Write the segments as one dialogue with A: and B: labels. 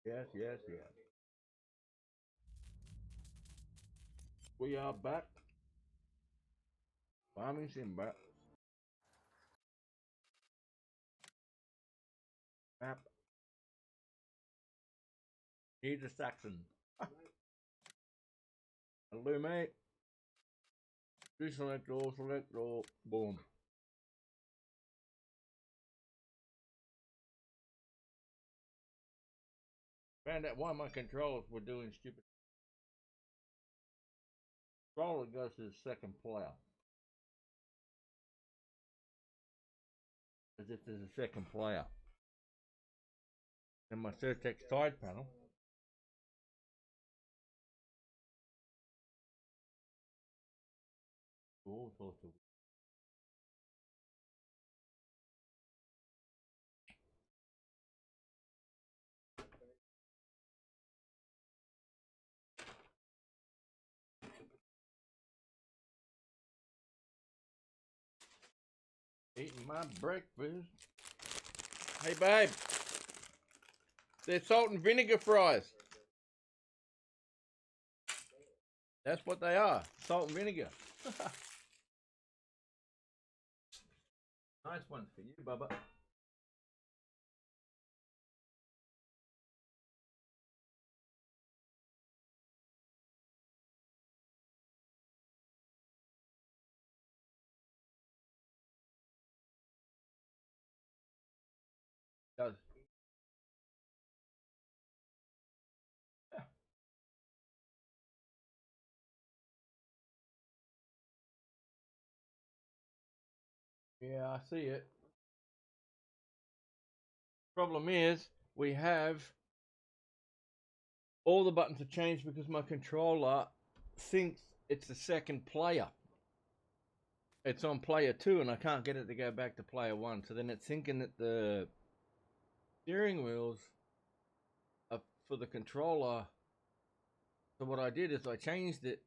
A: Yes, yes, yes. We are back. Farming Simba. Map. Niedersachsen. Hello, mate. Select all. Boom. Found out why my controllers were doing stupid. Controller goes to the second player. As if there's a second player. And my Certex side panel. All sorts of. Eating my breakfast. Hey, babe. They're salt and vinegar fries. That's what they are. Salt and vinegar. Nice one for you, Bubba. Does. Yeah, I see it. Problem is, we have all the buttons are changed because my controller thinks it's the second player. It's on player 2 and I can't get it to go back to player 1. So then it's thinking that the steering wheels are for the controller. So what I did is I changed it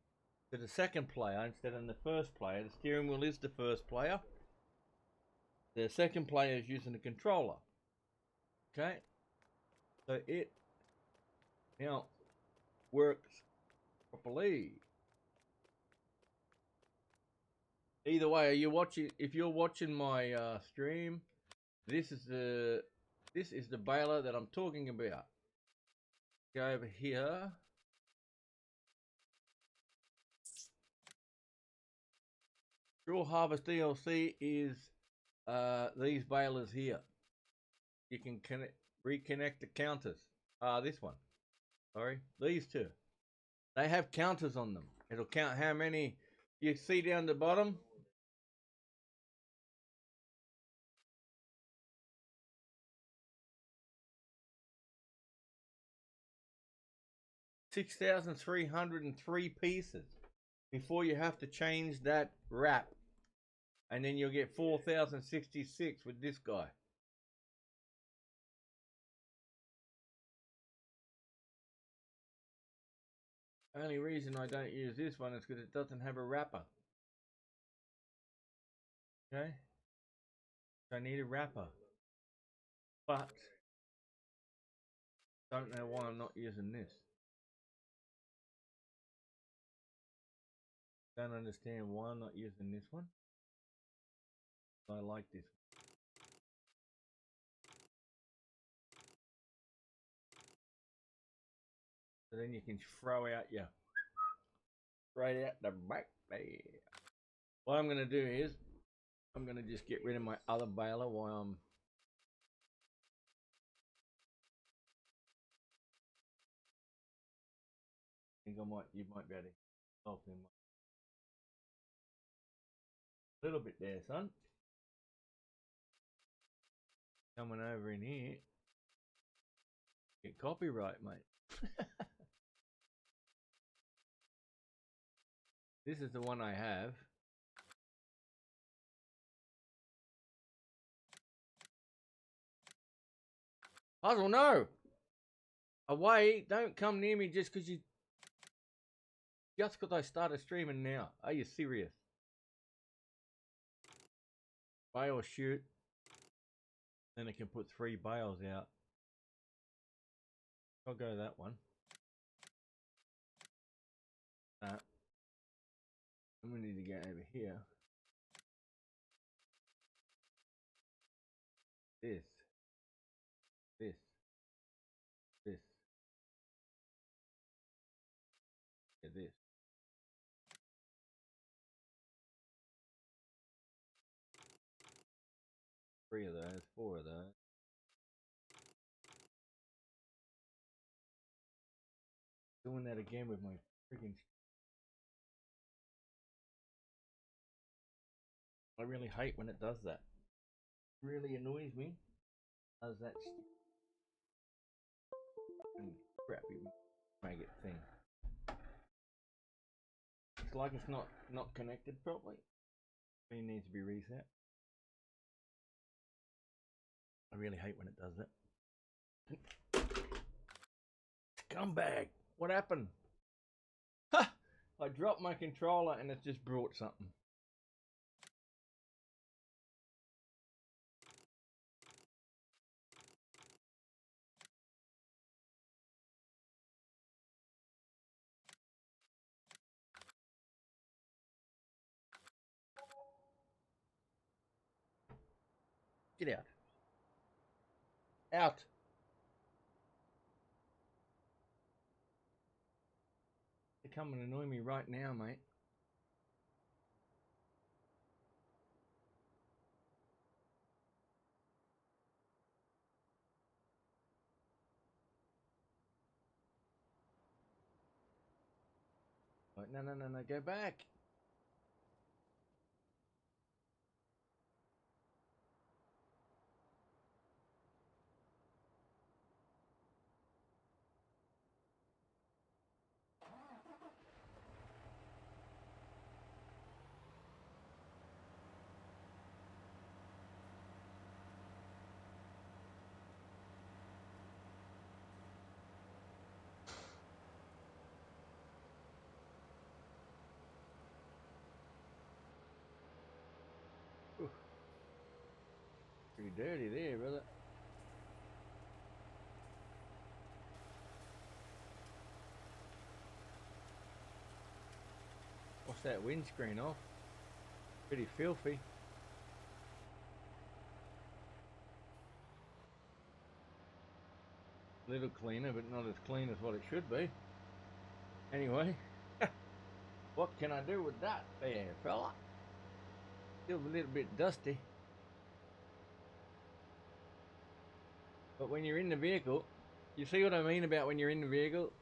A: to the second player instead of the first player. The steering wheel is the first player. The second player is using the controller. Okay? So it now works properly. Either way, are you watching? If you're watching my stream, this is the baler that I'm talking about. Go over here. Straw Harvest DLC is these balers here. You can reconnect the counters. This one. Sorry, these two. They have counters on them. It'll count how many you see down the bottom. 6,303 pieces before you have to change that wrap. And then you'll get 4,066 with this guy. Only reason I don't use this one is because it doesn't have a wrapper. Okay? So I need a wrapper. But don't know why I'm not using this. Don't understand why I'm not using this one. I like this one. So then you can throw out your right out the back there. What I'm going to do is I'm going to just get rid of my other baler while I'm I think you might be able to help him a little bit there, son. Coming over in here. Get copyright, mate. This is the one I have. Puzzle, no! Away, don't come near me just because I started streaming now. Are you serious? Bale shoot. Then it can put 3 bales out. I'll go that one. And we need to go over here. This. This. This. Yeah, this. Three of those, four of those. Doing that again with my freaking. I really hate when it does that. Really annoys me. Does that crappy maggot thing? It's like it's not connected properly. It needs to be reset. I really hate when it does that. Scumbag! What happened? Ha! I dropped my controller and it just brought something. Get out. Out. They come and annoy me right now, mate. Like, no, go back. Ooh. Pretty dirty there, brother. What's that windscreen off? Pretty filthy. A little cleaner, but not as clean as what it should be. Anyway, what can I do with that there, fella? Still a little bit dusty. But when you're in the vehicle, you see what I mean about when you're in the vehicle?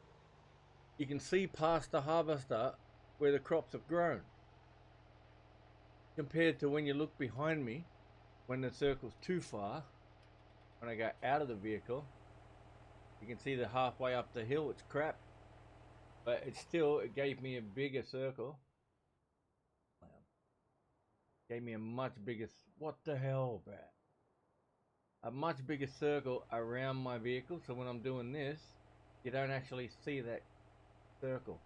A: You can see past the harvester where the crops have grown. Compared to when you look behind me, when the circle's too far, when I go out of the vehicle, you can see the halfway up the hill, it's crap. But it gave me a bigger circle. Gave me a much bigger, what the hell, Brad? A much bigger circle around my vehicle, so when I'm doing this, you don't actually see that circle.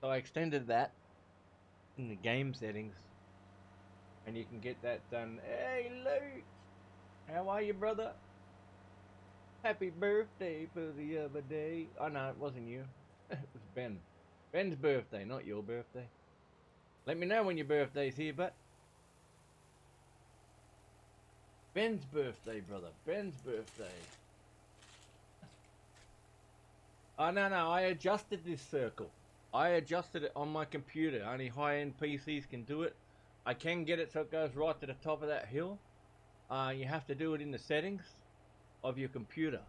A: So I extended that in the game settings, and you can get that done. Hey Luke, how are you, brother? Happy birthday for the other day. Oh no, it wasn't you. It was Ben. Ben's birthday, not your birthday. Let me know when your birthday's here, but Ben's birthday, brother. Ben's birthday. Oh no, I adjusted this circle. I adjusted it on my computer. Only high-end PCs can do it. I can get it so it goes right to the top of that hill. You have to do it in the settings of your computer.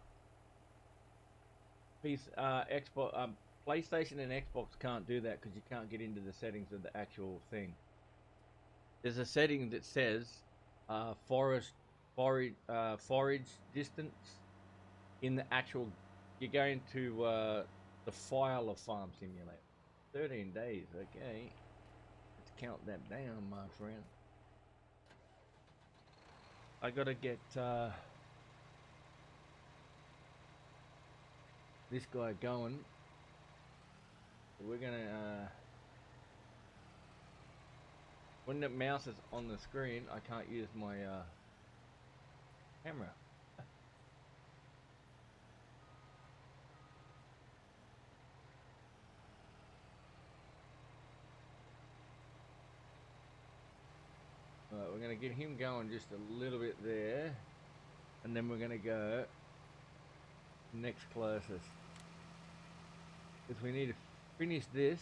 A: Xbox, PlayStation and Xbox can't do that because you can't get into the settings of the actual thing. There's a setting that says forage distance in the actual. You're going to the file of Farm Simulator. 13 days, okay. Let's count that down, my friend. I gotta get this guy going. We're gonna when the mouse is on the screen, I can't use my camera. going to get him going just a little bit there. And then we're going to go next closest. Because we need to finish this.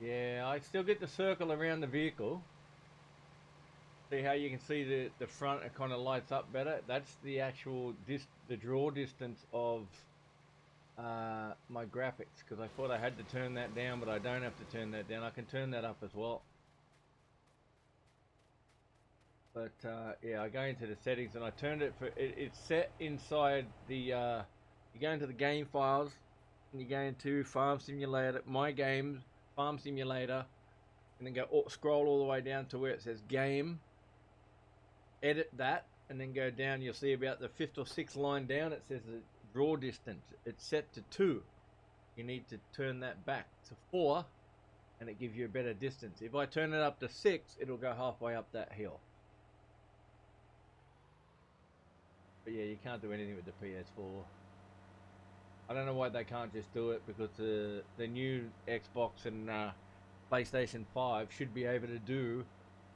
A: Yeah, I still get the circle around the vehicle. See how you can see the front, it kind of lights up better. That's the actual the draw distance of my graphics, because I thought I had to turn that down, but I don't have to turn that down. I can turn that up as well. But yeah, I go into the settings and I turned it for it's set inside the you go into the game files and you go into Farm Simulator, My Games, Farm Simulator, and then go scroll all the way down to where it says Game. Edit that and then go down. You'll see about the 5th or 6th line down. It says the draw distance. It's set to 2. You need to turn that back to 4, and it gives you a better distance. If I turn it up to 6, it'll go halfway up that hill. But yeah, you can't do anything with the PS4. I don't know why they can't just do it, because the new Xbox and PlayStation 5 should be able to do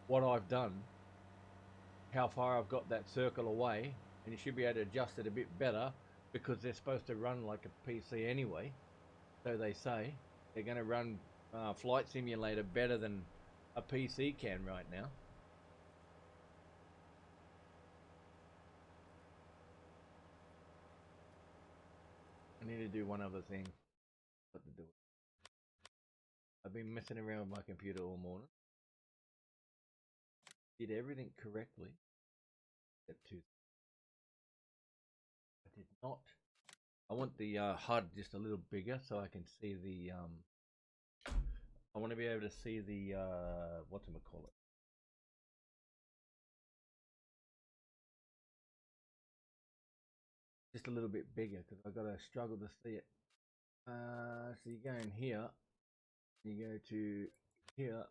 A: what I've done. How far I've got that circle away, and you should be able to adjust it a bit better, because they're supposed to run like a PC anyway. So they say they're going to run Flight Simulator better than a PC can right now. I need to do one other thing. What to do? I've been messing around with my computer all morning. Did everything correctly, except 2. I did not. I want the HUD just a little bigger so I can see the I want to be able to see the whatchamacallit. Just a little bit bigger, because I've got to struggle to see it. So you go in here, you go to here,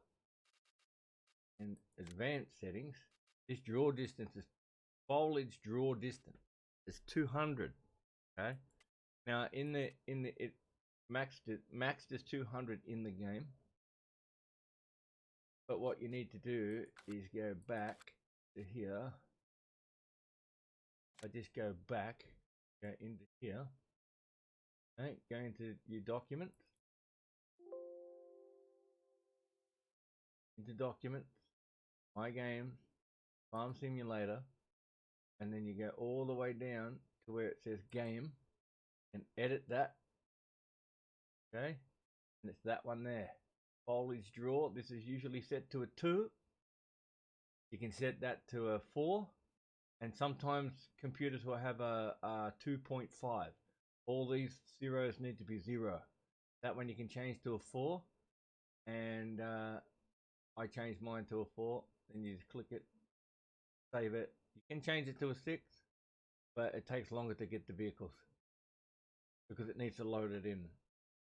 A: and advanced settings. This draw distance is foliage draw distance. It's 200. Okay. Now it maxed is 200 in the game. But what you need to do is go back to here. I just go back, go into here. Okay, go into your documents. Into documents, My Games, Farm Simulator, and then you go all the way down to where it says Game and edit that. Okay, and it's that one there. Foliage draw. This is usually set to a 2. You can set that to a 4, and sometimes computers will have a 2.5. All these zeros need to be 0. That one you can change to a 4, and I changed mine to a 4. Then you just click it, save it. You can change it to a 6, but it takes longer to get the vehicles because it needs to load it in.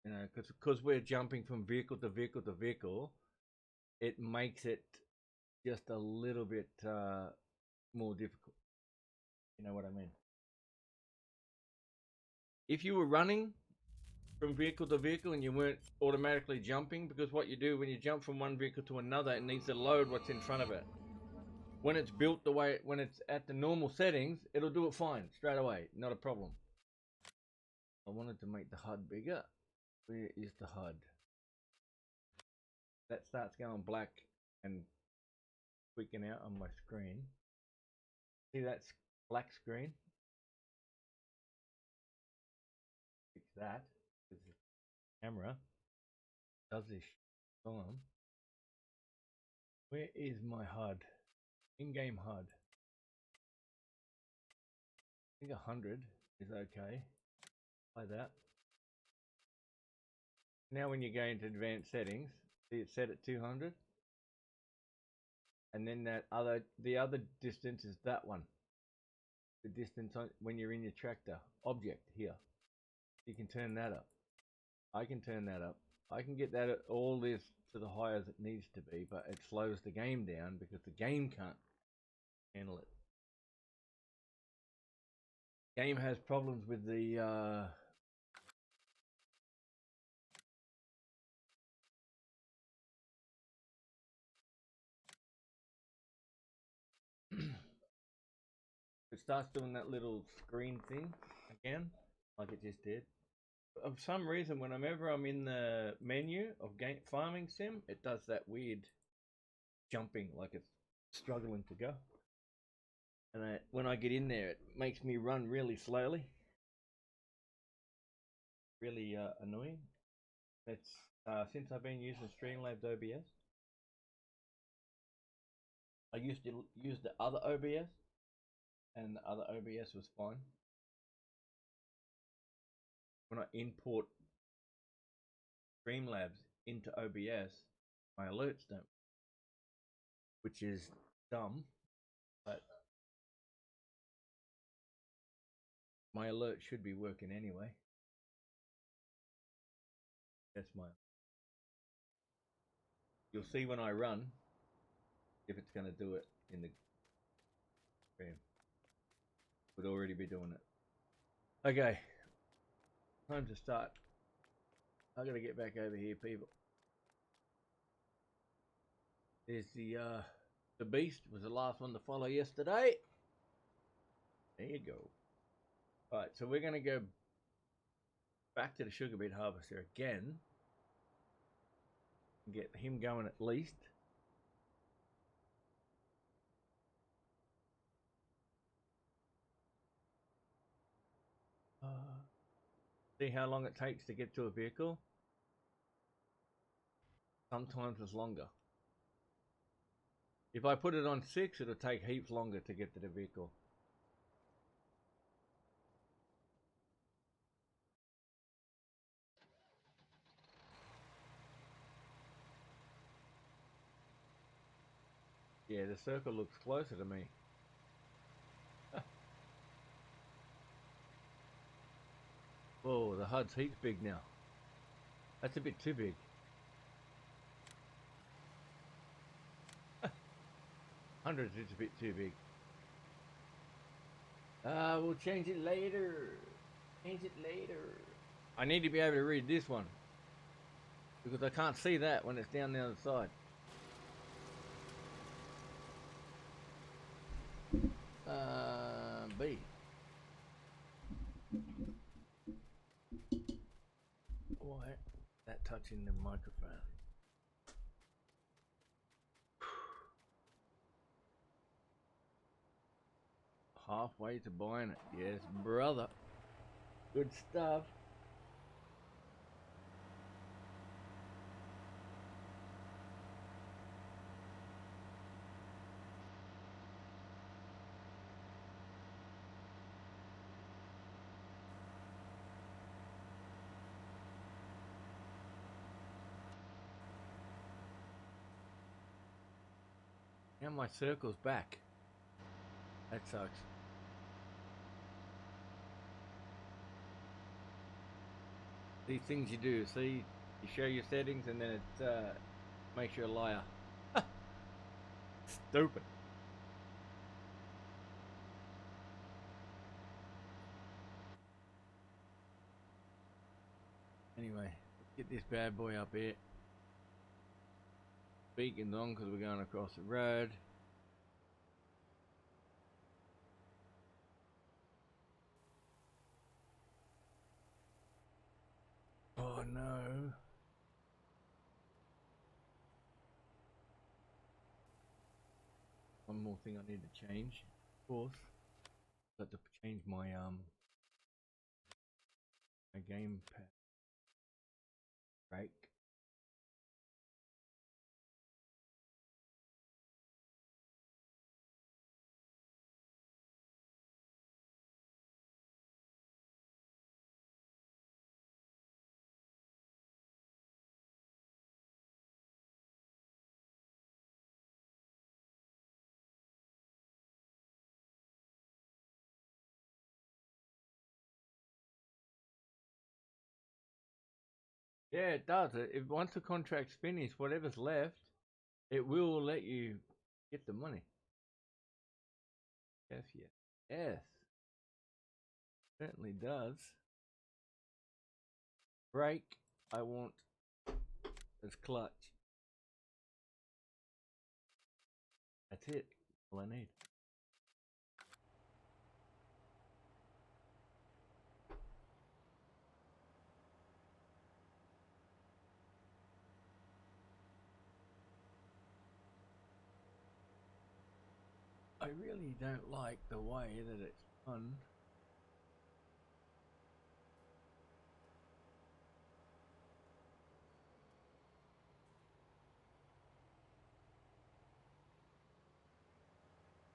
A: You know, because we're jumping from vehicle to vehicle to vehicle, it makes it just a little bit more difficult. You know what I mean? If you were running from vehicle to vehicle and you weren't automatically jumping, because what you do when you jump from one vehicle to another, it needs to load what's in front of it. When it's built the way, when it's at the normal settings, it'll do it fine straight away, not a problem. I wanted to make the HUD bigger. Where is the HUD? That starts going black and tweaking out on my screen. See that black screen? Fix that. The camera does this on. Where is my HUD? In-game HUD. I think 100 is okay. Like that. Now when you go into advanced settings, see it's set at 200. And then the other distance is that one. The distance when you're in your tractor object here. You can turn that up. I can turn that up. I can get that all this to the high as it needs to be, but it slows the game down because the game can't handle it. Game has problems with the starts doing that little screen thing again, like it just did. For some reason, whenever I'm in the menu of farming sim, it does that weird jumping, like it's struggling to go. And when I get in there, it makes me run really slowly. Really annoying. It's since I've been using Streamlabs OBS. I used to use the other OBS, and the other OBS was fine. When I import Streamlabs into OBS, my alerts don't, which is dumb, but my alert should be working anyway. That's my. You'll see when I run if it's going to do it in the stream. Would already be doing it. Okay, time to start. I gotta get back over here, people. There's the beast was the last one to follow yesterday. There you go. All right, so we're gonna go back to the sugar beet harvester again. And get him going at least. See how long it takes to get to a vehicle. Sometimes it's longer. If I put it on 6, it'll take heaps longer to get to the vehicle. Yeah, the circle looks closer to me. Oh, the HUD's heaps big now. That's a bit too big. Hundreds is a bit too big. We'll change it later. Change it later. I need to be able to read this one, because I can't see that when it's down the other side. B. Why that touching the microphone? Halfway to buying it. Yes, brother. Good stuff. Now my circle's back. That sucks. These things you do, see, you show your settings and then it makes you a liar. Stupid. Anyway, let's get this bad boy up here. Beacon's on because we're going across the road. Oh no. One more thing I need to change. Of course, I have to change my my gamepad brake. Yeah, it does. If once the contract's finished, whatever's left, it will let you get the money. Yes, yes, yes. Certainly does. Brake, I want as clutch. That's it. All I need. really don't like the way that it's done.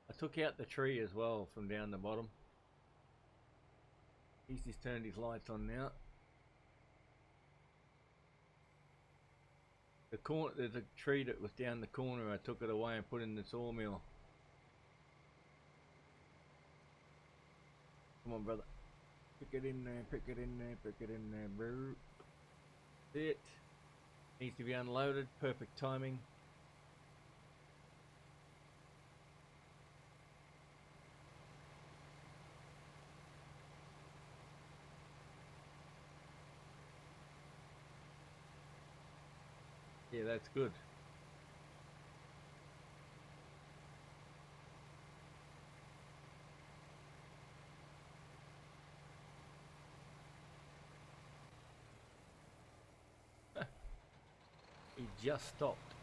A: I took out the tree as well from down the bottom. He's just turned his lights on now. The corner, there's a tree that was down the corner. I took it away and put in the sawmill. Come on, brother. Pick it in there, pick it in there, pick it in there, bro. It needs to be unloaded. Perfect timing. Yeah, that's good. He just stopped.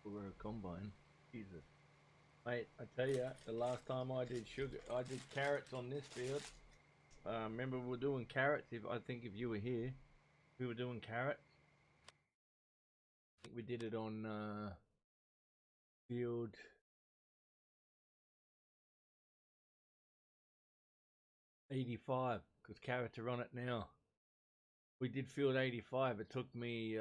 A: We're a combine. Jesus. Mate, I tell you, the last time I did carrots on this field. Remember we were doing carrots. I think if you were here, we were doing carrots. I think we did it on field 85 because carrots are on it now. We did field 85. It took me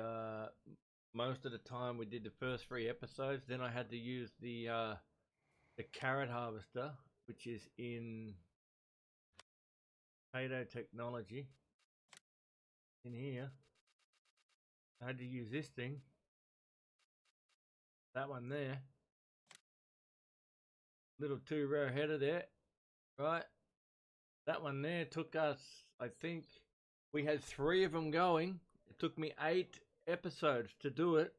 A: most of the time. We did the first 3 episodes. Then I had to use the carrot harvester, which is in potato technology. In here, I had to use this thing. That one there. Little 2-row header there, right? That one there took us, I think, we had 3 of them going. It took me 8 episodes to do it,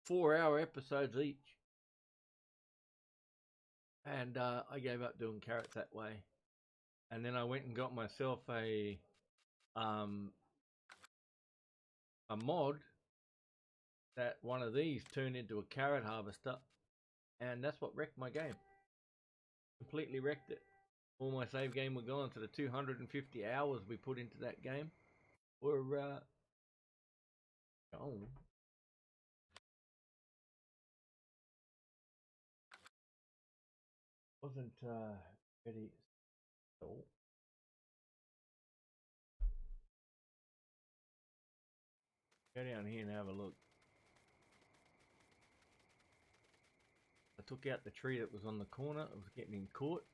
A: 4-hour episodes each. And I gave up doing carrots that way. And then I went and got myself a mod that one of these turned into a carrot harvester, and that's what wrecked my game. Completely wrecked it. All my save game were gone, so the 250 hours we put into that game were gone. Wasn't ready. So go down here and have a look. I took out the tree that was on the corner. It was getting caught.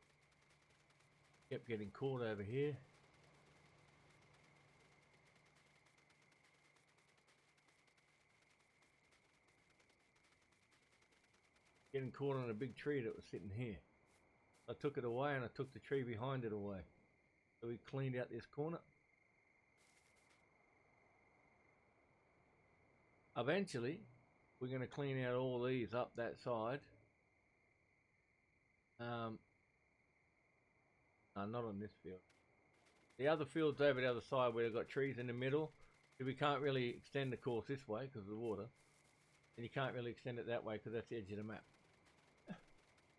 A: Kept getting caught over here. Getting caught on a big tree that was sitting here. I took it away and I took the tree behind it away. So we cleaned out this corner. Eventually, we're going to clean out all these up that side. No, not on this field. The other field's over the other side where they've got trees in the middle. So we can't really extend the course this way because of the water. And you can't really extend it that way because that's the edge of the map.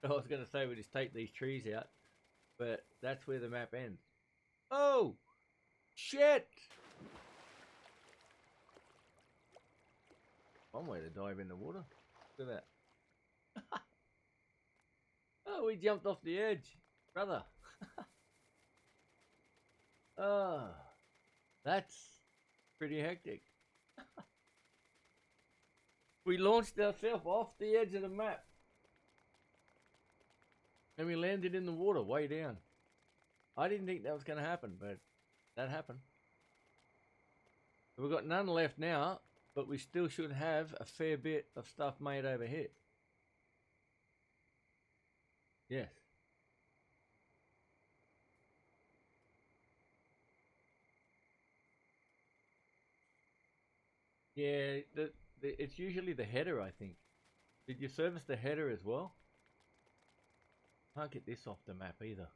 A: I was going to say we just take these trees out, but that's where the map ends. Oh! Shit! One way to dive in the water. Look at that. Oh, we jumped off the edge. Brother. Oh, that's pretty hectic. We launched ourselves off the edge of the map. And we landed in the water way down. I didn't think that was going to happen, but that happened. We've got none left now, but we still should have a fair bit of stuff made over here. Yes. Yeah, it's usually the header, I think. Did you service the header as well? Can't get this off the map either.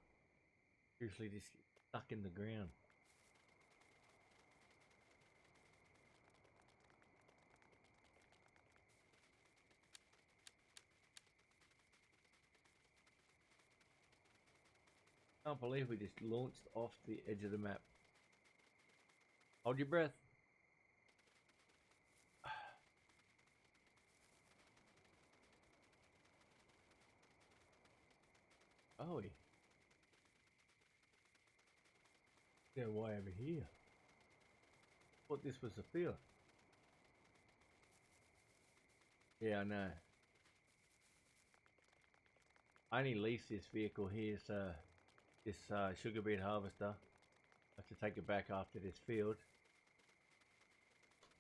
A: Seriously, this stuck in the ground. Can't believe we just launched off the edge of the map. Hold your breath. Oh, they're way over here. Thought this was the field. Yeah, I know. I only lease this vehicle here, so this sugar beet harvester. I have to take it back after this field.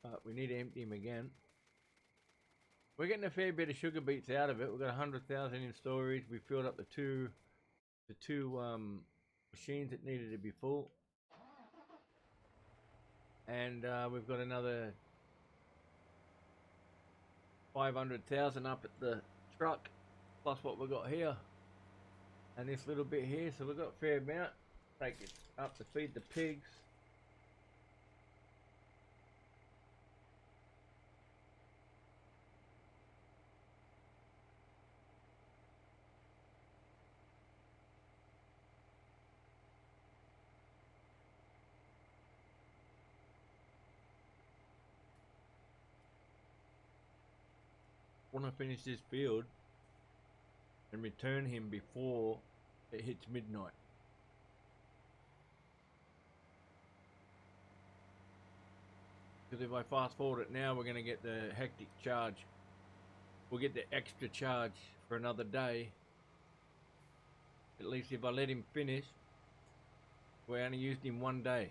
A: But we need to empty him again. We're getting a fair bit of sugar beets out of it. We've got 100,000 in storage. We filled up the two machines that needed to be full. And we've got another 500,000 up at the truck, plus what we've got here. And this little bit here, so we've got a fair amount. Take it up to feed the pigs. Want to finish this field and return him before it hits midnight. Because if I fast forward it now, we're going to get the hectic charge. We'll get the extra charge for another day. At least if I let him finish, we only used him one day.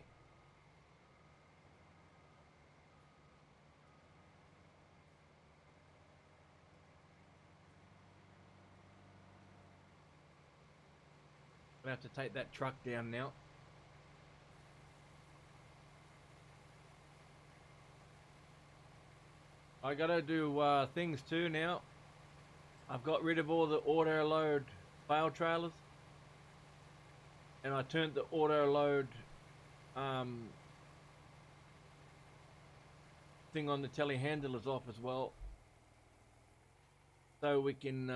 A: I have to take that truck down now. I gotta do things too now. I've got rid of all the auto load bale trailers, and I turned the auto load thing on the telehandlers off as well, so we can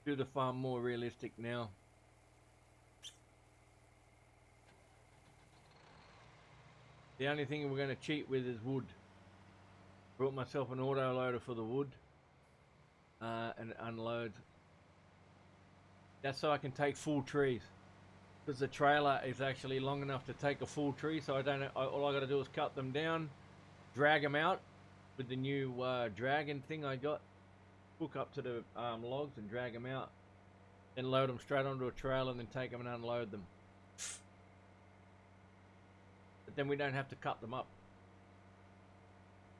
A: do the farm more realistic now. The only thing we're going to cheat with is wood. Brought myself an auto loader for the wood and unload. That's so I can take full trees, because the trailer is actually long enough to take a full tree. So all I got to do is cut them down, drag them out with the new dragon thing I got. Hook up to the logs and drag them out, then load them straight onto a trailer and then take them and unload them. But then we don't have to cut them up.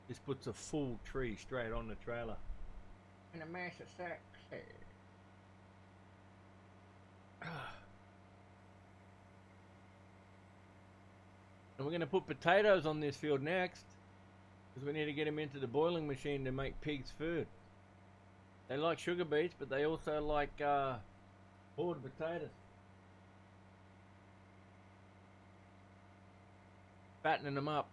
A: This puts a full tree straight on the trailer. And a massive sack. And we're going to put potatoes on this field next, because we need to get them into the boiling machine to make pigs food. They like sugar beets, but they also like boiled potatoes. Fattening them up.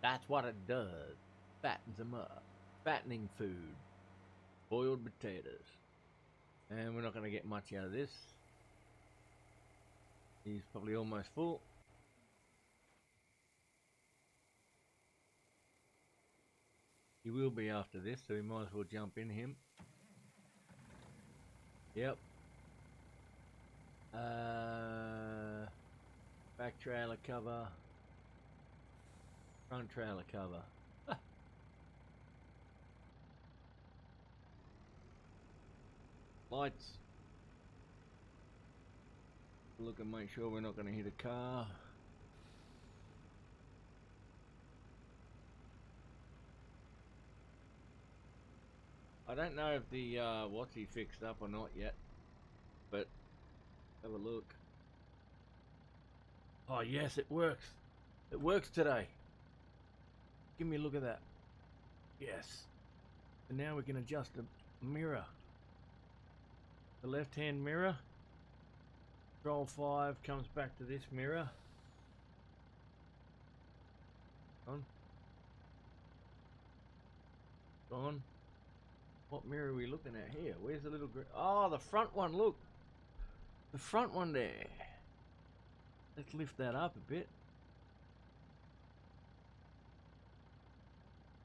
A: That's what it does. Fattens them up. Fattening food. Boiled potatoes. And we're not going to get much out of this. He's probably almost full. He will be after this, so we might as well jump in him. Yep. Back trailer cover. Front trailer cover. Lights. Look and make sure we're not going to hit a car. I don't know if the what's he fixed up or not yet, but have a look. Oh yes, it works. It works today. Give me a look at that. Yes. And now we can adjust the mirror. the left-hand mirror. Control 5 comes back to this mirror. On. Gone. What mirror are we looking at here? Where's the little green? Oh, the front one, look. The front one there. Let's lift that up a bit.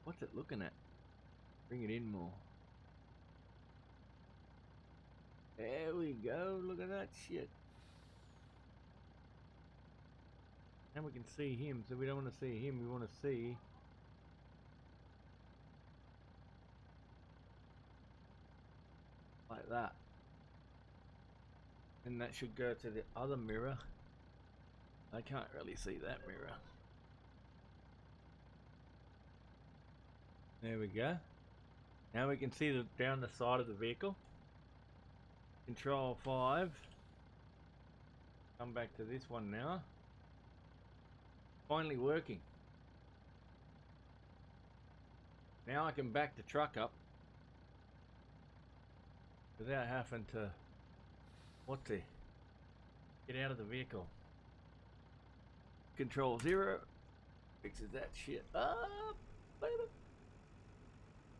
A: What's it looking at? Bring it in more. There we go. Look at that shit. And we can see him, so we don't want to see him. We want to see like that. And that should go to the other mirror. I can't really see that mirror. There we go. Now we can see down the side of the vehicle. Control 5. Come back to this one now. Finally working. Now I can back the truck up without having to get out of the vehicle. Control 0 fixes that shit up, baby.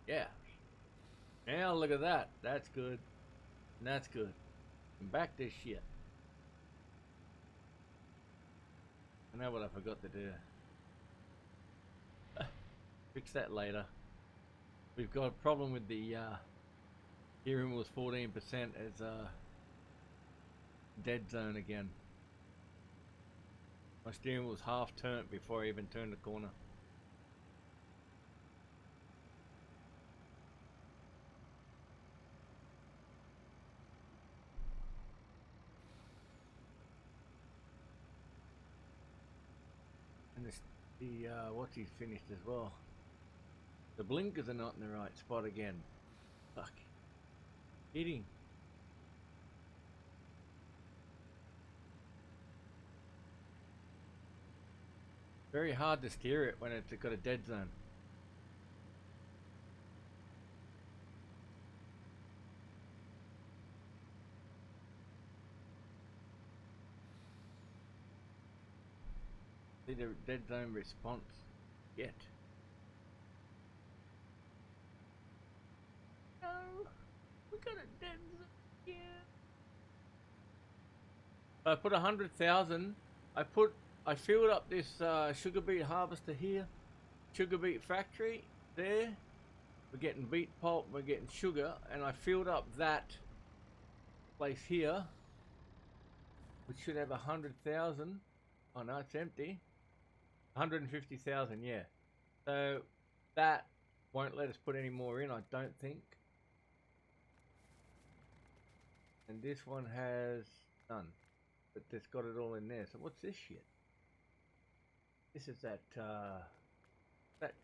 A: Yeah. Now look at that. That's good. That's good. And back this shit. I know what I forgot to do. Fix that later. We've got a problem with the steering wheel was 14% as dead zone again. My steering wheel was half turned before I even turned the corner. And watch he's finished as well. The blinkers are not in the right spot again. Fuck. Hitting. Very hard to steer it when it's got a dead zone. See the dead zone response yet. No, we got a dead zone. Yeah. I put 100,000. I filled up this sugar beet harvester here, sugar beet factory there. We're getting beet pulp, we're getting sugar, and I filled up that place here, which should have 100,000. Oh no, it's empty. 150,000, yeah. So that won't let us put any more in, I don't think. And this one has none, but it's got it all in there. So what's this shit? This is that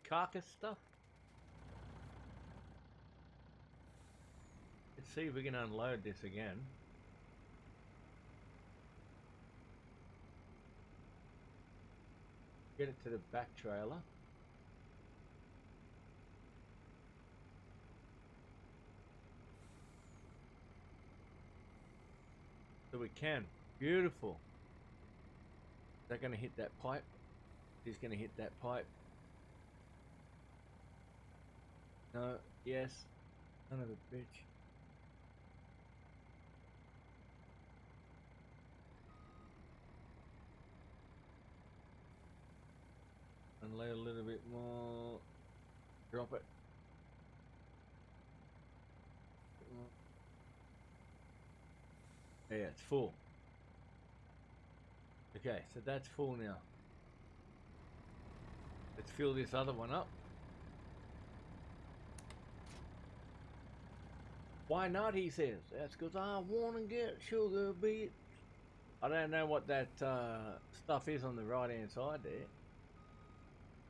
A: carcass stuff. Let's see if we can unload this again. Get it to the back trailer. So we can. Beautiful. Is that going to hit that pipe? He's going to hit that pipe. No. Yes. Son of a bitch. Unload a little bit more. Drop it. Yeah, it's full. Okay, so that's full now. Let's fill this other one up. Why not, he says. That's because I want to get sugar beet. I don't know what that stuff is on the right hand side there.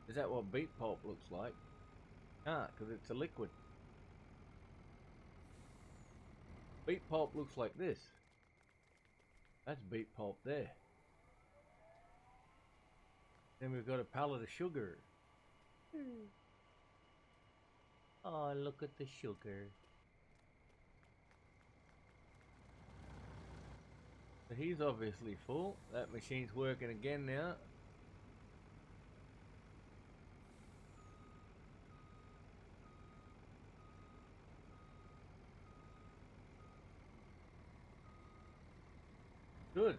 A: Is that what beet pulp looks like? Can't, because it's a liquid. Beet pulp looks like this. That's beet pulp there. Then we've got a pallet of sugar. Oh, look at the sugar. So he's obviously full. That machine's working again now. Good.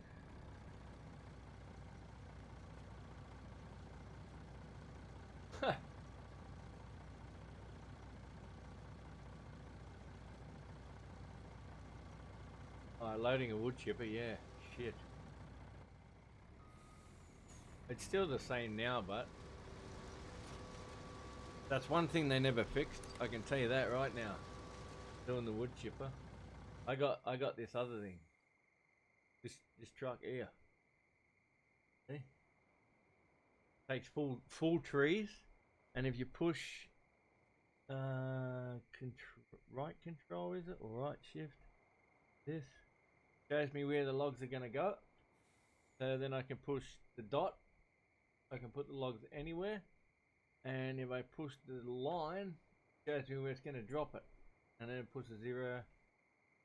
A: Loading a wood chipper, yeah. Shit. It's still the same now, but that's one thing they never fixed. I can tell you that right now. Doing the wood chipper. I got this other thing. This truck here. See? Takes full trees, and if you push right control, is it, or right shift, this shows me where the logs are going to go. So then I can push the dot. I can put the logs anywhere, and if I push the line, it shows me where it's going to drop it, and then it puts a 0.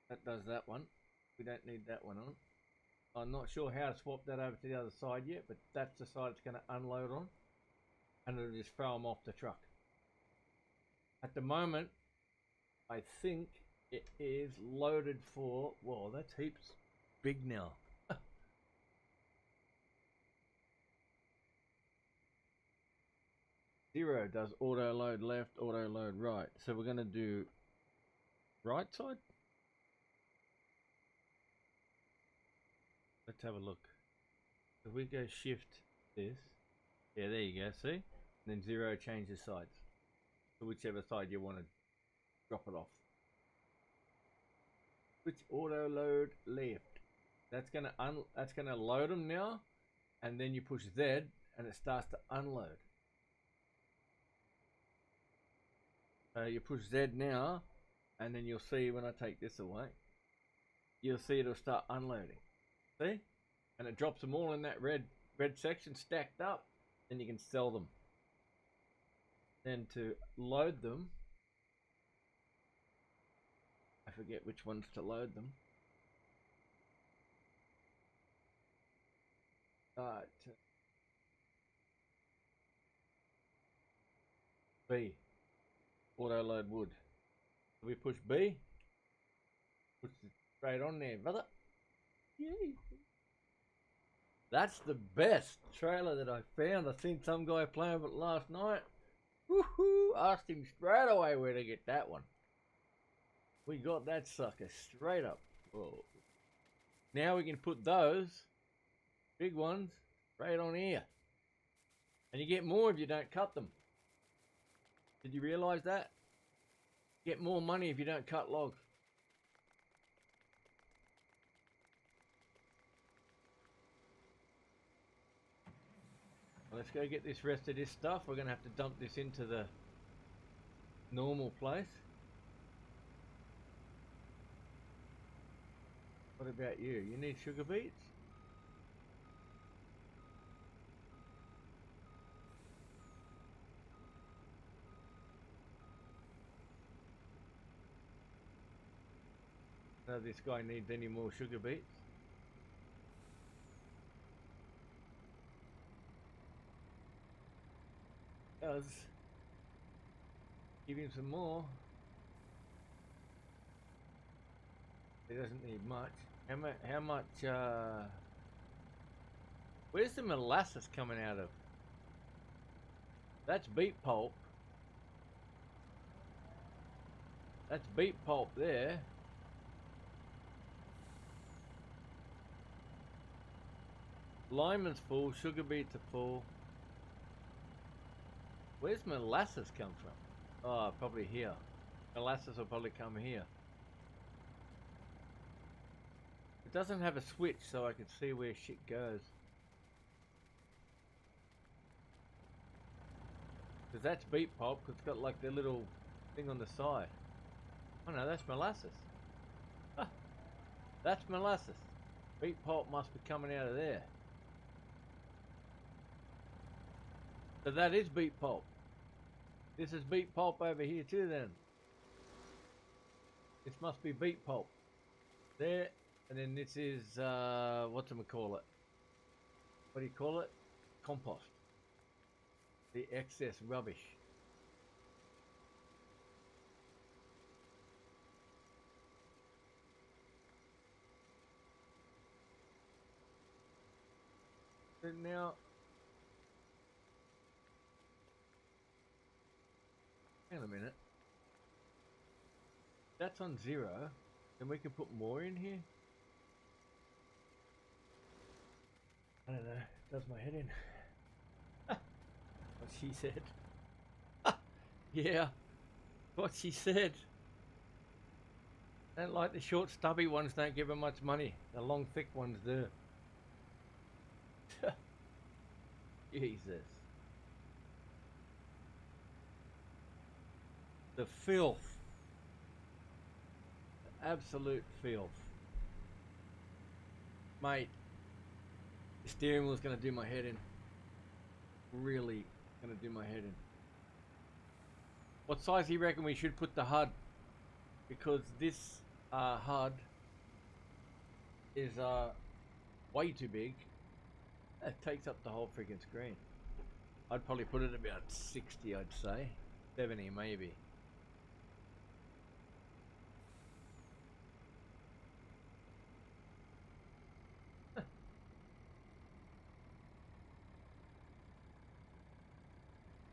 A: That does that one. We don't need that one on. I'm not sure how to swap that over to the other side yet, but that's the side it's going to unload on, and it'll just throw them off the truck. At the moment, I think it is loaded for, well, that's heaps big now. 0 does auto load left, auto load right. So we're going to do right side. Let's have a look. If we go shift this, yeah, there you go, see? And then 0 changes sides. So whichever side you want to drop it off. Switch auto load left. That's gonna load them now, and then you push Z and it starts to unload. So you push Z now, and then you'll see when I take this away, you'll see it'll start unloading. See? And it drops them all in that red section stacked up, then you can sell them. Then to load them, I forget which ones to load them. B, auto load wood. So we push B, push it straight on there, brother. Yay. That's the best trailer that I found. I seen some guy playing with it last night. Woohoo! Asked him straight away where to get that one. We got that sucker straight up. Whoa. Now we can put those big ones straight on here. And you get more if you don't cut them. Did you realize that? You get more money if you don't cut logs. Well, let's go get this rest of this stuff. We're going to have to dump this into the normal place. What about you? You need sugar beets? So this guy needs any more sugar beets? Does. Give him some more. He doesn't need much. How much, where's the molasses coming out of? That's beet pulp. That's beet pulp there. Lime is full, sugar beets are full. Where's molasses come from? Oh, probably here. Molasses will probably come here. It doesn't have a switch so I can see where shit goes. Because that's beet pulp, because it's got like the little thing on the side. Oh no, that's molasses. Ah, that's molasses. Beet pulp must be coming out of there. So that is beet pulp. This is beet pulp over here too then. This must be beet pulp. There, And then this is, whatchamacallit? What do you call it? Compost. The excess rubbish. And now, hang on a minute. That's on 0. Then we can put more in here. I don't know. It does my head in. What she said. Yeah. What she said. Don't like the short, stubby ones. Don't give her much money. The long, thick ones do. Jesus. The filth. The absolute filth. Mate, the steering wheel's going to do my head in. Really going to do my head in. What size do you reckon we should put the HUD? Because this HUD is way too big. It takes up the whole freaking screen. I'd probably put it about 60, I'd say. 70 maybe.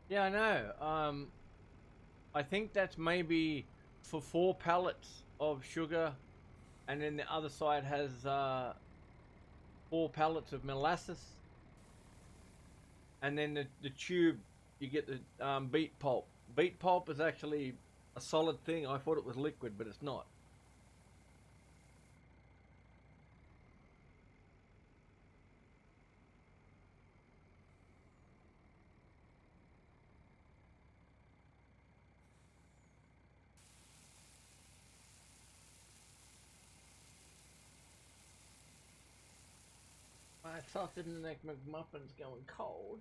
A: Yeah, I know. I think that's maybe for 4 pallets of sugar, and then the other side has 4 pallets of molasses, and then the tube you get the beet pulp. Beet pulp is actually a solid thing. I thought it was liquid, but it's not. My sausage and egg McMuffin's going cold.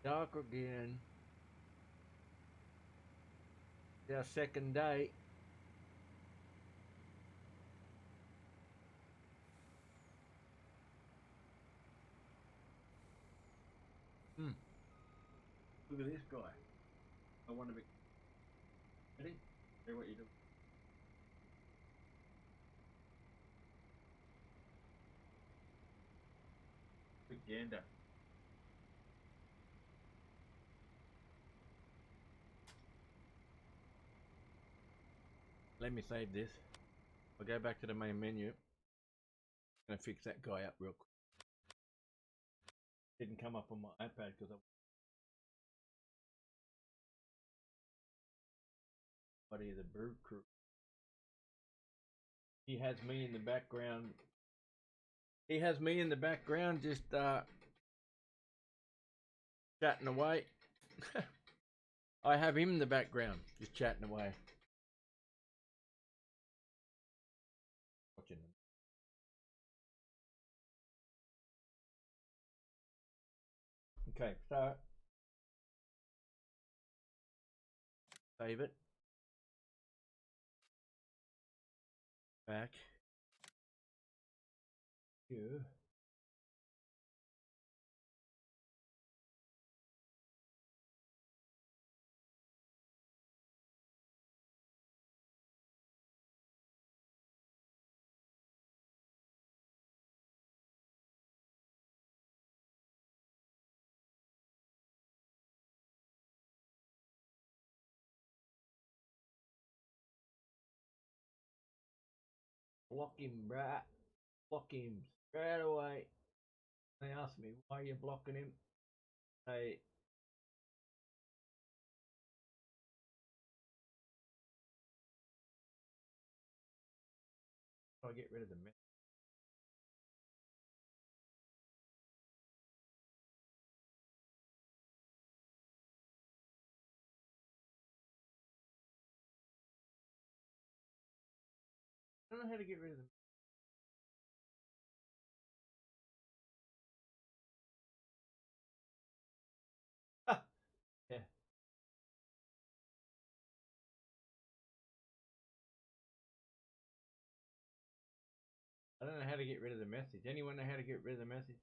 A: Dark again. It's our second day. Look at this guy. I want to be. Ready? See what you do. Big gander. Let me save this. I'll go back to the main menu. I'm gonna fix that guy up real quick. Didn't come up on my iPad because I'm buddy of the Brew Crew. He has me in the background. He has me in the background just chatting away. I have him in the background just chatting away. Watching them. Okay, so save it. Back. You. Block him, bruh. Block him straight away. They ask me, why are you blocking him? Hey, I get rid of the mess. I don't know how to get rid of them. Ah, yeah. I don't know how to get rid of the message. Anyone know how to get rid of the message?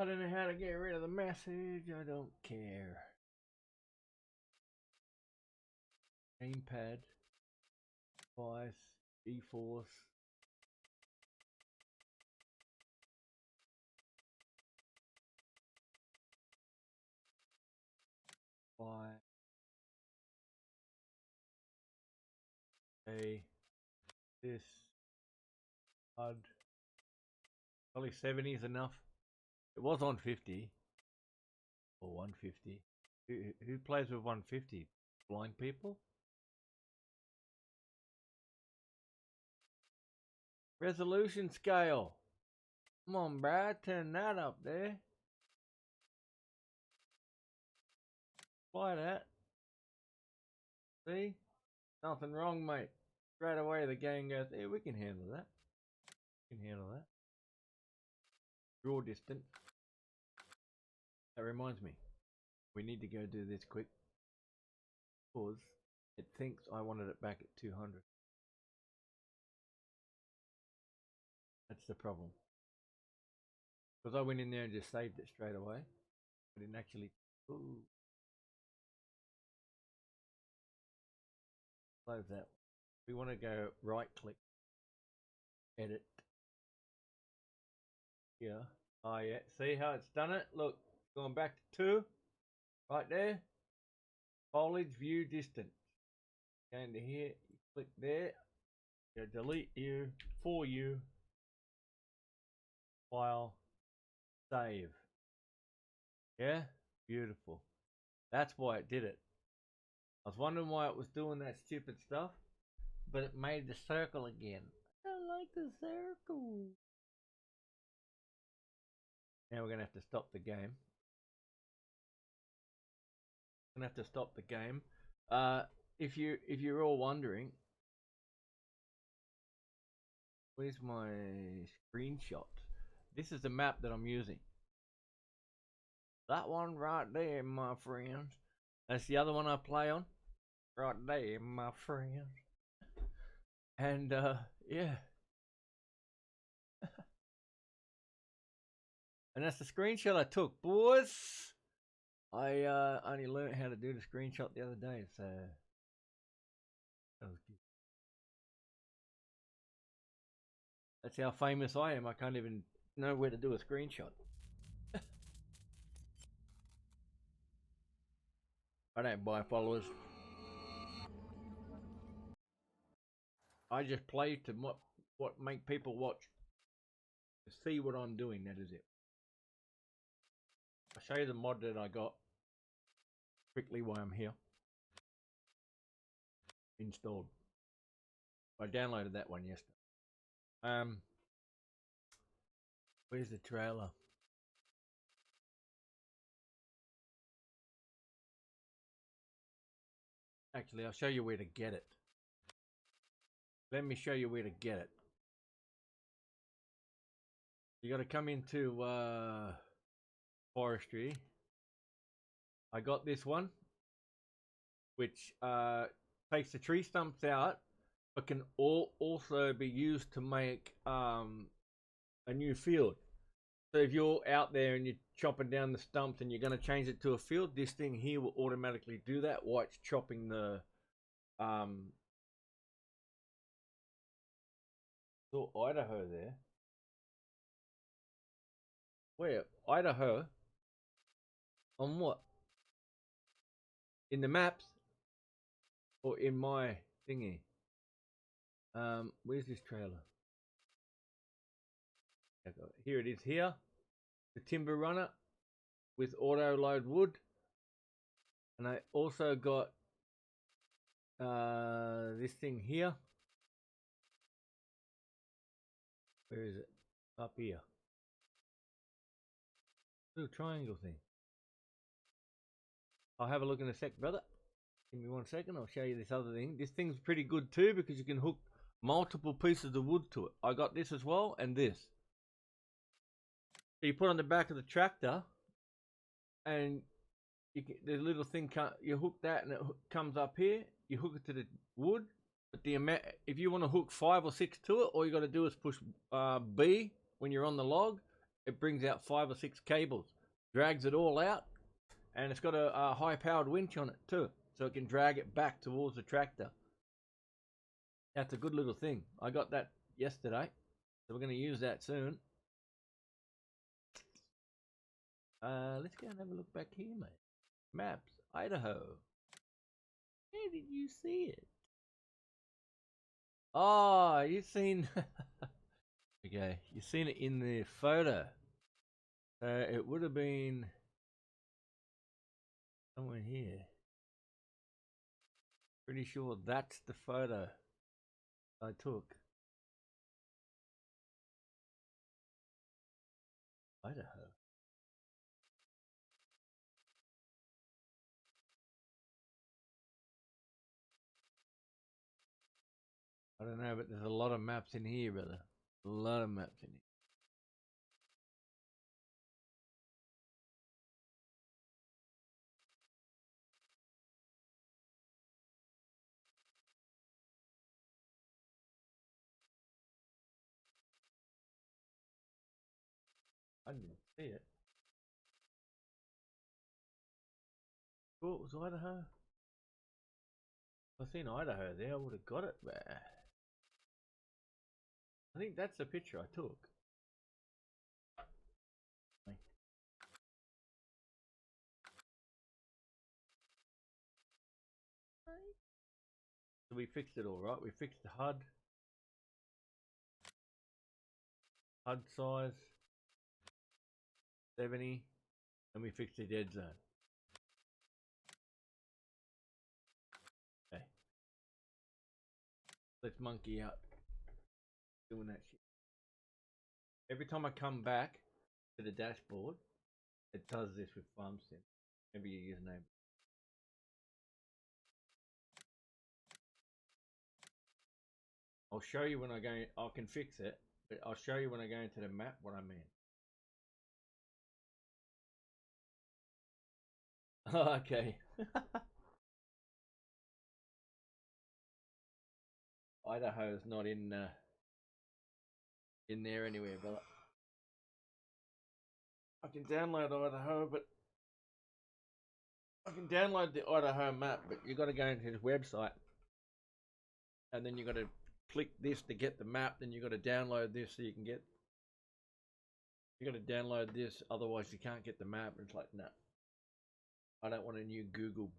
A: I don't know how to get rid of the message. I don't care. Gamepad. Device. GeForce. Why? This. HUD. Probably 70 is enough. It was on 50. Or 150. Who plays with 150? Blind people? Resolution scale. Come on, Brad. Turn that up there. Apply that. See? Nothing wrong, mate. Straight away the game goes, hey, we can handle that. We can handle that. Draw distance. That reminds me. We need to go do this quick. Because it thinks I wanted it back at 200. That's the problem. Because I went in there and just saved it straight away. I didn't actually... Ooh. Close that. We want to go right click. Edit. Yeah. Oh yeah. See how it's done it? Look. Going back to 2. Right there. Foliage view distance. Go into here. You click there. You delete you. For you. File. Save. Yeah? Beautiful. That's why it did it. I was wondering why it was doing that stupid stuff. But it made the circle again. I like the circle. Now we're going to have to stop the game. Gonna have to stop the game. If you're all wondering, where's my screenshot? This is the map that I'm using. That one right there, my friends. That's the other one I play on. Right there, my friends. And yeah. And that's the screenshot I took, boys. I only learned how to do the screenshot the other day, so that was good. That's how famous I am. I can't even know where to do a screenshot. I don't buy followers. I just play to what make people watch. To see what I'm doing, that is it. I'll show you the mod that I got quickly while I'm here. Installed. I downloaded that one yesterday. Where's the trailer? Actually, I'll show you where to get it. Let me show you where to get it. You got to come into forestry. I got this one, which takes the tree stumps out, but can also be used to make a new field. So if you're out there and you're chopping down the stumps and you're going to change it to a field, this thing here will automatically do that while it's chopping the so Idaho there. Where? Idaho? On what? In the maps? Or in my thingy? Where's this trailer? Here it is here. The timber runner with auto load wood. And I also got this thing here. Where is it? Up here. Little triangle thing. I'll have a look in a sec, brother. Give me 1 second. I'll show you this other thing. This thing's pretty good too because you can hook multiple pieces of wood to it. I got this as well and this. So you put on the back of the tractor and the little thing, you hook that and it comes up here. You hook it to the wood. But the amount, if you want to hook 5 or 6 to it, all you got to do is push B when you're on the log. It brings out 5 or 6 cables, drags it all out, and it's got a high-powered winch on it too, so it can drag it back towards the tractor. That's a good little thing. I got that yesterday, so we're going to use that soon. Let's go and have a look back here, mate. Maps, Idaho. Where did you see it? Oh, you've seen... Okay, you've seen it in the photo. It would have been somewhere here. Pretty sure that's the photo I took. Idaho. I don't know, but there's a lot of maps in here, brother. A lot of maps in here. I didn't see it. Oh, it was Idaho. If I seen Idaho there, I would have got it there. I think that's the picture I took. So we fixed it all right. We fixed the HUD size, 70, and we fixed the dead zone. Okay. Let's monkey out doing that shit. Every time I come back to the dashboard, it does this with FarmSim. Maybe your username. I'll show you when I go. I can fix it, but I'll show you when I go into the map what I mean. Okay. Idaho's not in there anywhere, but I can download Idaho, but I can download the Idaho map, but you got to go into his website, and then you got to click this to get the map. Then you got to download this so you can get. You got to download this, otherwise you can't get the map. It's like, no, I don't want a new Google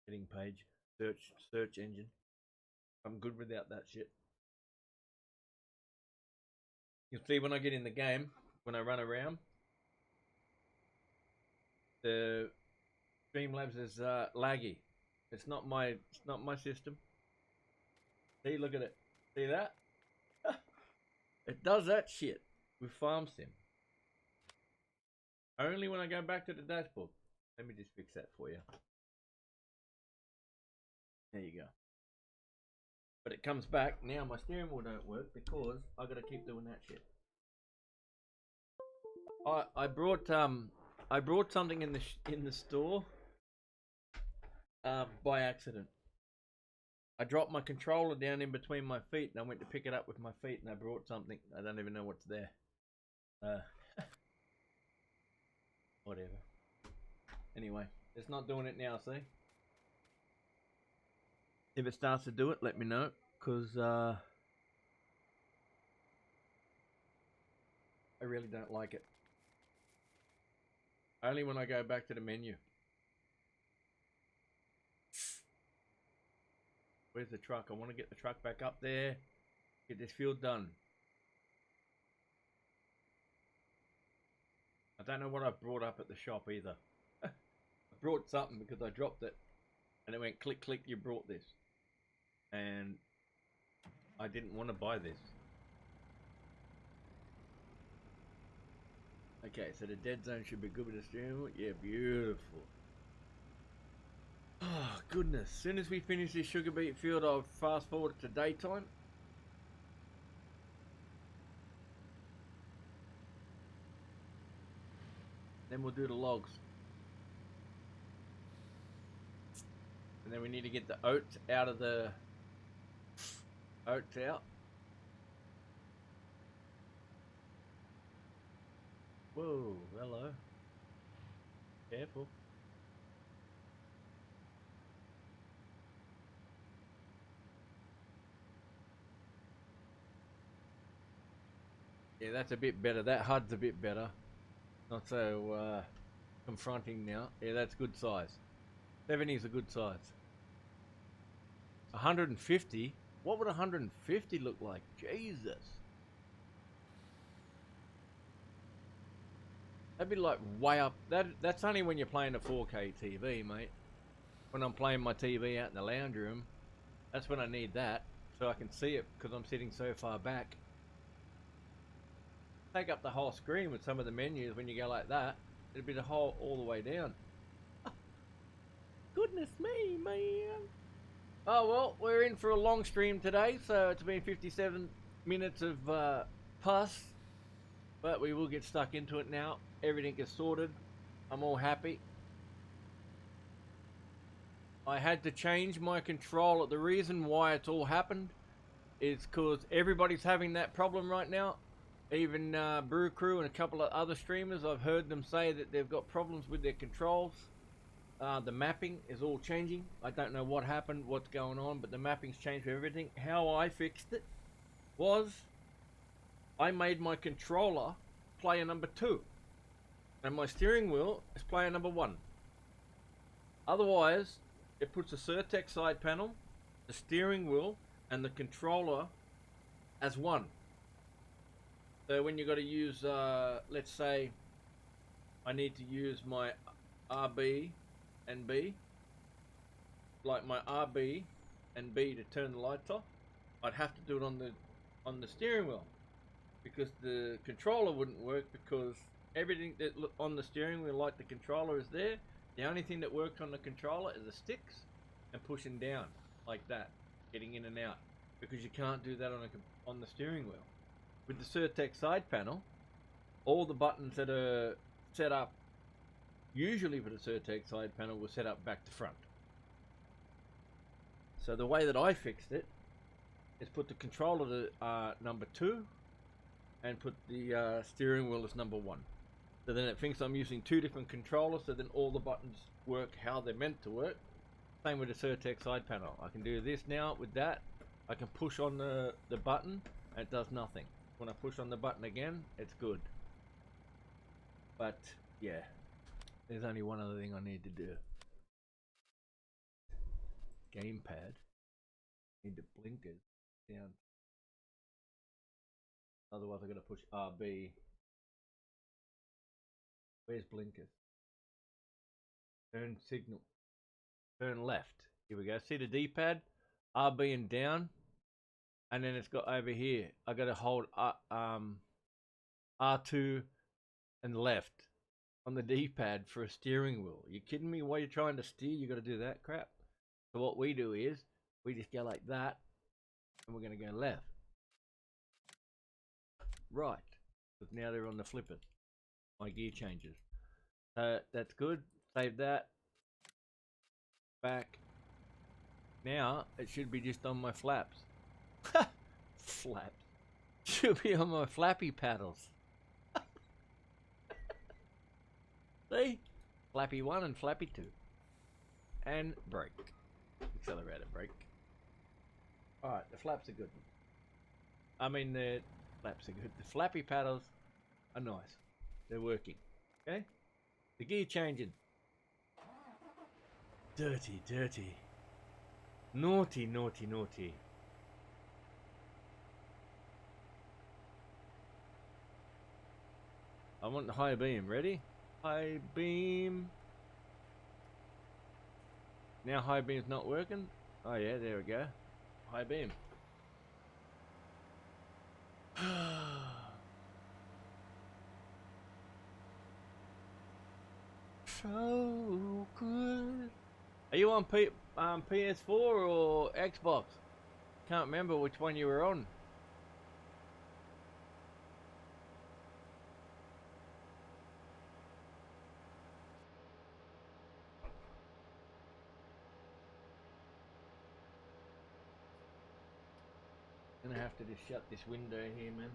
A: heading page, search engine. I'm good without that shit. You'll see when I get in the game, when I run around, the Streamlabs is laggy. It's not my system. See, look at it. See that? It does that shit with FarmSim. Only when I go back to the dashboard. Let me just fix that for you. There you go. But it comes back. Now my steering wheel don't work because I gotta keep doing that shit. I brought something in the store by accident. I dropped my controller down in between my feet and I went to pick it up with my feet and I brought something. I don't even know what's there. Whatever. Anyway, it's not doing it now, see? If it starts to do it, let me know, because I really don't like it. Only when I go back to the menu. Where's the truck? I want to get the truck back up there. Get this field done. I don't know what I brought up at the shop either. I brought something because I dropped it. And it went click, click, you brought this. And I didn't want to buy this. Okay, so the dead zone should be good with the steering wheel. Yeah, beautiful. Oh, goodness. As soon as we finish this sugar beet field, I'll fast forward to daytime. Then we'll do the logs. And then we need to get the oats out of the... Oats out. Whoa, hello. Careful. Yeah, that's a bit better. That HUD's a bit better. Not so confronting now. Yeah, that's good size. 70 is a good size. 150? What would 150 look like? Jesus. That'd be like way up. That's only when you're playing a 4K TV, mate. When I'm playing my TV out in the lounge room, that's when I need that. So I can see it because I'm sitting so far back. Take up the whole screen with some of the menus when you go like that. It'd be the whole all the way down. Goodness me, man. Oh well, we're in for a long stream today, so it's been 57 minutes of pus. But we will get stuck into it now. Everything is sorted. I'm all happy. I had to change my controller. The reason why it's all happened is because everybody's having that problem right now. Even Brew Crew and a couple of other streamers, I've heard them say that they've got problems with their controls. The mapping is all changing. I don't know what happened, what's going on, but the mapping's changed for everything. How I fixed it was I made my controller player number 2. And my steering wheel is player number 1. Otherwise, it puts the Certec side panel, the steering wheel, and the controller as one. So when you got to use, let's say, I need to use my RB and B, like my RB and B to turn the lights off, I'd have to do it on the steering wheel, because the controller wouldn't work, because everything that on the steering wheel, like the controller, is there. The only thing that works on the controller is the sticks and pushing down like that, getting in and out, because you can't do that on the steering wheel. With the Certec side panel, all the buttons that are set up usually for the Certec side panel were set up back to front. So the way that I fixed it is put the controller to number 2 and put the steering wheel as number 1. So then it thinks I'm using 2 different controllers, so then all the buttons work how they're meant to work. Same with the Certec side panel. I can do this now with that. I can push on the button and it does nothing. When I push on the button again, it's good. But yeah, there's only one other thing I need to do. Gamepad. Need the blinkers down. Otherwise I gotta push RB. Where's blinkers? Turn signal. Turn left. Here we go. See the D-pad? RB and down. And then it's got over here. I gotta hold R2 and left on the D-pad for a steering wheel. You kidding me? While you're trying to steer, you gotta do that crap. So what we do is we just go like that, and we're gonna go left. Right. Because now they're on the flippers. My gear changes. That's good. Save that. Back. Now it should be just on my flaps. Flaps. Should be on my flappy paddles. See? Flappy 1 and flappy 2. And brake. Accelerator brake. Alright, the flaps are good. I mean, the flaps are good. The flappy paddles are nice. They're working. Okay? The gear changing. Dirty, dirty. Naughty, naughty, naughty. I want the high beam. Ready? High beam. Now high beam's not working. Oh yeah, there we go. High beam. so good. Are you on PS4 or Xbox? Can't remember which one you were on. Gonna have to just shut this window here, man.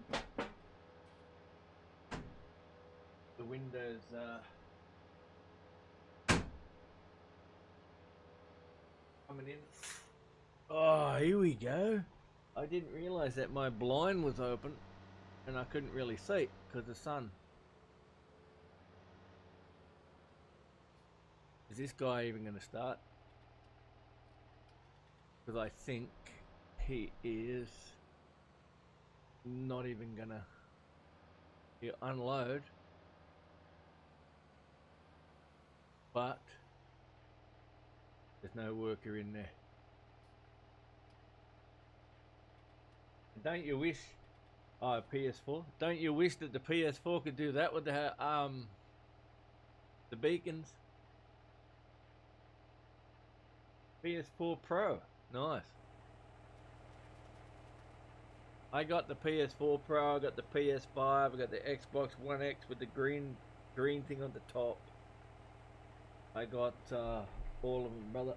A: The window's coming in. Oh, here we go. I didn't realize that my blind was open and I couldn't really see because of the sun. Is this guy even going to start? Because I think he is not even going to unload. But there's no worker in there. Don't you wish... Oh, PS4. Don't you wish that the PS4 could do that with the beacons? PS4 Pro. Nice. I got the PS4 Pro, I got the PS5, I got the Xbox One X with the green thing on the top. I got all of them, brother.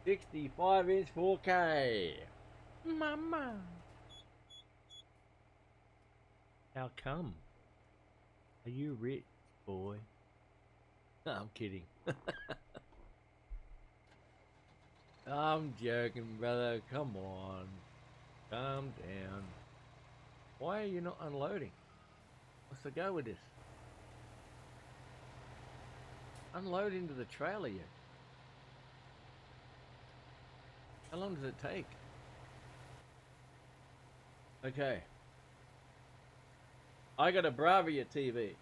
A: 65-inch 4K. Mama. How come? Are you rich, boy? No, I'm kidding. I'm joking, brother. Come on. Calm down. Why are you not unloading? What's the go with this? Unload into the trailer yet. How long does it take? Okay. I got a Bravia TV.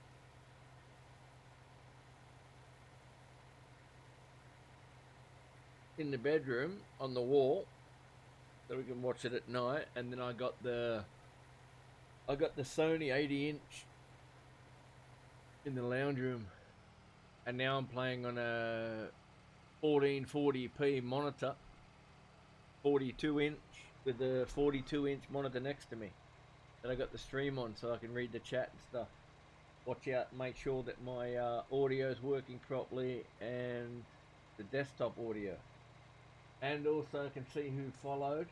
A: In the bedroom on the wall, so we can watch it at night. And then I got the Sony 80-inch in the lounge room, and now I'm playing on a 1440p monitor, 42-inch with a 42-inch monitor next to me that I got the stream on, so I can read the chat and stuff. Watch out, make sure that my audio is working properly and the desktop audio. And also I can see who followed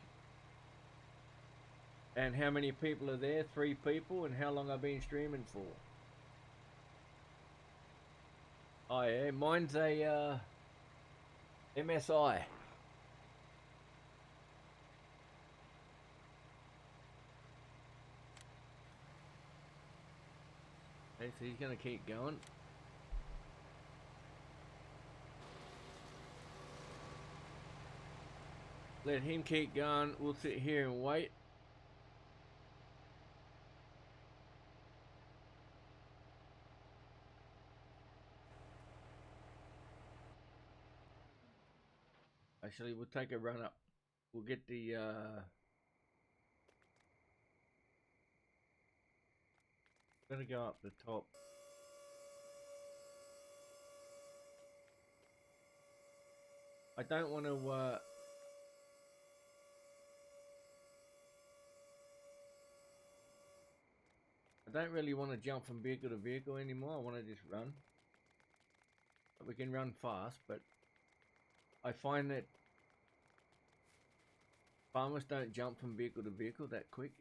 A: and how many people are there, 3 people, and how long I've been streaming for. Oh yeah, mine's a MSI. Okay, so he's gonna keep going. Let him keep going. We'll sit here and wait. Actually, we'll take a run up. We'll get the gonna go up the top. I don't want to I don't really want to jump from vehicle to vehicle anymore. I want to just run. We can run fast, but I find that farmers don't jump from vehicle to vehicle that quick.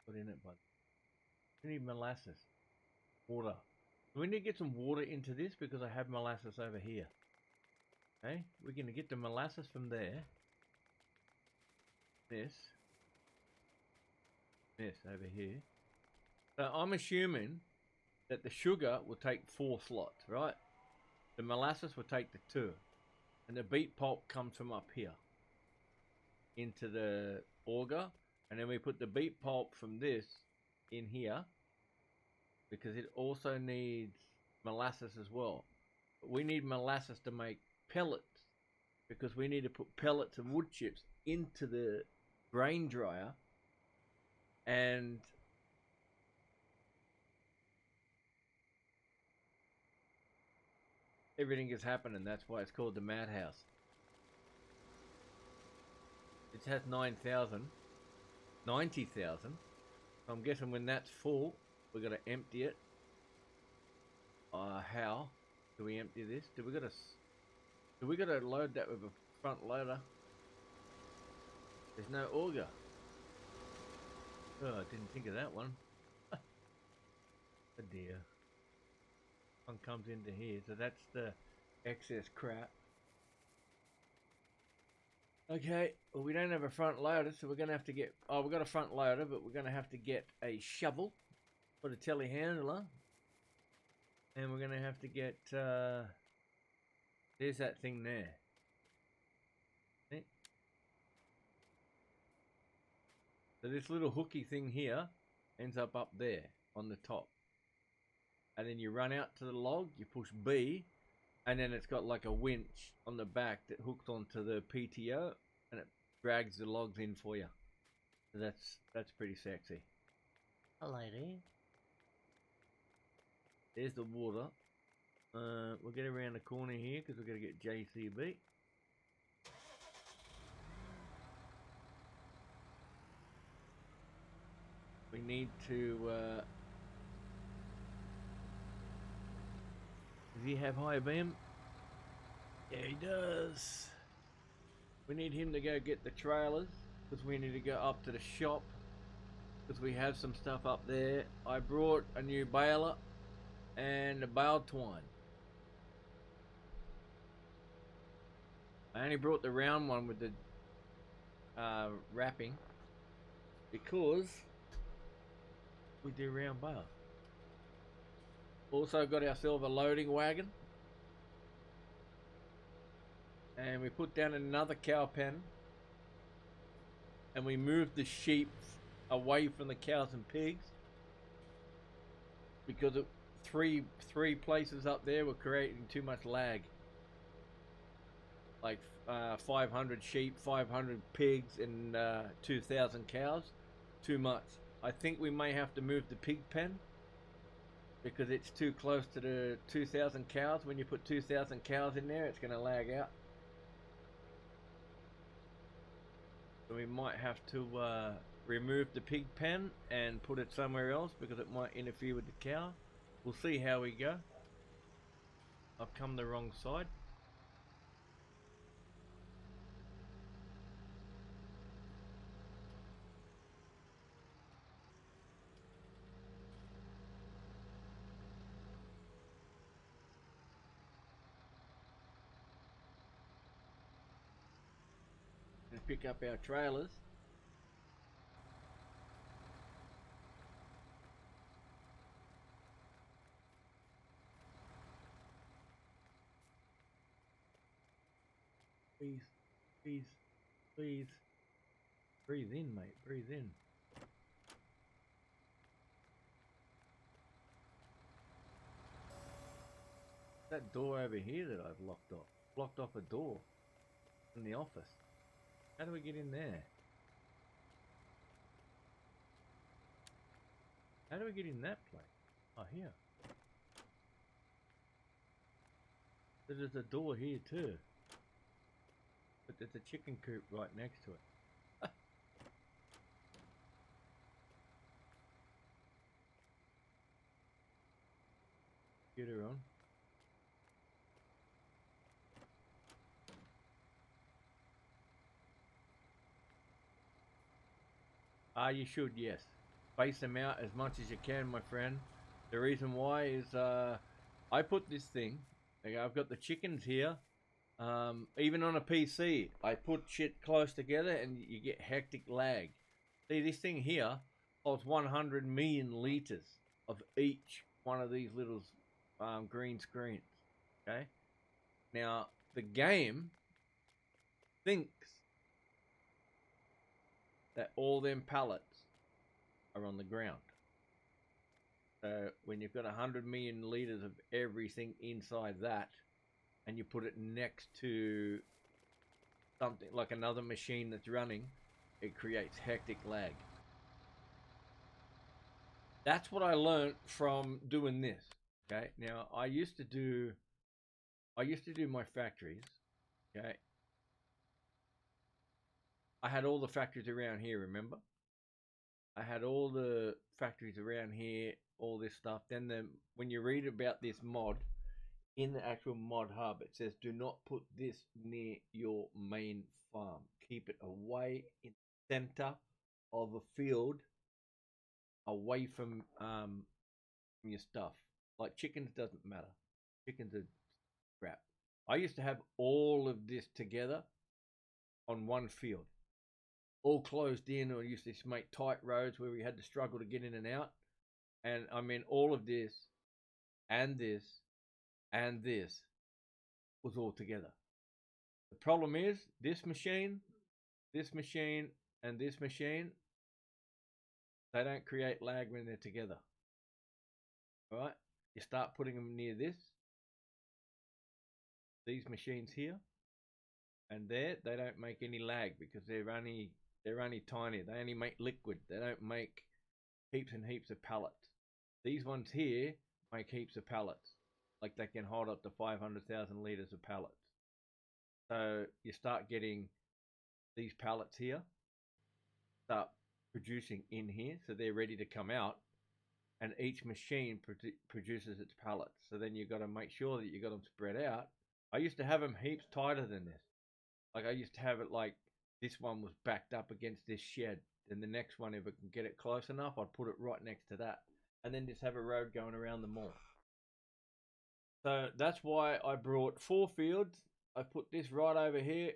A: Put in it, bud. We need molasses. Water. We need to get some water into this because I have molasses over here. Okay, we're going to get the molasses from there. This over here. So I'm assuming that the sugar will take 4 slots, right? The molasses will take the 2. And the beet pulp comes from up here into the auger. And then we put the beet pulp from this in here because it also needs molasses as well. But we need molasses to make pellets because we need to put pellets of wood chips into the grain dryer. And everything is happening. That's why it's called the madhouse. It has 9,000, 90,000. So I'm guessing when that's full, we're gonna empty it. How do we empty this? Do we gotta load that with a front loader? There's no auger. Oh, I didn't think of that one. Oh dear. One comes into here, so that's the excess crap. Okay, well we don't have a front loader, so we're gonna have to get, oh, we've got a front loader, but we're gonna have to get a shovel for the telehandler. And we're gonna have to get, there's that thing there. See? So this little hooky thing here ends up there on the top. And then you run out to the log, you push B, and then it's got like a winch on the back that hooks onto the PTO, and it drags the logs in for you. So that's pretty sexy. Hello there. There's the water. We'll get around the corner here because we're going to get JCB. We need to... does he have high beam? Yeah, he does. We need him to go get the trailers because we need to go up to the shop because we have some stuff up there. I brought a new baler and a bale twine. I only brought the round one with the wrapping because we do round bale. Also got ourselves a loading wagon, and we put down another cow pen, and we moved the sheep away from the cows and pigs because three places up there were creating too much lag. Like 500 sheep, 500 pigs, and 2,000 cows. Too much. I think we may have to move the pig pen because it's too close to the 2,000 cows. When you put 2,000 cows in there, it's going to lag out. So we might have to remove the pig pen and put it somewhere else because it might interfere with the cow. We'll see how we go. I've come the wrong side. And pick up our trailers. Please, please, please. Breathe in, mate. Breathe in. That door over here that I've locked off. Blocked off a door in the office. How do we get in there? How do we get in that place? Oh, here. There's a door here too. But there's a chicken coop right next to it. Get her on. You should, yes. Space them out as much as you can, my friend. The reason why is I put this thing, okay, I've got the chickens here. Even on a PC, I put shit close together and you get hectic lag. See, this thing here holds 100 million liters of each one of these little green screens. Okay? Now, the game thinks that all them pallets are on the ground. So when you've got 100 million liters of everything inside that, and you put it next to something like another machine that's running, it creates hectic lag. That's what I learned from doing this. Okay, now I used to do I used to do my factories, okay? I had all the factories around here, remember? I had all the factories around here, all this stuff. Then when you read about this mod, in the actual mod hub, it says, do not put this near your main farm. Keep it away in the center of a field, away from your stuff. Like chickens doesn't matter. Chickens are crap. I used to have all of this together on one field, all closed in, or used to make tight roads where we had to struggle to get in and out. And I mean, all of this and this and this was all together. The problem is this machine, and this machine, they don't create lag when they're together. All right? You start putting them near these machines here, and there, they don't make any lag because they're only tiny. They only make liquid. They don't make heaps and heaps of pallets. These ones here make heaps of pallets. Like they can hold up to 500,000 liters of pallets. So you start getting these pallets here, start producing in here, so they're ready to come out, and each machine produces its pallets. So then you've got to make sure that you got them spread out. I used to have them heaps tighter than this. Like I used to have it like this one was backed up against this shed, and the next one, if I can get it close enough, I'd put it right next to that, and then just have a road going around them all. So that's why I brought 4 fields. I put this right over here.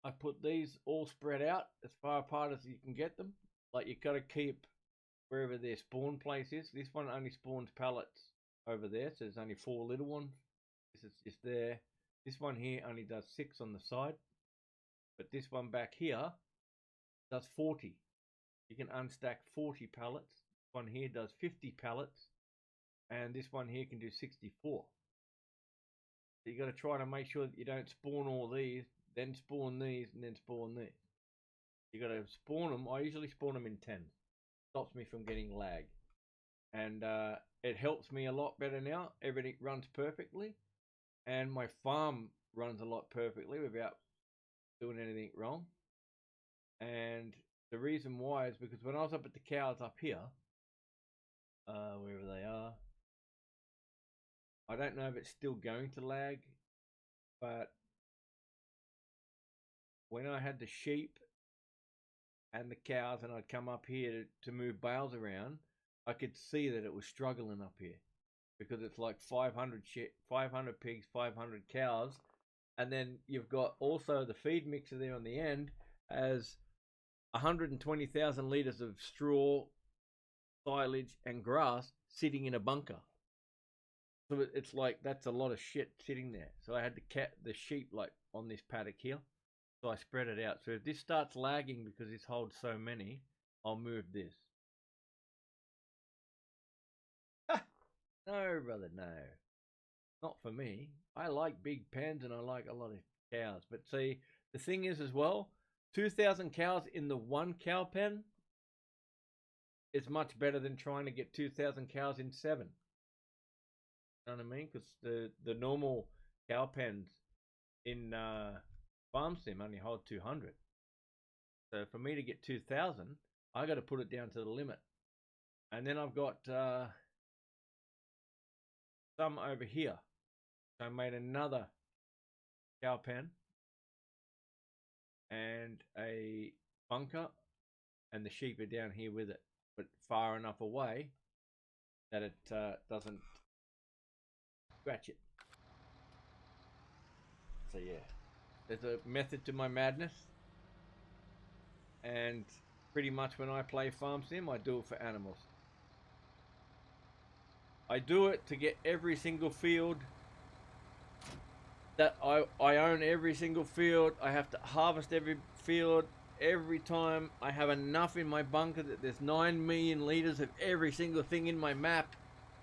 A: I put these all spread out as far apart as you can get them. Like you got to keep wherever their spawn place is. This one only spawns pallets over there, so there's only 4 little ones. This is just there. This one here only does 6 on the side, but this one back here does 40. You can unstack 40 pallets. This one here does 50 pallets, and this one here can do 64. So you got to try to make sure that you don't spawn all these, then spawn these, and then spawn these. You got to spawn them. I usually spawn them in 10. Stops me from getting lag, and it helps me a lot better now. Everything runs perfectly, and my farm runs a lot perfectly without doing anything wrong. And the reason why is because when I was up at the cows up here, wherever they are, I don't know if it's still going to lag, but when I had the sheep and the cows and I'd come up here to move bales around, I could see that it was struggling up here because it's like 500 pigs, 500 cows, and then you've got also the feed mixer there on the end as 120,000 liters of straw, silage, and grass sitting in a bunker. So it's like that's a lot of shit sitting there. So I had the sheep like on this paddock here. So I spread it out. So if this starts lagging because this holds so many, I'll move this. No, brother, no. Not for me. I like big pens and I like a lot of cows. But see, the thing is as well, 2,000 cows in the one cow pen is much better than trying to get 2,000 cows in 7. You know what I mean? Because the normal cow pens in farm sim only hold 200. So for me to get 2,000, I got to put it down to the limit. And then I've got some over here. So I made another cow pen and a bunker, and the sheep are down here with it, but far enough away that it doesn't scratch it. So yeah, there's a method to my madness, and pretty much when I play farm sim, I do it for animals. I do it to get every single field that I own. Every single field, I have to harvest every field every time. I have enough in my bunker that there's 9 million liters of every single thing in my map.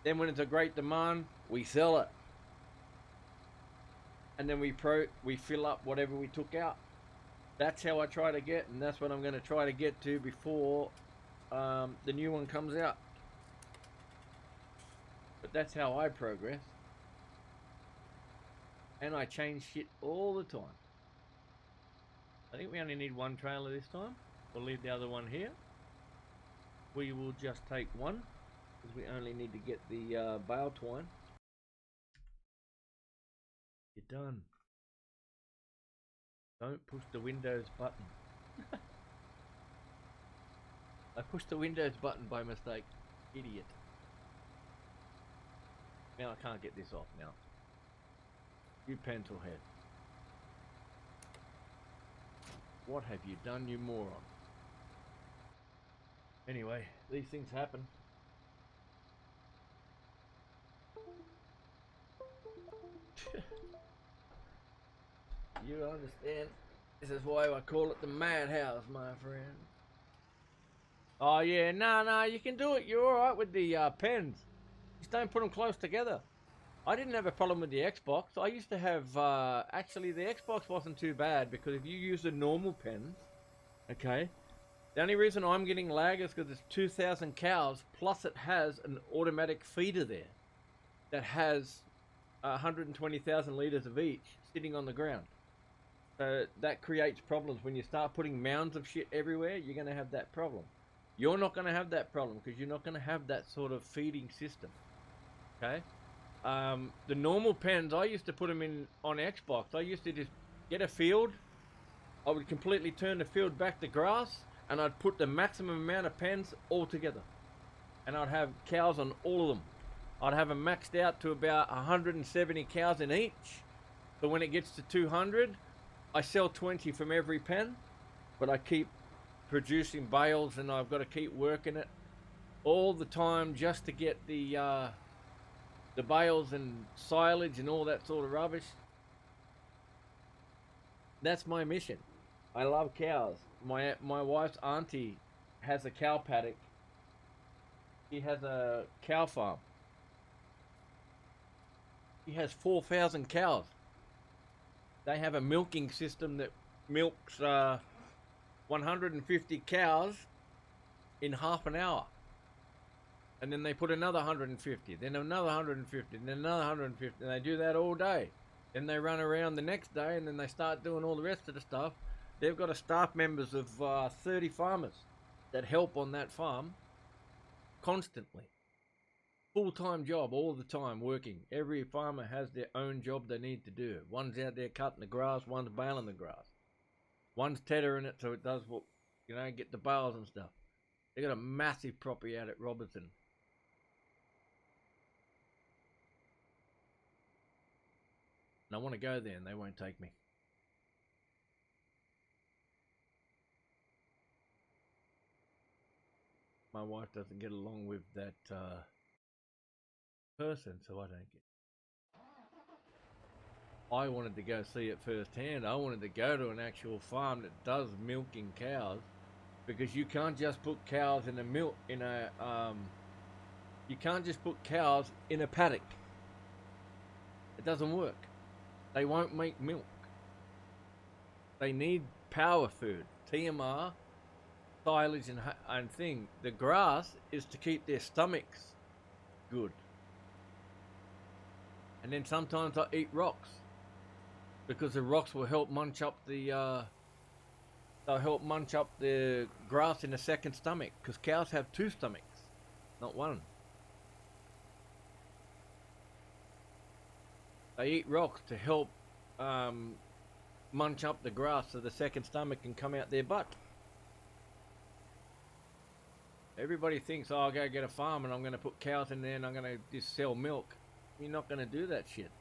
A: Then when it's a great demand, we sell it, and then we fill up whatever we took out. That's how I try to get, and that's what I'm going to try to get to before the new one comes out. But that's how I progress. And I change shit all the time. I think we only need one trailer this time. We'll leave the other one here. We will just take one, because we only need to get the bale twine. You're done. Don't push the Windows button. I pushed the Windows button by mistake. Idiot. Now I can't get this off now. You pencil head. What have you done, you moron? Anyway, these things happen. You understand? This is why I call it the madhouse, my friend. Oh yeah, no, you can do it. You're alright with the pens. Just don't put them close together. I didn't have a problem with the Xbox. I used to have, actually the Xbox wasn't too bad, because if you use the normal pens, okay, the only reason I'm getting lag is because it's 2,000 cows, plus it has an automatic feeder there that has 120,000 litres of each sitting on the ground. So that creates problems. When you start putting mounds of shit everywhere, you're going to have that problem. You're not going to have that problem, because you're not going to have that sort of feeding system. Okay? The normal pens, I used to put them in on Xbox. I used to just get a field. I would completely turn the field back to grass, and I'd put the maximum amount of pens all together. And I'd have cows on all of them. I'd have them maxed out to about 170 cows in each. So when it gets to 200, I sell 20 from every pen, but I keep producing bales, and I've got to keep working it all the time just to get the bales and silage and all that sort of rubbish. That's my mission. I love cows. My wife's auntie has a cow paddock. She has a cow farm. She has 4,000 cows. They have a milking system that milks 150 cows in half an hour. And then they put another 150, then another 150, then another 150, and they do that all day. Then they run around the next day, and then they start doing all the rest of the stuff. They've got a staff members of 30 farmers that help on that farm constantly. Full-time job all the time, working. Every farmer has their own job they need to do. One's out there cutting the grass, one's baling the grass. One's tethering it so it does what, get the bales and stuff. They got a massive property out at Robertson. And I want to go there, and they won't take me. My wife doesn't get along with that person, so I don't get. I wanted to go see it firsthand. I wanted to go to an actual farm that does milking cows, because you can't just put cows in a you can't just put cows in a paddock. It doesn't work. They won't make milk. They need power food, TMR, silage and thing. The grass is to keep their stomachs good. And then sometimes I eat rocks, because the rocks will help munch up the they'll help munch up the grass in the second stomach, because cows have 2 stomachs, not 1. They eat rocks to help munch up the grass so the second stomach can come out their butt. Everybody thinks, oh, I'll go get a farm and I'm going to put cows in there and I'm going to just sell milk. You're not going to do that shit.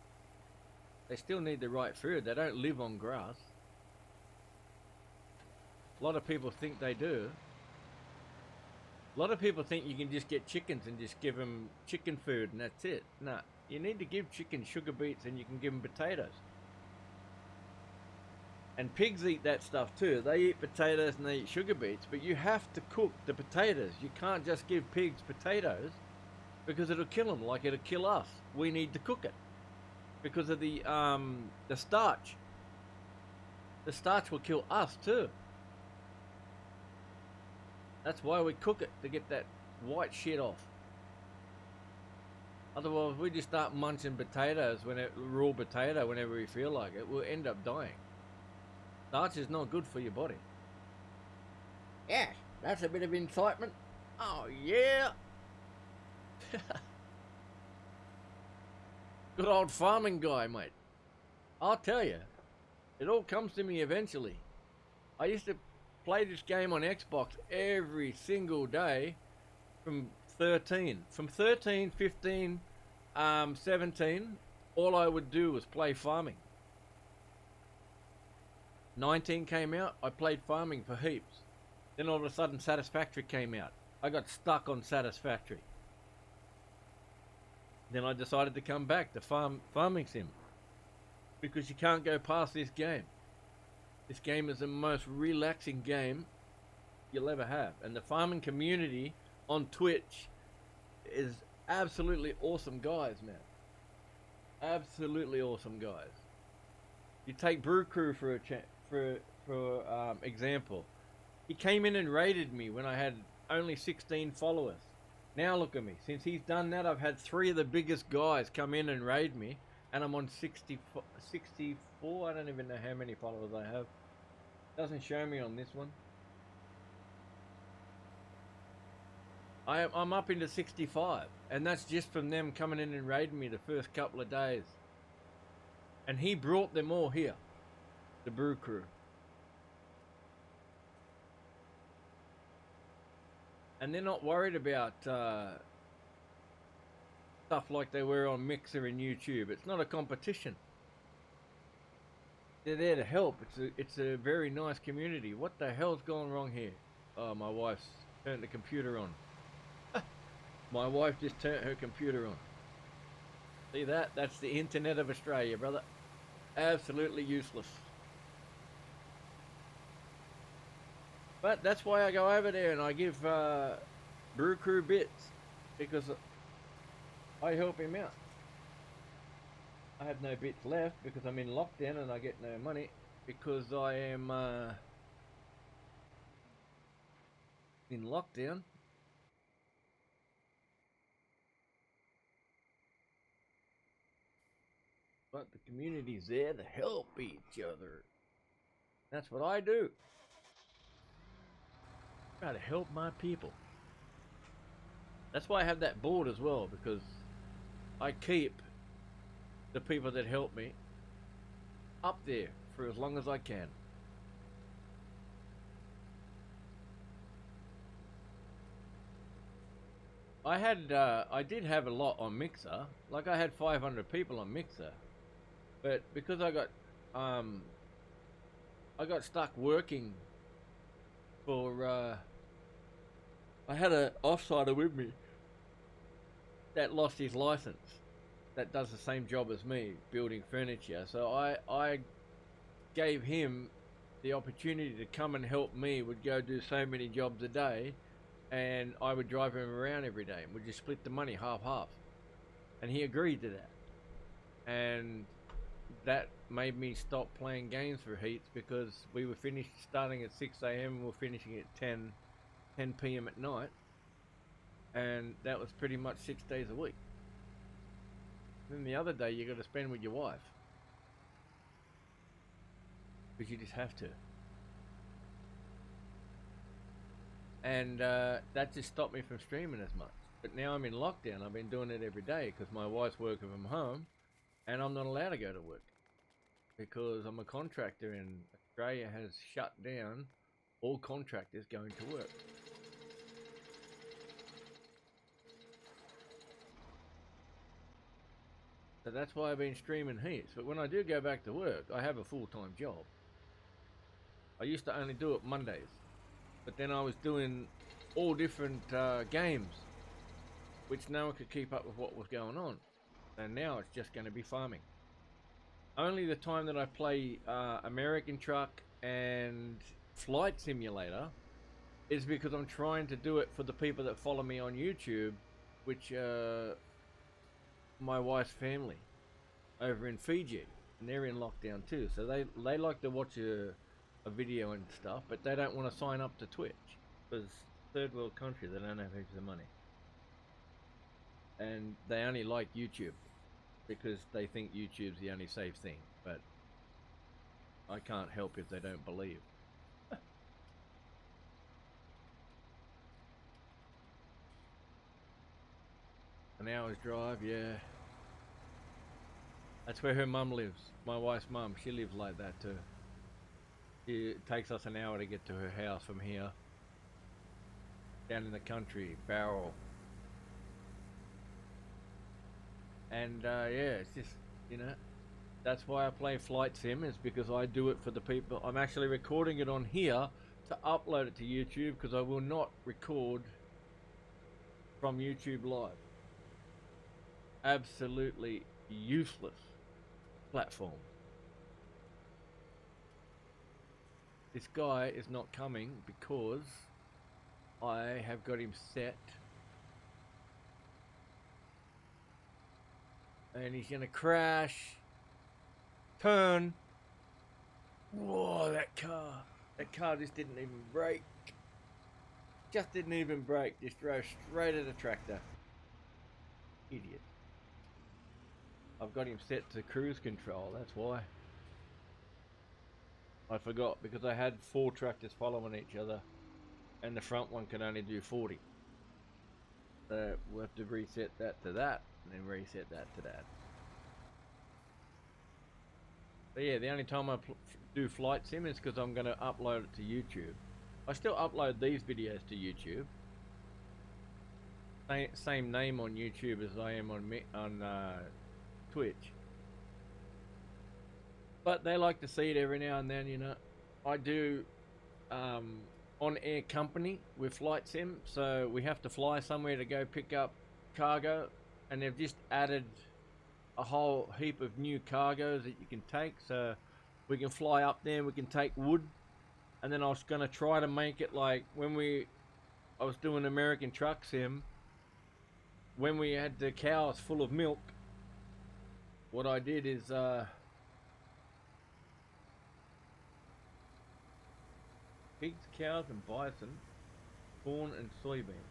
A: They still need the right food. They don't live on grass. A lot of people think they do. A lot of people think you can just get chickens and just give them chicken food and that's it. Nah, you need to give chickens sugar beets, and you can give them potatoes. And pigs eat that stuff too. They eat potatoes and they eat sugar beets, but you have to cook the potatoes. You can't just give pigs potatoes, because it'll kill them like it'll kill us. We need to cook it because of the starch. The starch will kill us too. That's why we cook it, to get that white shit off. Otherwise, we just start munching potatoes, raw potato, whenever we feel like it. We'll end up dying. Starch is not good for your body. Yes, that's a bit of incitement. Oh, yeah. Good old farming guy, mate. I'll tell you, it all comes to me eventually. I used to play this game on Xbox every single day from 13. From 13, 15, 17, all I would do was play farming. 19 came out, I played farming for heaps. Then all of a sudden Satisfactory came out. I got stuck on Satisfactory. Then I decided to come back to farming sim. Because you can't go past this game. This game is the most relaxing game you'll ever have. And the farming community on Twitch is absolutely awesome guys, man. Absolutely awesome guys. You take Brew Crew for example. He came in and raided me when I had only 16 followers. Now look at me. Since he's done that, I've had 3 of the biggest guys come in and raid me, and I'm on 64. I don't even know how many followers I have. Doesn't show me on this one. I'm up into 65, and that's just from them coming in and raiding me the first couple of days. And he brought them all here, the Brew Crew. And they're not worried about stuff like they were on Mixer and YouTube. It's not a competition. They're there to help. It's a very nice community. What the hell's gone wrong here? Oh, my wife's turned the computer on. My wife just turned her computer on. See that? That's the internet of Australia, brother. Absolutely useless. But that's why I go over there and I give Brew Crew bits, because I help him out. I have no bits left because I'm in lockdown and I get no money because I am in lockdown. But the community's there to help each other. That's what I do. Try to help my people. That's why I have that board as well, because I keep the people that help me up there for as long as I can. I did have a lot on Mixer. Like I had 500 people on Mixer, but because I got stuck working for I had an offsider with me that lost his license, that does the same job as me, building furniture. So I gave him the opportunity to come and help me. Would go do so many jobs a day, and I would drive him around every day, and we'd just split the money half. And he agreed to that. And that made me stop playing games for heats, because we were finished starting at 6 a.m. and we're finishing at 10 p.m. at night, and that was pretty much 6 days a week. Then the other day you got to spend with your wife, because you just have to. And that just stopped me from streaming as much. But now I'm in lockdown. I've been doing it every day because my wife's working from home, and I'm not allowed to go to work because I'm a contractor, and Australia has shut down all contractors going to work. So that's why I've been streaming heaps. But when I do go back to work, I have a full-time job. I used to only do it Mondays, but then I was doing all different games, which no one could keep up with what was going on. And now it's just going to be farming. Only the time that I play American Truck and Flight Simulator is because I'm trying to do it for the people that follow me on YouTube, which my wife's family over in Fiji, and they're in lockdown too, so they like to watch a video and stuff, but they don't want to sign up to Twitch because third world country, they don't have heaps of money. and they only like YouTube because they think YouTube's the only safe thing, but I can't help if they don't believe. An hour's drive, yeah. That's where her mum lives. My wife's mum, she lives like that too. It takes us an hour to get to her house from here. Down in the country, Barrel. And yeah, it's just, you know, that's why I play Flight Sim, is because I do it for the people. I'm actually recording it on here to upload it to YouTube, because I will not record from YouTube Live. Absolutely useless platform. This guy is not coming because I have got him set, and he's gonna crash, turn. Whoa, that car just didn't even brake. Just didn't even brake, just drove straight at the tractor. Idiot. I've got him set to cruise control, that's why. I forgot, because I had 4 tractors following each other, and the front one can only do 40. So we'll have to reset that to that, and then reset that to that. But yeah, the only time I do Flight Sim is because I'm going to upload it to YouTube. I still upload these videos to YouTube. Same name on YouTube as I am on Twitch. But they like to see it every now and then, you know. I do on-air company with Flight Sim, so we have to fly somewhere to go pick up cargo, and they've just added a whole heap of new cargoes that you can take, so we can fly up there, we can take wood. And then I was going to try to make it like when I was doing American Truck Sim, when we had the cows full of milk, what I did is pigs, cows and bison, corn and soybean.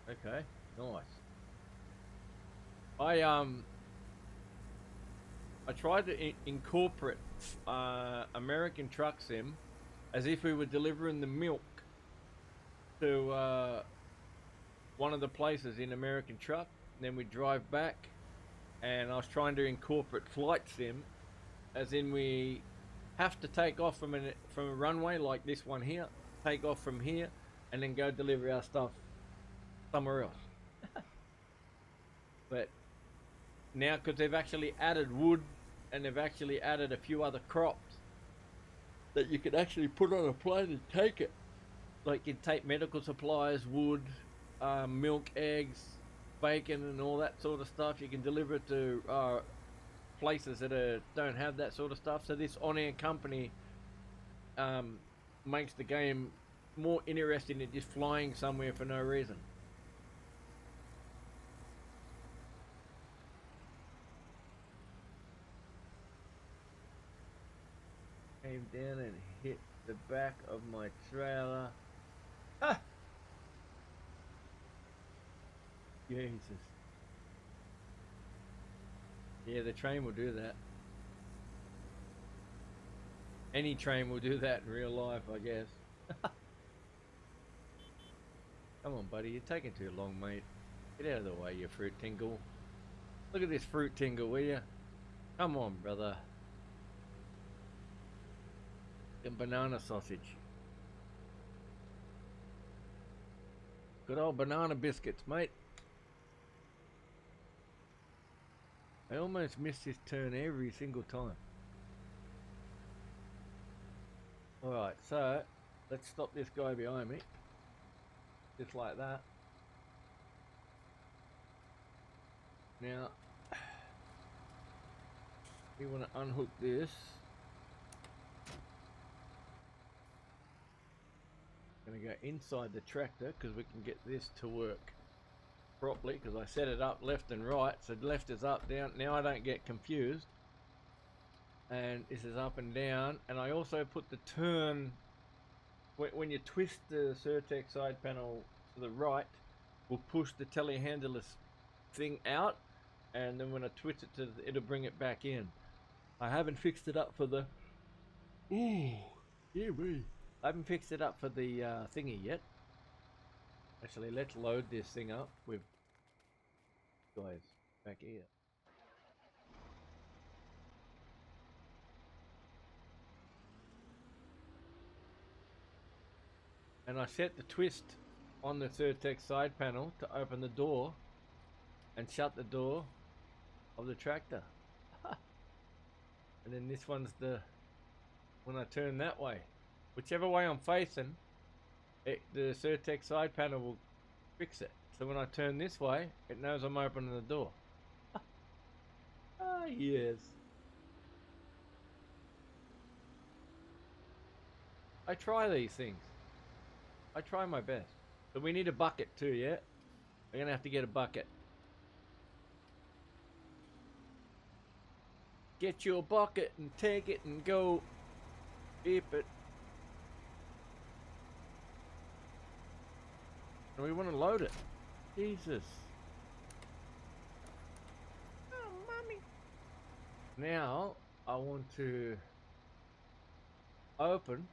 A: Okay, nice. I tried to incorporate American Truck Sim as if we were delivering the milk to one of the places in American Truck. Then we drive back, and I was trying to incorporate Flight Sim, as in we have to take off from a runway like this one here, take off from here, and then go deliver our stuff somewhere else. But now, because they've actually added wood, and they've actually added a few other crops that you could actually put on a plane and take it. Like you take medical supplies, wood, milk, eggs, bacon and all that sort of stuff. You can deliver it to places that don't have that sort of stuff. So this on-air company makes the game more interesting than just flying somewhere for no reason. Came down and hit the back of my trailer. Ah! Jesus. Yeah, the train will do that. Any train will do that in real life, I guess. Come on, buddy, you're taking too long, mate. Get out of the way, you fruit tingle. Look at this fruit tingle, will you? Come on, brother. And banana sausage. Good old banana biscuits, mate. I almost miss this turn every single time. Alright, so let's stop this guy behind me. Just like that. Now, you want to unhook this. Going to go inside the tractor because we can get this to work properly, because I set it up left and right, so left is up, down. Now I don't get confused, and this is up and down. And I also put the turn when you twist the Surtex side panel to the right, will push the telehandler thing out, and then when I twist it it'll bring it back in. I haven't fixed it up for the. Ooh, yeah, me. I haven't fixed it up for the thingy yet. Actually, let's load this thing up with guys back here. And I set the twist on the Third-Tech side panel to open the door and shut the door of the tractor. And then this one's when I turn that way. Whichever way I'm facing, the Third-Tech side panel will fix it. So when I turn this way, it knows I'm opening the door. Ah, yes. I try these things. I try my best. But we need a bucket too, yeah? We're gonna have to get a bucket. Get your bucket and take it and go beep it. And we want to load it. Jesus. Oh, mommy. Now, I want to open.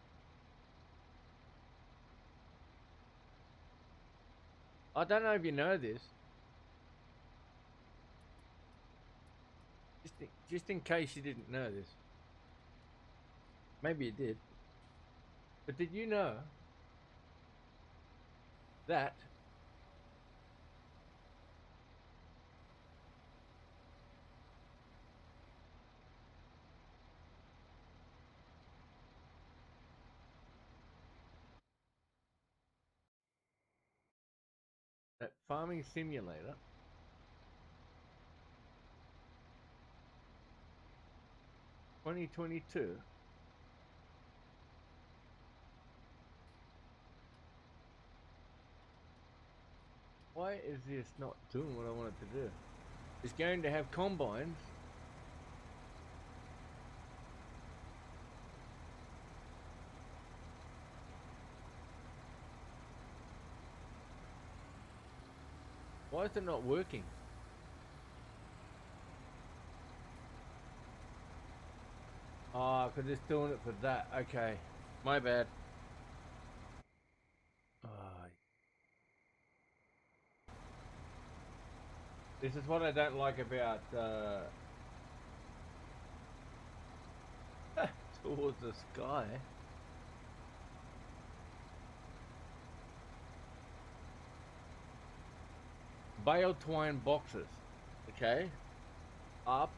A: I don't know if you know this. Just in case you didn't know this. Maybe you did. But did you know that farming simulator 2022 why is this not doing what I want it to do? It's going to have combines. Why is it not working? Ah, because it's doing it for that. Okay, my bad. This is what I don't like about towards the sky. Bale twine boxes. Okay. Up.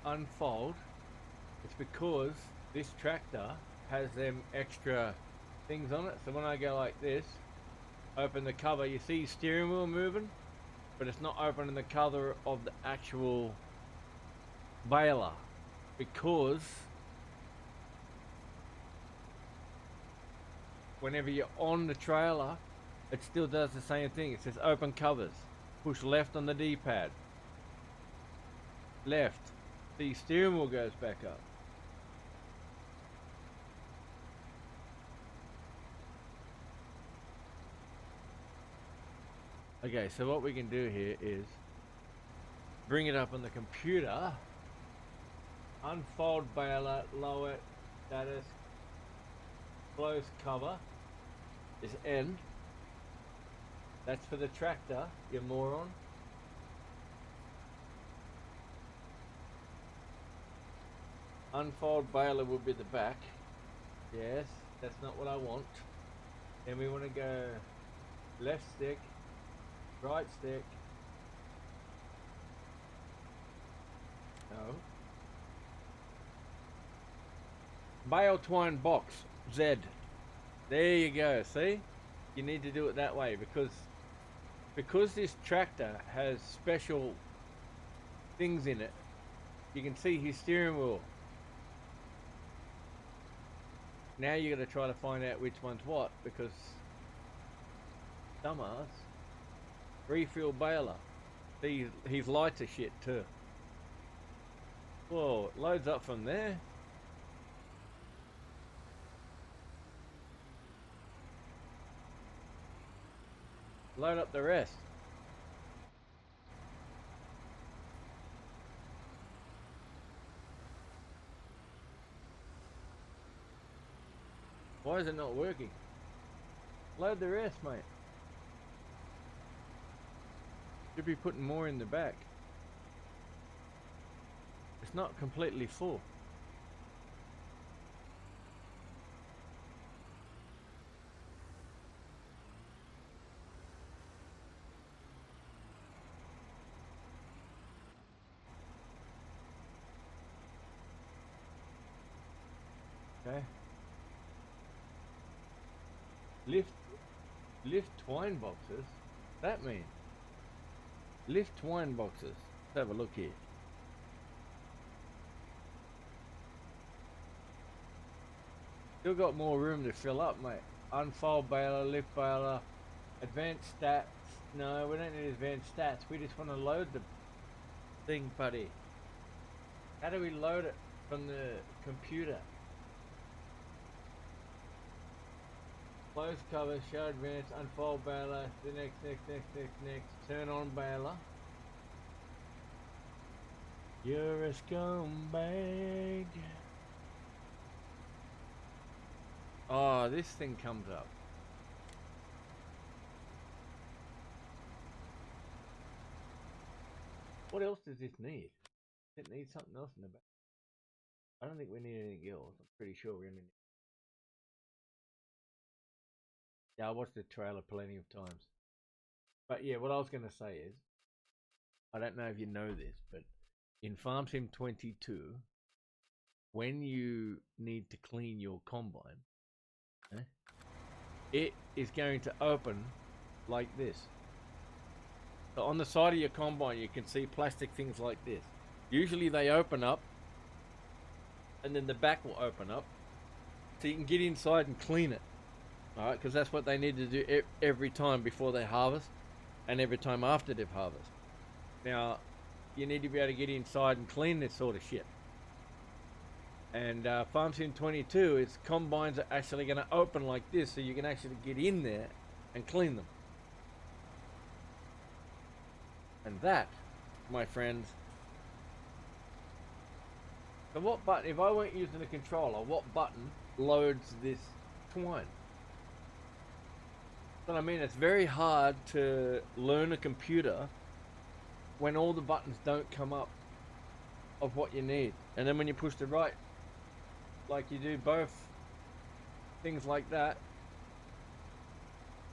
A: Unfold. It's because this tractor has them extra things on it. So when I go like this, open the cover, you see steering wheel moving, but it's not opening the cover of the actual baler because whenever you're on the trailer, it still does the same thing. It says open covers. Push left on the D-pad. Left. The steering wheel goes back up. Okay, so what we can do here is bring it up on the computer, unfold baler, lower status, close cover is end. That's for the tractor, you moron. Unfold baler will be the back. Yes, that's not what I want. Then we want to go left stick, right stick. No. Bale twine box, Z. There you go, see? You need to do it that way because this tractor has special things in it. You can see his steering wheel Now you got to try to find out which one's what, because dumbass refill baler. His lights are shit too. Whoa, it loads up from there. Load up the rest. Why is it not working? Load the rest, mate. Should be putting more in the back. It's not completely full. Okay. Lift twine boxes? That mean? Lift twine boxes. Let's have a look here. Still got more room to fill up, mate. Unfold baler, lift baler, advanced stats. No, we don't need advanced stats. We just want to load the thing, buddy. How do we load it from the computer? Close cover, show advance, unfold baler, the next, turn on baler. You're a scumbag. Oh, this thing comes up. What else does this need? Does it need something else in the back? I don't think we need anything else. I'm pretty sure we're gonna need. Yeah, I watched the trailer plenty of times. But yeah, what I was going to say is, I don't know if you know this, but in Farm Sim 22, when you need to clean your combine, it is going to open like this. So on the side of your combine, you can see plastic things like this. Usually they open up, and then the back will open up, so you can get inside and clean it. Alright, because that's what they need to do every time before they harvest, and every time after they've harvested. Now, you need to be able to get inside and clean this sort of shit. And Farm Sim 22, its combines are actually going to open like this, so you can actually get in there and clean them. And that, my friends. So what button, if I weren't using a controller, what button loads this twine? But I mean, it's very hard to learn a computer when all the buttons don't come up of what you need. And then when you push the right, like you do both things like that,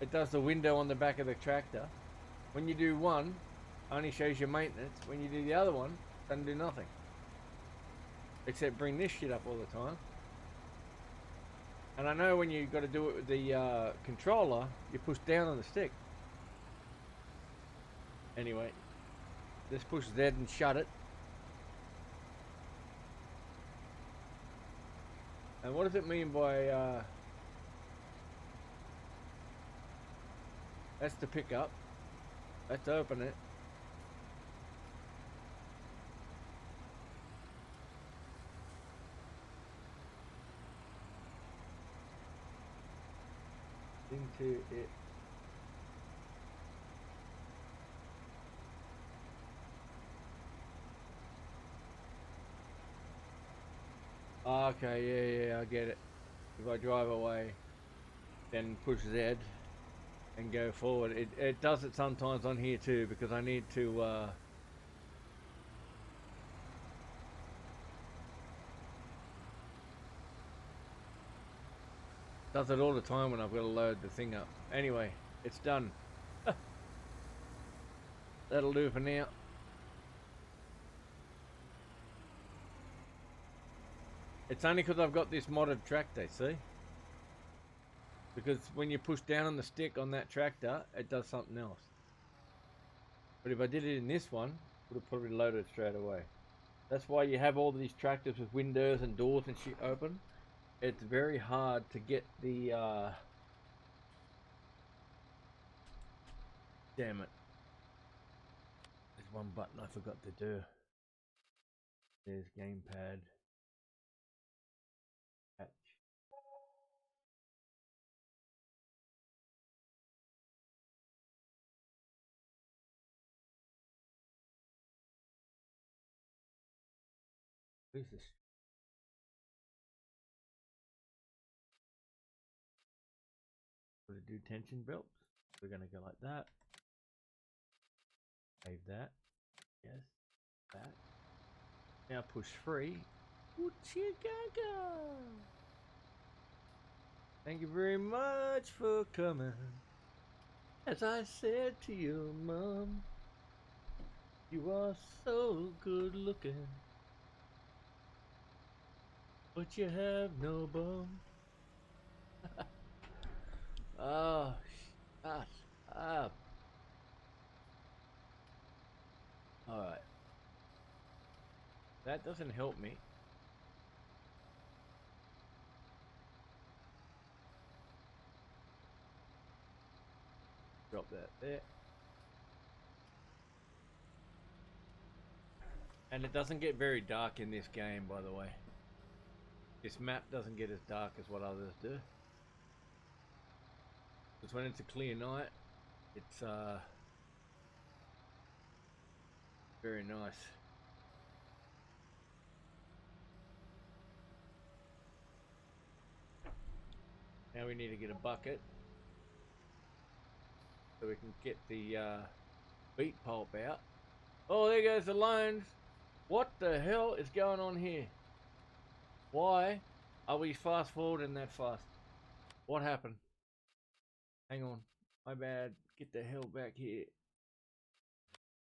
A: it does the window on the back of the tractor. When you do one, only shows your maintenance. When you do the other one, it doesn't do nothing. Except bring this shit up all the time. And I know when you've got to do it with the controller, you push down on the stick. Anyway, just push Z and shut it. And what does it mean by... that's to pick up. That's to open it. Into it. Okay, yeah, I get it. If I drive away, then push Z and go forward. It does it sometimes on here too, because I need to does it all the time when I've got to load the thing up. Anyway, it's done. That'll do for now. It's only because I've got this modded tractor, see? Because when you push down on the stick on that tractor, it does something else. But if I did it in this one, it would have probably loaded it straight away. That's why you have all these tractors with windows and doors and shit open. it's very hard to get the damn it. There's one button I forgot to do. There's gamepad. Patch. Who's this? We're gonna do tension belts. We're gonna go like that. Save that. Yes. That. Now push 3. Oochie-gaga. Thank you very much for coming. As I said to your mom, you are so good looking, but you have no bum. Oh, shut up. Alright. That doesn't help me. Drop that there. And it doesn't get very dark in this game, by the way. This map doesn't get as dark as what others do. Because when it's a clear night, it's very nice. Now we need to get a bucket so we can get the beet pulp out. Oh, there goes the loans. What the hell is going on here? Why are we fast forwarding that fast? What happened? Hang on. My bad. Get the hell back here.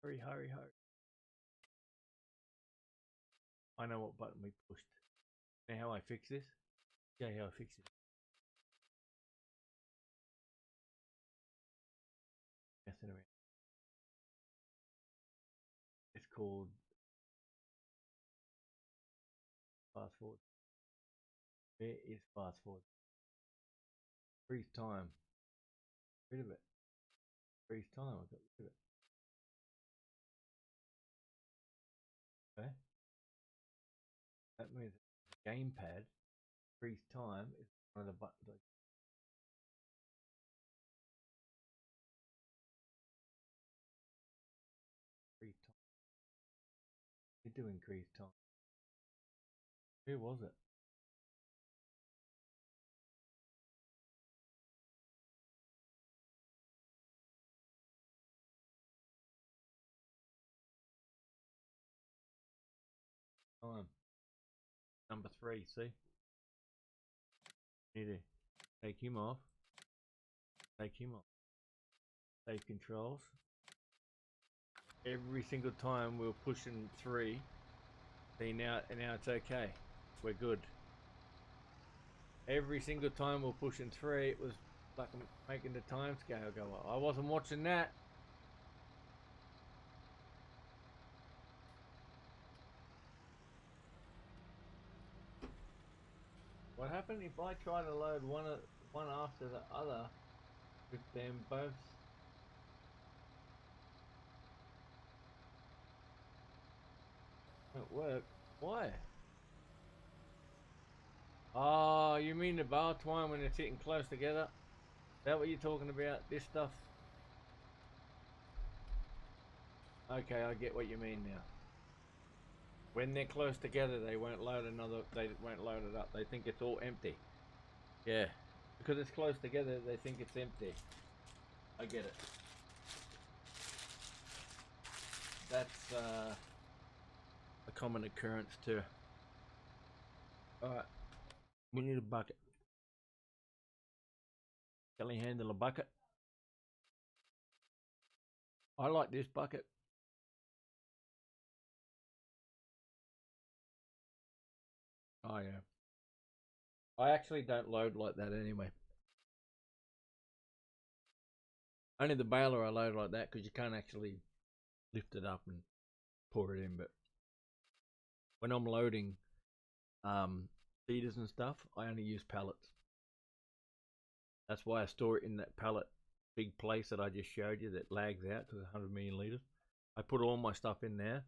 A: Hurry, hurry, hurry. I know what button we pushed. Now how I fix this? Yeah, how I fix it. Messing around. It's called fast forward. Where is fast forward? Freeze time. Rid of it. Freeze time. I got rid of it. Okay. That means gamepad. Freeze time is one of the buttons. Freeze time. You do increase time. Where was it? Time. Number 3, see? Need to take him off. Take him off. Save controls. Every single time we were pushing 3. See now it's okay. We're good. Every single time we're pushing 3, it was like making the time scale go up. I wasn't watching that. What happened if I try to load one after the other with them both? Won't work. Why? Oh, you mean the bar twine when they're sitting close together? Is that what you're talking about? This stuff? Okay, I get what you mean now. When they're close together, they won't load another. They won't load it up. They think it's all empty. Yeah, because it's close together, they think it's empty. I get it. That's a common occurrence too. All right, we need a bucket. Can you handle a bucket? I like this bucket. Oh yeah. I actually don't load like that anyway. Only the baler I load like that because you can't actually lift it up and pour it in. But when I'm loading seeders and stuff, I only use pallets. That's why I store it in that pallet big place that I just showed you that lags out to 100 million litres. I put all my stuff in there,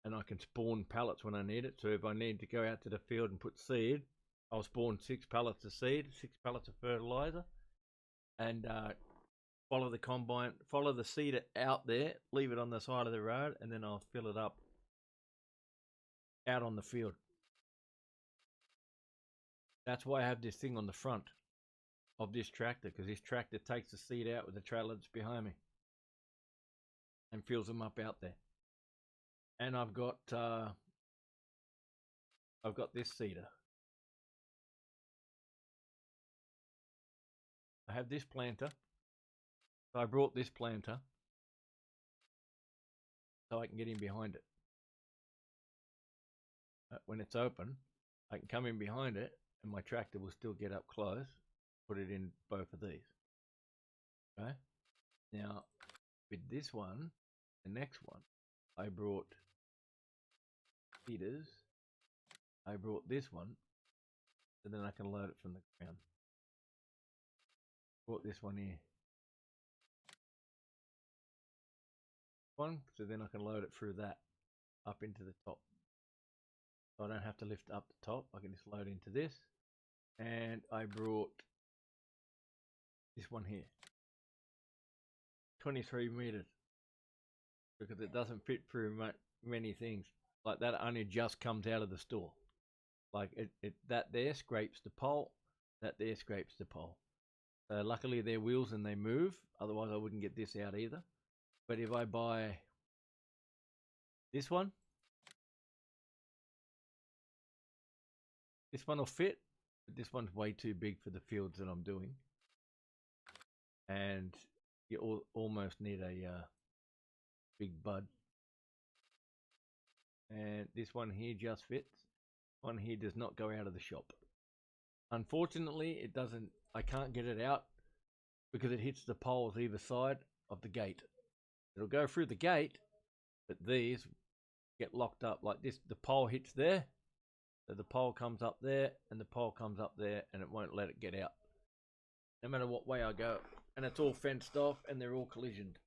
A: and I can spawn pallets when I need it. So if I need to go out to the field and put seed, I'll spawn 6 pallets of seed, 6 pallets of fertilizer, and follow the combine, follow the seeder out there, leave it on the side of the road, and then I'll fill it up out on the field. That's why I have this thing on the front of this tractor, because this tractor takes the seed out with the trailer that's behind me and fills them up out there. And I've got this seeder. I have this planter. So I brought this planter so I can get in behind it. When it's open, I can come in behind it and my tractor will still get up close, put it in both of these. Okay? Now, with this one, the next one, I brought feeders. I brought this one, so then I can load it from the ground. Brought this one here. So then I can load it through that up into the top. So I don't have to lift up the top. I can just load into this. And I brought this one here. 23 meters. Because it doesn't fit through many things. Like that only just comes out of the store. Like that there scrapes the pole. That there scrapes the pole. Luckily they're wheels and they move. Otherwise I wouldn't get this out either. But if I buy this one will fit, but this one's way too big for the fields that I'm doing. And you almost need a big bud. And this one here just fits. One here does not go out of the shop. Unfortunately, it doesn't. I can't get it out because it hits the poles either side of the gate. It'll go through the gate, but these get locked up like this. The pole hits there, so the pole comes up there, and the pole comes up there, and it won't let it get out. No matter what way I go. And it's all fenced off, and they're all collisioned.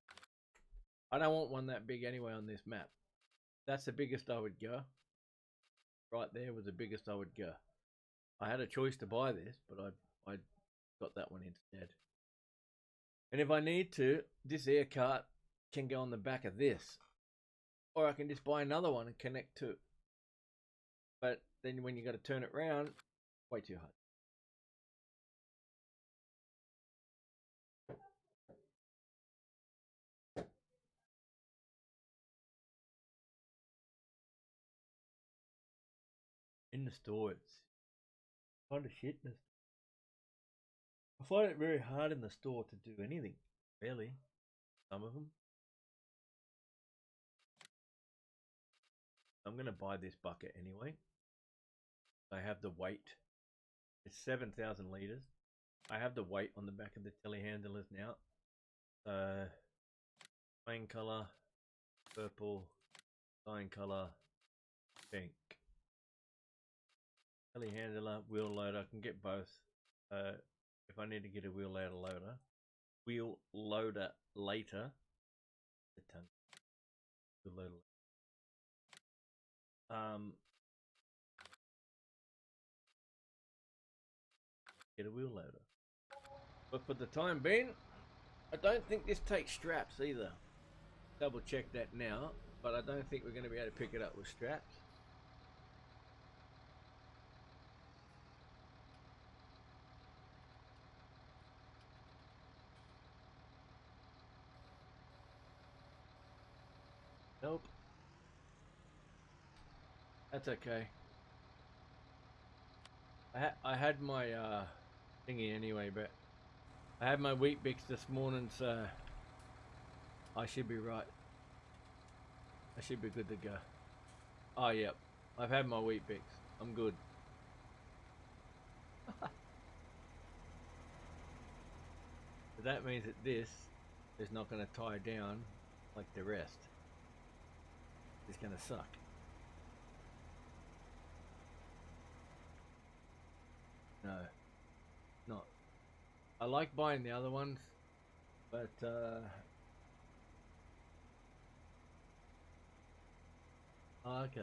A: I don't want one that big anyway on this map. That's the biggest I would go. Right there was the biggest I would go. I had a choice to buy this, but I got that one instead. And if I need to, this air cart can go on the back of this, or I can just buy another one and connect to. But then when you got to turn it around, way too hard. In the store, it's kind of shit. I find it very hard in the store to do anything, really. Some of them. I'm going to buy this bucket anyway. I have the weight. It's 7,000 litres. I have the weight on the back of the telehandlers now. Plain colour, purple, cyan colour, pink. Telehandler, wheel loader, I can get both. If I need to get a wheel loader later. Get a wheel loader. But for the time being, I don't think this takes straps either. Double check that now, but I don't think we're going to be able to pick it up with straps. Nope. That's okay. I had my thingy anyway, but I had my wheat bix this morning, so I should be right. I should be good to go. Oh, yep. I've had my wheat bix. I'm good. But that means that this is not going to tie down like the rest. It's going to suck. No, not. I like buying the other ones, but okay.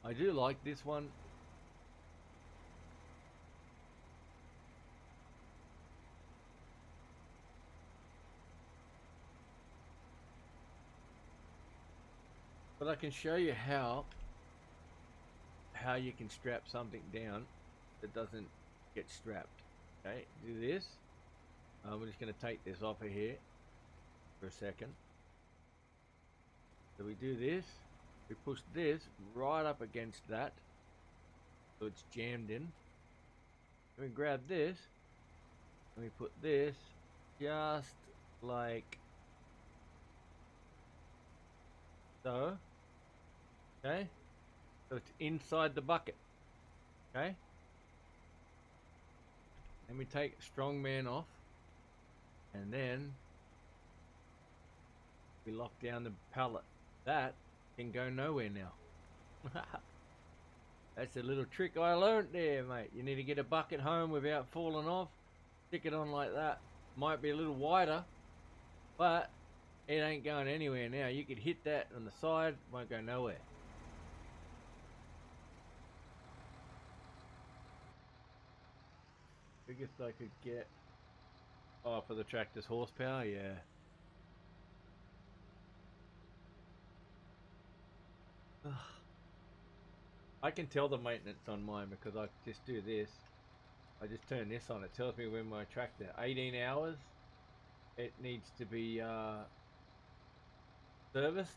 A: I do like this one. But I can show you how you can strap something down that doesn't get strapped. Okay, do this. We're just going to take this off of here for a second. So we do this. We push this right up against that, so it's jammed in. And we grab this and we put this just like so. Okay, so it's inside the bucket. Okay, and we take strongman off, and then we lock down the pallet. That can go nowhere now. That's a little trick I learned there, mate. You need to get a bucket home without falling off. Stick it on like that. Might be a little wider, but it ain't going anywhere now. You could hit that on the side, won't go nowhere. Biggest I could get. Oh, for the tractor's horsepower, yeah. I can tell the maintenance on mine because I just do this. I just turn this on. It tells me when my tractor, 18 hours, it needs to be serviced.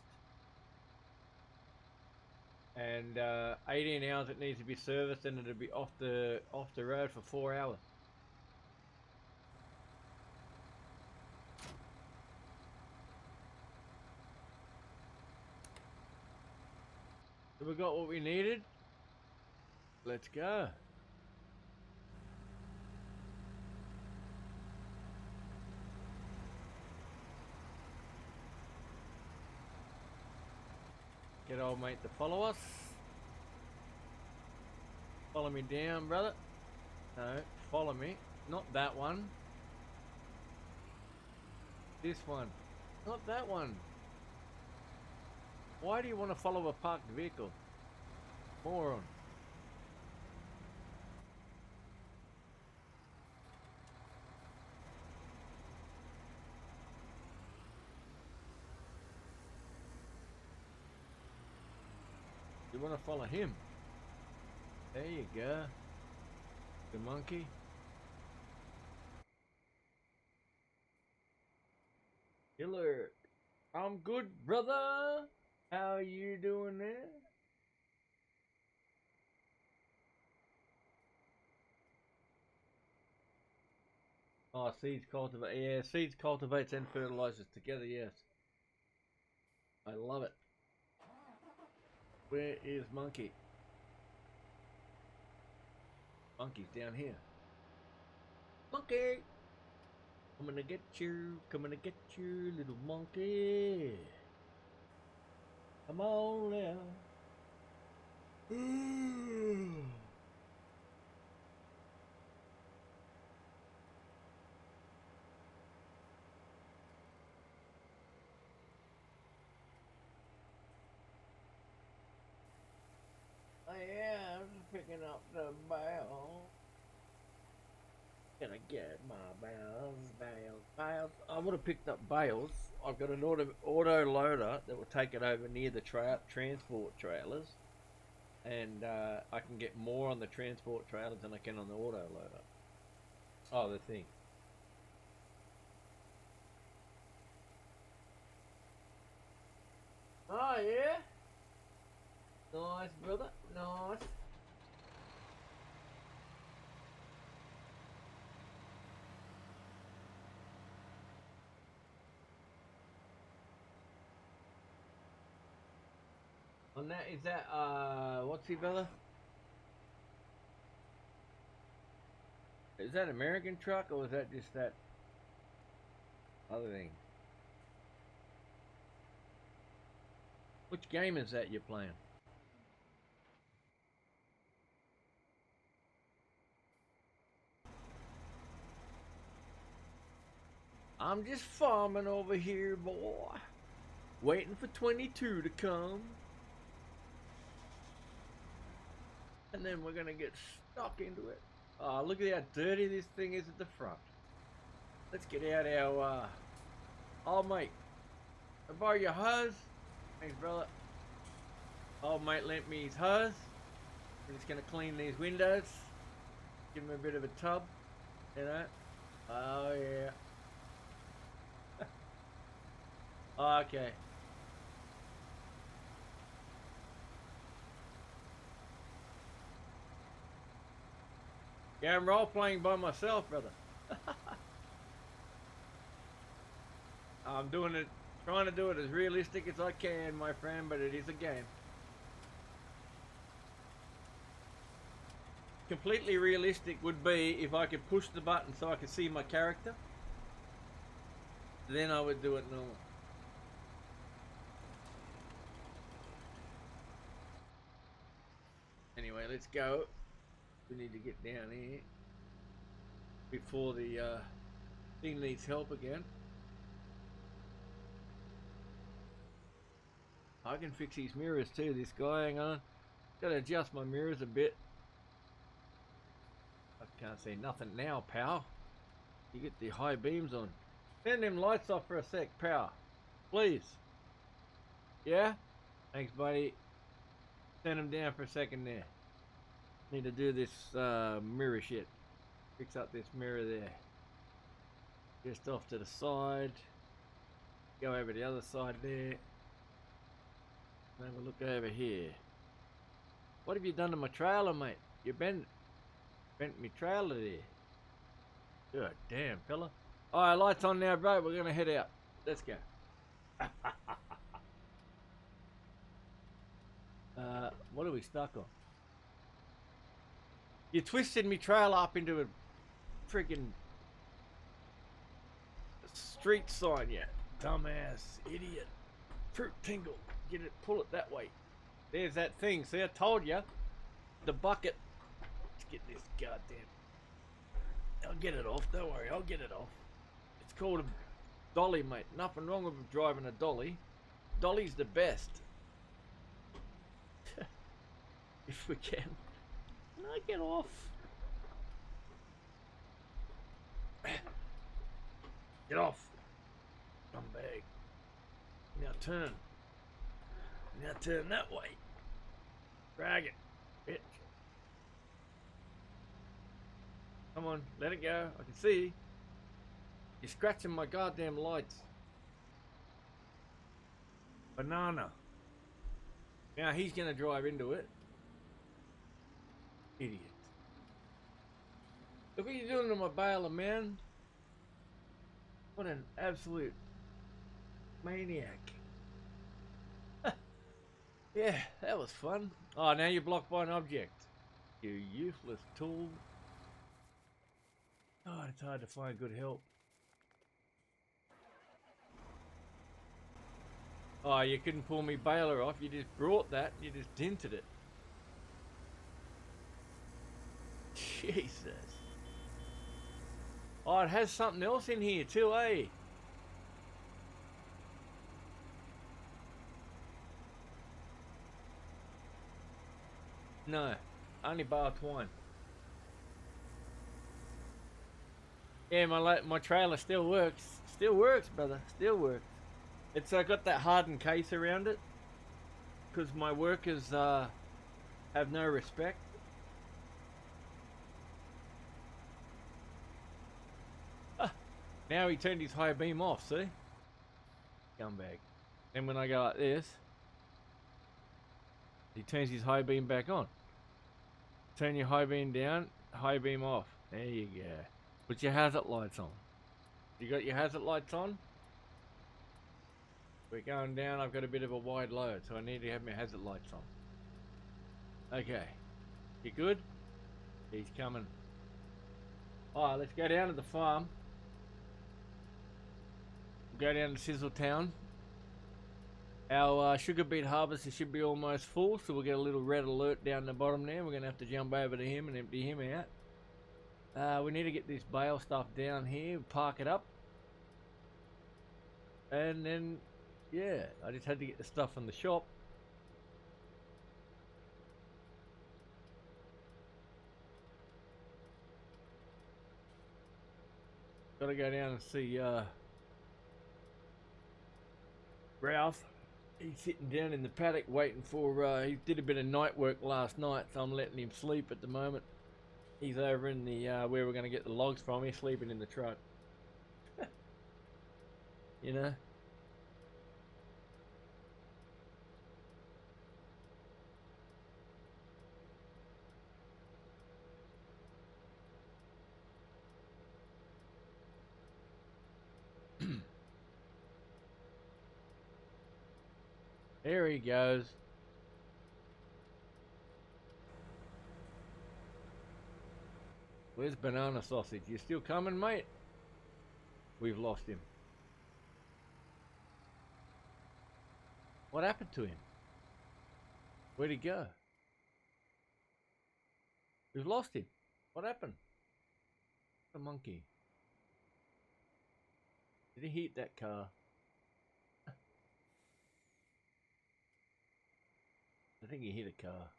A: And 18 hours it needs to be serviced, and it'll be off the road for 4 hours. So we got what we needed. Let's go. Get old mate to follow us. Follow me down, brother. No, follow me. Not that one. This one. Not that one. Why do you want to follow a parked vehicle? Moron. You want to follow him. There you go. The monkey. Killer. I'm good, brother. How you doing there? Oh, seeds cultivate. Yeah, seeds cultivates and fertilizes together. Yes, I love it. Where is Monkey? Monkey's down here. Monkey! Coming to get you. Coming to get you, little monkey. Come on now. Oh yeah, I'm just picking up the bell. Gonna get my bales. I would have picked up bales. I've got an auto loader that will take it over near the transport trailers, and I can get more on the transport trailers than I can on the auto loader. Oh, the thing. Oh yeah. Nice, brother. Nice. On that, is that, what's he, brother? Is that American truck, or is that just that other thing? Which game is that you're playing? I'm just farming over here, boy. Waiting for 22 to come. And then we're gonna get stuck into it. Oh, look at how dirty this thing is at the front. Let's get out our, oh mate, I borrow your hose? Thanks, brother. Old mate lent me his hose. We're just gonna clean these windows. Give him a bit of a tub, you know. Oh yeah. Okay. Yeah, I'm role playing by myself, brother. I'm doing it, trying to do it as realistic as I can, my friend, but it is a game. Completely realistic would be if I could push the button so I could see my character. Then I would do it normal. Anyway, let's go. We need to get down here before the thing needs help again. I can fix these mirrors too, this guy, hang on. Gotta adjust my mirrors a bit. I can't see nothing now, pal. You get the high beams on. Turn them lights off for a sec, pal. Please. Yeah? Thanks, buddy. Turn them down for a second there. Need to do this mirror shit. Fix up this mirror there. Just off to the side. Go over the other side there. Have a look over here. What have you done to my trailer, mate? You bent me trailer there. God damn, fella. Alright, lights on now, bro. We're gonna head out. Let's go. What are we stuck on? You twisted me trailer up into a freaking street sign, you dumbass idiot. Fruit tingle. Get it, pull it that way. There's that thing. See, I told you. The bucket. Let's get this goddamn. I'll get it off. Don't worry, I'll get it off. It's called a dolly, mate. Nothing wrong with driving a dolly. Dolly's the best. If we can. No, get off. Get off. Scumbag. Now turn. Now turn that way. Drag it, bitch. Come on, let it go. I can see. You're scratching my goddamn lights. Banana. Now he's gonna drive into it. Idiot. Look what you're doing to my baler, man. What an absolute maniac. Yeah, that was fun. Oh, now you're blocked by an object. You useless tool. Oh, it's hard to find good help. Oh, you couldn't pull me baler off. You just brought that. You just dented it. Jesus. Oh, it has something else in here too, eh? No, only bar twine. Yeah, my trailer still works. Still works, brother. Still works. It's got that hardened case around it. Because my workers have no respect. Now he turned his high beam off, see? Scumbag. Then when I go like this, he turns his high beam back on. Turn your high beam down, high beam off. There you go. Put your hazard lights on. You got your hazard lights on? We're going down. I've got a bit of a wide load, so I need to have my hazard lights on. Okay. You good? He's coming. Alright, let's go down to the farm. Go down to Sizzletown. Our sugar beet harvester should be almost full, so we'll get a little red alert down the bottom there. We're going to have to jump over to him and empty him out. We need to get this bale stuff down here, park it up. And then, yeah, I just had to get the stuff from the shop. Got to go down and see Ralph. He's sitting down in the paddock waiting for, he did a bit of night work last night, so I'm letting him sleep at the moment. He's over in the, where we're going to get the logs from. He's sleeping in the truck. You know? There he goes. Where's Banana Sausage? You still coming, mate? We've lost him. What happened to him? Where'd he go? We've lost him. What happened? The monkey. Did he hit that car? I think he hit a car.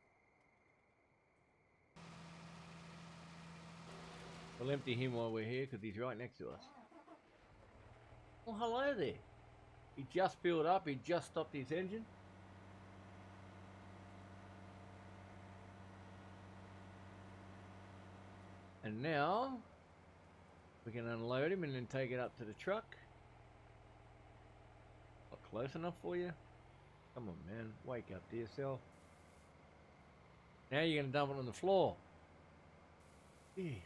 A: We'll empty him while we're here because he's right next to us. Well, hello there. He just filled up. He just stopped his engine. And now we can unload him and then take it up to the truck. Not close enough for you? Come on, man. Wake up to yourself. Now you're going to dump it on the floor. Jeez.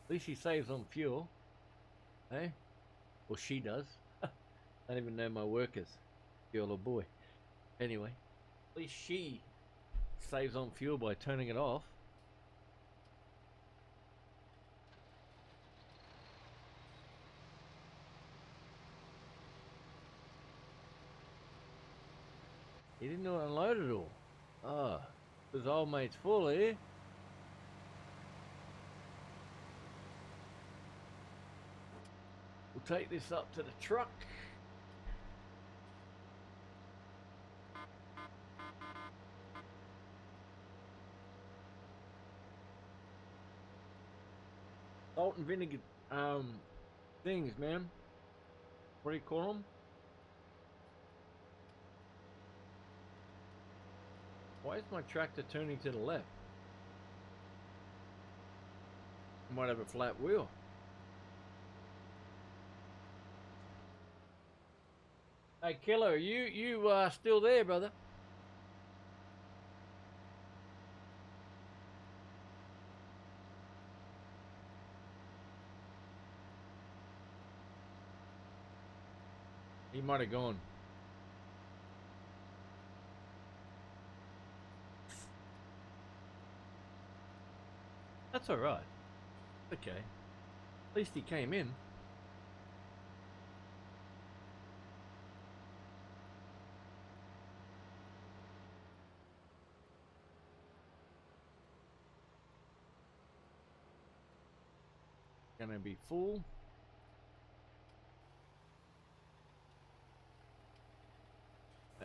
A: At least she saves on fuel. Eh? Well, she does. I don't even know my workers. Girl or boy. Anyway. At least she saves on fuel by turning it off. He didn't know unload it all. Ah, his old mate's full here. We'll take this up to the truck. Salt and vinegar things, man. What do you call them? Why is my tractor turning to the left? I might have a flat wheel. Hey, Killer, you still there, brother? He might have gone. That's all right. Okay. At least he came in. Gonna be full.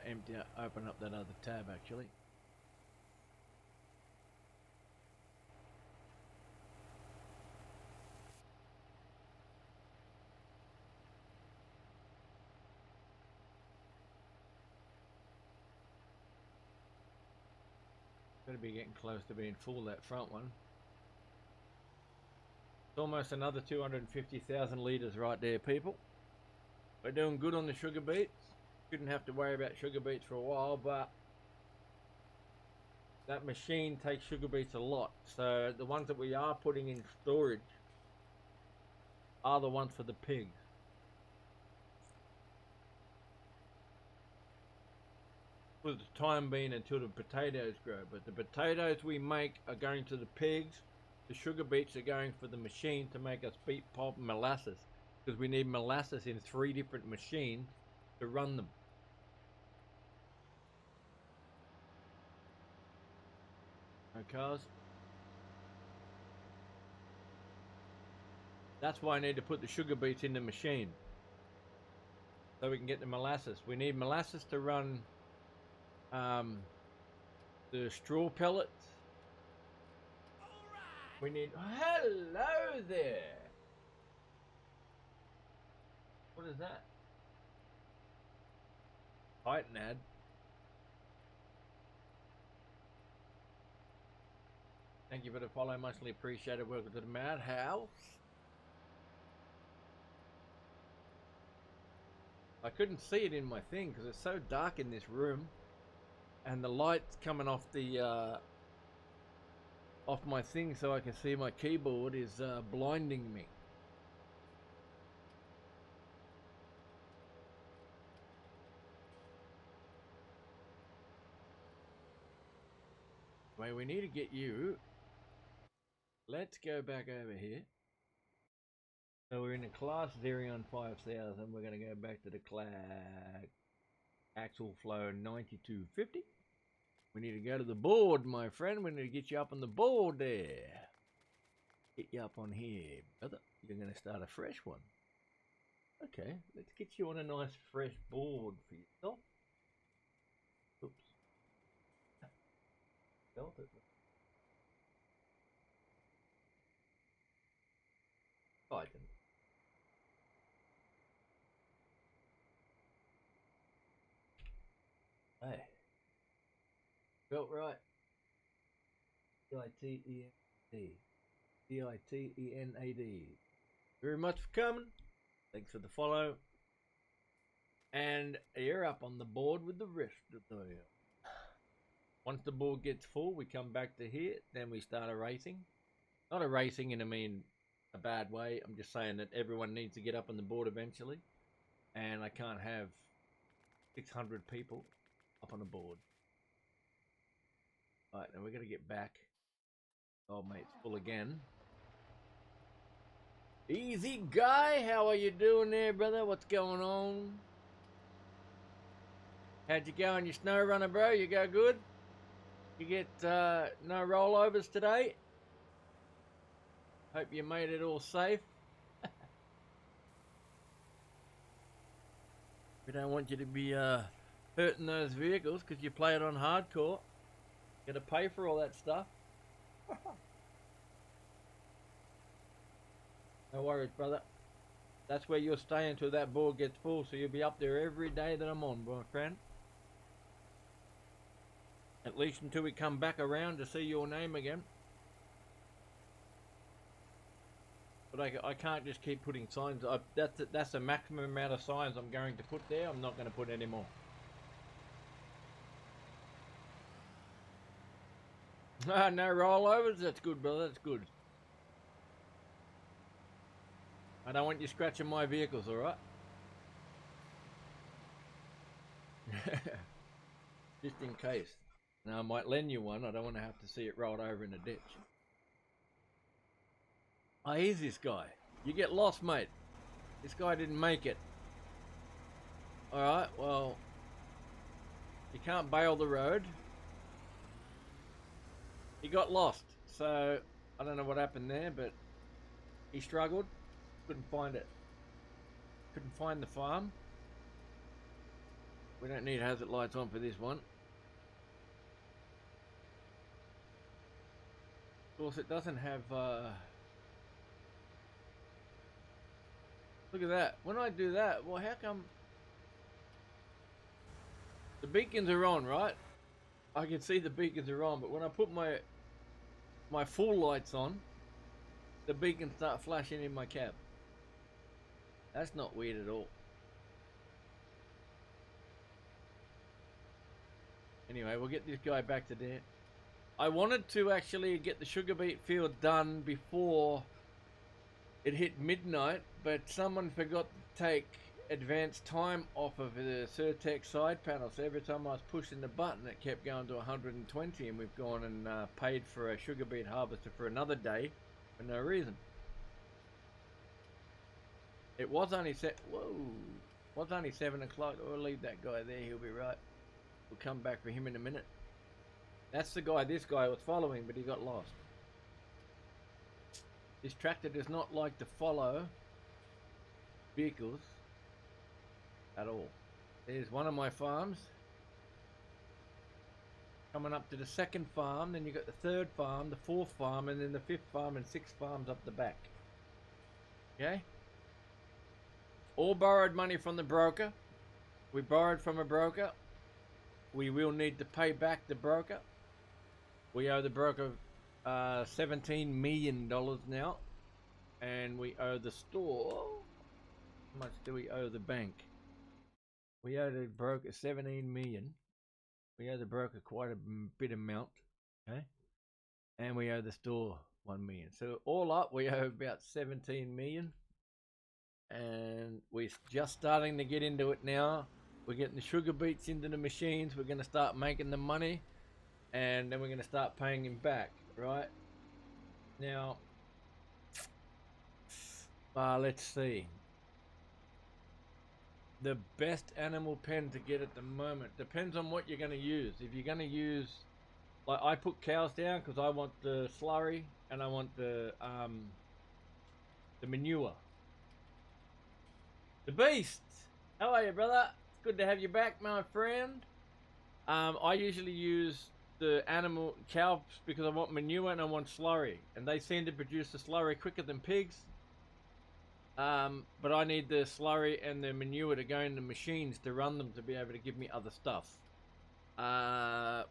A: Empty out, open up that other tab actually. Better be getting close to being full, that front one. It's almost another 250,000 litres right there, people. We're doing good on the sugar beets. Shouldn't have to worry about sugar beets for a while, but that machine takes sugar beets a lot. So the ones that we are putting in storage are the ones for the pigs. For the time being until the potatoes grow, but the potatoes we make are going to the pigs. The sugar beets are going for the machine to make us beet pulp and molasses, because we need molasses in 3 different machines to run them. No cars. That's why I need to put the sugar beets in the machine, so we can get the molasses. We need molasses to run the straw pellets. We need... Hello there! What is that? Titan ad. Thank you for the follow, muchly appreciated. Welcome to the madhouse. I couldn't see it in my thing because it's so dark in this room, and the light's coming off the off my thing, so I can see my keyboard is blinding me. Well, we need to get you. Let's go back over here. So we're in the class Xerion 5000. We're going to go back to the Axle Flow 9250. We need to go to the board, my friend. We need to get you up on the board there. Get you up on here, brother. You're going to start a fresh one. Okay, let's get you on a nice fresh board for yourself. Oops. Felt it. Titan. Hey. Felt right. Titenad. Titenad. Very much for coming. Thanks for the follow. And you're up on the board with the rest of the... Once the board gets full, we come back to here. Then we start a racing. Not a racing in a bad way. I'm just saying that everyone needs to get up on the board eventually. And I can't have 600 people up on the board. Alright, now we're going to get back. Oh, mate's full again. Easy guy, how are you doing there, brother? What's going on? How'd you go on your snow runner, bro? You go good? You get no rollovers today? Hope you made it all safe. We don't want you to be hurting those vehicles because you play it on hardcore. You gotta pay for all that stuff. No worries, brother. That's where you'll stay until that board gets full, so you'll be up there every day that I'm on, my friend. At least until we come back around to see your name again. But I can't just keep putting signs. That's the maximum amount of signs I'm going to put there. I'm not going to put any more. No rollovers? That's good, brother. That's good. I don't want you scratching my vehicles, alright? Just in case. Now, I might lend you one. I don't want to have to see it rolled over in a ditch. Oh, here's this guy. You get lost, mate. This guy didn't make it. Alright, well... You can't bail the road. He got lost. So, I don't know what happened there, but... He struggled. Couldn't find it. Couldn't find the farm. We don't need hazard lights on for this one. Of course, it doesn't have... Look at that. When I do that, well, how come... The beacons are on, right? I can see the beacons are on, but when I put my full lights on, the beacons start flashing in my cab. That's not weird at all. Anyway, we'll get this guy back to there. I wanted to actually get the sugar beet field done before it hit midnight, but someone forgot to take advanced time off of the Certec side panel, so every time I was pushing the button it kept going to 120, and we've gone and paid for a sugar beet harvester for another day for no reason. It was only was only 7 o'clock. We'll leave that guy there, he'll be right. We'll come back for him in a minute. That's the guy this guy was following, but he got lost. This tractor does not like to follow vehicles at all. There's one of my farms. Coming up to the second farm, then you got the third farm, the fourth farm, and then the fifth farm and sixth farms up the back. Okay? All borrowed money from the broker. We borrowed from a broker. We will need to pay back the broker. We owe the broker $17 million now. And we owe the store... How much do we owe the bank? We owe the broker 17 million. We owe the broker quite a bit amount, okay? And we owe the store 1 million. So all up, we owe about 17 million. And we're just starting to get into it now. We're getting the sugar beets into the machines. We're going to start making the money. And then we're going to start paying him back, right? Now, let's see. The best animal pen to get at the moment depends on what you're going to use. If you're going to use, like I put cows down because I want the slurry and I want the manure. The beast, how are you, brother? It's good to have you back, my friend. I usually use the animal cows because I want manure and I want slurry, and they seem to produce the slurry quicker than pigs. But I need the slurry and the manure to go in the machines to run them to be able to give me other stuff.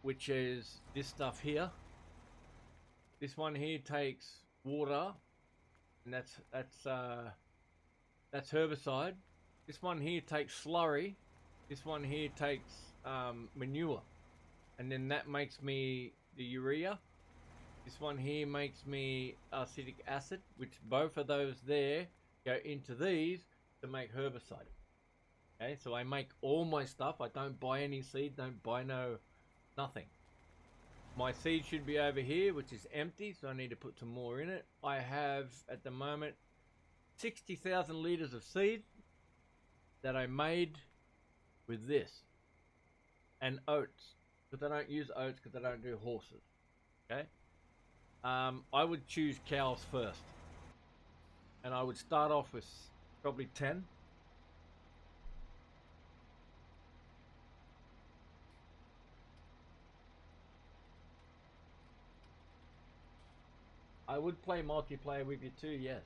A: Which is this stuff here. This one here takes water, and that's herbicide. This one here takes slurry. This one here takes manure, and then that makes me the urea. This one here makes me acetic acid, which both of those there go into these to make herbicide. Okay, so I make all my stuff. I don't buy any seed, don't buy nothing. My seed should be over here, which is empty, so I need to put some more in it. I have at the moment 60,000 liters of seed that I made with this, and oats, because I don't use oats because I don't do horses. Okay, I would choose cows first. And I would start off with probably 10. I would play multiplayer with you too, yes.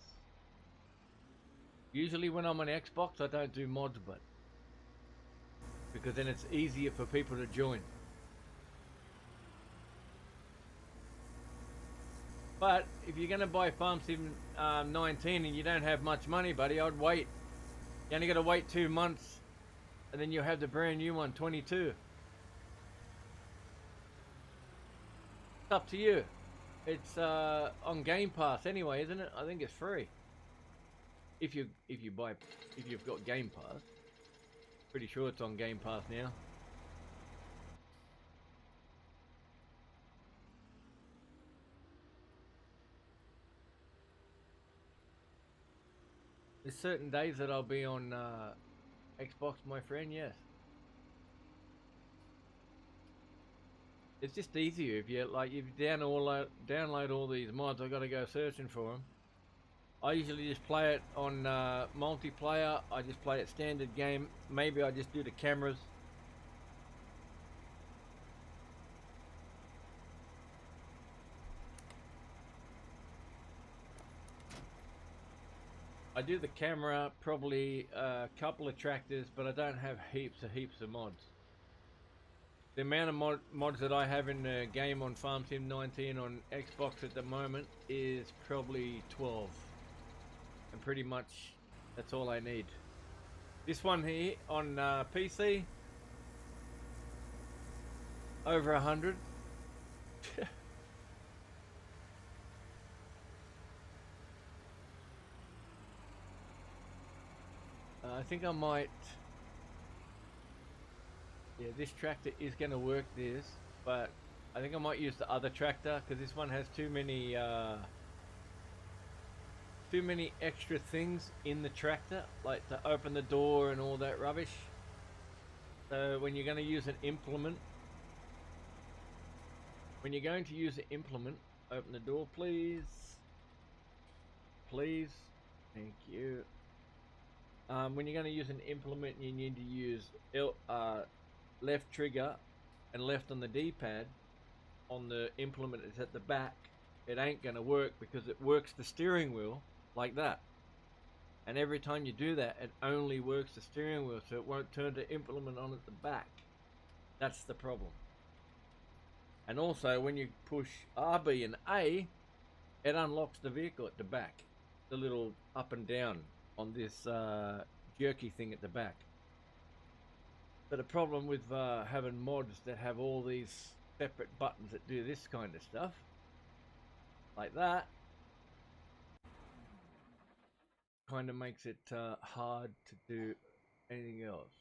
A: Usually when I'm on Xbox, I don't do mods, but because then it's easier for people to join. But if you're going to buy Farm Sim 19 and you don't have much money, buddy, I'd wait. You only got to wait 2 months, and then you'll have the brand new one, 22. It's up to you. It's on Game Pass anyway, isn't it? I think it's free. If you've got Game Pass. Pretty sure it's on Game Pass now. There's certain days that I'll be on Xbox, my friend, yes. It's just easier if you download all these mods. I got to go searching for them. I usually just play it on multiplayer. I just play it standard game. Maybe I just do the cameras. I do the camera, probably a couple of tractors, but I don't have heaps of mods. The amount of mods that I have in the game on Farm Sim 19 on Xbox at the moment is probably 12. And pretty much that's all I need. This one here on PC, over 100. I think I might... Yeah, this tractor is going to work this, but I think I might use the other tractor because this one has too many extra things in the tractor, like to open the door and all that rubbish. So when you're going to use an implement, open the door, please. please. Thank you. When you're going to use an implement, you need to use left trigger and left on the D-pad. On the implement that's at the back, it ain't going to work because it works the steering wheel like that. And every time you do that, it only works the steering wheel, so it won't turn the implement on at the back. That's the problem. And also, when you push RB and A, it unlocks the vehicle at the back. The little up and down on this jerky thing at the back. But the problem with having mods that have all these separate buttons that do this kind of stuff, like that, kind of makes it hard to do anything else.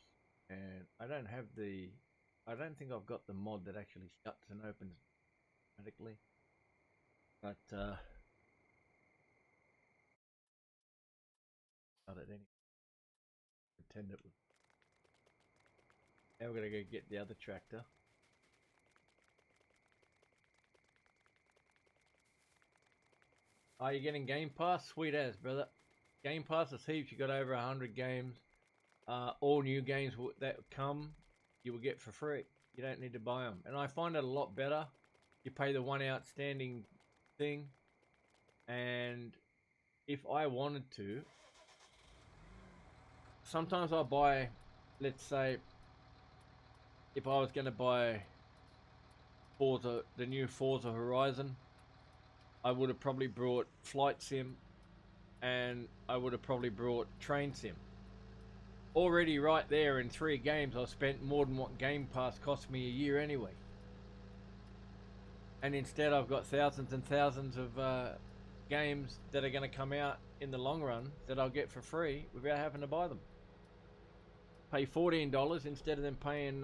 A: And I don't think I've got the mod that actually shuts and opens automatically. But not at any. Pretend it was. Now we're gonna go get the other tractor. Are you getting Game Pass? Sweet as, brother. Game Pass is heaps. You got over 100 games. All new games that come, you will get for free. You don't need to buy them. And I find it a lot better. You pay the one outstanding thing. And if I wanted to, sometimes I buy, let's say, if I was going to buy Forza, the new Forza Horizon, I would have probably brought Flight Sim and I would have probably brought Train Sim. Already right there in 3 games, I've spent more than what Game Pass cost me a year anyway. And instead I've got thousands and thousands of games that are going to come out in the long run that I'll get for free without having to buy them. Pay $14 instead of them paying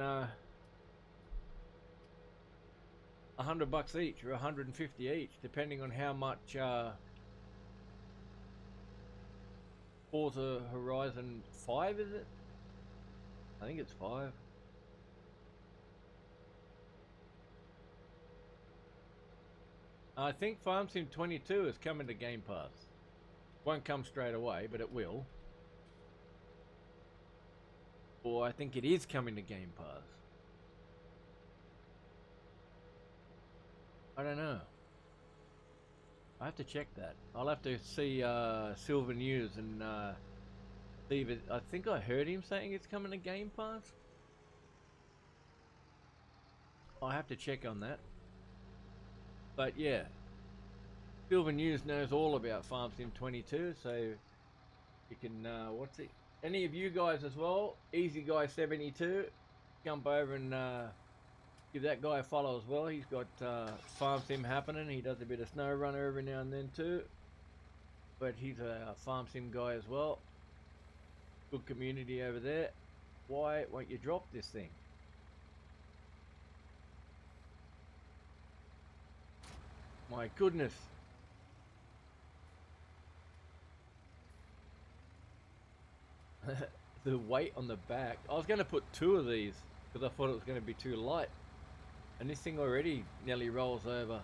A: $100 each or $150 each, depending on how much Forza Horizon 5 is it? I think it's 5. I think Farm Sim 22 is coming to Game Pass. Won't come straight away, but it will. Or I think it is coming to Game Pass. I don't know. I have to check that. I'll have to see Silver News and see if it, I think I heard him saying it's coming to Game Pass. I have to check on that. But yeah, Silver News knows all about Farm Sim 22, so you can what's it? Any of you guys as well, Easy Guy 72, jump over and give that guy a follow as well. He's got Farm Sim happening. He does a bit of snow runner every now and then too, but he's a Farm Sim guy as well. Good community over there. Why won't you drop this thing? My goodness. The weight on the back. I was going to put 2 of these because I thought it was going to be too light. And this thing already nearly rolls over.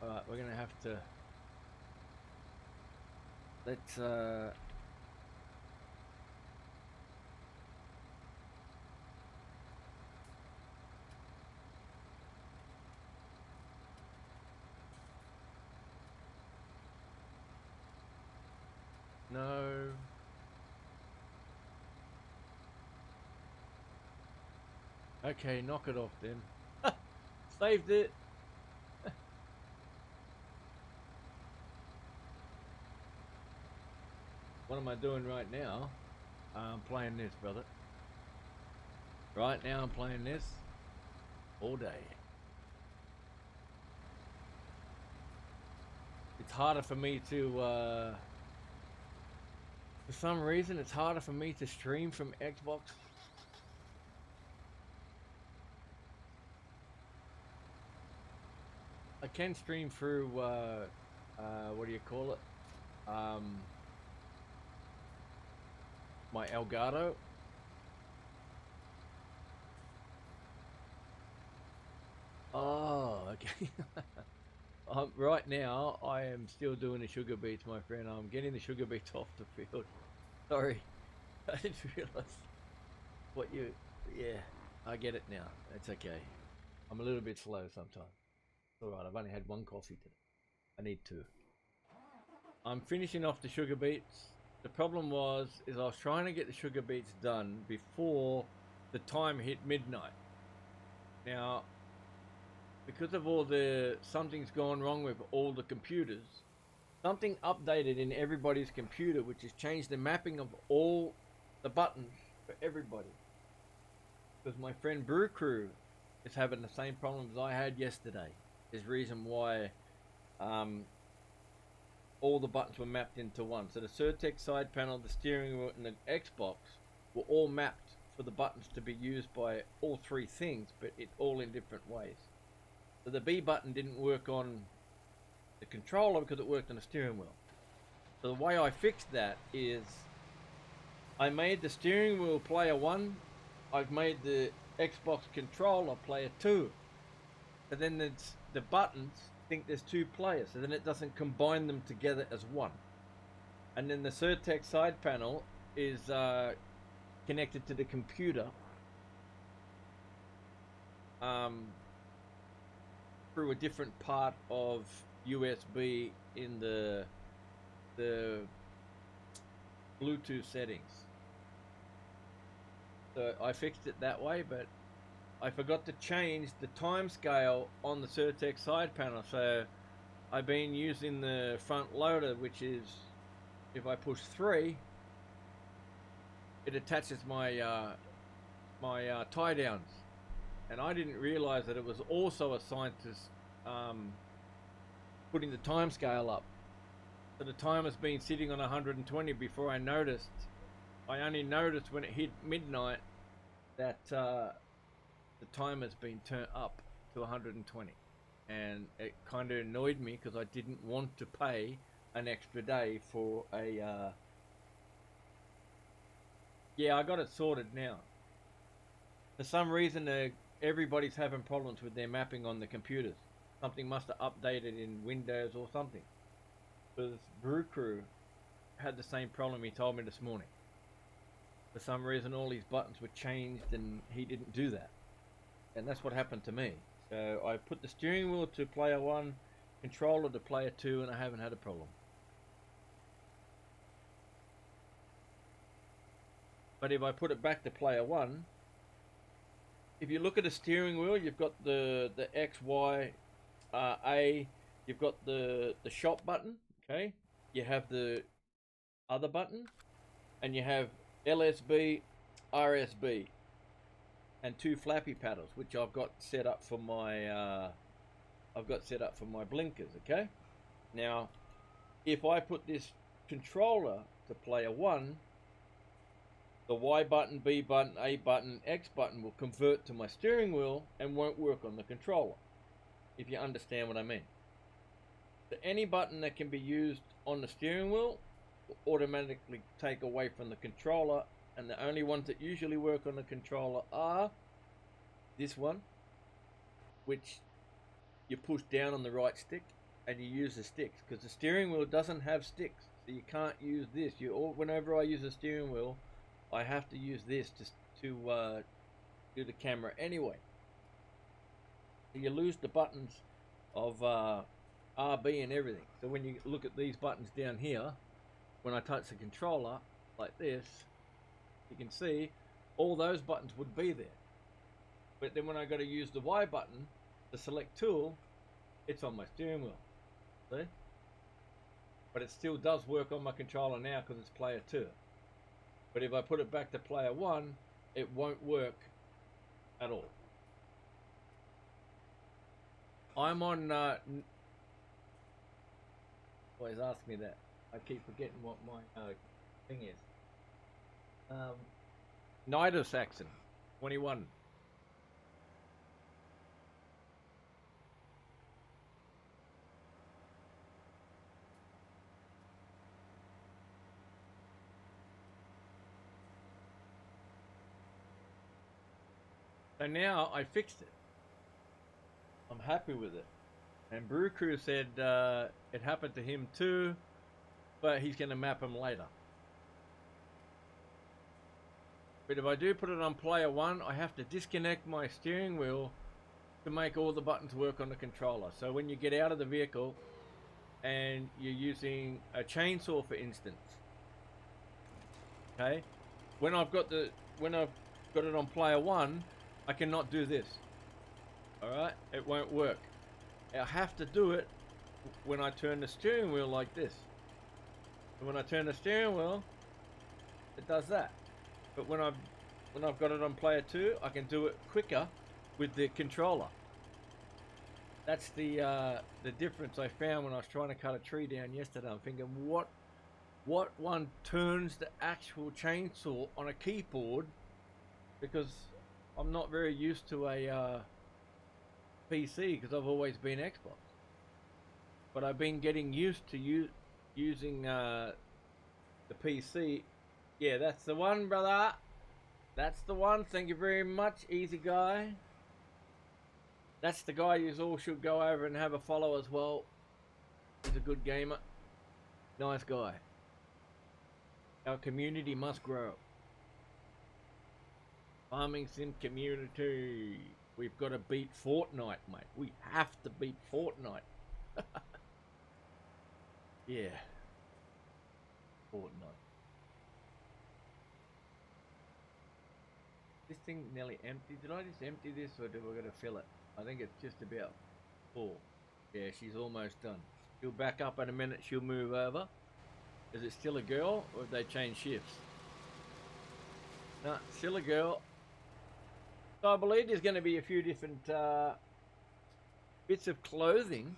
A: Alright, we're going to have to... Let's... No. Okay, knock it off then. Saved it. What am I doing right now? I'm playing this, brother. Right now I'm playing this all day. It's harder for me to, for some reason, it's harder for me to stream from Xbox. I can stream through, what do you call it? My Elgato. Oh, okay. Right now, I am still doing the sugar beets, my friend. I'm getting the sugar beets off the field. Sorry, I didn't realize what you. Yeah, I get it now. It's okay. I'm a little bit slow sometimes. It's all right. I've only had one coffee today. I need two. I'm finishing off the sugar beets. The problem is I was trying to get the sugar beets done before the time hit midnight. Now, because of something's gone wrong with all the computers, something updated in everybody's computer, which has changed the mapping of all the buttons for everybody. Because my friend Brew Crew is having the same problems I had yesterday. Is reason why all the buttons were mapped into one. So the Certec side panel, the steering wheel, and the Xbox were all mapped for the buttons to be used by all three things, but it all in different ways. So the B button didn't work on the controller because it worked on the steering wheel. So the way I fixed that is I made the steering wheel player 1, I've made the Xbox controller player 2. So then the buttons think there's two players, so then it doesn't combine them together as one. And then the Certec side panel is connected to the computer through a different part of USB in the Bluetooth settings. So I fixed it that way, but I forgot to change the time scale on the Certec side panel. So I've been using the front loader, which is, if I push 3, it attaches my tie downs. And I didn't realize that it was also assigned to putting the time scale up. So the timer's been sitting on 120 before I noticed. I only noticed when it hit midnight that the timer's been turned up to 120. And it kind of annoyed me because I didn't want to pay an extra day for a... Yeah, I got it sorted now. For some reason, everybody's having problems with their mapping on the computers. Something must have updated in Windows or something. Because Brew Crew had the same problem he told me this morning. For some reason, all his buttons were changed and he didn't do that. And that's what happened to me. So I put the steering wheel to player 1, controller to player 2, and I haven't had a problem. But if I put it back to player 1, if you look at the steering wheel, you've got the X, Y, A, you've got the shop button, okay? You have the other button, and you have LSB, RSB, and 2 flappy paddles, which I've got set up for my blinkers, okay? Now, if I put this controller to player 1, the Y button, B button, A button, X button will convert to my steering wheel and won't work on the controller, if you understand what I mean. So any button that can be used on the steering wheel will automatically take away from the controller, and the only ones that usually work on the controller are this one, which you push down on the right stick and you use the sticks, because the steering wheel doesn't have sticks, so you can't use this. Whenever I use a steering wheel, I have to use this to do the camera anyway. So you lose the buttons of RB and everything. So when you look at these buttons down here, when I touch the controller like this, you can see all those buttons would be there. But then when I got to use the Y button, the select tool, it's on my steering wheel. See? But it still does work on my controller now because it's player 2. But if I put it back to player 1, it won't work at all. I'm on... always ask me that. I keep forgetting what my thing is. Niedersachsen21. So now I fixed it. I'm happy with it. And Brew Crew said it happened to him too, but he's going to map them later. But if I do put it on player 1, I have to disconnect my steering wheel to make all the buttons work on the controller. So when you get out of the vehicle and you're using a chainsaw, for instance, okay, when I've got it on player 1, I cannot do this. All right, it won't work. I have to do it when I turn the steering wheel like this. And when I turn the steering wheel, it does that. But when I've got it on player 2, I can do it quicker with the controller. That's the difference I found when I was trying to cut a tree down yesterday. I'm thinking, what one turns the actual chainsaw on a keyboard, because I'm not very used to a PC, because I've always been Xbox. But I've been getting used to using the PC. Yeah, that's the one, brother. That's the one. Thank you very much, easy guy. That's the guy you all should go over and have a follow as well. He's a good gamer. Nice guy. Our community must grow. Farming sim community. We've got to beat Fortnite, mate. We have to beat Fortnite. Yeah. Fortnite. This thing nearly empty. Did I just empty this, or do we got to fill it? I think it's just about full. Yeah, she's almost done. She'll back up in a minute. She'll move over. Is it still a girl, or have they changed shifts? No, still a girl. So I believe there's going to be a few different bits of clothing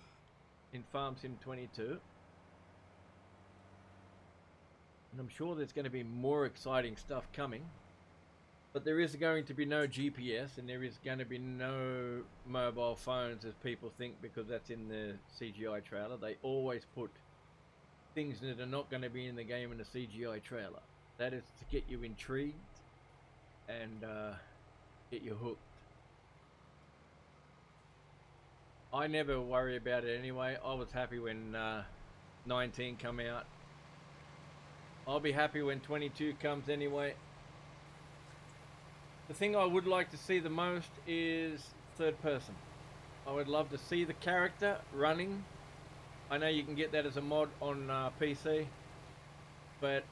A: in Farm Sim 22. And I'm sure there's going to be more exciting stuff coming. But there is going to be no GPS, and there is going to be no mobile phones as people think, because that's in the CGI trailer. They always put things that are not going to be in the game in the CGI trailer. That is to get you intrigued and get you hooked. I never worry about it anyway. I was happy when 19 come out. I'll be happy when 22 comes anyway. The thing I would like to see the most is third person. I would love to see the character running. I know you can get that as a mod on PC, but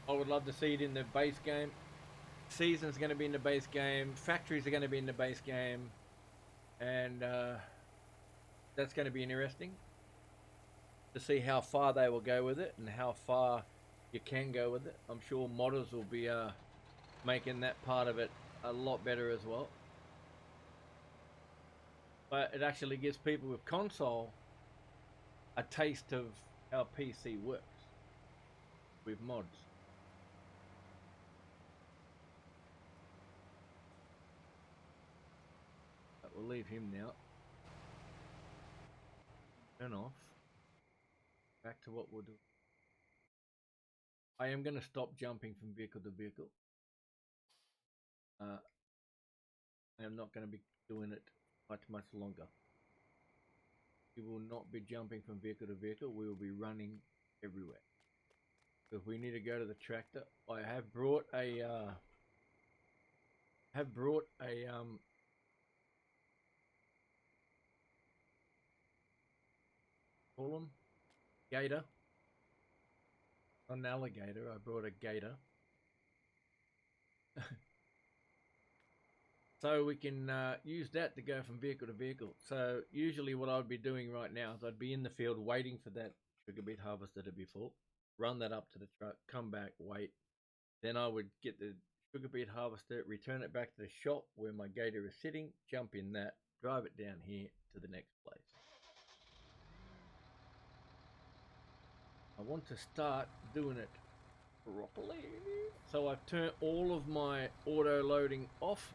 A: I would love to see it in the base game. Season's going to be in the base game. Factories are going to be in the base game. And that's going to be interesting to see how far they will go with it and how far you can go with it. I'm sure modders will be making that part of it a lot better as well. But it actually gives people with console a taste of how PC works with mods. But we'll leave him now. Turn off. Back to what we'll do. I am going to stop jumping from vehicle to vehicle. I am not going to be doing it much longer. We will not be jumping from vehicle to vehicle. We will be running everywhere. So if we need to go to the tractor, I have brought a call them gator. Not an alligator. I brought a gator. So we can use that to go from vehicle to vehicle. So usually what I would be doing right now is I'd be in the field waiting for that sugar beet harvester to be full, run that up to the truck, come back, wait. Then I would get the sugar beet harvester, return it back to the shop where my gator is sitting, jump in that, drive it down here to the next place. I want to start doing it properly. So I've turned all of my auto loading off.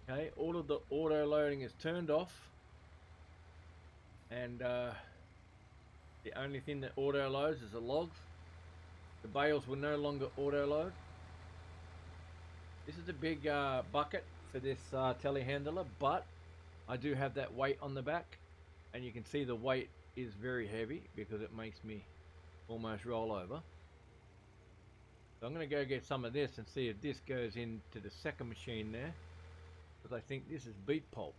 A: Okay, all of the auto loading is turned off, and the only thing that auto loads is the logs. The bales will no longer auto load. This is a big bucket for this telehandler, but I do have that weight on the back, and you can see the weight is very heavy because it makes me almost roll over. So I'm going to go get some of this and see if this goes into the second machine there, because I think this is beet pulp.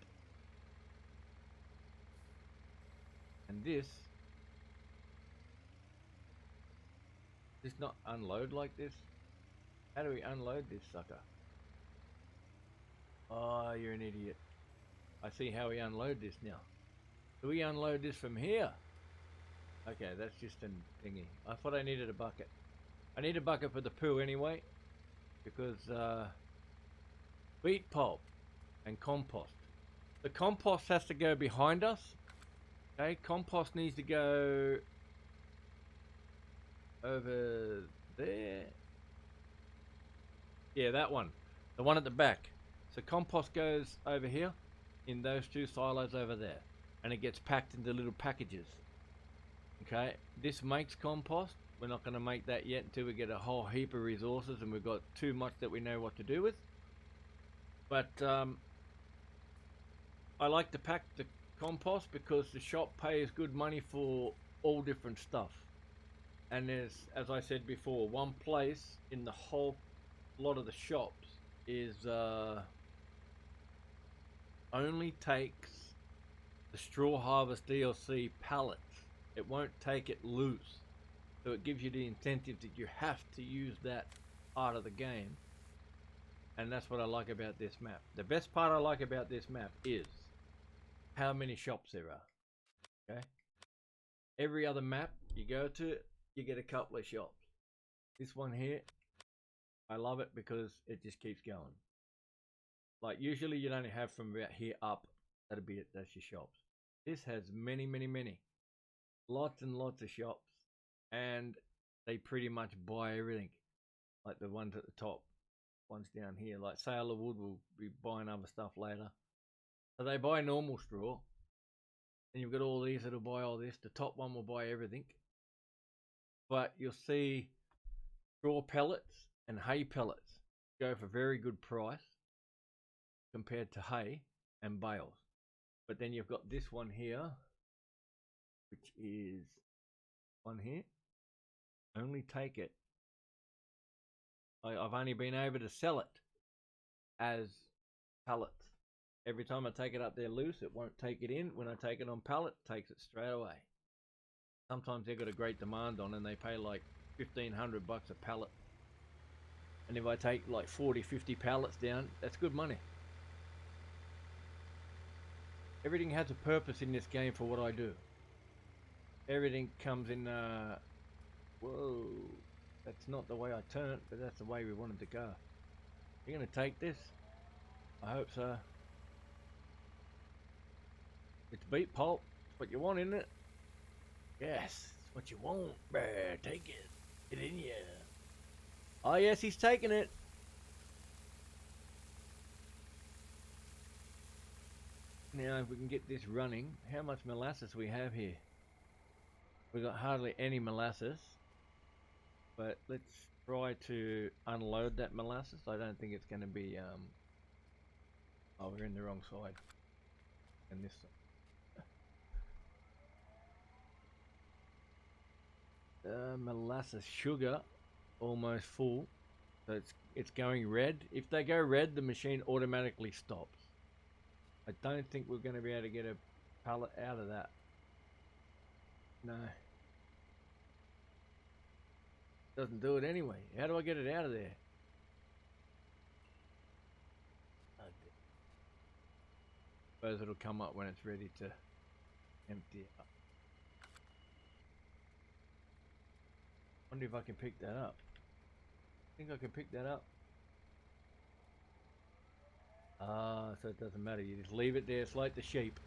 A: And this not unload like this. How do we unload this sucker? Oh, you're an idiot. I see how we unload this now. Do we unload this from here? Okay, that's just a thingy. I thought I needed a bucket. I need a bucket for the poo anyway, because beet pulp and compost. The compost has to go behind us. Okay, compost needs to go over there. Yeah, that one. The one at the back. So compost goes over here in those two silos over there, and it gets packed into little packages. Okay, this makes compost. We're not going to make that yet until we get a whole heap of resources and we've got too much that we know what to do with. But I like to pack the compost because the shop pays good money for all different stuff. And there's, as I said before, one place in the whole lot of the shops is only takes the Straw Harvest DLC pallets. It won't take it loose. So it gives you the incentive that you have to use that part of the game. And that's what I like about this map. The best part I like about this map is how many shops there are. Okay? Every other map you go to, you get a couple of shops. This one here, I love it because it just keeps going. Like usually you'd only have from about here up. That'll be it. That's your shops. This has many, many, many. Lots and lots of shops. And they pretty much buy everything. Like the ones at the top. Ones down here. Like Sailor Wood will be buying other stuff later. So they buy normal straw. And you've got all these that'll buy all this. The top one will buy everything. But you'll see straw pellets and hay pellets go for very good price compared to hay and bales. But then you've got this one here, which is one here. Only take it. I've only been able to sell it as pallets. Every time I take it up there loose, it won't take it in. When I take it on pallet, it takes it straight away. Sometimes they've got a great demand on and they pay like $1,500 a pallet. And if I take like 40, 50 pallets down, that's good money. Everything has a purpose in this game for what I do. Everything comes in, whoa, that's not the way I turned, but that's the way we wanted to go. You're going to take this? I hope so. It's beet pulp. It's what you want, isn't it? Yes, it's what you want. Brr, take it. Get in here. Oh yes, he's taking it. Now if we can get this running, how much molasses we have here? We've got hardly any molasses. But let's try to unload that molasses. I don't think it's going to be, oh, we're in the wrong side. And this side. Molasses sugar, almost full. So it's going red. If they go red, the machine automatically stops. I don't think we're going to be able to get a pallet out of that. No. Doesn't do it anyway. How do I get it out of there? Suppose it'll come up when it's ready to empty it up. Wonder if I can pick that up. Think I can pick that up? Ah, so it doesn't matter. You just leave it there. It's like the sheep.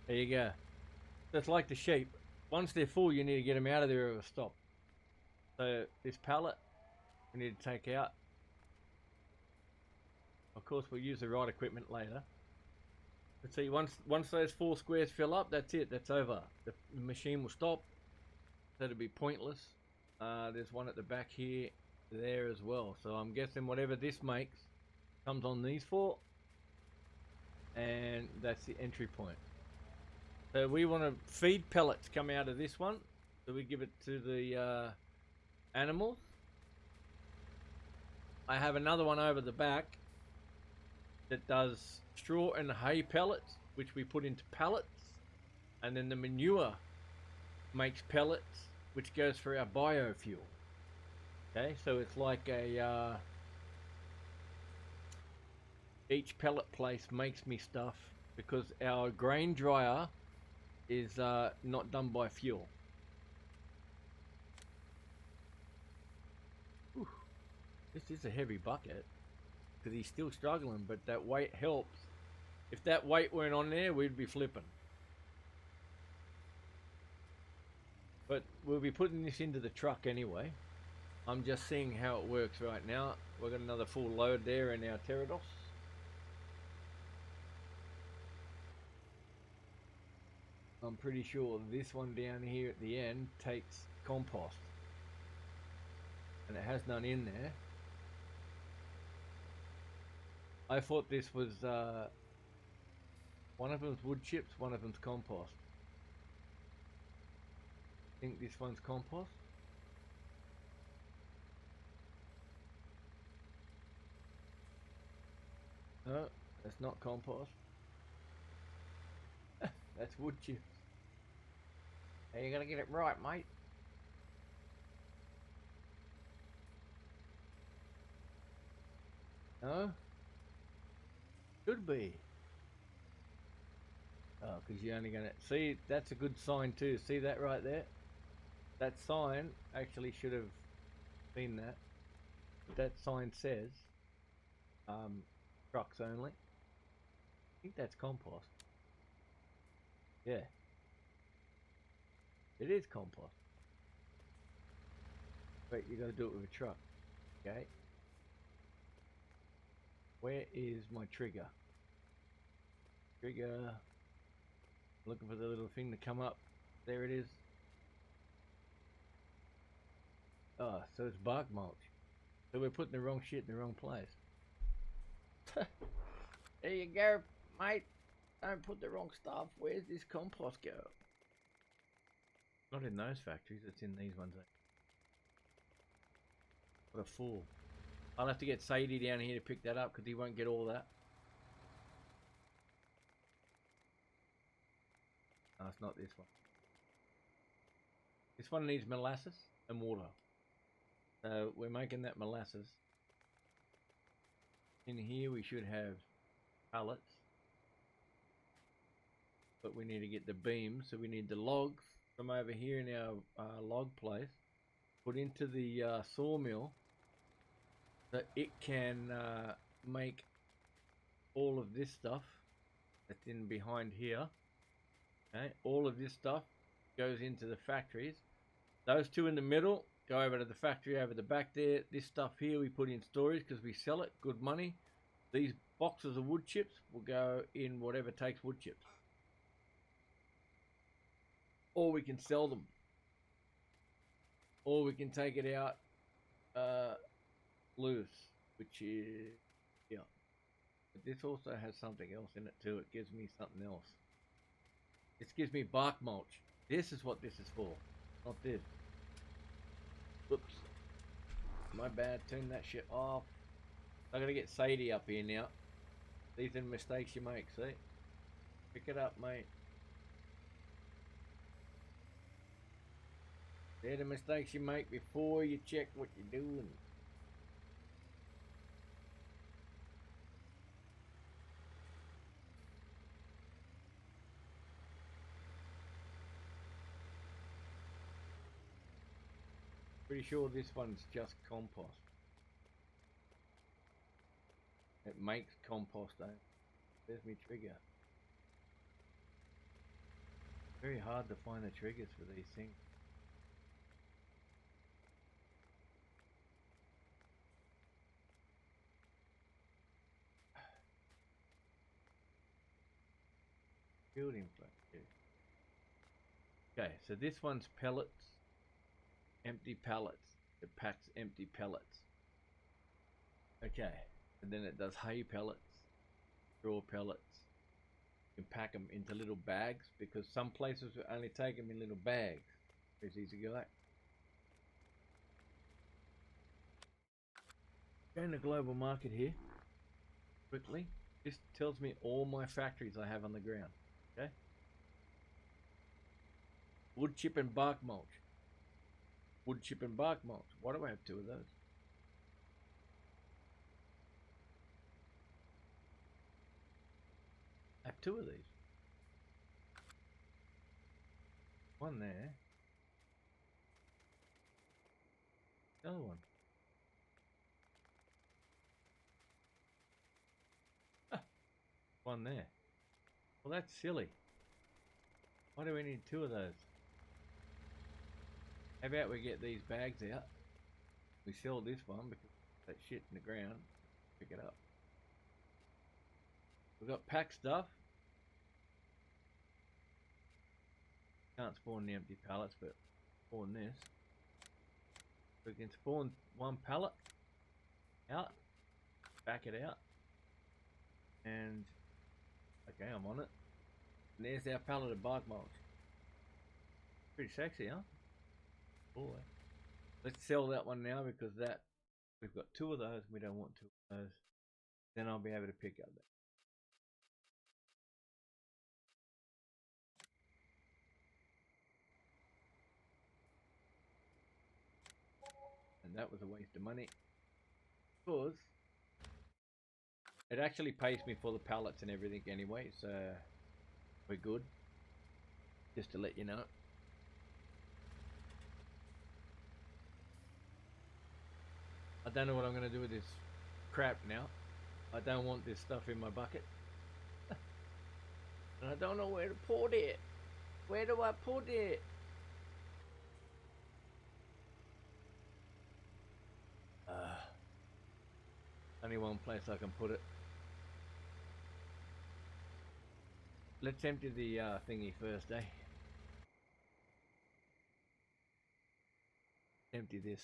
A: There you go. So it's like the sheep. Once they're full, you need to get them out of there or it'll stop. So this pallet, we need to take out. Of course, we'll use the right equipment later. But see, once those 4 squares fill up, that's it. That's over. The machine will stop. That'll be pointless. There's one at the back here, there as well. So I'm guessing whatever this makes, Comes on these four, and that's the entry point. So we want to feed pellets come out of this one, so we give it to the animals. I have another one over the back that does straw and hay pellets, which we put into pallets, and then the manure makes pellets, which goes for our biofuel. Okay, so it's like a each pellet place makes me stuff because our grain dryer is not done by fuel. Whew. This is a heavy bucket because he's still struggling, but that weight helps. If that weight weren't on there, we'd be flipping. But we'll be putting this into the truck anyway. I'm just seeing how it works right now. We've got another full load there in our Pterodos. I'm pretty sure this one down here at the end takes compost. And it has none in there. I thought this was one of them's wood chips, one of them's compost. I think this one's compost. No, that's not compost. That's wood chips. Hey, you gotta get it right, mate. No? Could be. Oh, because you're only gonna see, that's a good sign too. See that right there? That sign actually should have seen that. That sign says trucks only. I think that's compost. Yeah. It is compost. Wait, you gotta do it with a truck. Okay. Where is my trigger? Trigger. Looking for the little thing to come up. There it is. Oh, so it's bark mulch. So we're putting the wrong shit in the wrong place. There you go, mate. Don't put the wrong stuff. Where's this compost go? Not in those factories, it's in these ones. What a fool. I'll have to get Sadie down here to pick that up because he won't get all that. No, it's not this one. This one needs molasses and water. So we're making that molasses. In here we should have pallets. But we need to get the beams, so we need the logs from over here in our log place. Put into the sawmill so it can make all of this stuff that's in behind here. Okay, all of this stuff goes into the factories. Those two in the middle go over to the factory over the back there. This stuff here we put in storage because we sell it, good money. These boxes of wood chips will go in whatever takes wood chips. Or we can sell them. Or we can take it out loose, which is, yeah. But this also has something else in it too. It gives me something else. This gives me bark mulch. This is what this is for, not this. Oops. My bad, turn that shit off. I gotta get Sadie up here now. These are the mistakes you make, see? Pick it up, mate. They're the mistakes you make before you check what you're doing. Pretty sure this one's just compost. It makes compost though. There's my trigger. Very hard to find the triggers for these things. Building block. Okay, so this one's pellets, empty pallets. It packs empty pellets. Okay, and then it does hay pellets, straw pellets. You can pack them into little bags because some places will only take them in little bags. It's easy to go. Going to global market here quickly. This tells me all my factories I have on the ground. Okay. Wood chip and bark mulch. Wood chip and bark mulch. Why do I have 2 of those? I have 2 of these. One there. Another one. Ah, one there. Well, that's silly. Why do we need 2 of those? How about we get these bags out? We sell this one because that shit in the ground. Pick it up. We've got packed stuff. Can't spawn the empty pallets, but spawn this. We can spawn 1 pallet out, back it out, and okay, I'm on it. And there's our pallet of bark mulch. Pretty sexy, huh? Boy. Let's sell that one now because that we've got 2 of those. We don't want 2 of those. Then I'll be able to pick up that. And that was a waste of money because it actually pays me for the pallets and everything anyway, so we're good. Just to let you know. I don't know what I'm going to do with this crap now. I don't want this stuff in my bucket. And I don't know where to put it. Where do I put it? Only one place I can put it. Let's empty the thingy first, eh? Empty this.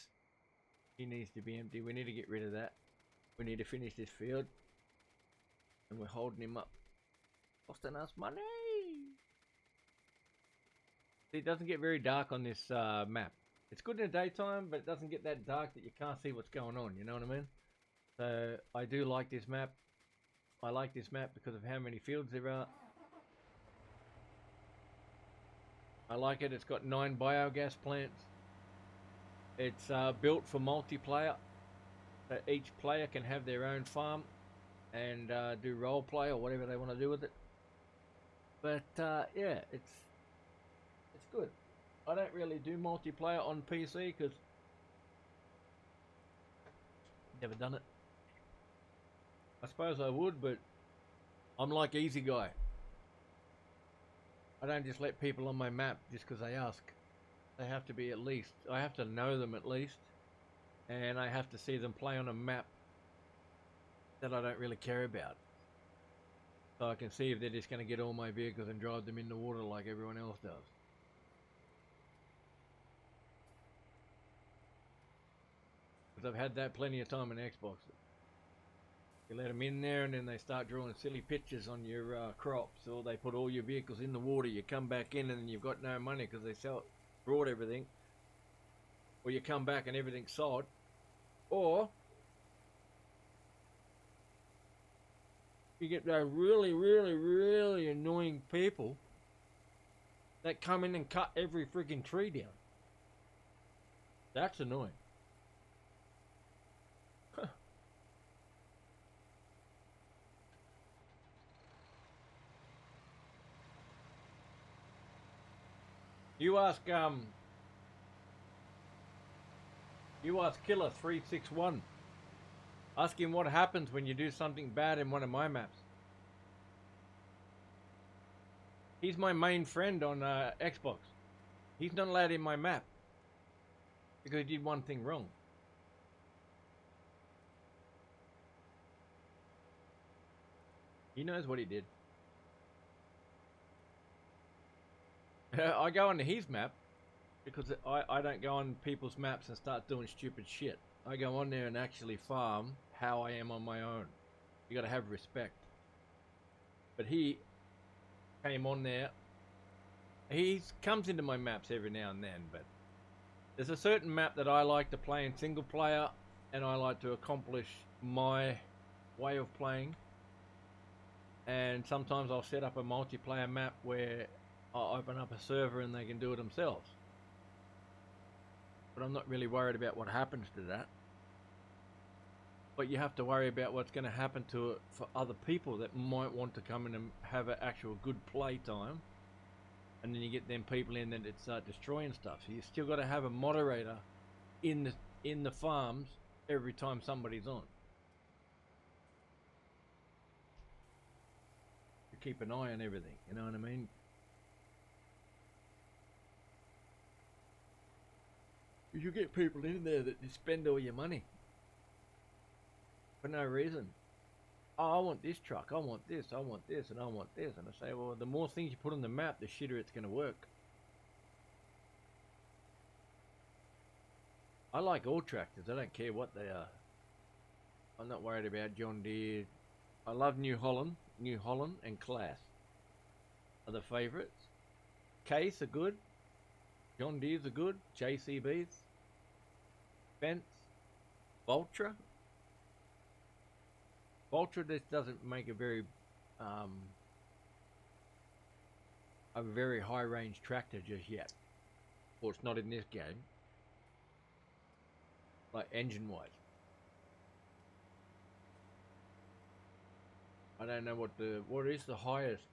A: He needs to be empty. We need to get rid of that. We need to finish this field. And we're holding him up. Costing us money. See, it doesn't get very dark on this map. It's good in the daytime, but it doesn't get that dark that you can't see what's going on. You know what I mean? So I do like this map. I like this map because of how many fields there are. I like it. It's got 9 biogas plants. It's built for multiplayer. So each player can have their own farm and do role play or whatever they want to do with it. But yeah, it's good. I don't really do multiplayer on PC because never done it. I suppose I would, but I'm like easy guy. I don't just let people on my map just because they ask. They have to be at least, I have to know them at least, and I have to see them play on a map that I don't really care about. So I can see if they're just going to get all my vehicles and drive them in the water like everyone else does. Because I've had that plenty of time in Xbox. You let them in there and then they start drawing silly pictures on your crops, or they put all your vehicles in the water. You come back in and then you've got no money because they brought everything, or you come back and everything's sold, or you get those really annoying people that come in and cut every freaking tree down. That's annoying. You ask Killer 361. Ask him what happens when you do something bad in one of my maps. He's my main friend on Xbox. He's not allowed in my map because he did one thing wrong. He knows what he did. I go onto his map because I don't go on people's maps and start doing stupid shit. I go on there and actually farm how I am on my own. You got to have respect. But he came on there. He comes into my maps every now and then, but there's a certain map that I like to play in single player, and I like to accomplish my way of playing. And sometimes I'll set up a multiplayer map where I'll open up a server and they can do it themselves. But I'm not really worried about what happens to that. But you have to worry about what's going to happen to it for other people that might want to come in and have an actual good play time. And then you get them people in that start destroying stuff. So you still got to have a moderator in the farms every time somebody's on. To keep an eye on everything, you know what I mean? You get people in there that spend all your money for no reason. Oh, I want this truck, I want this, I want this, and I want this. And I say, well, the more things you put on the map, the shitter it's going to work. I like all tractors. I don't care what they are. I'm not worried about John Deere. I love New Holland. New Holland and Class are the favourites. Case are good. John Deere's are good. JCBs. Fence. Vultra. Vultra just doesn't make a very high range tractor just yet. Or it's not in this game. Like engine wise. I don't know what is the highest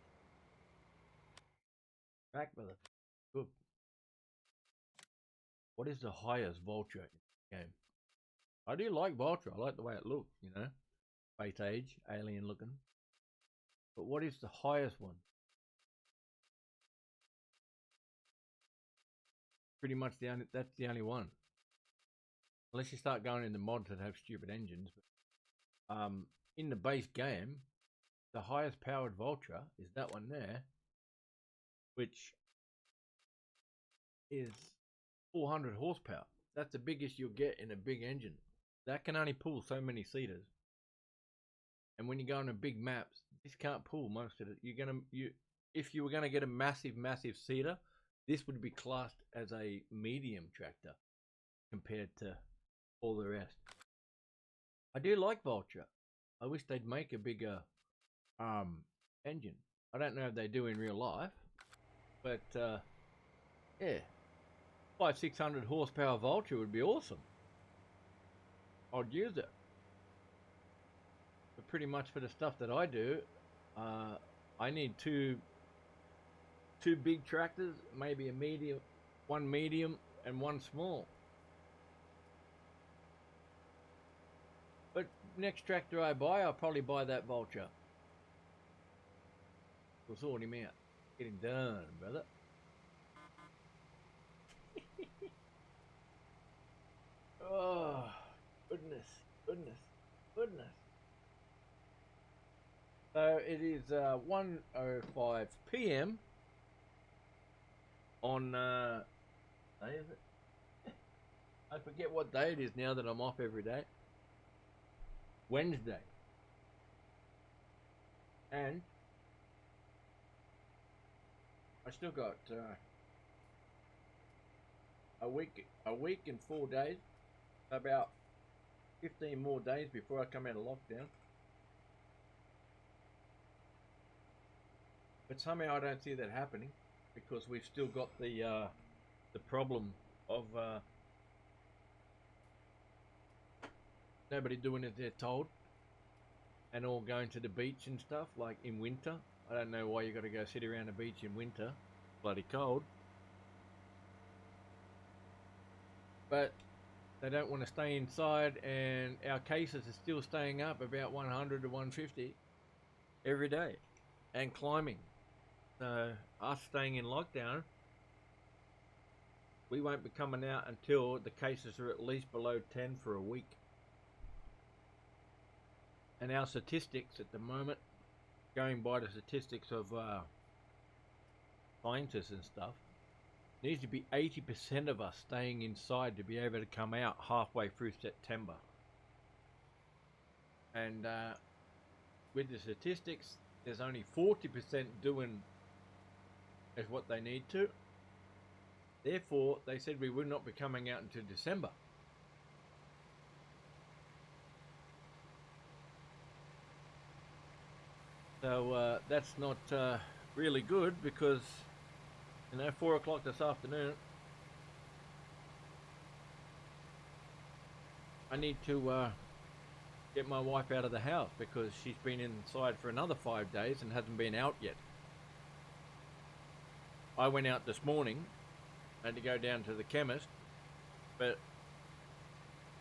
A: track with it. Good. What is the highest Vultra in the game? I do like Vultra. I like the way it looks, you know. Space age, alien looking. But what is the highest one? Pretty much that's the only one. Unless you start going into mods that have stupid engines. But, in the base game, the highest powered Vultra is that one there, which is 400 horsepower. That's the biggest you'll get in a big engine. That can only pull so many seaters. And when you go on big maps, this can't pull most of it. If you were gonna get a massive seater, this would be classed as a medium tractor compared to all the rest. I do like Vultra. I wish they'd make a bigger engine. I don't know if they do in real life, but yeah, 500-600 horsepower Vultra would be awesome. I'd use it. But pretty much for the stuff that I do, I need two big tractors, maybe one medium and one small. But next tractor I buy, I'll probably buy that Vultra. We'll sort him out. Get him done, brother. Oh, goodness. So it is 1:05 p.m. on day is it? I forget what day it is now that I'm off every day. Wednesday. And I still got a week and 4 days, about 15 more days before I come out of lockdown. But somehow I don't see that happening because we've still got the problem of nobody doing as they're told and all going to the beach and stuff like in winter. I don't know why you got to go sit around the beach in winter. Bloody cold. But they don't want to stay inside, and our cases are still staying up about 100 to 150 every day and climbing. So us staying in lockdown, we won't be coming out until the cases are at least below 10 for a week. And our statistics at the moment, going by the statistics of scientists and stuff, needs to be 80% of us staying inside to be able to come out halfway through September. And with the statistics, there's only 40% doing as what they need to. Therefore, they said we would not be coming out until December. So that's not really good, because, 4 o'clock this afternoon, I need to get my wife out of the house, because she's been inside for another 5 days and hasn't been out yet. I went out this morning, had to go down to the chemist, but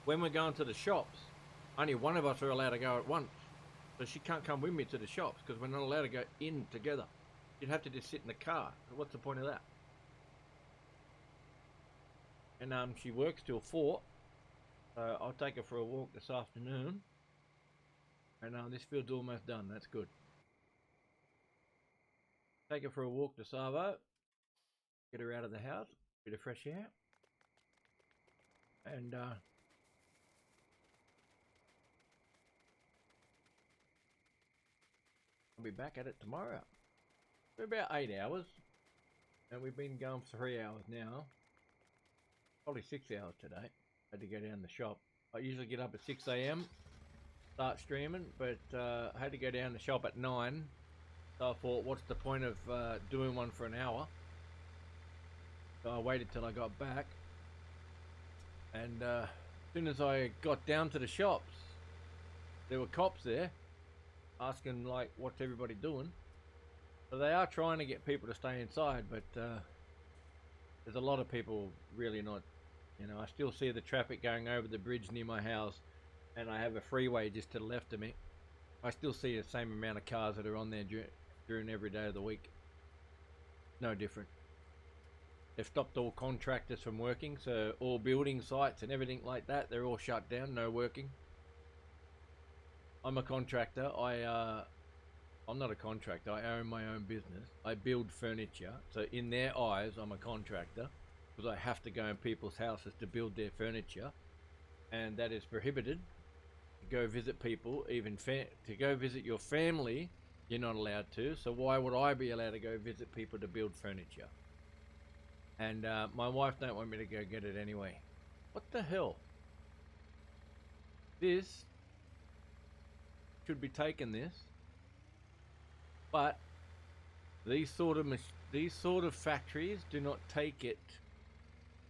A: when we're going to the shops, only one of us are allowed to go at once. So she can't come with me to the shops, because we're not allowed to go in together. You'd have to just sit in the car. What's the point of that? And she works till 4, so I'll take her for a walk this afternoon. And this field's almost done. That's good. Take her for a walk to Savo. Get her out of the house. Bit of fresh air. And I'll be back at it tomorrow. For about 8 hours. And we've been going for 3 hours now. Probably 6 hours today. Had to go down the shop. I usually get up at 6 a.m. start streaming, but I had to go down the shop at 9. So I thought, what's the point of doing one for an hour? So I waited till I got back. And as soon as I got down to the shops, there were cops there asking, like, what's everybody doing? So they are trying to get people to stay inside, but there's a lot of people really not, I still see the traffic going over the bridge near my house, and I have a freeway just to the left of me. I still see the same amount of cars that are on there during every day of the week. No different. They've stopped all contractors from working, so all building sites and everything like that, they're all shut down, no working. I'm a contractor. I'm not a contractor. I own my own business. I build furniture. So in their eyes, I'm a contractor, because I have to go in people's houses to build their furniture, and that is prohibited. To go visit people, even to go visit your family, you're not allowed to. So why would I be allowed to go visit people to build furniture? And my wife don't want me to go get it anyway. What the hell? This should be taking this, but these sort of factories do not take it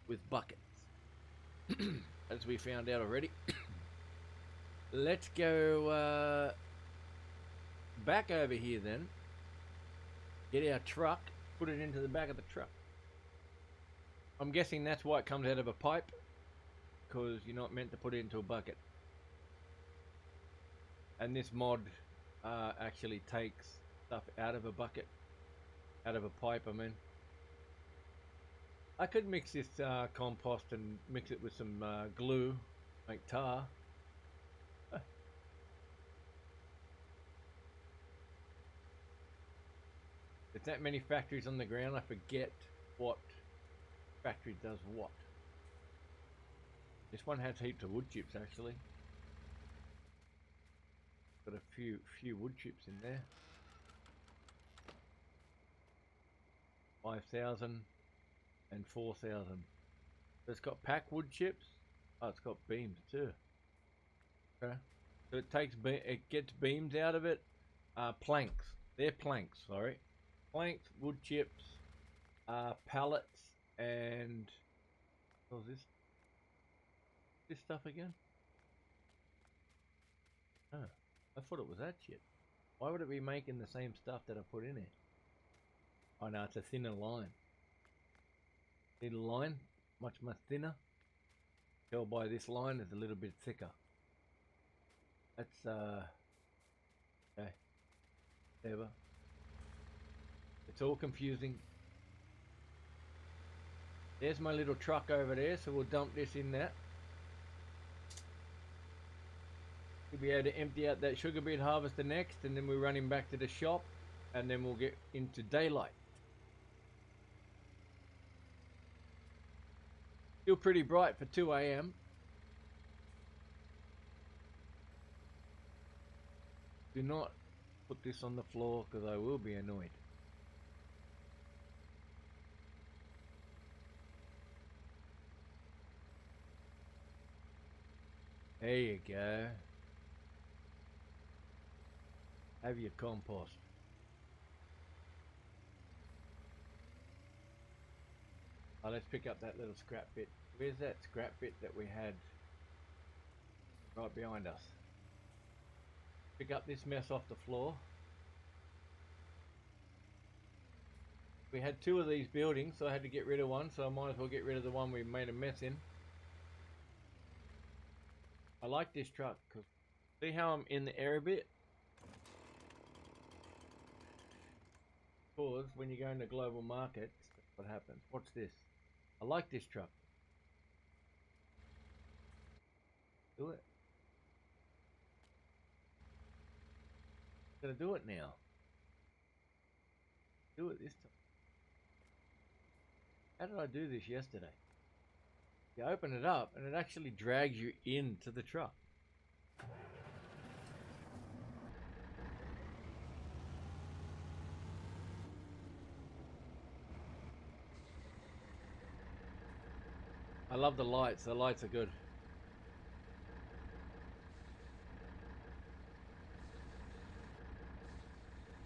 A: with buckets, as we found out already. Let's go back over here then. Get our truck, put it into the back of the truck. I'm guessing that's why it comes out of a pipe, because you're not meant to put it into a bucket. And this mod actually takes stuff out of a bucket, out of a pipe, I mean. I could mix this compost and mix it with some glue, make tar. There's that many factories on the ground, I forget what factory does what. This one has heaps of wood chips actually. Got a few wood chips in there. 5,000 and 4,000. It's got pack wood chips. Oh, it's got beams too. Okay. So it gets beams out of it. Planks. They're planks, sorry. Planks, wood chips, pallets, and what was this stuff again? Oh, I thought it was that shit. Why would it be making the same stuff that I put in it? Oh no, it's a thinner line. See the line? Much thinner. Tell by this line is a little bit thicker. That's okay. Whatever. It's all confusing. There's my little truck over there, so we'll dump this in that. We'll be able to empty out that sugar beet harvester next, and then we're running back to the shop, and then we'll get into daylight. Still pretty bright for 2 a.m. Do not put this on the floor because I will be annoyed. There you go. Have your compost. Oh, let's pick up that little scrap bit. Where's that scrap bit that we had right behind us? Pick up this mess off the floor. We had 2 of these buildings, so I had to get rid of one, so I might as well get rid of the one we made a mess in. I like this truck because see how I'm in the air a bit? Because when you go into global markets, that's what happens. What's this? I like this truck. Do it. Gonna do it now. Do it this time. How did I do this yesterday? You open it up and it actually drags you into the truck. I love the lights. The lights are good.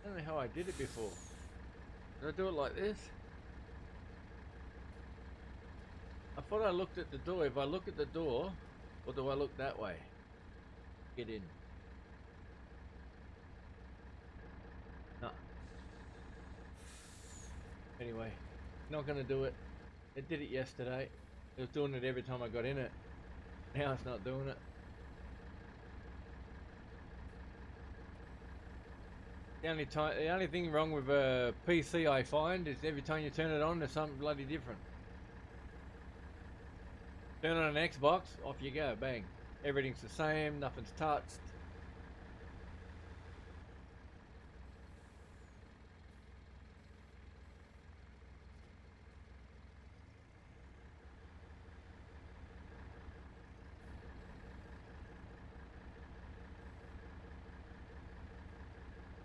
A: I don't know how I did it before. Did I do it like this? I thought I looked at the door. If I look at the door, or do I look that way? Get in. No. Anyway, not gonna do it. It did it yesterday. It was doing it every time I got in it. Now it's not doing it. The only thing wrong with a PC I find is every time you turn it on, there's something bloody different. Turn on an Xbox, off you go, bang. Everything's the same, nothing's touched.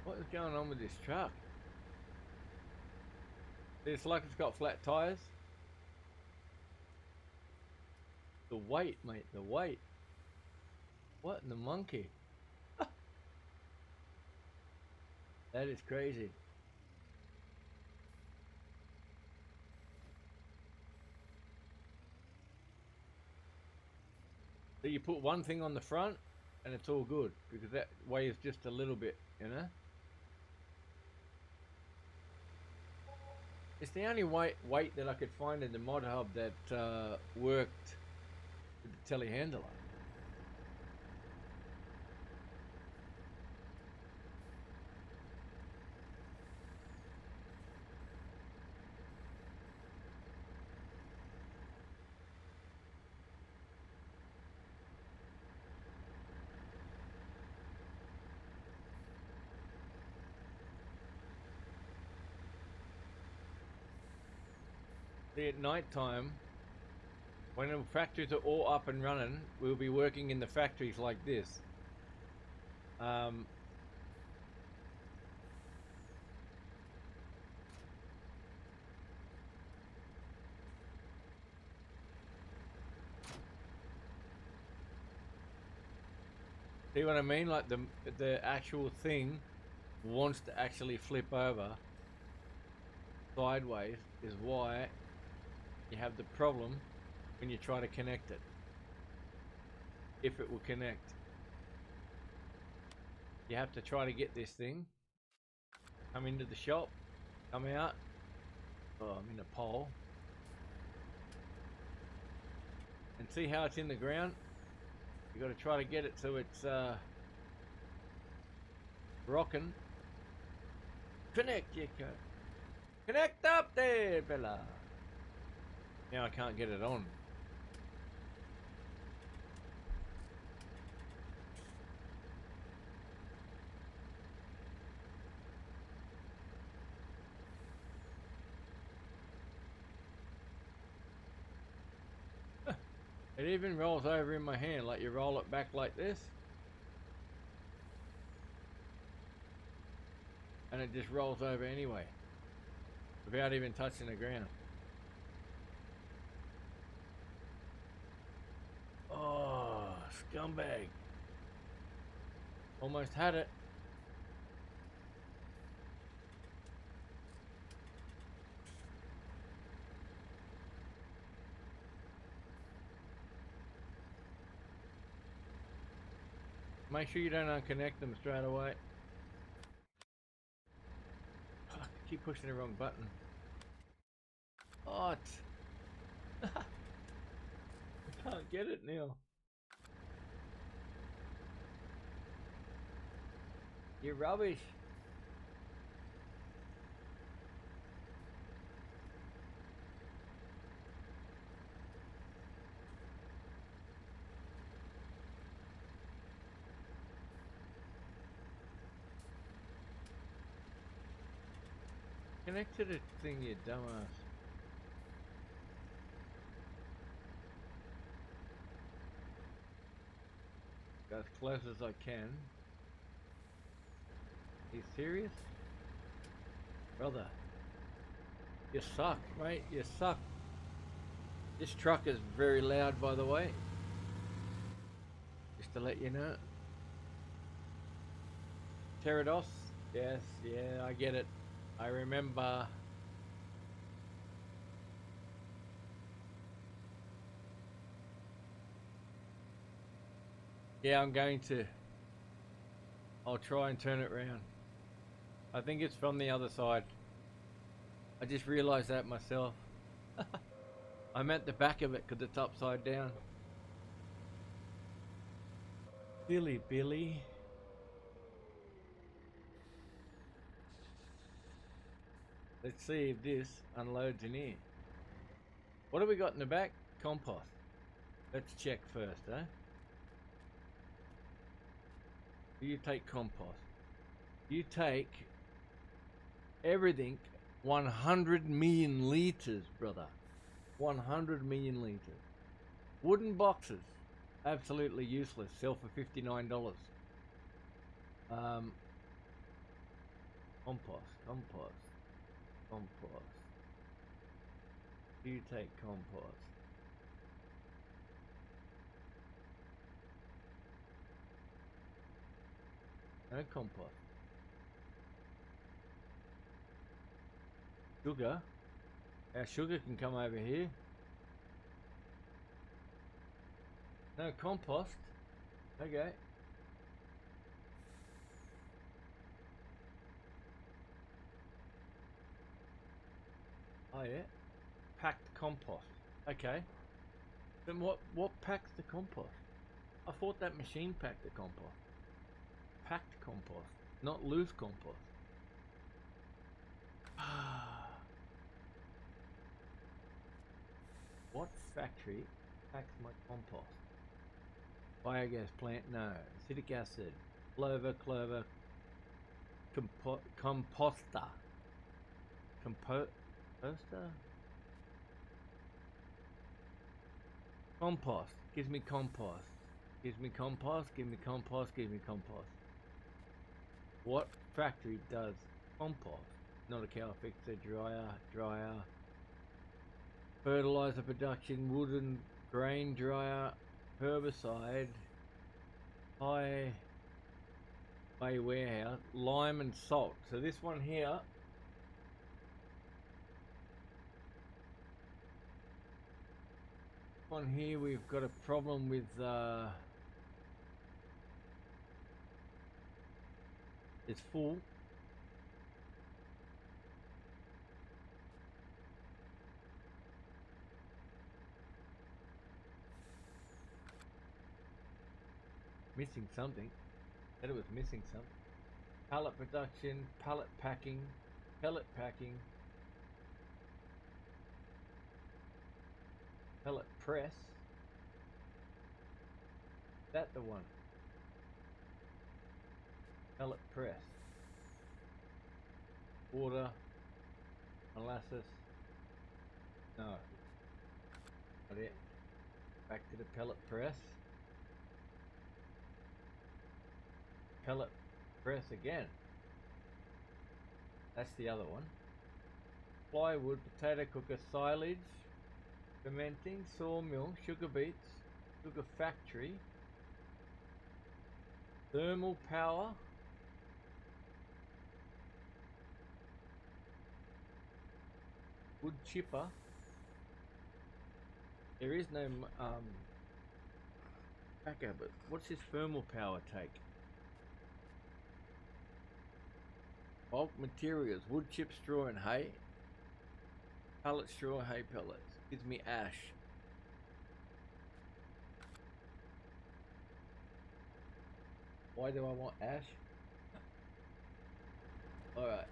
A: What is going on with this truck? It's like it's got flat tires. The weight, mate, the weight. What in the monkey? That is crazy. So you put one thing on the front and it's all good because that weighs just a little bit, you know? It's the only weight that I could find in the mod hub that worked with the telehandler. See, at night time, when the factories are all up and running, we'll be working in the factories like this. See what I mean? Like the actual thing wants to actually flip over sideways is why you have the problem when you try to connect it. If it will connect. You have to try to get this thing, come into the shop, come out. Oh, I'm in a pole. And see how it's in the ground? You got to try to get it so it's rocking. Connect, you can. Connect up there, fella. Now I can't get it on. It even rolls over in my hand, like you roll it back like this. and it just rolls over anyway without even touching the ground. Oh, scumbag. Almost had it. Make sure you don't unconnect them straight away. I keep pushing the wrong button. What? I can't get it now. You're rubbish. Connect to the thing, you dumbass. Go as close as I can. Are you serious? Brother. You suck, mate. You suck. This truck is very loud, by the way. Just to let you know. Pterodos? Yes, yeah, I get it. I remember. Yeah, I'm going to. I'll try and turn it around. I think it's from the other side. I just realized that myself. I'm at the back of it because it's upside down. Billy. Let's see if this unloads in here. What have we got in the back? Compost. Let's check first, eh? You take compost. You take everything 100 million liters, brother. 100 million liters. Wooden boxes. Absolutely useless. Sell for $59. Compost. You take compost. No compost. Sugar. Our sugar can come over here. No compost. Okay. Oh yeah. Packed compost. Okay. Then what packs the compost? I thought that machine packed the compost. Packed compost, not loose compost. What factory packs my compost? Biogas plant? No. Acetic acid. Clover. Composter. Composter? Compost. Gives me compost. Gives me compost. What factory does compost? Not a cow fixer, dryer. Fertilizer production, wooden grain dryer, herbicide, high bay warehouse, lime and salt. So this one here, we've got a problem with it's full. Missing something. Said it was missing something. Pallet production, pallet packing, pellet packing, pellet press. That the one. Pellet press. Water, molasses. No. Not it. Back to the pellet press. Pellet press again. That's the other one. Plywood, potato cooker, silage, fermenting, sawmill, sugar beets, sugar factory, thermal power, wood chipper. There is no packer, but what's this thermal power take? Bulk materials, wood chip, straw and hay. Pellet straw, hay pellets. Gives me ash. Why do I want ash? Alright.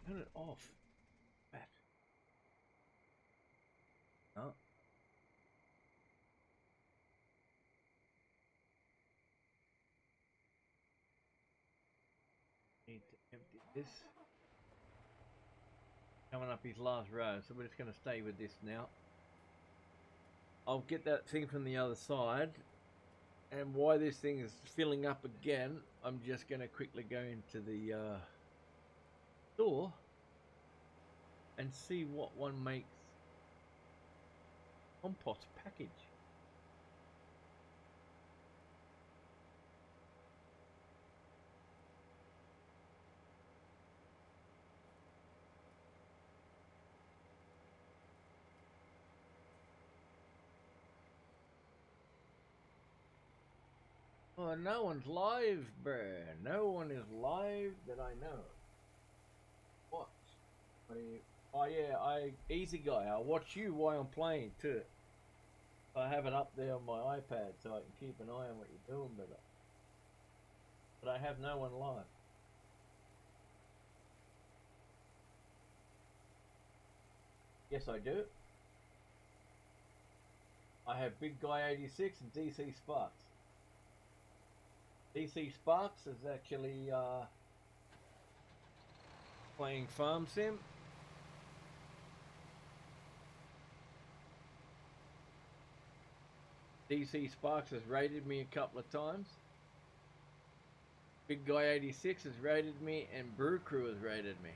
A: Turn it off. Back. No. Need to empty this. Coming up his last row, so we're just going to stay with this now. I'll get that thing from the other side, and why this thing is filling up again, I'm just going to quickly go into the store and see what one makes compost package. Oh, no one's live, bruh. No one is live that I know. What? Oh yeah, easy guy. I'll watch you while I'm playing too. I have it up there on my iPad so I can keep an eye on what you're doing with it. But I have no one live. Yes, I do. I have Big Guy 86 and DC Sparks. DC Sparks is actually playing Farm Sim. DC Sparks has raided me a couple of times. Big Guy 86 has raided me, and Brew Crew has raided me.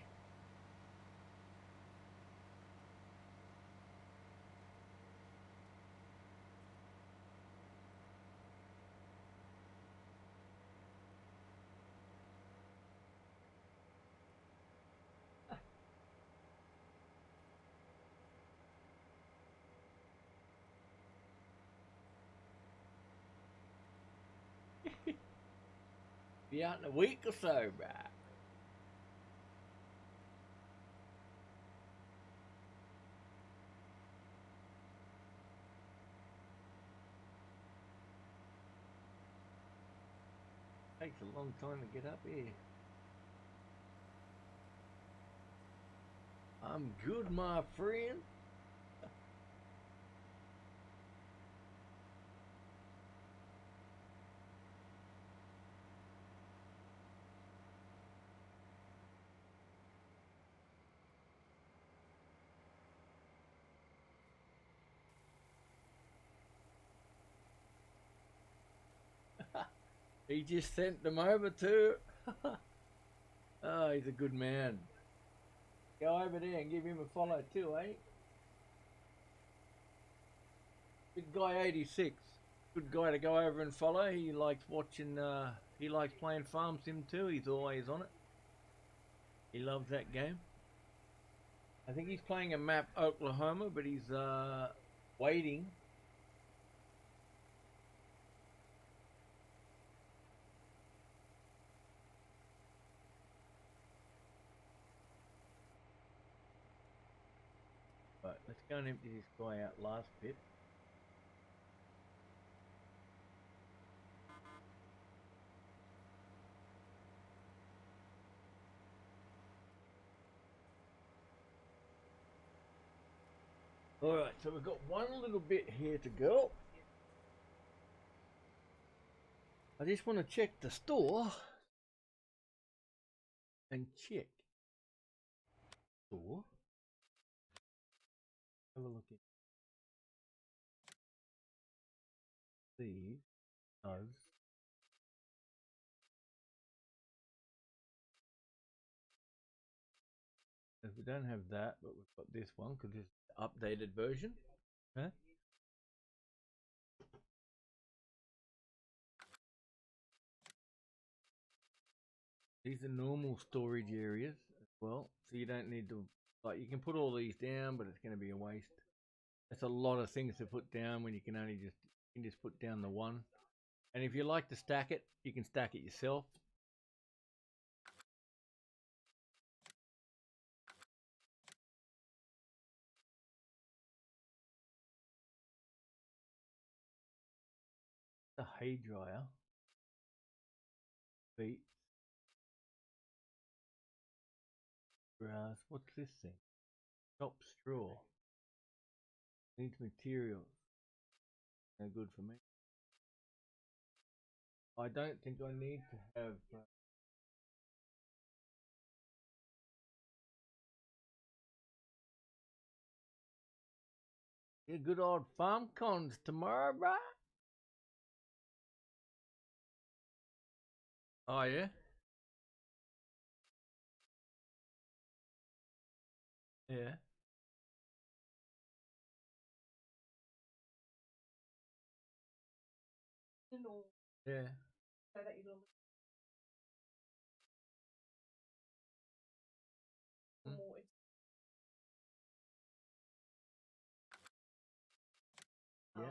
A: Be out in a week or so, bruh. Takes a long time to get up here. I'm good, my friend. He just sent them over too. Oh, he's a good man. Go over there and give him a follow too, eh? Big Guy 86. Good guy to go over and follow. He likes watching, he likes playing Farm Sim too. He's always on it. He loves that game. I think he's playing a map Oklahoma, but he's waiting. But let's go and empty this guy out last bit. Alright, so we've got one little bit here to go. I just want to check the store and check. Store. Have a look at. these does if we don't have that, but we've got this one because it's the updated version. Okay. These are normal storage areas as well, so you don't need to, like, you can put all these down, but it's going to be a waste. That's a lot of things to put down when you can only just put down the one. And if you like to stack it, you can stack it yourself. The hay dryer, beets, grass. What's this thing? Chop straw. Needs materials. No good for me. I don't think I need to have. Good old farm cons tomorrow, bruh. Oh yeah. Yeah. Yeah. Mm. Yeah.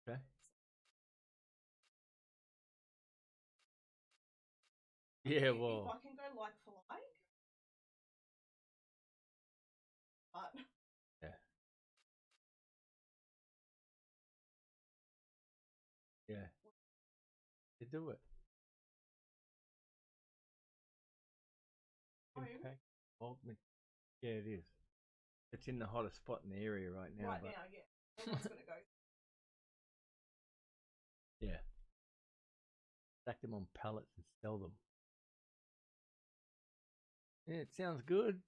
A: Okay. Yeah. Well. If I can go like for like, but yeah. Yeah. You do it. Impact. Ultimate. Yeah, it is. It's in the hottest spot in the area right now. Right now, yeah. Everyone's gonna go. Yeah. Stack them on pallets and sell them. Yeah, it sounds good.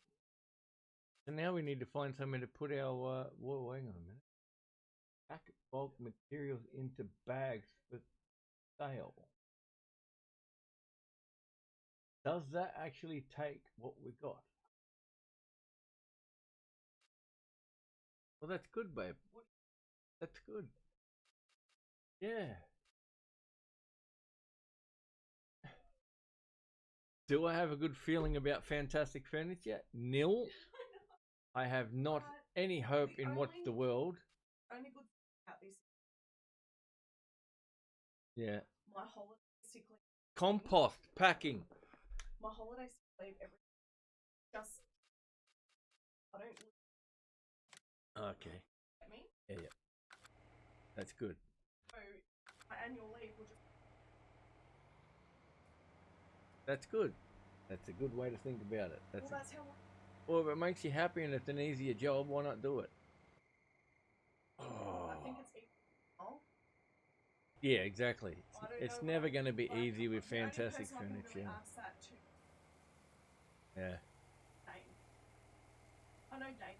A: And now we need to find somewhere to put our. Whoa, hang on a minute. Pack bulk materials into bags for sale. Does that actually take what we got? Well, that's good, babe. That's good. Yeah. Do I have a good feeling about Fantastic Furniture? Nil. I have not any hope in what's the world. Only good about this. Yeah. My holiday sick leave. Compost packing. My holiday sick leave everything. Just I don't. Okay. Me? Yeah, yeah. That's good. So my annual leave will just. That's good. That's a good way to think about it. That's well, that's how. Well, if it makes you happy and it's an easier job, why not do it? Oh. I think it's easy. Oh. Yeah, exactly. It's never going to be easy with Fantastic Furniture. Yeah. I know Dave.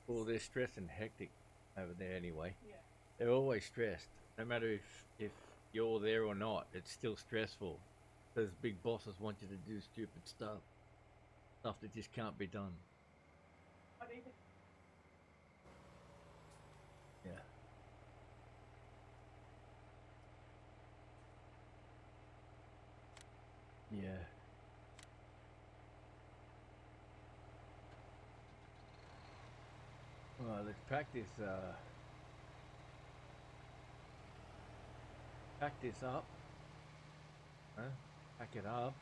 A: Well, they're stressed and hectic over there anyway. Yeah. They're always stressed. No matter if you're there or not, it's still stressful. Those big bosses want you to do stupid stuff. Stuff that just can't be done. Yeah. Yeah. Well, let's practice. Pack this up. Huh? Pack it up.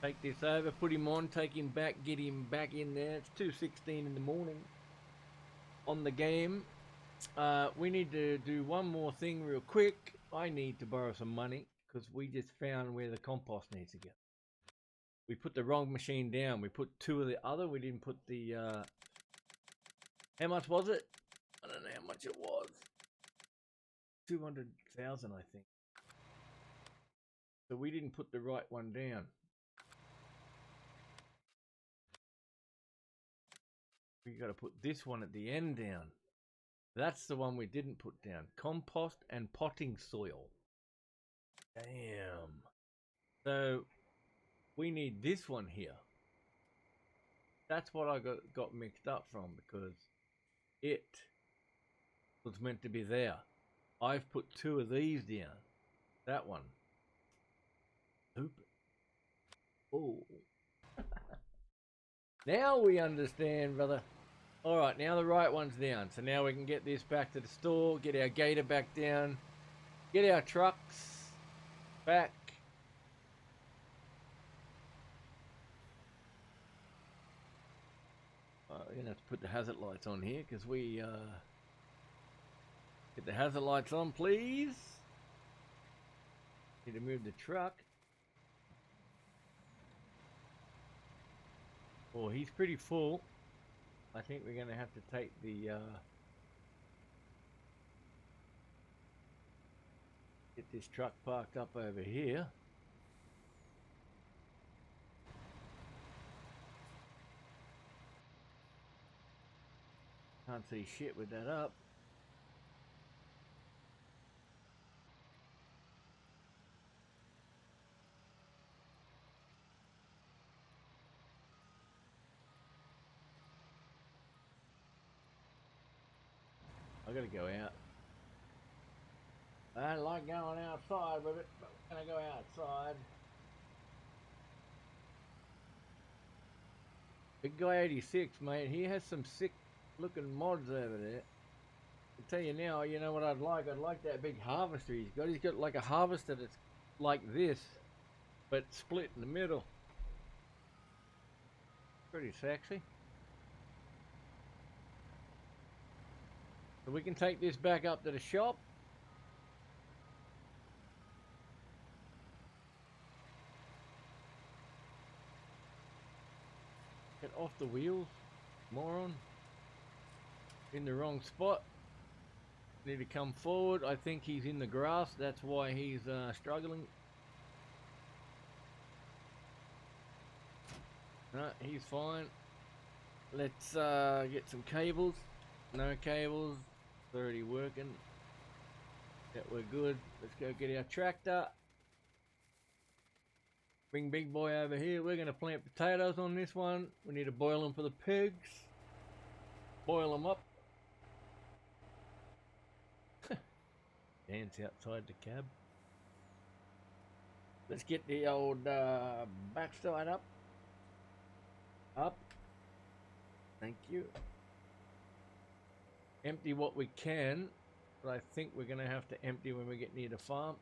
A: Take this over, put him on, take him back, get him back in there. It's 2:16 in the morning. On the game. We need to do one more thing real quick. I need to borrow some money because we just found where the compost needs to go. We put the wrong machine down. We put two of the other. We didn't put the. How much was it? I don't know how much it was. 200,000, I think. So we didn't put the right one down. We got to put this one at the end down. That's the one we didn't put down. Compost and potting soil. Damn. So we need this one here. That's what I got mixed up from, because it was meant to be there. I've put 2 of these down. That one. Stupid. Oh. Now we understand, brother. All right, now the right one's down. So now we can get this back to the store, get our gator back down, get our trucks back. We're going to have to put the hazard lights on here, because we... Get the hazard lights on, please. Need to move the truck. Oh, he's pretty full. I think we're going to have to take the... Get this truck parked up over here. Can't see shit with that up. I gotta go out. I don't like going outside with it, but we're gonna go outside. Big guy 86, mate. He has some sick looking mods over there. I'll tell you now, you know what I'd like? I'd like that big harvester he's got. He's got like a harvester that's like this, but split in the middle. Pretty sexy. So we can take this back up to the shop. Get off the wheels, moron. In the wrong spot. Need to come forward. I think he's in the grass. That's why he's struggling. No, he's fine. Let's get some cables. No cables. It's already working. Yeah, we're good. Let's go get our tractor. Bring big boy over here. We're going to plant potatoes on this one. We need to boil them for the pigs. Boil them up. Dance outside the cab. Let's get the old backside up. Up. Thank you. Empty what we can, but I think we're going to have to empty when we get near the farm.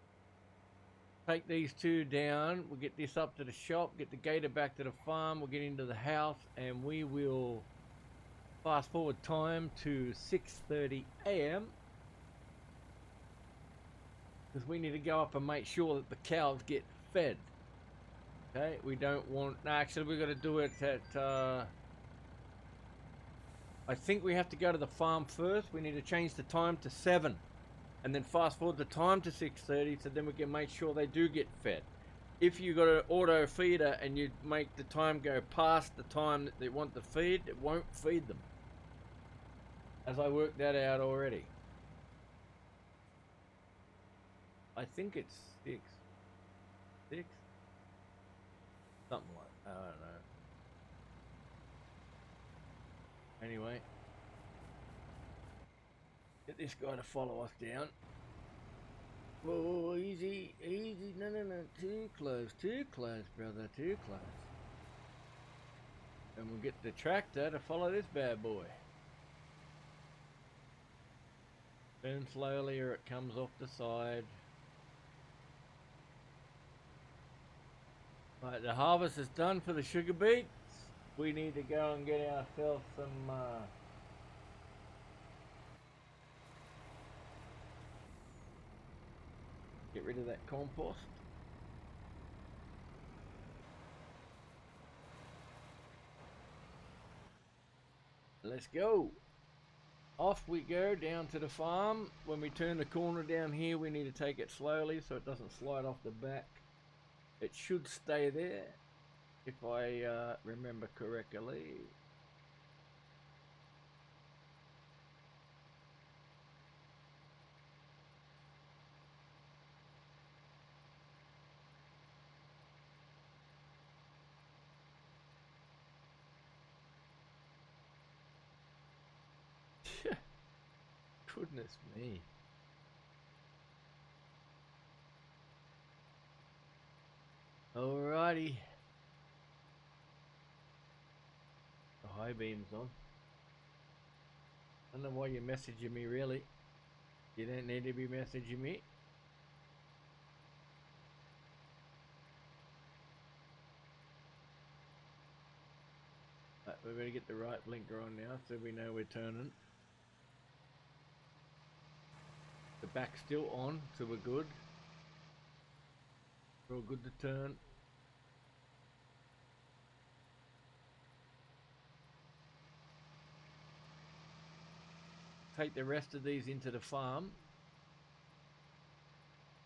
A: Take these 2 down. We'll get this up to the shop, get the gator back to the farm, we'll get into the house, and we will fast forward time to 6:30 a.m. because we need to go up and make sure that the cows get fed. Okay, we don't want... No, actually, we've got to do it at... I think we have to go to the farm first. We need to change the time to 7. And then fast forward the time to 6:30, so then we can make sure they do get fed. If you got an auto feeder and you make the time go past the time that they want to feed, it won't feed them. As I worked that out already. I think it's 6. 6? Something like that. I don't know. Anyway. Get this guy to follow us down. Oh, easy, easy. No, no, no. Too close, brother. Too close. And we'll get the tractor to follow this bad boy. Turn slowly or it comes off the side. Right, the harvest is done for the sugar beets. We need to go and get ourselves some... Get rid of that compost. Let's go. Off we go down to the farm. When we turn the corner down here, we need to take it slowly so it doesn't slide off the back. It should stay there, if I remember correctly. Goodness me. Alrighty. The high beam's on. I don't know why you're messaging me, really. You don't need to be messaging me. We better get the right blinker on now so we know we're turning. The back's still on, so we're good. We're all good to turn. Take the rest of these into the farm.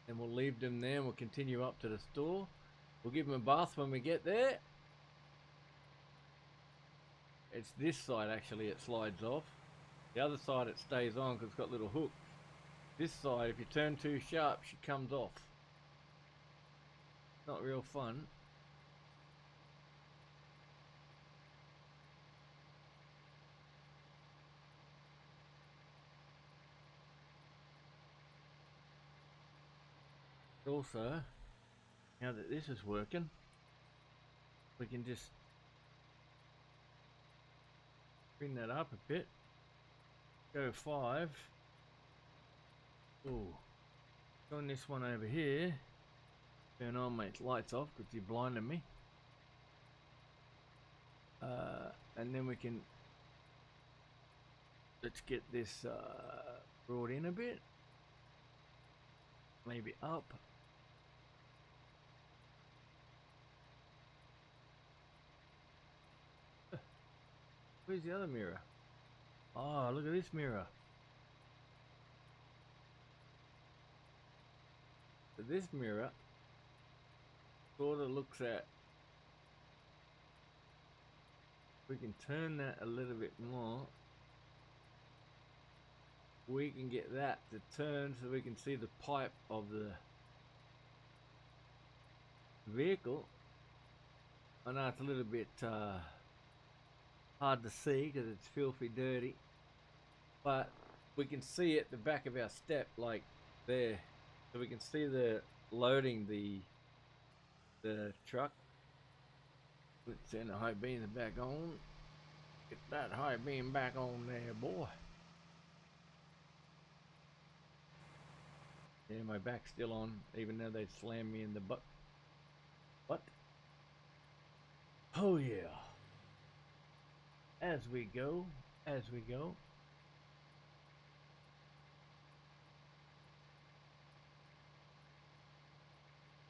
A: And we'll leave them there and we'll continue up to the store. We'll give them a bath when we get there. It's this side actually it slides off. The other side it stays on because it's got little hooks. This side, if you turn too sharp, she comes off. Not real fun. Also, now that this is working, we can just bring that up a bit. Go 5. Ooh. On this one over here. Turn on my lights off because you're blinding me. And then we can, let's get this brought in a bit. Maybe up. Where's the other mirror? Oh, look at this mirror. So this mirror sort of looks at, we can turn that a little bit more. We can get that to turn so we can see the pipe of the vehicle. I know it's a little bit hard to see because it's filthy dirty, but we can see at the back of our step, like there, so we can see the loading the truck. Let's turn the high beams back on. Get that high beam back on there, boy. Yeah, my back's still on, even though they slammed me in the butt. What? Oh yeah. As we go, as we go.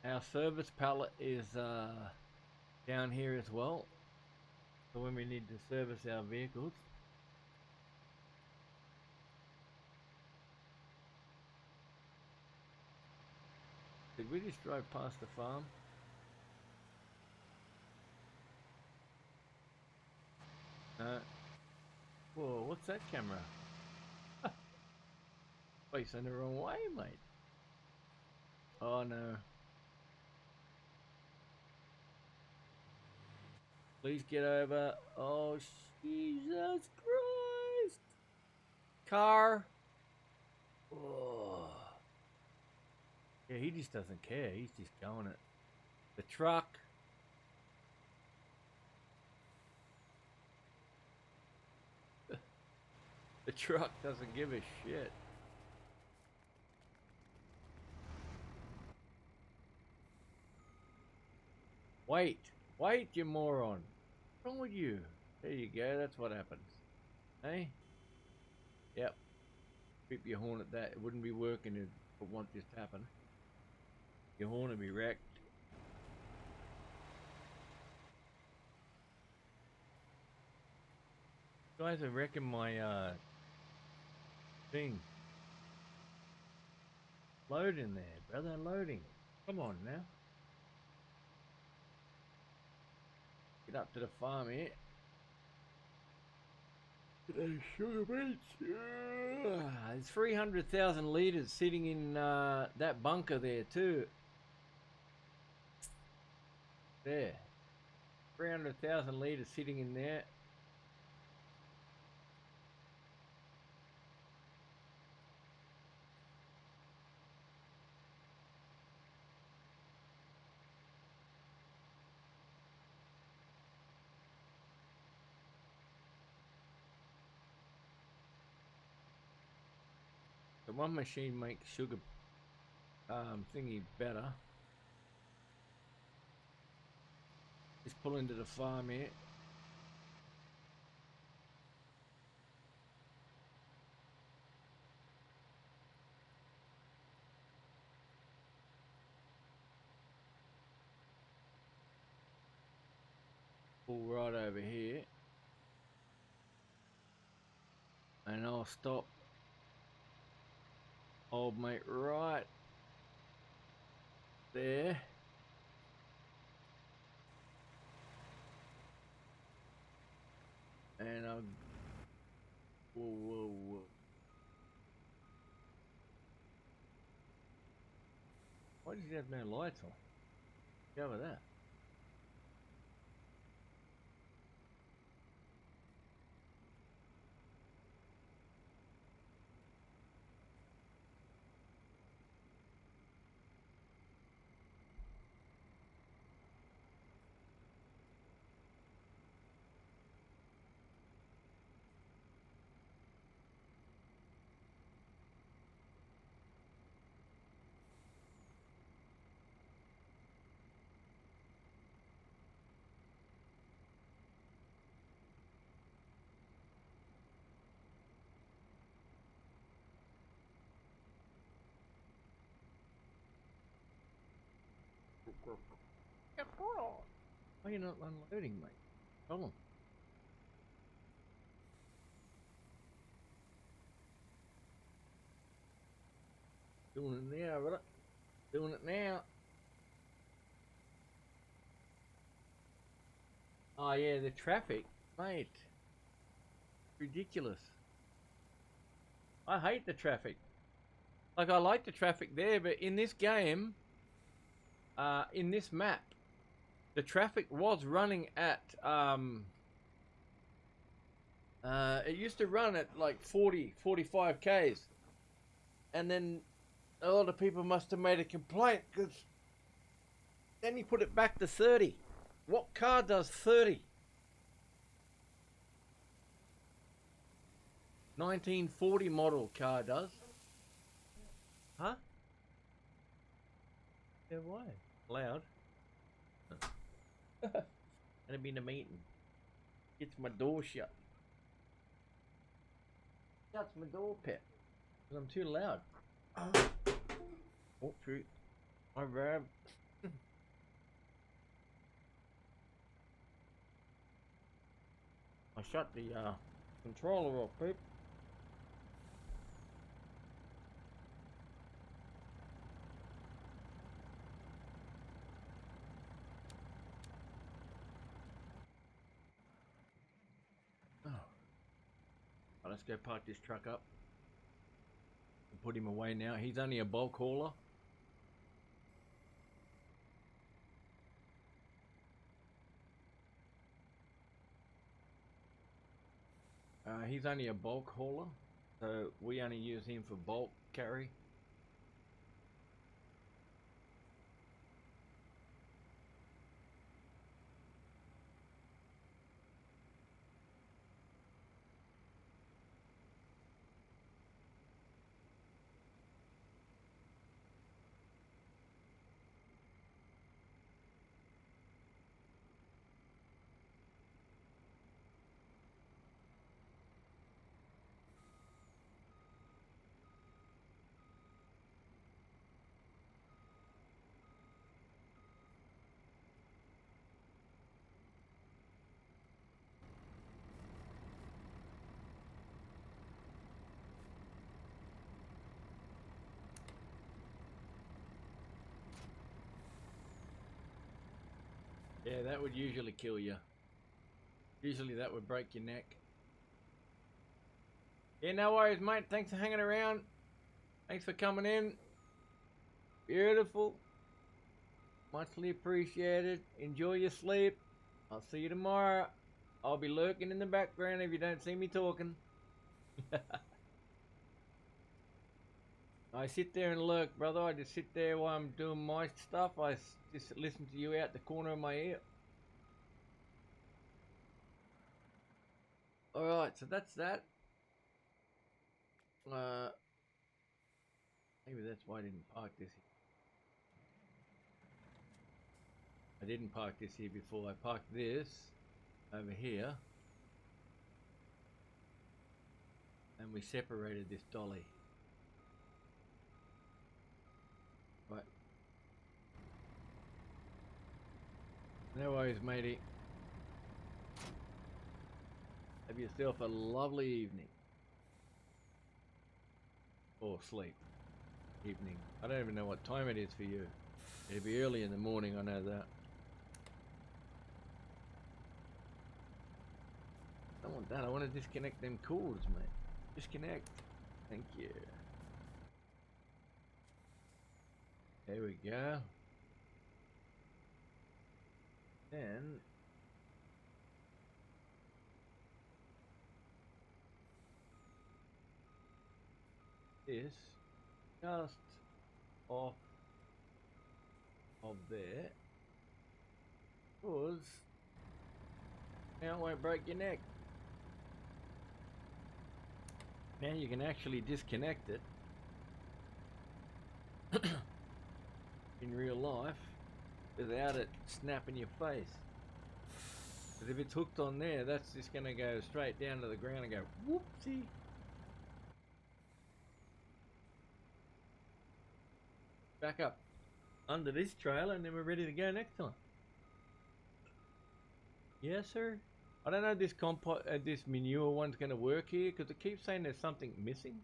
A: Our service pallet is down here as well. So when we need to service our vehicles. Did we just drive past the farm? No. Whoa, what's that camera? Facing the wrong way, mate. Oh no. Please get over. Oh, Jesus Christ. Car. Oh. Yeah, he just doesn't care. He's just going it. The truck. The truck doesn't give a shit. Wait, you moron. What's wrong with you? There you go, that's what happens. Hey? Yep. Beep your horn at that. It wouldn't be working if it won't just happen. Your horn would be wrecked. Guys are wrecking my thing. Load in there, brother, loading. Come on now. Get up to the farm here. Those sugar beets. Yeah. There's 300,000 litres sitting in that bunker there too. There. 300,000 litres sitting in there. one machine makes sugar thingy better. Just pull into the farm here. Pull right over here. And I'll stop old mate right there. And I'll... Whoa. Why does he have no lights on? Get over that. Why are you not unloading, mate? Come on. Doing it now, brother. Doing it now. Oh yeah, the traffic, mate. Ridiculous. I hate the traffic. Like, I like the traffic there, but in this game, in this map, the traffic was running at, it used to run at like 40, 45 Ks. And then a lot of people must have made a complaint, because then he put it back to 30. What car does 30? 1940 model car does. Huh? Yeah, why? Loud. Gonna be in a meeting. Gets my door shut. Shuts my door, pet. Because I'm too loud. Oh, true. My bad. I shut the controller off, peep. Oh. Right, let's go park this truck up. And put him away now. He's only a bulk hauler. He's only a bulk hauler, so we only use him for bulk carry. Yeah, that would usually kill you. Usually that would break your neck. Yeah, no worries, mate. Thanks for hanging around. Thanks for coming in. Beautiful. Muchly appreciated. Enjoy your sleep. I'll see you tomorrow. I'll be lurking in the background if you don't see me talking. I sit there and lurk, brother. I just sit there while I'm doing my stuff. I just listen to you out the corner of my ear. Alright, so that's that. Maybe that's why I didn't park this here. I didn't park this here before. I parked this over here. And we separated this dolly. Right. No worries, matey. Have yourself a lovely evening. Or sleep. Evening. I don't even know what time it is for you. It'll be early in the morning, I know that. I don't want that. I want to disconnect them cords, mate. Disconnect. Thank you. There we go. Then this just off of there, because now it won't break your neck. Now you can actually disconnect it in real life without it snapping your face. Because if it's hooked on there, that's just going to go straight down to the ground and go whoopsie. Back up under this trailer and then we're ready to go next time. Yes, sir. I don't know if this manure one's going to work here because it keeps saying there's something missing.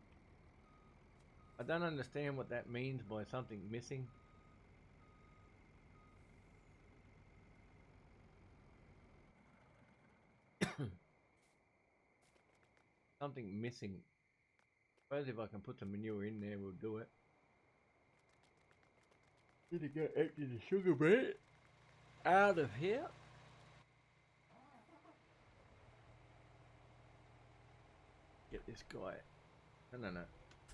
A: I don't understand what that means by something missing. Something missing. I suppose if I can put some manure in there, we'll do it. Need to go empty the sugar beet out of here. Get this guy. No.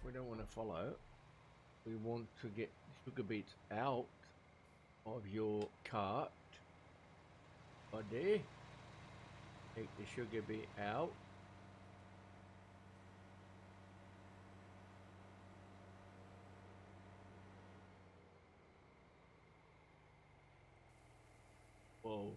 A: We don't want to follow. We want to get sugar beets out of your cart. Buddy. Take the sugar beet out. Whoa.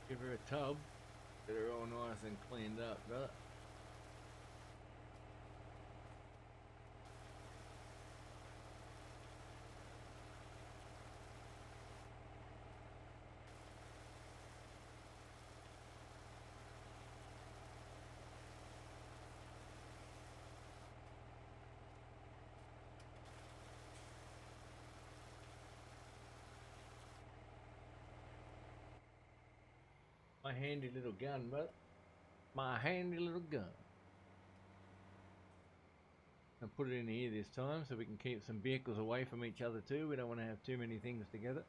A: Give her a tub. Get her all nice and cleaned up, brother. My handy little gun, brother. My handy little gun. I'll put it in here this time so we can keep some vehicles away from each other too. We don't want to have too many things together.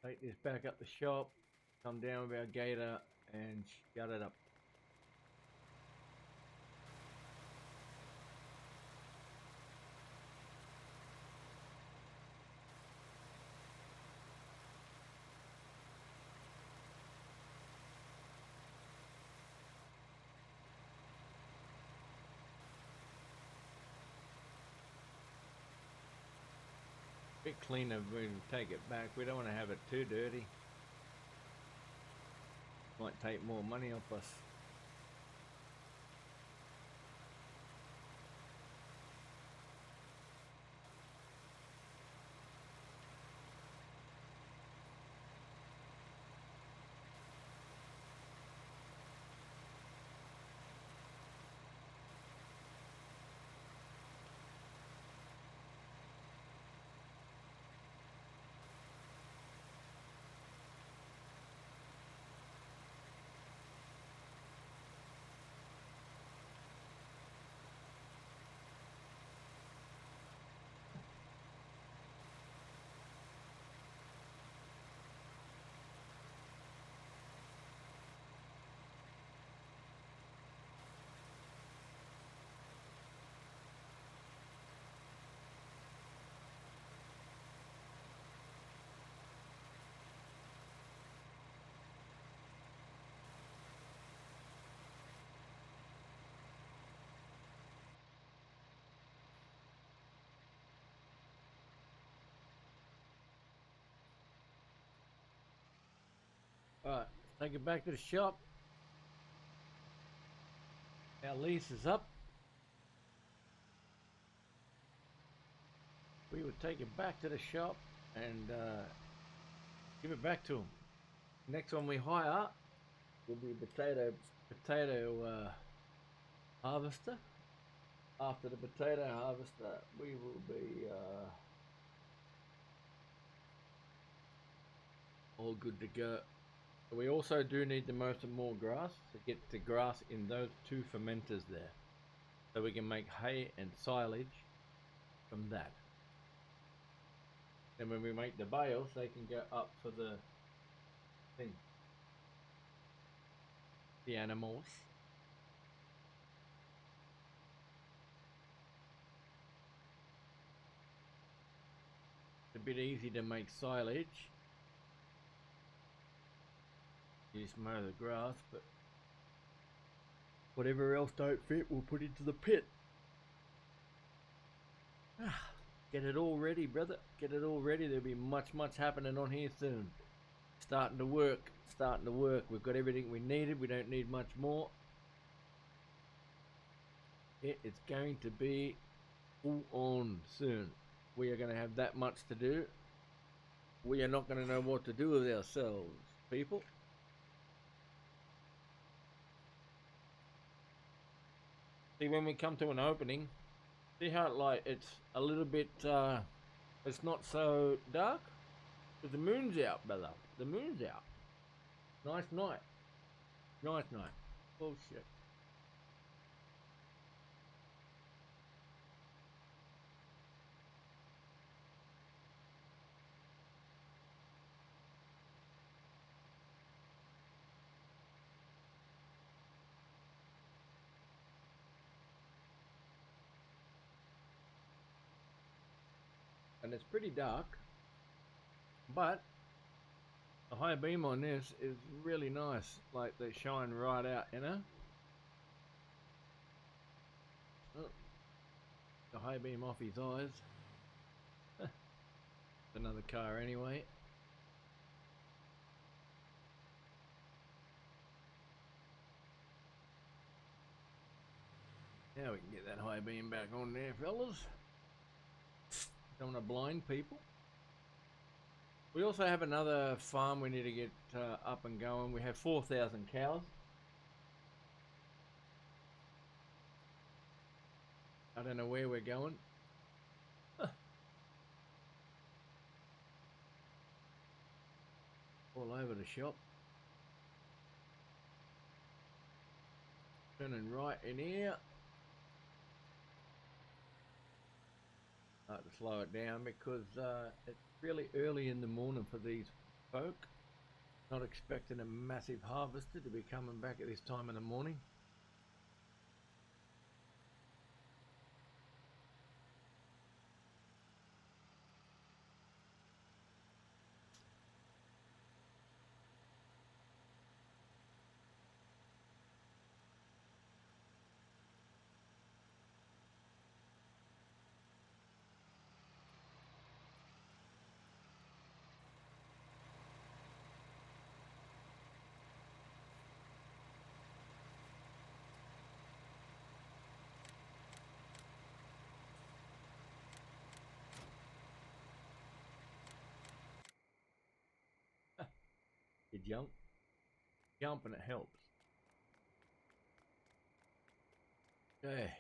A: Take this back up the shop, come down with our gator and shut it up. bit cleaner when we take it back. We don't want to have it too dirty. Might take more money off us. Alright, take it back to the shop. Our lease is up. We would take it back to the shop and give it back to them. Next one we hire will be potato harvester. After the potato harvester, we will be all good to go. We also do need to mow some more grass to get the grass in those two fermenters there, so we can make hay and silage from that. And when we make the bales, they can go up for the thing, the animals. It's a bit easy to make silage. You just mow the grass, but whatever else don't fit, we'll put into the pit. Get it all ready, brother. Get it all ready. There'll be much happening on here soon. Starting to work. We've got everything we needed. We don't need much more. It is going to be full on soon. We are going to have that much to do. We are not going to know what to do with ourselves, people. See, when we come to an opening, see how it's a little bit, it's not so dark? Because the moon's out, brother. The moon's out. Nice night. Nice night. Bullshit. And it's pretty dark, but the high beam on this is really nice. Like, they shine right out, you know? Oh, the high beam off his eyes. Another car anyway. Now we can get that high beam back on there, fellas. Don't want to blind people. We also have another farm we need to get up and going. We have 4,000 cows. I don't know where we're going. All over the shop. Turning right in here. I have to slow it down because it's really early in the morning for these folk. Not expecting a massive harvester to be coming back at this time in the morning. jump. Jump and it helps. Okay.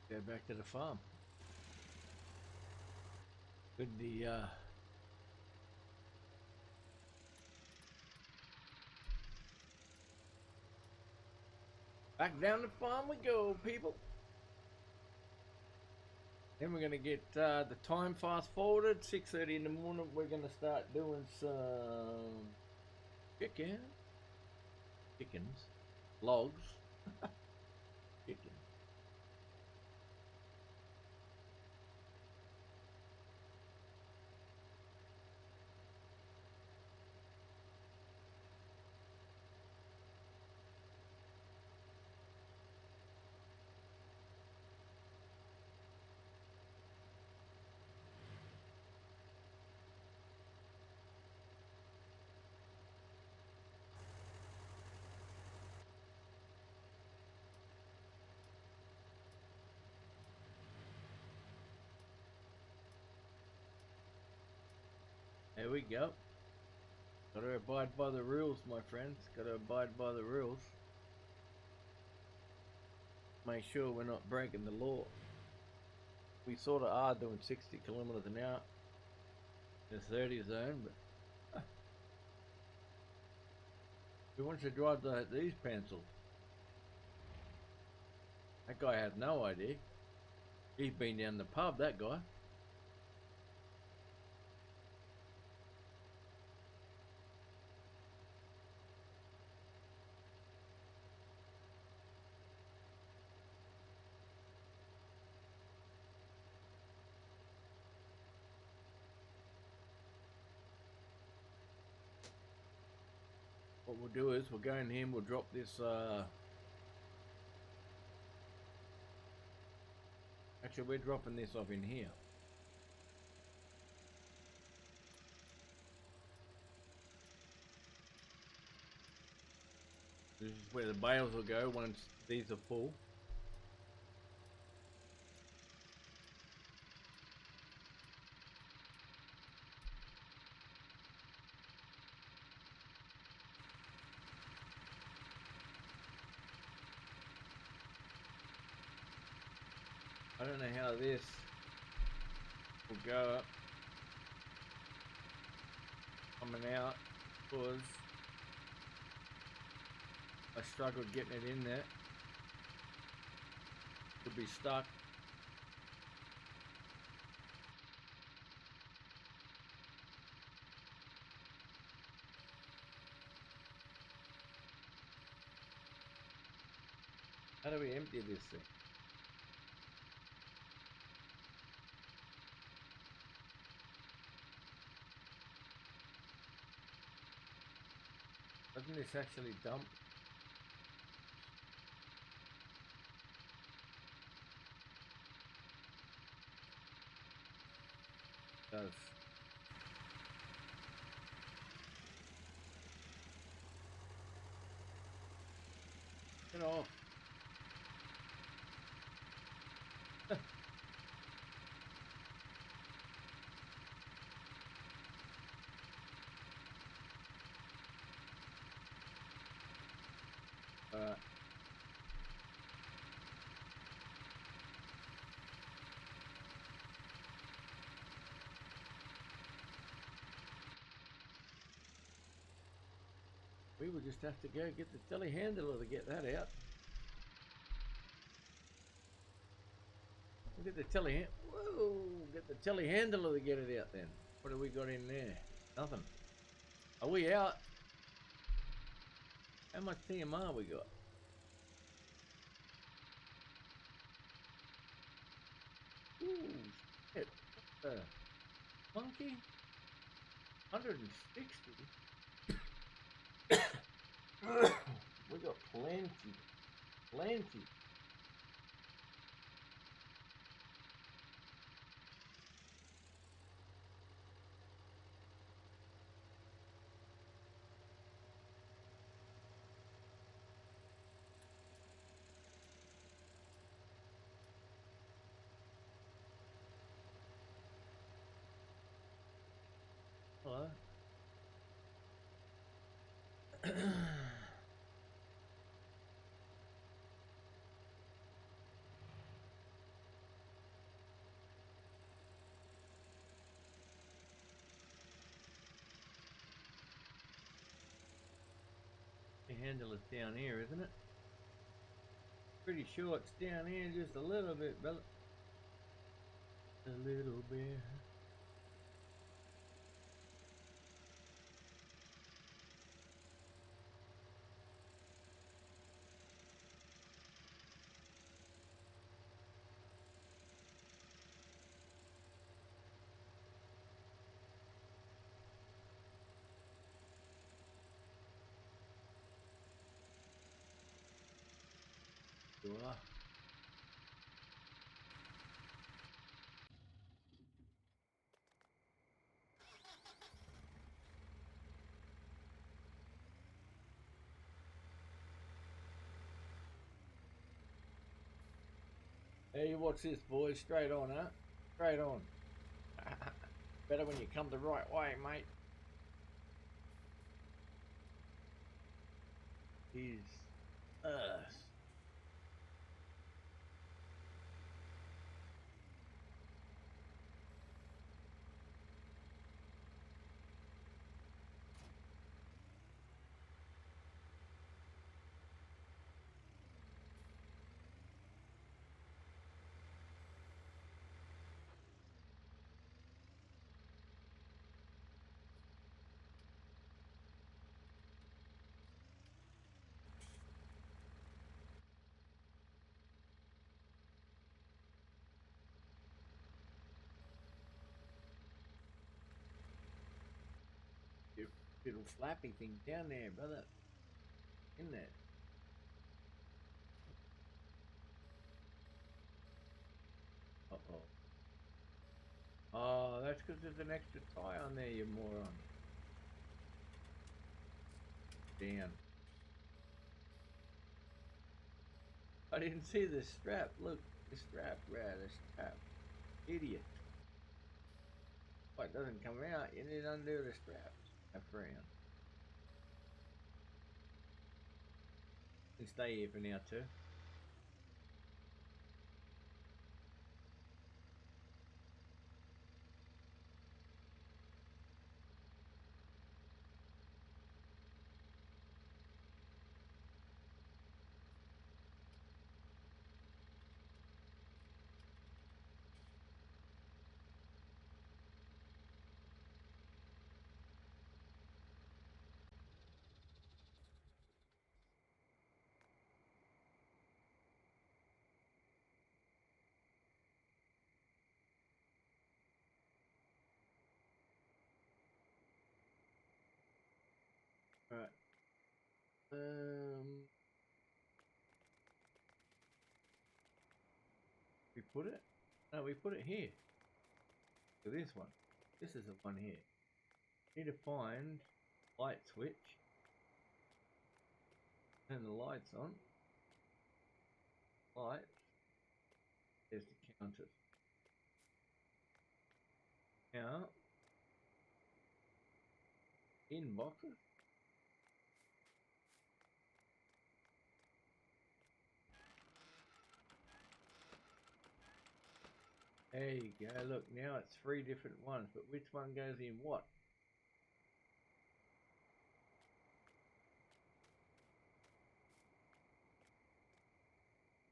A: Go back to the farm. Good back down the farm we go, people. Then we're gonna get the time fast forwarded. 6:30 in the morning. We're gonna start doing some chickens, logs, chicken. There we go. Gotta abide by the rules, my friends. Gotta abide by the rules. Make sure we're not breaking the law. We sort of are doing 60 kilometers an hour in the 30 zone, but who wants to drive these pencils? That guy had no idea. He's been down the pub, that guy. What we'll do is we'll go in here and we'll drop this actually we're dropping this off in here. This is where the bales will go once these are full. I don't know how this will go up coming out because I struggled getting it in there. Could be stuck. How do we empty this thing? Doesn't this actually dump? It does. Get off. We will just have to go get the telehandler to get that out. We'll get the get the telehandler to get it out then. What have we got in there? Nothing. Are we out? How much TMR we got? Ooh, shit. What the monkey? 160? We got plenty. Plenty. handle is down here, isn't it? Pretty sure it's down here just a little bit, brother. A little bit. Sure. Hey, watch this, boys. Straight on, huh? Straight on. Better when you come the right way, mate. Is us. Your little flappy thing down there, brother. In there. Uh-oh. Oh, that's because there's an extra tie on there, you moron. Damn. I didn't see the strap. Look, the strap, Brad, the strap. Idiot. What doesn't come out? You need to undo the straps, my friend. You can stay here for now, too. Alright. We put it? No, we put it here. So this one. This is the one here. Need to find light switch. Turn the lights on. Light. There's the counters. Now, in boxes. There you go. Look, now it's 3 different ones, but which one goes in what?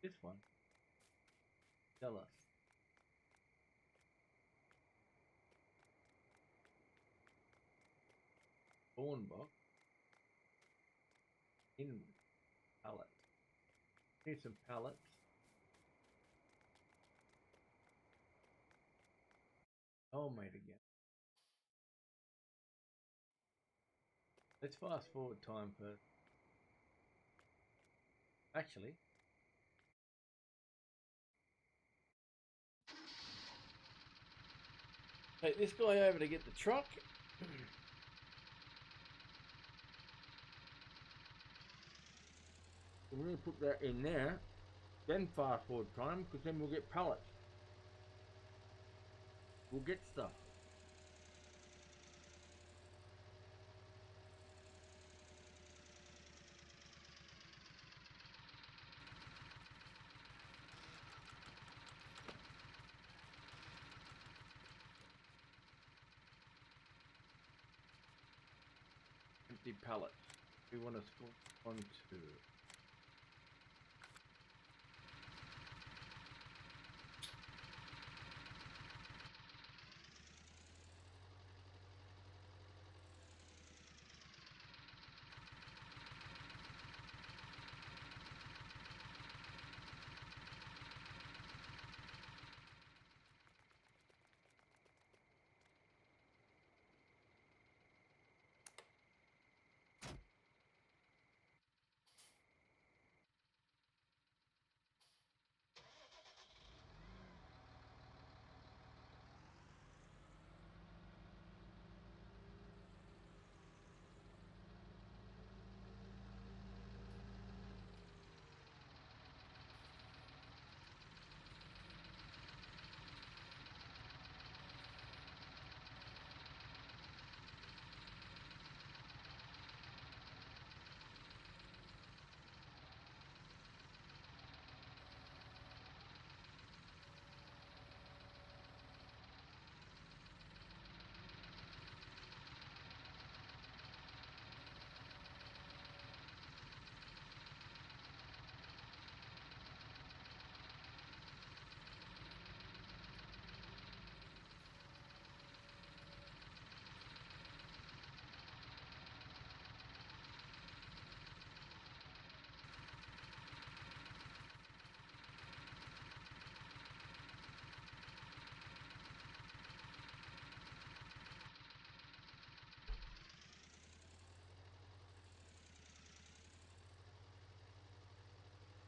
A: This one. Tell us. Spawn box. In pallet. Here's some pallets. Oh, mate, again. Let's fast forward time first. Actually, take this guy over to get the truck. We're going to put that in there, then fast forward time, because then we'll get pallets. We'll get stuff. Empty pallets. We want to score onto.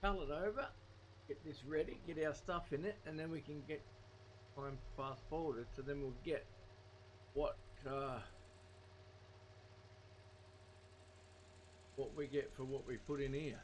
A: Pallet over, get this ready, get our stuff in it, and then we can get time fast forwarded. So then we'll get what we get for what we put in here.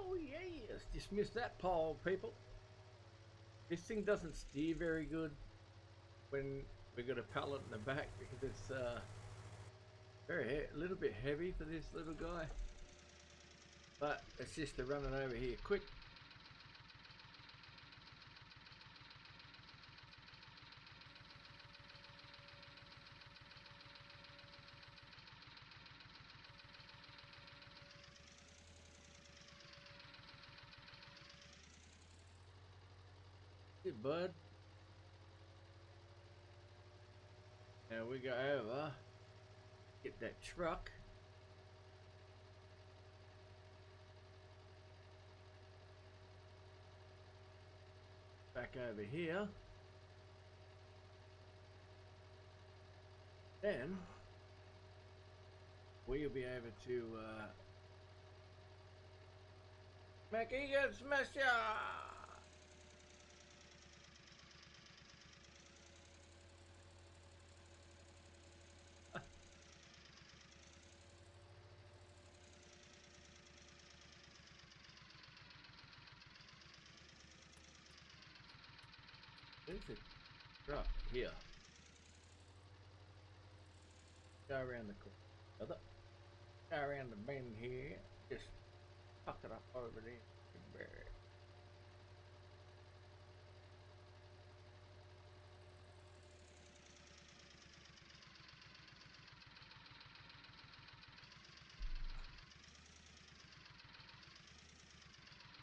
A: Oh yes, dismiss that pile, people. This thing doesn't steer very good when we got a pallet in the back because it's a little bit heavy for this little guy. But it's just to run it over here quick. Hey, bud. Now we go over, get that truck. Back over here. Then we'll be able to McEgan Smasher! Is it? Right, here. Go around the corner. Go around the bend here. Just tuck it up over there.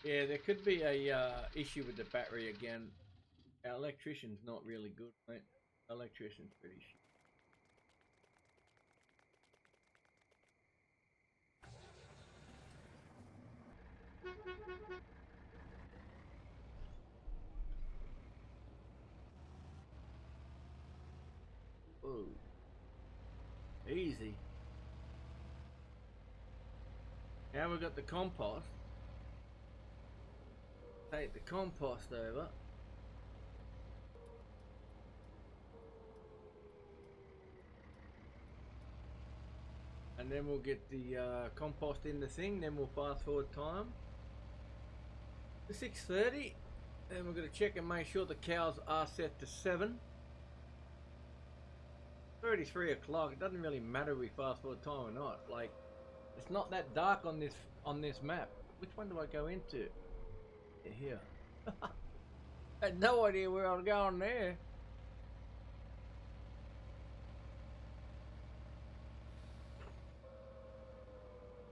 A: Yeah, there could be a issue with the battery again. Our electrician's not really good, mate. Our electrician's pretty shit. Ooh. Easy. Now we've got the compost. Take the compost over. And then we'll get the compost in the thing. Then we'll fast forward time to 6:30. Then we're going to check and make sure the cows are set to 7. 33 o'clock. It doesn't really matter if we fast forward time or not. Like, it's not that dark on this map. Which one do I go into? Here. I had no idea where I was going there.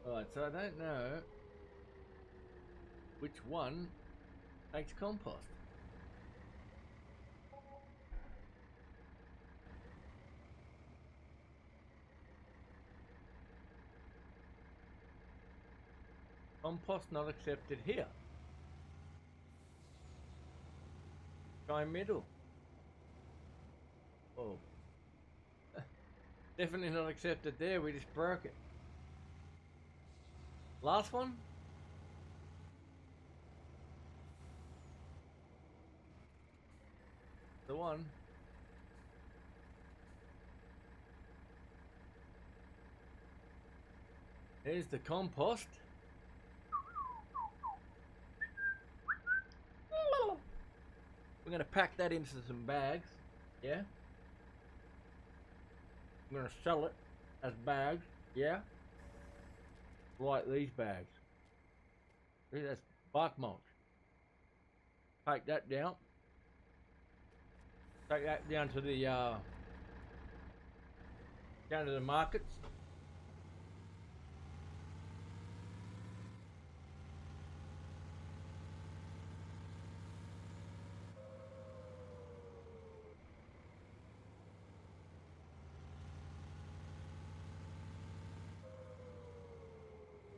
A: Alright, so I don't know which one takes compost. Compost not accepted here. Try middle. Oh. Definitely not accepted there, we just broke it. Last one? The one. There's the compost. We're going to pack that into some bags. Yeah? I'm going to sell it as bags. Yeah? Like these bags. See, that's bark mulch. Take that down. Take that down to the markets.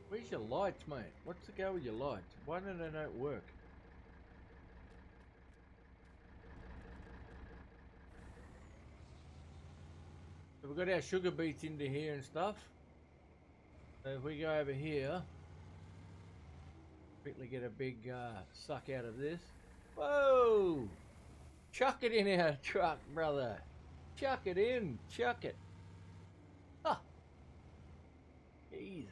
A: Where's your lights, mate? What's the go with your lights? Why don't they not work? So we've got our sugar beets into here and stuff. So if we go over here, quickly get a big suck out of this. Whoa! Chuck it in our truck, brother. Chuck it in. Chuck it. Huh. Jesus.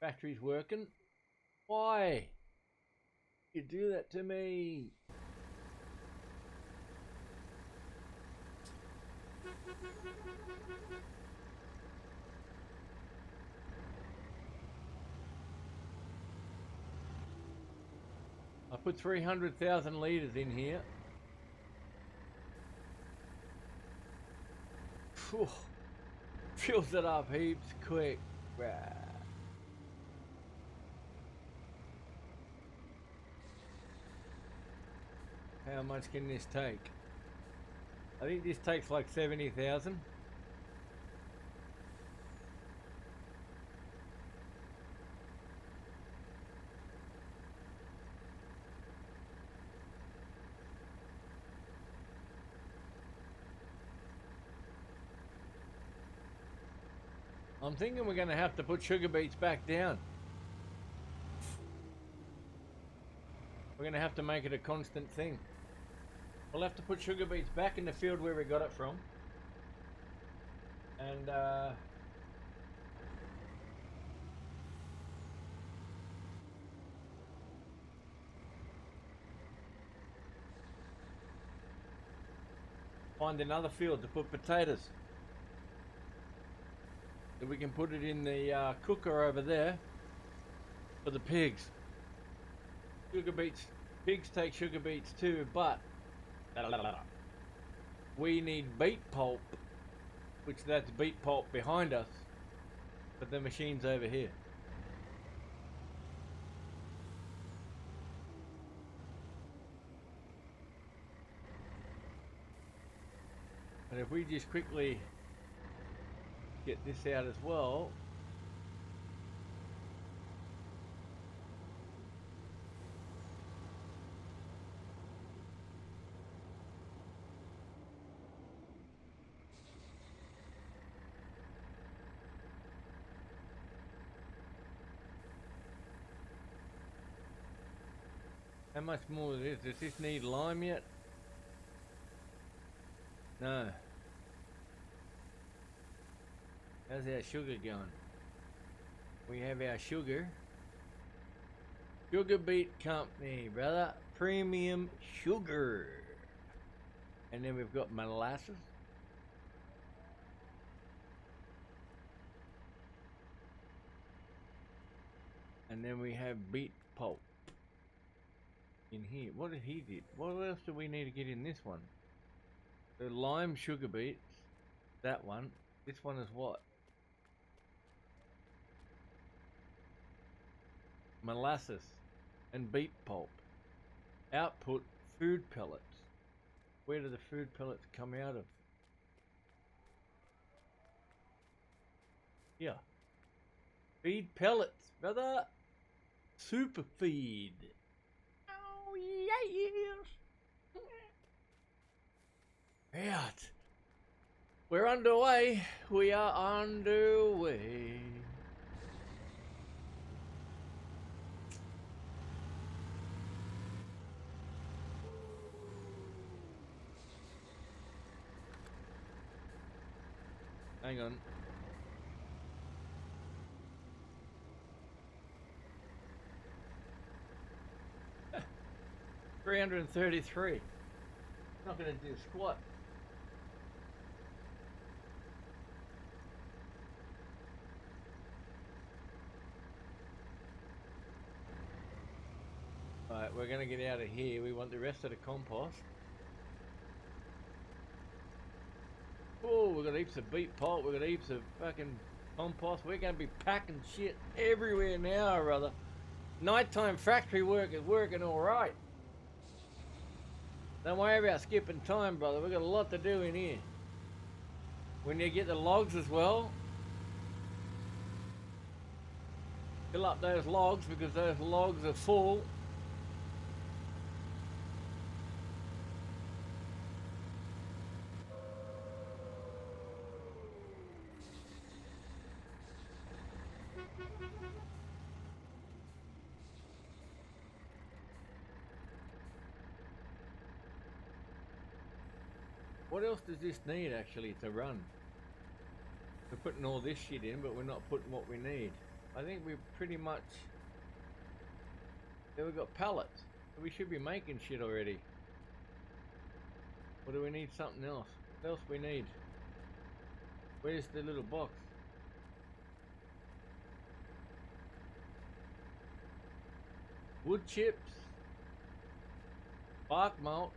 A: Battery's working. Why? You do that to me. I put 300,000 litres in here. Whew. Fills it up heaps quick. How much can this take? I think this takes like 70,000. I'm thinking we're going to have to put sugar beets back down. We're going to have to make it a constant thing. We'll have to put sugar beets back in the field where we got it from. And find another field to put potatoes. So we can put it in the cooker over there for the pigs. Sugar beets, pigs take sugar beets too, but we need beet pulp, which that's beet pulp behind us, but the machine's over here. And if we just quickly get this out as well. How much more is this? Does this need lime yet? No. How's our sugar going? We have our sugar. Sugar Beet Company, brother. Premium sugar. And then we've got molasses. And then we have beet pulp in here. What did he did? What else do we need to get in this one? The lime sugar beets. That one. This one is what? Molasses and beet pulp. Output food pellets. Where do the food pellets come out of? Here. Feed pellets, brother. Super feed. Oh yes. Right. We're underway. We are underway. Hang on. $333. Not gonna do squat. Alright, we're gonna get out of here. We want the rest of the compost. Oh, we've got heaps of beet pulp, we've got heaps of fucking compost. We're gonna be packing shit everywhere now, brother. Nighttime factory work is working alright. Don't worry about skipping time, brother. We've got a lot to do in here. We need to get the logs as well. Fill up those logs because those logs are full. What else does this need actually to run? We're putting all this shit in, but we're not putting what we need. I think we're pretty much... There we've got pallets. We should be making shit already. Or do we need something else? What else we need? Where's the little box? Wood chips. Bark mulch.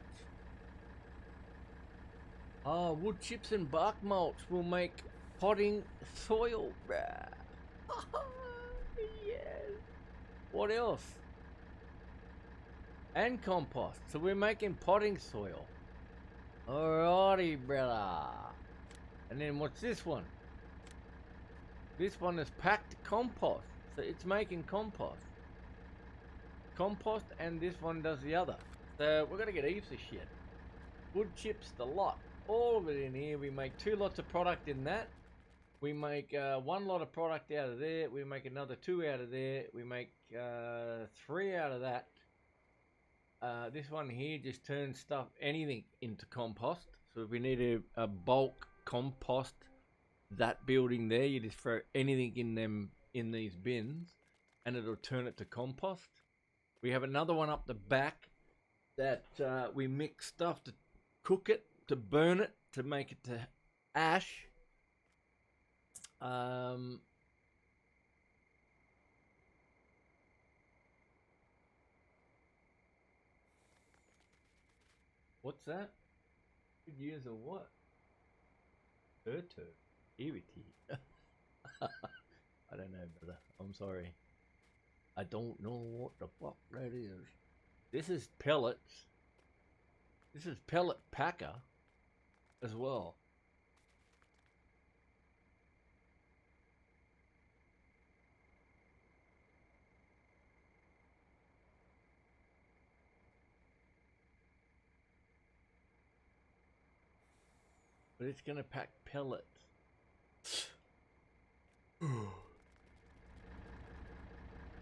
A: Oh, wood chips and bark mulch will make potting soil, bruh. Yes. What else? And compost. So we're making potting soil. Alrighty, brother. And then what's this one? This one is packed compost. So it's making compost. Compost, and this one does the other. So we're gonna get heaps of shit. Wood chips, the lot. All of it in here. We make 2 lots of product in that. We make 1 lot of product out of there. We make another 2 out of there. We make 3 out of that. This one here just turns stuff, anything into compost. So if we need a bulk compost, that building there, you just throw anything in these bins, and it'll turn it to compost. We have another one up the back that we mix stuff to cook it, to burn it, to make it to ash. What's that? Good years of what? Turtle. Irity. I don't know, brother. I'm sorry. I don't know what the fuck that is. This is pellets. This is pellet packer as well. But it's gonna pack pellets. I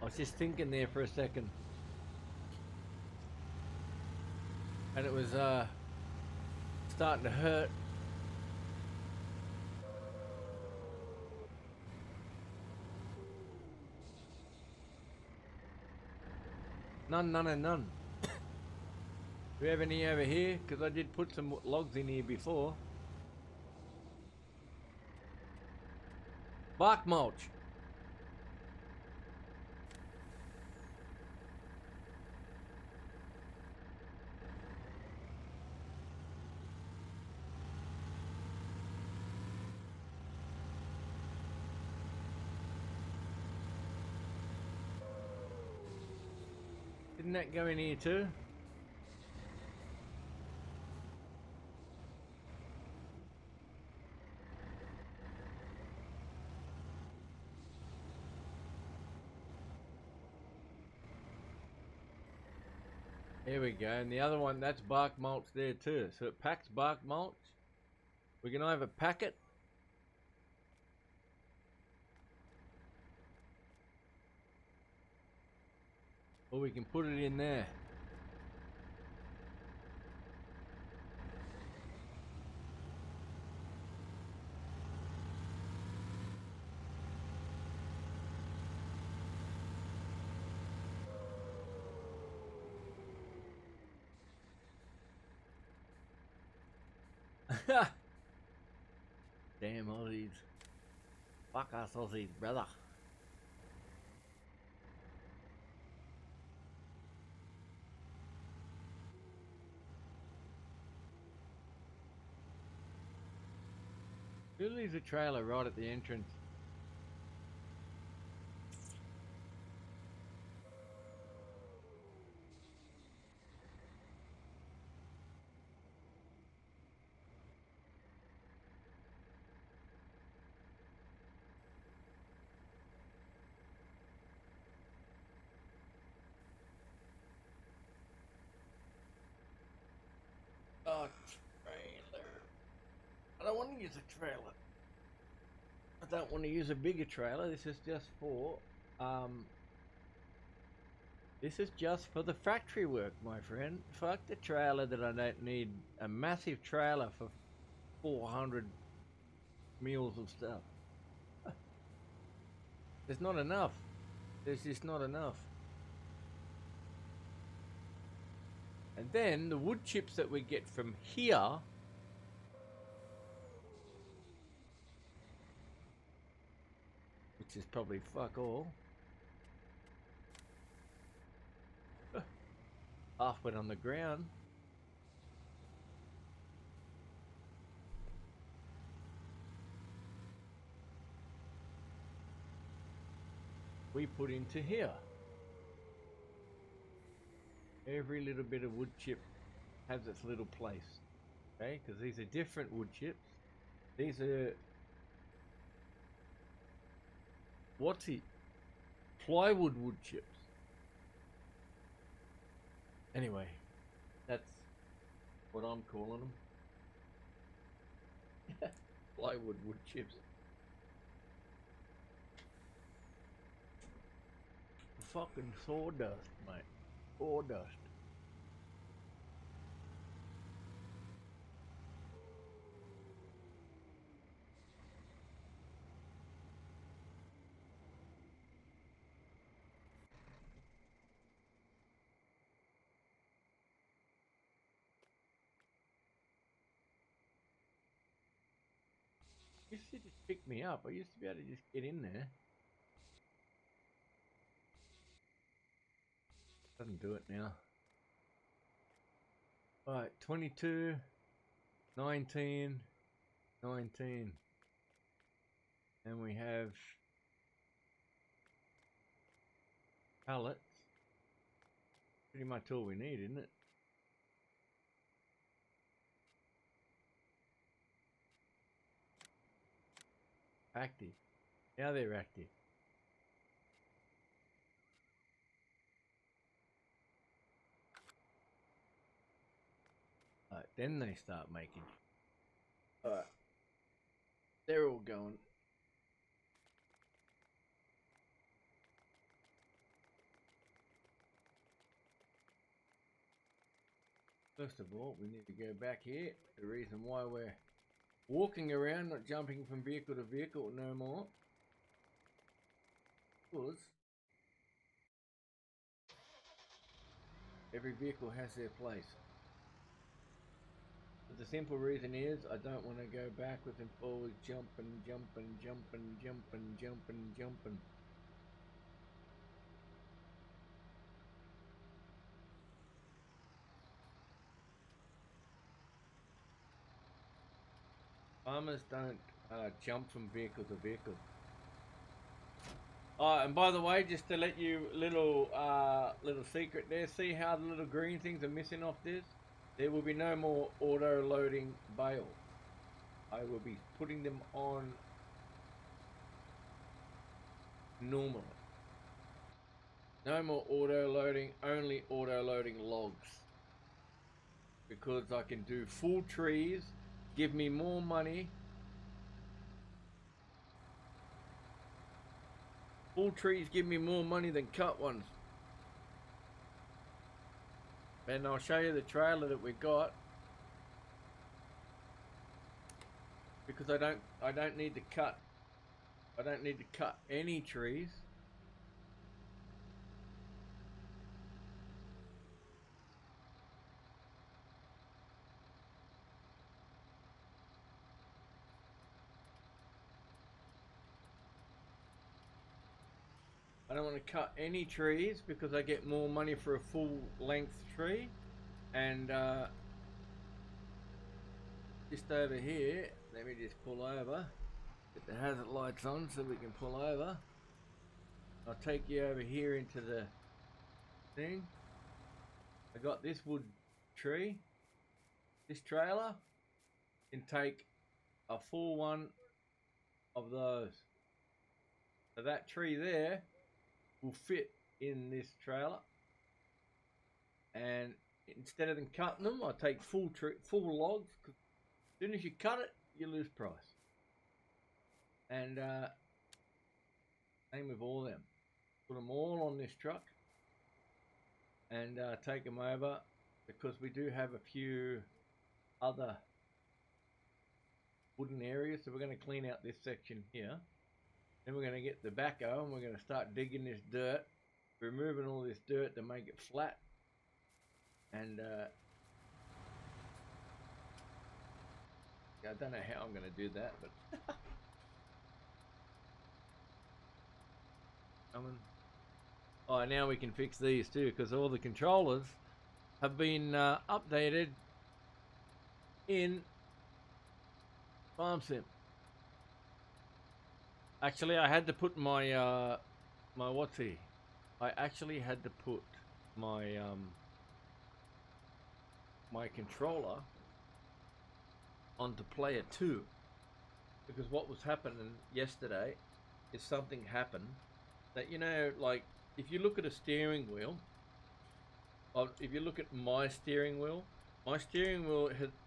A: was just thinking there for a second. And it was starting to hurt. None. Do we have any over here? Because I did put some logs in here before. Bark mulch. Didn't that go in here too? Here we go, and the other one, that's bark mulch there too. So it packs bark mulch. We can either pack it, or we can put it in there. Damn Aussies. Fuck us Aussies, brother. Who leaves a trailer right at the entrance? Oh, trailer. I don't want to use a trailer. I don't want to use a bigger trailer. This is just for the factory work, my friend. Fuck the trailer that I don't need a massive trailer for 400 meals of stuff. There's not enough. There's just not enough. And then the wood chips that we get from here, which is probably fuck all. Half went on the ground. We put into here. Every little bit of wood chip has its little place. Okay, because these are different wood chips. These are... What's it? Plywood wood chips. Anyway, that's what I'm calling them. Plywood wood chips. Fucking sawdust, mate. Sawdust. pick me up. I used to be able to just get in there. Doesn't do it now. Alright, 22, 19, 19. And we have pallets. Pretty much all we need, isn't it? Active. Now they're active. Alright, then they start making. Alright. They're all going. First of all, we need to go back here. The reason why we're walking around, not jumping from vehicle to vehicle no more. Because every vehicle has their place. But the simple reason is I don't want to go backwards and forwards, jumping. Farmers don't jump from vehicle to vehicle. Oh, and by the way, just to let you little secret there, see how the little green things are missing off this? There will be no more auto loading bales. I will be putting them on normally. No more auto loading, only auto loading logs. Because I can do full trees, give me more money. Full trees give me more money than cut ones. And I'll show you the trailer that we got. Because I don't need to cut any trees. I don't want to cut any trees because I get more money for a full length tree. And just over here, let me just pull over. Get the hazard lights on so we can pull over. I'll take you over here into the thing. I got this wood tree. This trailer can take a full one of those. So that tree there will fit in this trailer. And instead of them cutting them, I take full logs. As soon as you cut it, you lose price. And same with all them. Put them all on this truck and take them over, because we do have a few other wooden areas. So we're going to clean out this section here. Then we're going to get the backhoe and we're going to start digging this dirt, removing all this dirt to make it flat. And I don't know how I'm going to do that, but oh, now we can fix these too, because all the controllers have been updated in FarmSim. Actually, I had to put my I actually had to put my my controller onto player 2, because what was happening yesterday is something happened that, you know, like if you look at a steering wheel, or if you look at my steering wheel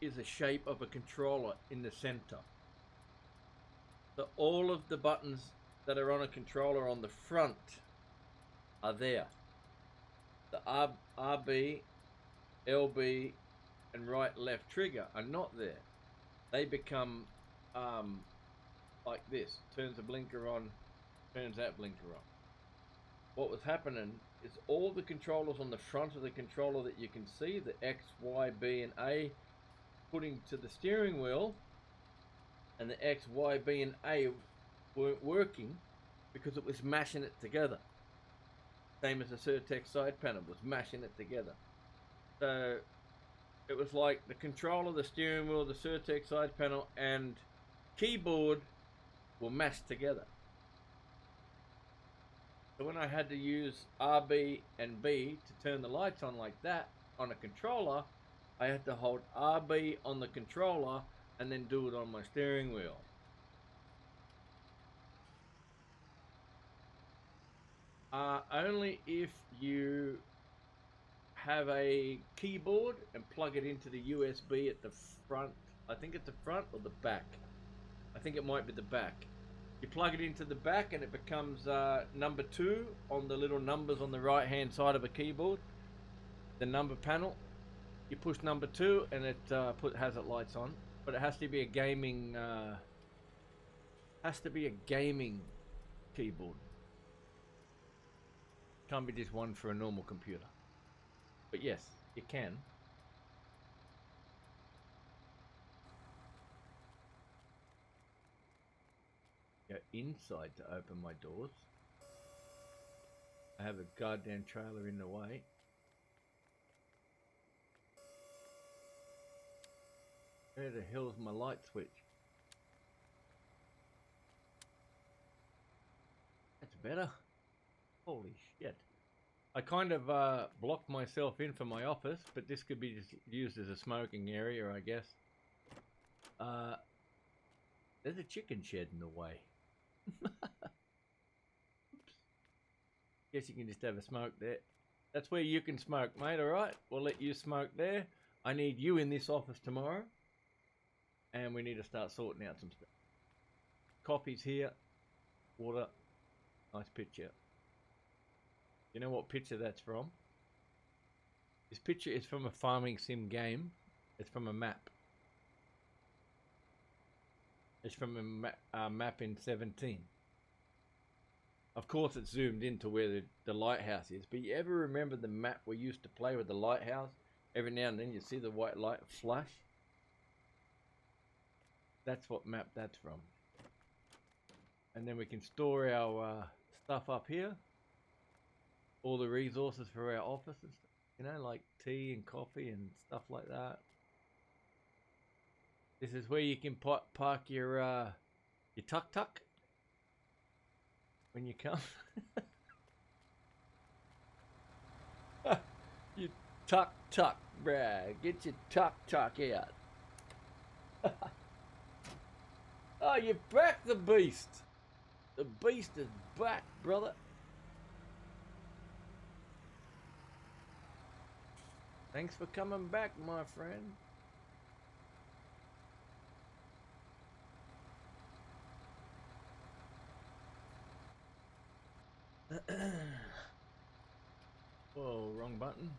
A: is a shape of a controller in the center. So all of the buttons that are on a controller on the front are there. The RB, LB, and right left trigger are not there. They become like this. Turns the blinker on, turns that blinker on. What was happening is all the controllers on the front of the controller that you can see, the X, Y, B, and A, putting to the steering wheel, and the X, Y, B, and A weren't working because it was mashing it together. Same as the Certex side panel was mashing it together. So it was like the controller, the steering wheel, the Certex side panel, and keyboard were mashed together. So when I had to use RB and B to turn the lights on like that on a controller, I had to hold RB on the controller and then do it on my steering wheel. Only if you have a keyboard and plug it into the USB at the front. I think it's the front or the back. I think it might be the back. You plug it into the back and it becomes number 2 on the little numbers on the right hand side of a keyboard. The number panel. You push number 2 and it has it lights on. But it has to be a gaming keyboard. Can't be just one for a normal computer. But yes, you can. Go inside to open my doors. I have a goddamn trailer in the way. Where the hell's my light switch? That's better. Holy shit. I kind of blocked myself in for my office, but this could be just used as a smoking area, I guess. There's a chicken shed in the way. Oops. Guess you can just have a smoke there. That's where you can smoke, mate, alright? We'll let you smoke there. I need you in this office tomorrow. And we need to start sorting out some stuff. Coffee's here. Water. Nice picture. You know what picture that's from? This picture is from a farming sim game. It's from a map. It's from a map in 17. Of course it's zoomed into where the lighthouse is. But you ever remember the map we used to play with the lighthouse? Every now and then you see the white light flash. That's what map that's from. And then we can store our stuff up here. All the resources for our offices. You know, like tea and coffee and stuff like that. This is where you can park your tuk-tuk when you come. You tuk-tuk, bruh. Get your tuk-tuk out. Oh, you're back, the beast. The beast is back, brother. Thanks for coming back, my friend. Whoa, wrong button.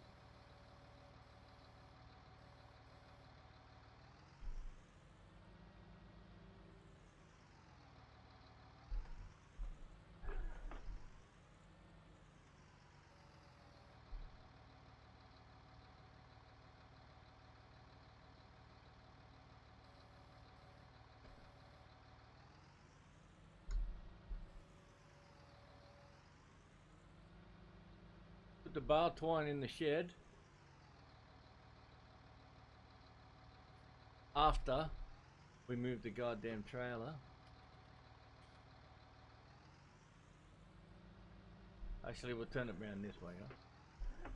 A: Put the bar twine in the shed. After we move the goddamn trailer. Actually, we'll turn it around this way, huh?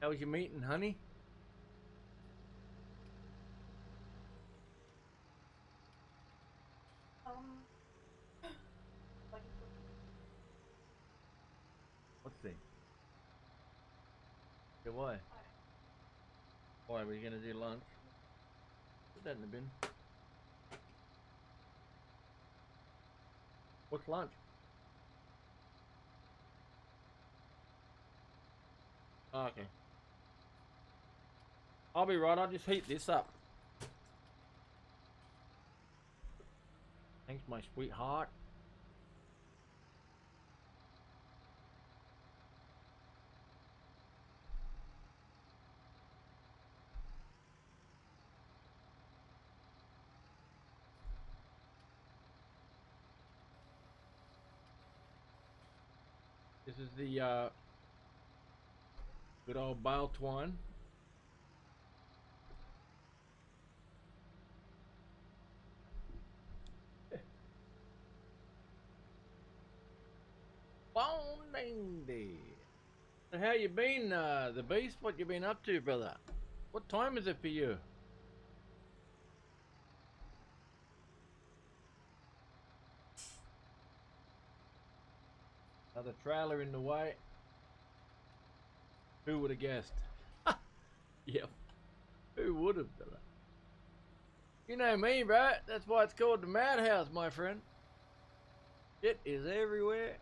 A: How was your meeting, honey? What's this? Yeah, why? Why, were you gonna do lunch? Put that in the bin. What's lunch? Oh, okay. I'll be right, I'll just heat this up. Thanks, my sweetheart. This is the good old bale twine. Morning there. So how you been, the beast? What you been up to, brother? What time is it for you? Another trailer in the way. Who would have guessed? Yep. Who would have, brother? You know me, bro. That's why it's called the madhouse, my friend. It is everywhere.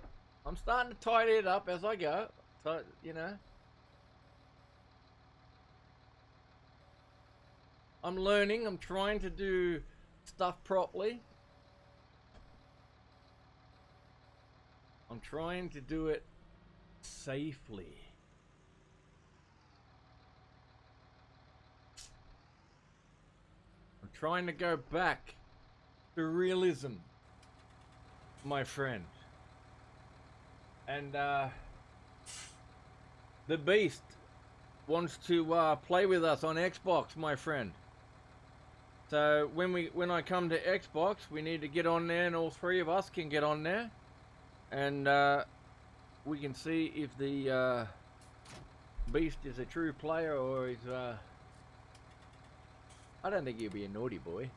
A: I'm starting to tidy it up as I go. So, you know. I'm learning. I'm trying to do stuff properly. I'm trying to do it safely. I'm trying to go back to realism, my friend. And the beast wants to play with us on Xbox, my friend. So when I come to Xbox, we need to get on there, and all three of us can get on there, and we can see if the beast is a true player or is I don't think he'll be a naughty boy.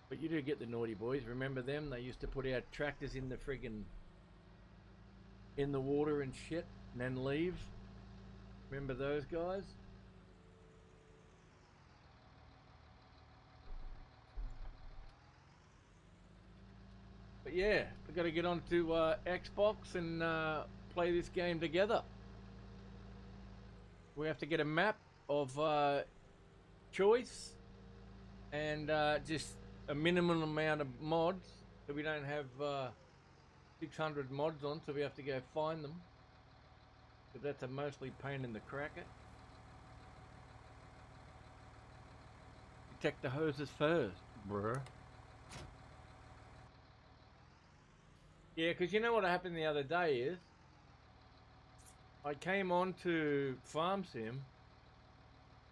A: But you do get the naughty boys. Remember them? They used to put out tractors in the friggin' in the water and shit, and then leave. Remember those guys? But yeah, we've got to get onto Xbox and play this game together. We have to get a map of choice and just a minimum amount of mods, so we don't have 600 mods on, so we have to go find them, because that's a mostly pain in the cracker. Protect the hoses first, bruh. Yeah, because you know what happened the other day is I came on to Farm Sim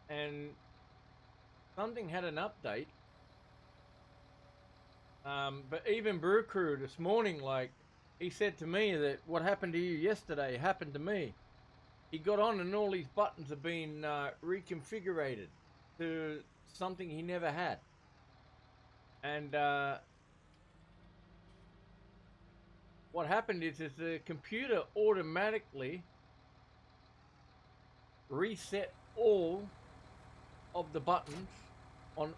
A: and something had an update. But even Brew Crew this morning, like, he said to me that what happened to you yesterday happened to me. He got on and all these buttons have been reconfigured to something he never had. And what happened is the computer automatically reset all of the buttons on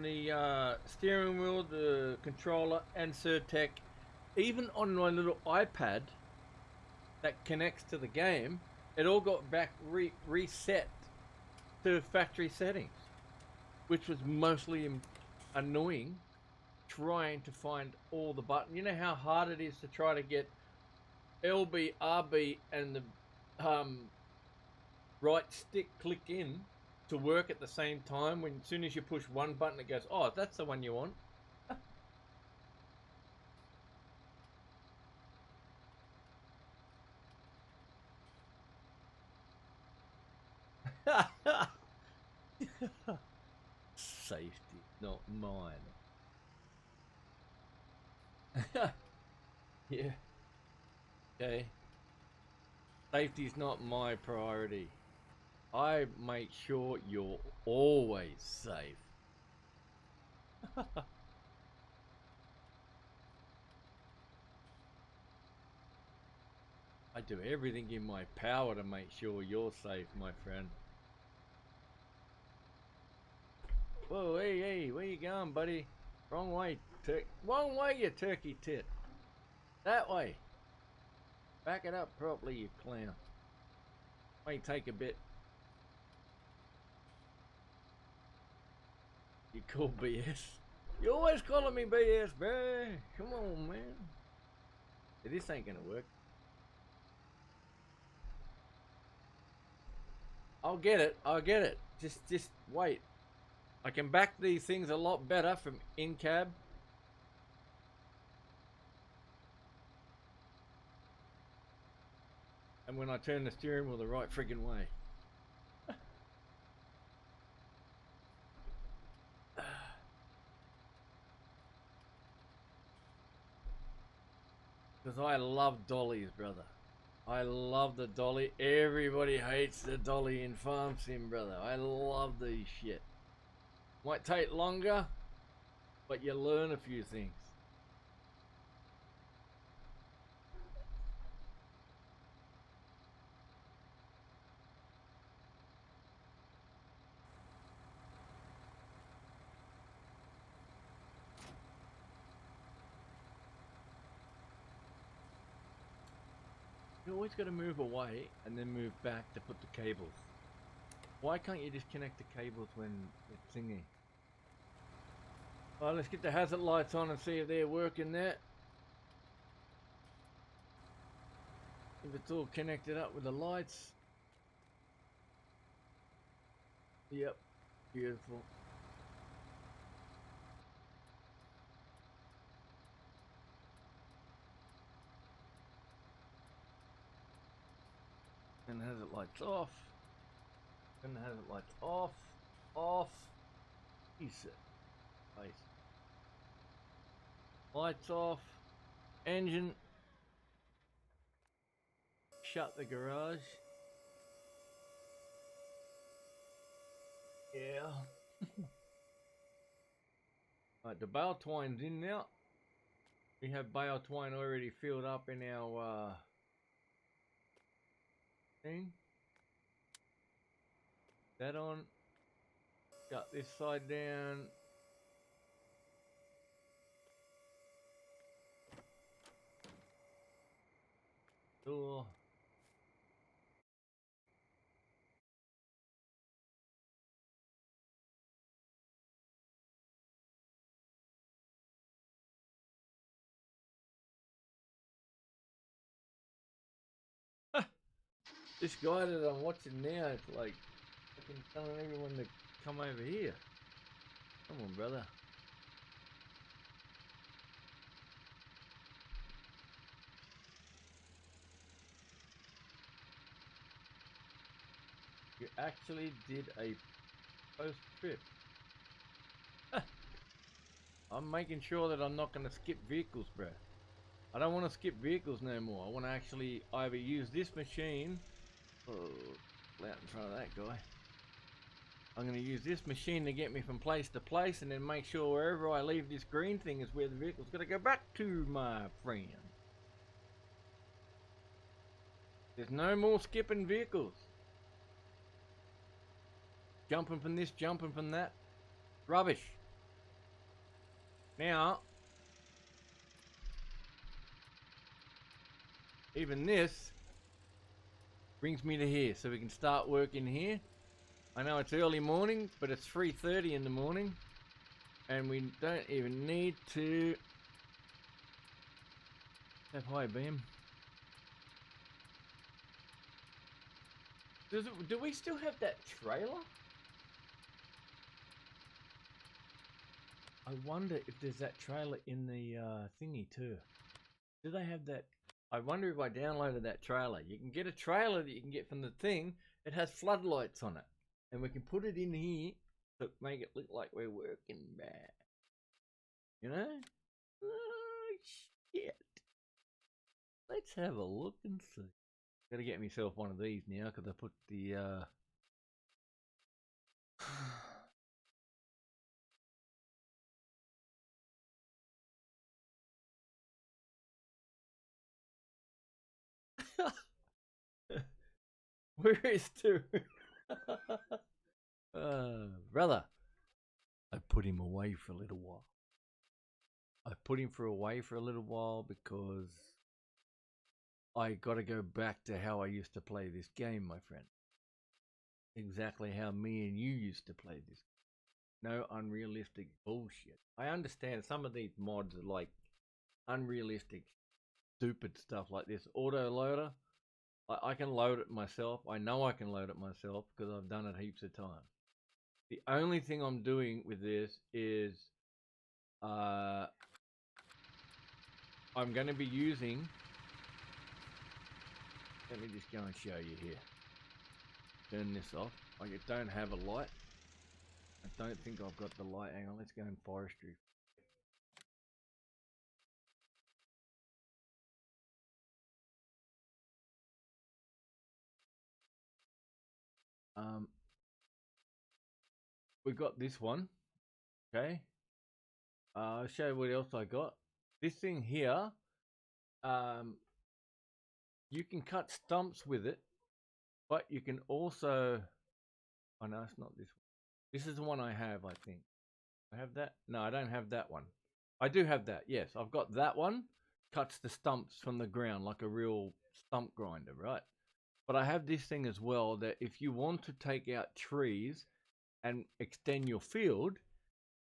A: the steering wheel, the controller, and Certec, even on my little iPad that connects to the game. It all got back reset to factory settings, which was mostly annoying, trying to find all the buttons. You know how hard it is to try to get LB, RB, and the right stick click in to work at the same time. When as soon as you push one button, it goes, oh, that's the one you want. Safety, not mine. Yeah. Okay. Safety's not my priority. I make sure you're always safe. I do everything in my power to make sure you're safe, my friend. Whoa, hey, where you going, buddy? Wrong way, wrong way, you turkey tit. That way. Back it up properly, you clown. May take a bit. You call BS? You always calling me BS, bro. Come on, man. This ain't gonna work. I'll get it. Just wait. I can back these things a lot better from in-cab. And when I turn the steering wheel the right friggin' way. Because I love dollies, brother. I love the dolly. Everybody hates the dolly in Farm Sim, brother. I love these shit. Might take longer, but you learn a few things. You always got to move away and then move back to put the cables. Why can't you just connect the cables when it's thingy? Alright, let's get the hazard lights on and see if they're working there. If it's all connected up with the lights. Yep, beautiful. And the hazard lights off. And the hazard lights off. Off. Reset. Face. Lights off. Engine. Shut the garage. Yeah. Right, the bale twine's in now. We have bale twine already filled up in our thing. That on. Got this side down. Door. This guy that I'm watching now, it's like fucking telling everyone to come over here. Come on, brother. You actually did a post trip. I'm making sure that I'm not going to skip vehicles, bro. I don't want to skip vehicles no more. I want to actually either use this machine. Oh, out in front of that guy. I'm going to use this machine to get me from place to place, and then make sure wherever I leave this green thing is where the vehicle's going to go back to, my friend. There's no more skipping vehicles. Jumping from this, jumping from that. Rubbish. Now, even this brings me to here, so we can start working here. I know it's early morning, but it's 3:30 in the morning, and we don't even need to have high beam. Do we still have that trailer? I wonder if there's that trailer in the thingy too. Do they have that? I wonder if I downloaded that trailer. You can get a trailer that you can get from the thing. It has floodlights on it, and we can put it in here to make it look like we're working bad. You know? Oh, shit. Let's have a look and see. Gotta get myself one of these now because I put the where is two? Brother, I put him away for a little while. I put him away for a little while because I gotta go back to how I used to play this game, my friend. Exactly how me and you used to play this. No unrealistic bullshit. I understand some of these mods are like unrealistic, stupid stuff like this. Auto loader. I can load it myself. I know I can load it myself because I've done it heaps of times. The only thing I'm doing with this is I'm going to be using Let me just go and show you here. Turn this off. I don't have a light. I don't think I've got the light. Hang on, let's go in forestry. We got this one. Okay. I'll show you what else I got. This thing here, you can cut stumps with it, but you can also, oh no, it's not this one. This is the one I have, I think. I have that? No, I don't have that one. I do have that, yes. I've got that one. Cuts the stumps from the ground like a real stump grinder, right? But I have this thing as well that if you want to take out trees and extend your field,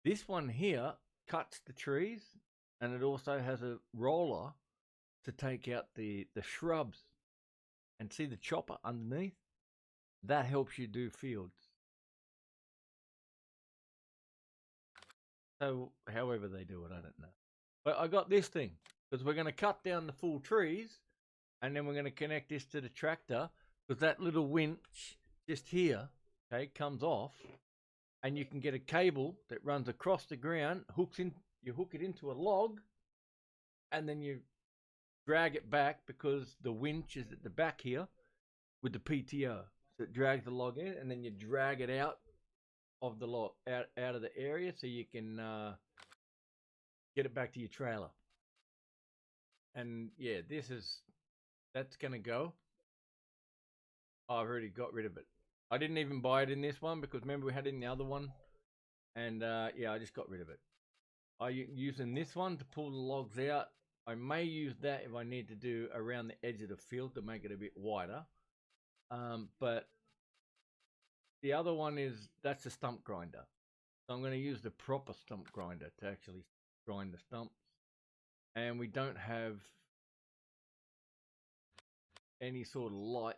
A: this one here cuts the trees, and it also has a roller to take out the shrubs. And see the chopper underneath? That helps you do fields. So however they do it, I don't know. But I got this thing because we're going to cut down the full trees, and then we're going to connect this to the tractor, because that little winch just here, okay, comes off, and you can get a cable that runs across the ground, hooks in, you hook it into a log, and then you drag it back because the winch is at the back here with the PTO. So it drags the log in, and then you drag it out of the log, out of the area, so you can get it back to your trailer. And yeah, that's gonna go. Oh, I've already got rid of it. I didn't even buy it in this one because remember we had it in the other one, and yeah, I just got rid of it. I'm using this one to pull the logs out. I may use that if I need to do around the edge of the field to make it a bit wider. But the other one that's a stump grinder. So I'm going to use the proper stump grinder to actually grind the stumps. And we don't have any sort of lights.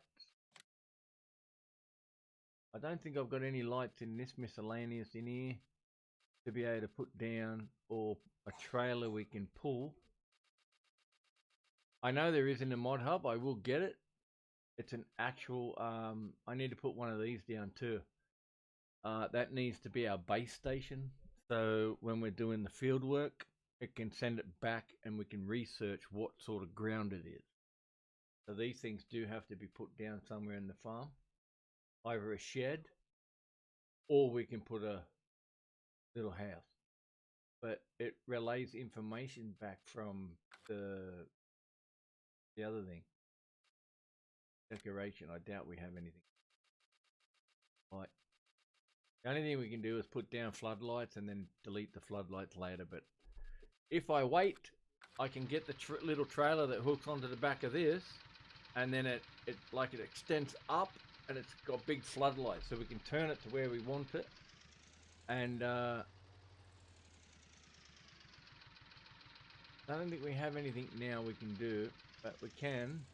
A: I don't think I've got any lights in this miscellaneous in here to be able to put down, or a trailer we can pull. I know there is in the mod hub. I will get it. It's an actual, I need to put one of these down too. That needs to be our base station. So when we're doing the field work, it can send it back and we can research what sort of ground it is. So these things do have to be put down somewhere in the farm, either a shed, or we can put a little house. But it relays information back from the other thing. Decoration, I doubt we have anything. Right. The only thing we can do is put down floodlights and then delete the floodlights later. But if I wait, I can get the little trailer that hooks onto the back of this, and then it extends up, and it's got big floodlights, so we can turn it to where we want it. And I don't think we have anything now we can do, but we can.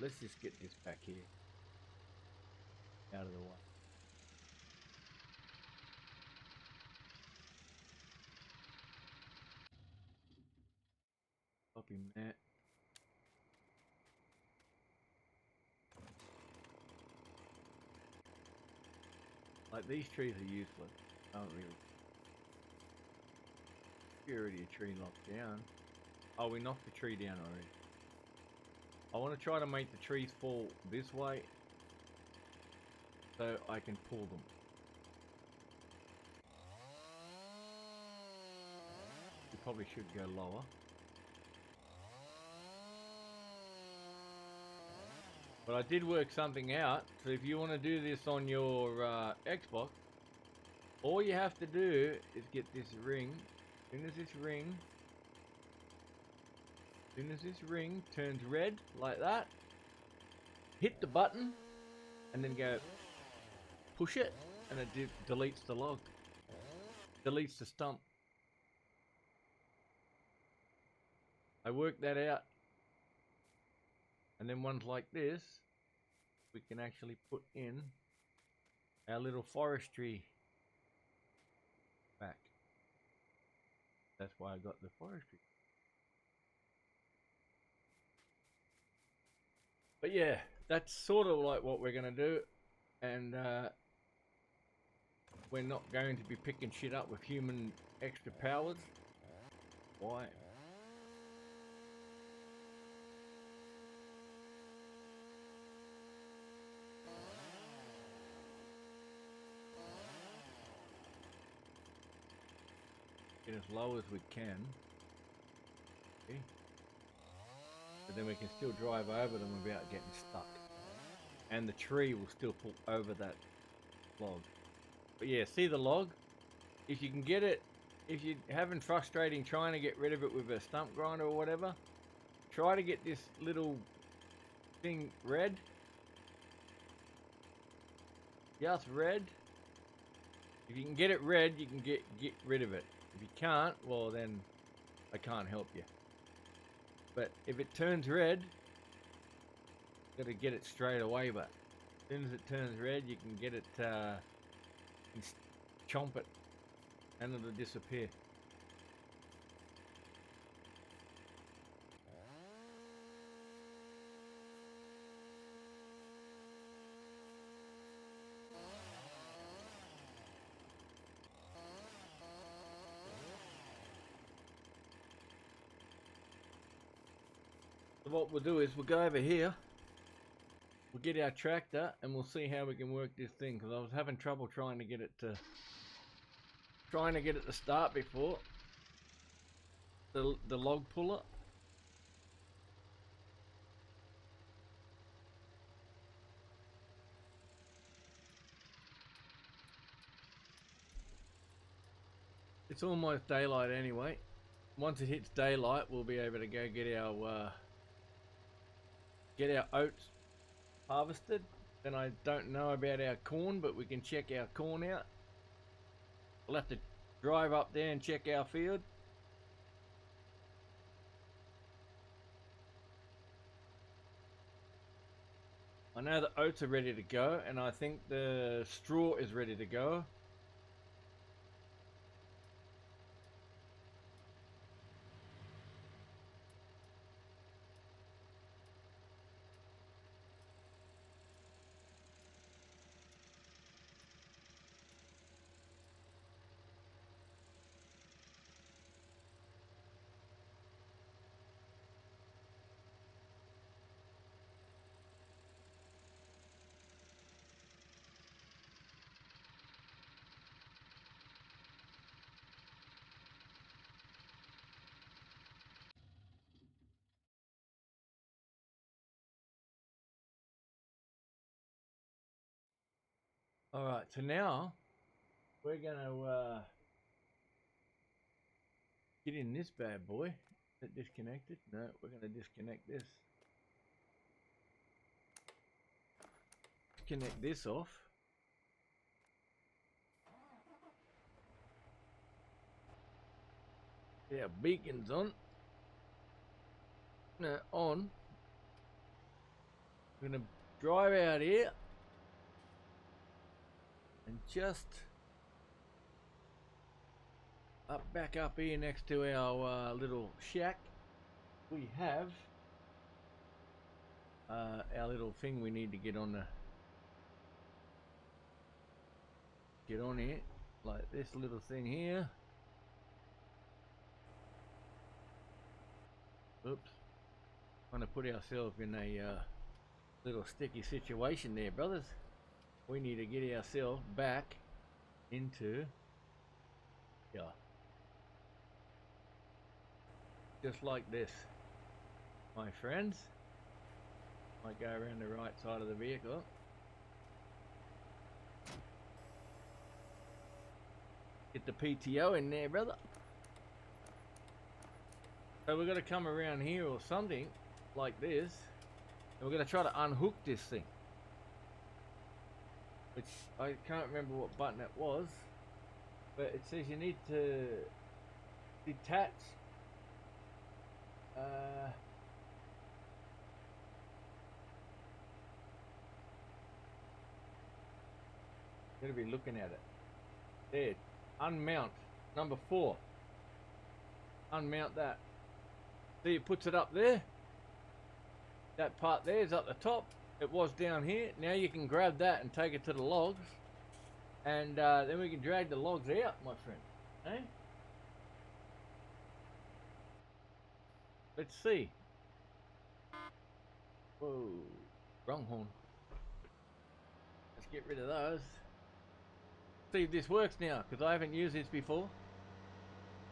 A: Let's just get this back here out of the way. Copy that. Like, these trees are useless, aren't really? Already a tree knocked down. Oh, we knocked the tree down already. I want to try to make the trees fall this way so I can pull them. You probably should go lower. But I did work something out. So if you want to do this on your Xbox, all you have to do is get this ring. As soon as this ring turns red like that, hit the button and then go push it, and it deletes the log, deletes the stump. I worked that out. And then ones like this, we can actually put in our little forestry back. That's why I got the forestry. But yeah, that's sort of like what we're gonna do, and we're not going to be picking shit up with human extra powers. Why? Get as low as we can. Okay. But then we can still drive over them without getting stuck. And the tree will still pull over that log. But yeah, see the log? If you can get it, if you're having frustrating trying to get rid of it with a stump grinder or whatever, try to get this little thing red. Just red. If you can get it red, you can get rid of it. If you can't, well then I can't help you. But if it turns red, you gotta get it straight away. But as soon as it turns red, you can get it, chomp it, and it'll disappear. So what we'll do is we'll go over here, we'll get our tractor, and we'll see how we can work this thing, because I was having trouble trying to get it to start before the log puller. It's almost daylight anyway. Once it hits daylight, we'll be able to go get our oats harvested. Then I don't know about our corn, but we can check our corn out. We'll have to drive up there and check our field. I know the oats are ready to go, and I think the straw is ready to go. Alright, so now we're gonna get in this bad boy. Is it disconnected? No, we're gonna disconnect this. Connect this off. Yeah, beacon's on. No, on. We're gonna drive out here and just back up here next to our little shack. We have our little thing we need to get on here, like this little thing here. Oops, trying to put ourselves in a little sticky situation there, brothers. We need to get ourselves back into, yeah, just like this, my friends. Might go around the right side of the vehicle. Get the PTO in there, brother. So we're going to come around here or something like this, and we're going to try to unhook this thing, which I can't remember what button it was, but it says you need to detach gotta be looking at it there. Unmount number 4. Unmount that. See, it puts it up there. That part there is at the top. It was down here. Now you can grab that and take it to the logs. And then we can drag the logs out, my friend. Eh? Let's see. Whoa. Wrong horn. Let's get rid of those. See if this works now, because I haven't used this before.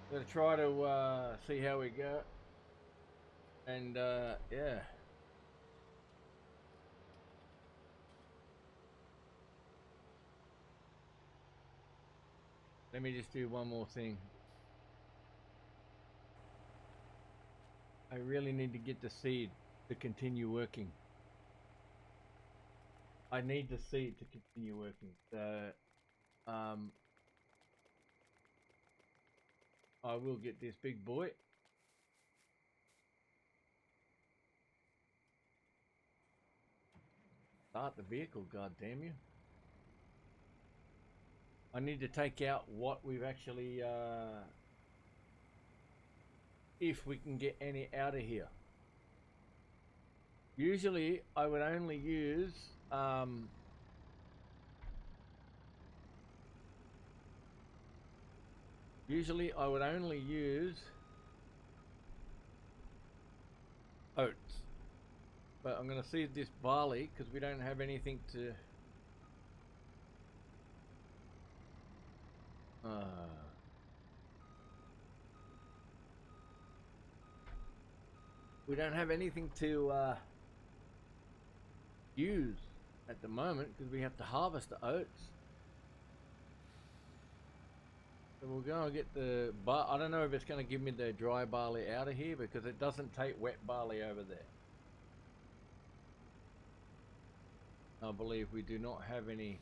A: I'm going to try to see how we go. And yeah. Let me just do one more thing. I really need to get the seed to continue working. I need the seed to continue working. I will get this big boy. Start the vehicle, god damn you. I need to take out what we've actually, if we can get any out of here. Usually I would only use, oats. But I'm going to see this barley because we don't have anything to... we don't have anything to use at the moment because we have to harvest the oats. So we'll go and get the I don't know if it's going to give me the dry barley out of here because it doesn't take wet barley over there. I believe we do not have any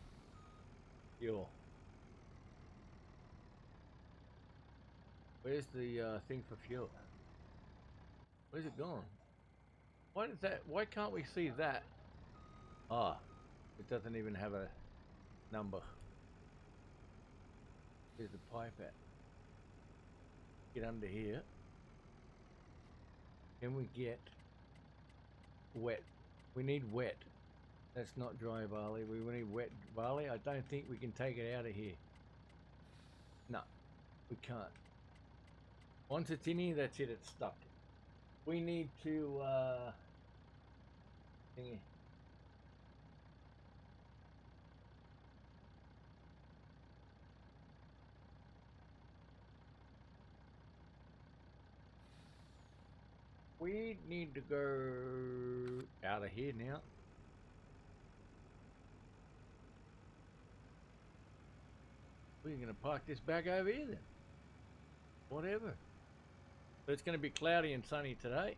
A: fuel. Where's the thing for fuel? Where's it gone? Why does that? Why can't we see that? Ah, it doesn't even have a number. Where's the pipe at? Get under here. Can we get wet? We need wet. That's not dry barley. We need wet barley. I don't think we can take it out of here. No, we can't. Once it's in here, that's it. It's stuck. We need to thingy. We need to go out of here now. We're going to park this back over here then. Whatever. But it's going to be cloudy and sunny today.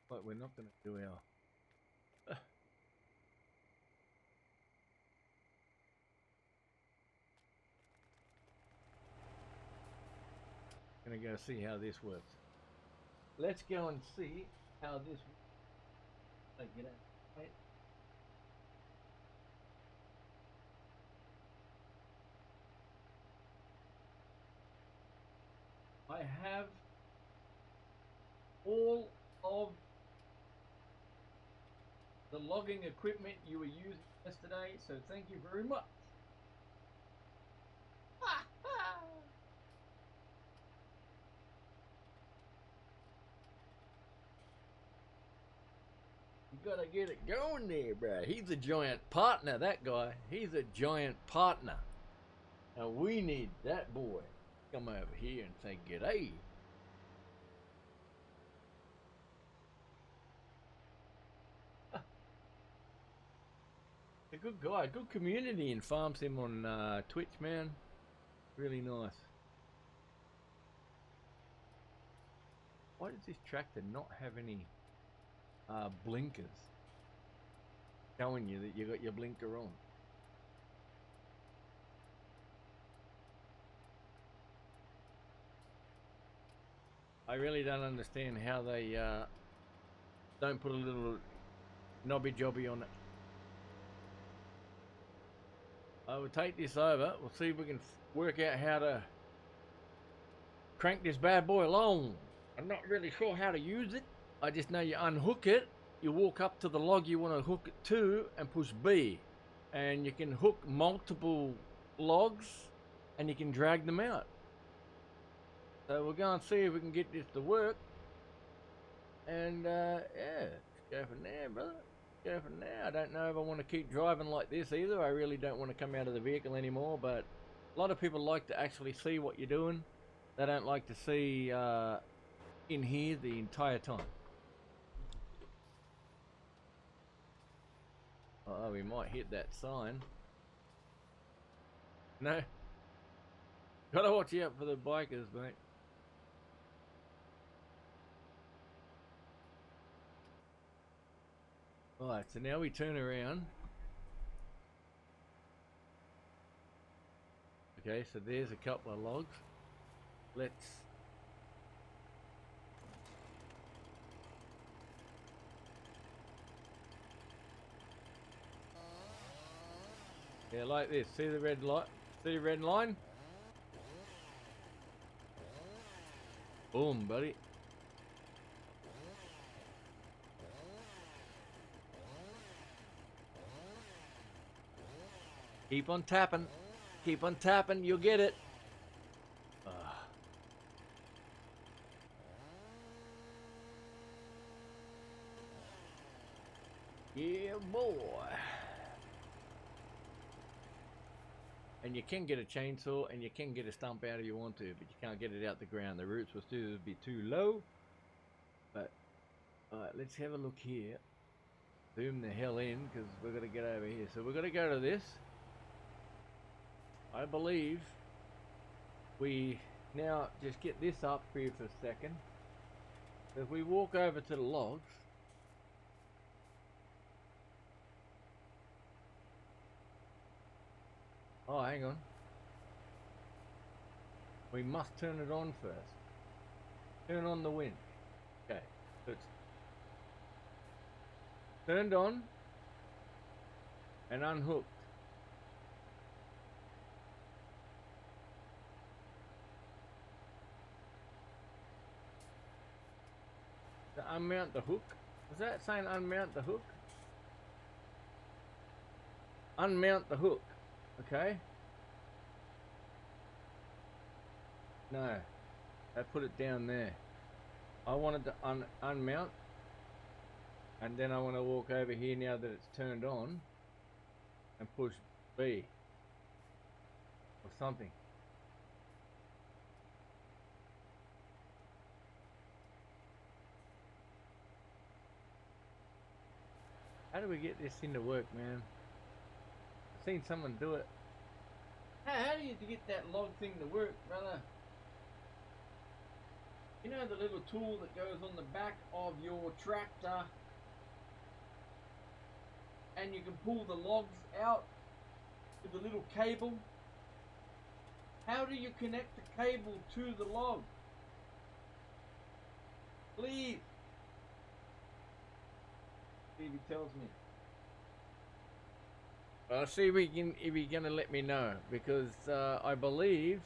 A: But we're not going to do our... Going to go see how this works. Let's go and see how this works. Get out. Right. I have all of the logging equipment you were using yesterday, so thank you very much. You gotta get it going there, bro. He's a giant partner, that guy. He's a giant partner. Now we need that boy to come over here and say g'day. A good guy, good community in Farm Sim on Twitch, man. Really nice. Why does this tractor not have any blinkers showing you that you got your blinker on? I really don't understand how they don't put a little knobby jobby on it. I will take this over. We'll see if we can work out how to crank this bad boy along. I'm not really sure how to use it. I just know you unhook it, you walk up to the log you want to hook it to and push B. And you can hook multiple logs and you can drag them out. So we'll go and see if we can get this to work. And yeah, let's go from there, brother. Go from there. I don't know if I want to keep driving like this either. I really don't want to come out of the vehicle anymore, but a lot of people like to actually see what you're doing. They don't like to see in here the entire time. Oh, we might hit that sign. No. Gotta watch out for the bikers, mate. Alright, so now we turn around. Okay, so there's a couple of logs. Let's... Yeah, like this. See the red light? See the red line? Boom, buddy. Keep on tapping. Keep on tapping. You'll get it. Yeah, boy. And you can get a chainsaw and you can get a stump out if you want to, but you can't get it out the ground. The roots will still be too low. But, alright, let's have a look here. Zoom the hell in, because we're going to get over here. So we're going to go to this. I believe we now just get this up here for a second. If we walk over to the logs, oh, hang on. We must turn it on first. Turn on the winch. Okay, so it's turned on and unhooked. To unmount the hook. Was that saying unmount the hook? Unmount the hook. Okay. No. I put it down there. I wanted to unmount. And then I want to walk over here now that it's turned on. And push B. Or something. How do we get this thing to work, man? I've seen someone do it. How do you get that log thing to work, brother? You know the little tool that goes on the back of your tractor and you can pull the logs out with a little cable? How do you connect the cable to the log? Please. See if he tells me. I'll see if he's gonna let me know, because I believe,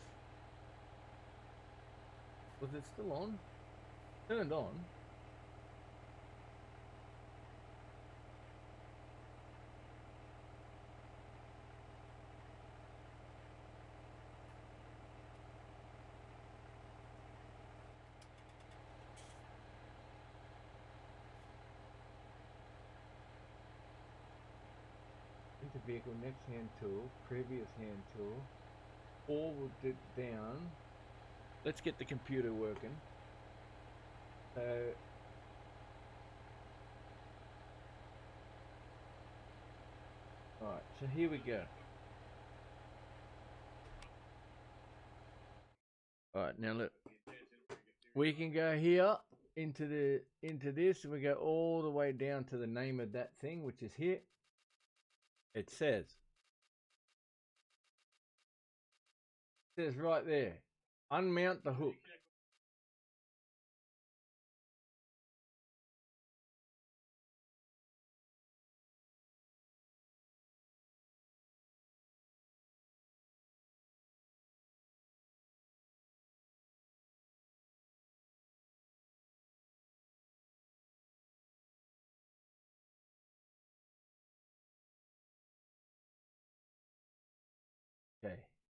A: was it still on? Turned on. Into vehicle, next hand tool, previous hand tool, forward it down. Let's get the computer working. So alright, so here we go. Alright, now look. We can go here into this, and we go all the way down to the name of that thing, which is here. It says right there, unmount the hook.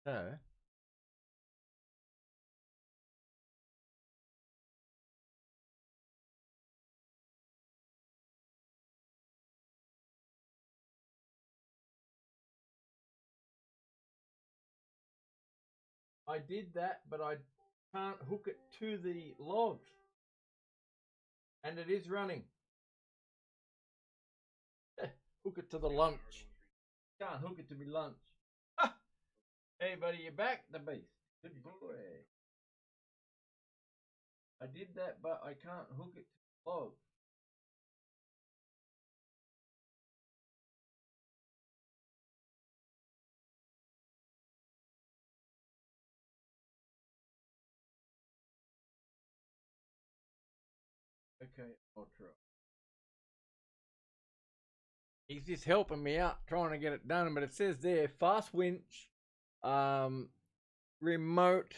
A: So I did that, but I can't hook it to the logs. And it is running. Hook it to the lunch. Can't hook it to me lunch. Ah! Hey, buddy, you back? The beast. Good boy. I did that, but I can't hook it to the log. Okay, I'll try. He's just helping me out, trying to get it done, but it says there, fast winch, remote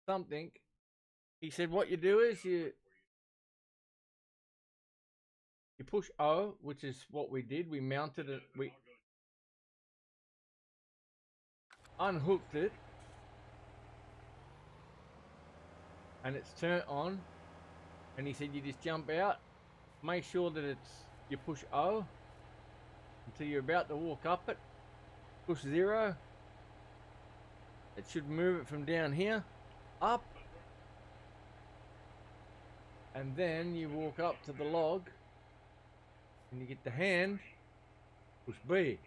A: something. He said what you do is you push O, which is what we did. We mounted it, we unhooked it, and it's turned on. And he said you just jump out, make sure that you push O until you're about to walk up it, push 0. It should move it from down here up, and then you walk up to the log and you get the hand, push B.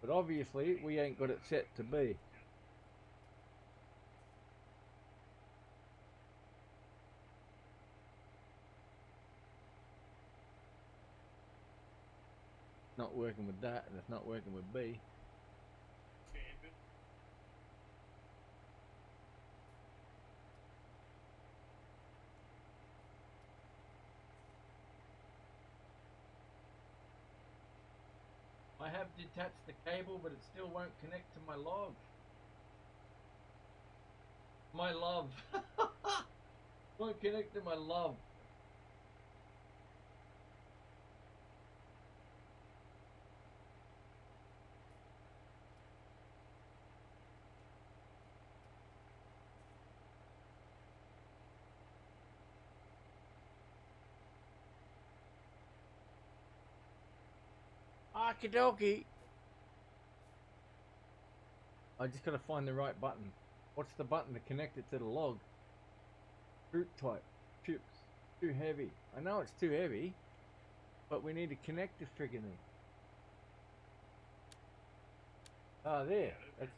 A: But obviously we ain't got it set to B. Not working with that, and it's not working with B. I have detached the cable, but it still won't connect to my log. My love. Won't connect to my love. Okie dokie. I just gotta find the right button. What's the button to connect it to the log? Fruit type. Chips. Too heavy. I know it's too heavy, but we need to connect the friggin' thing. Ah, there. That's...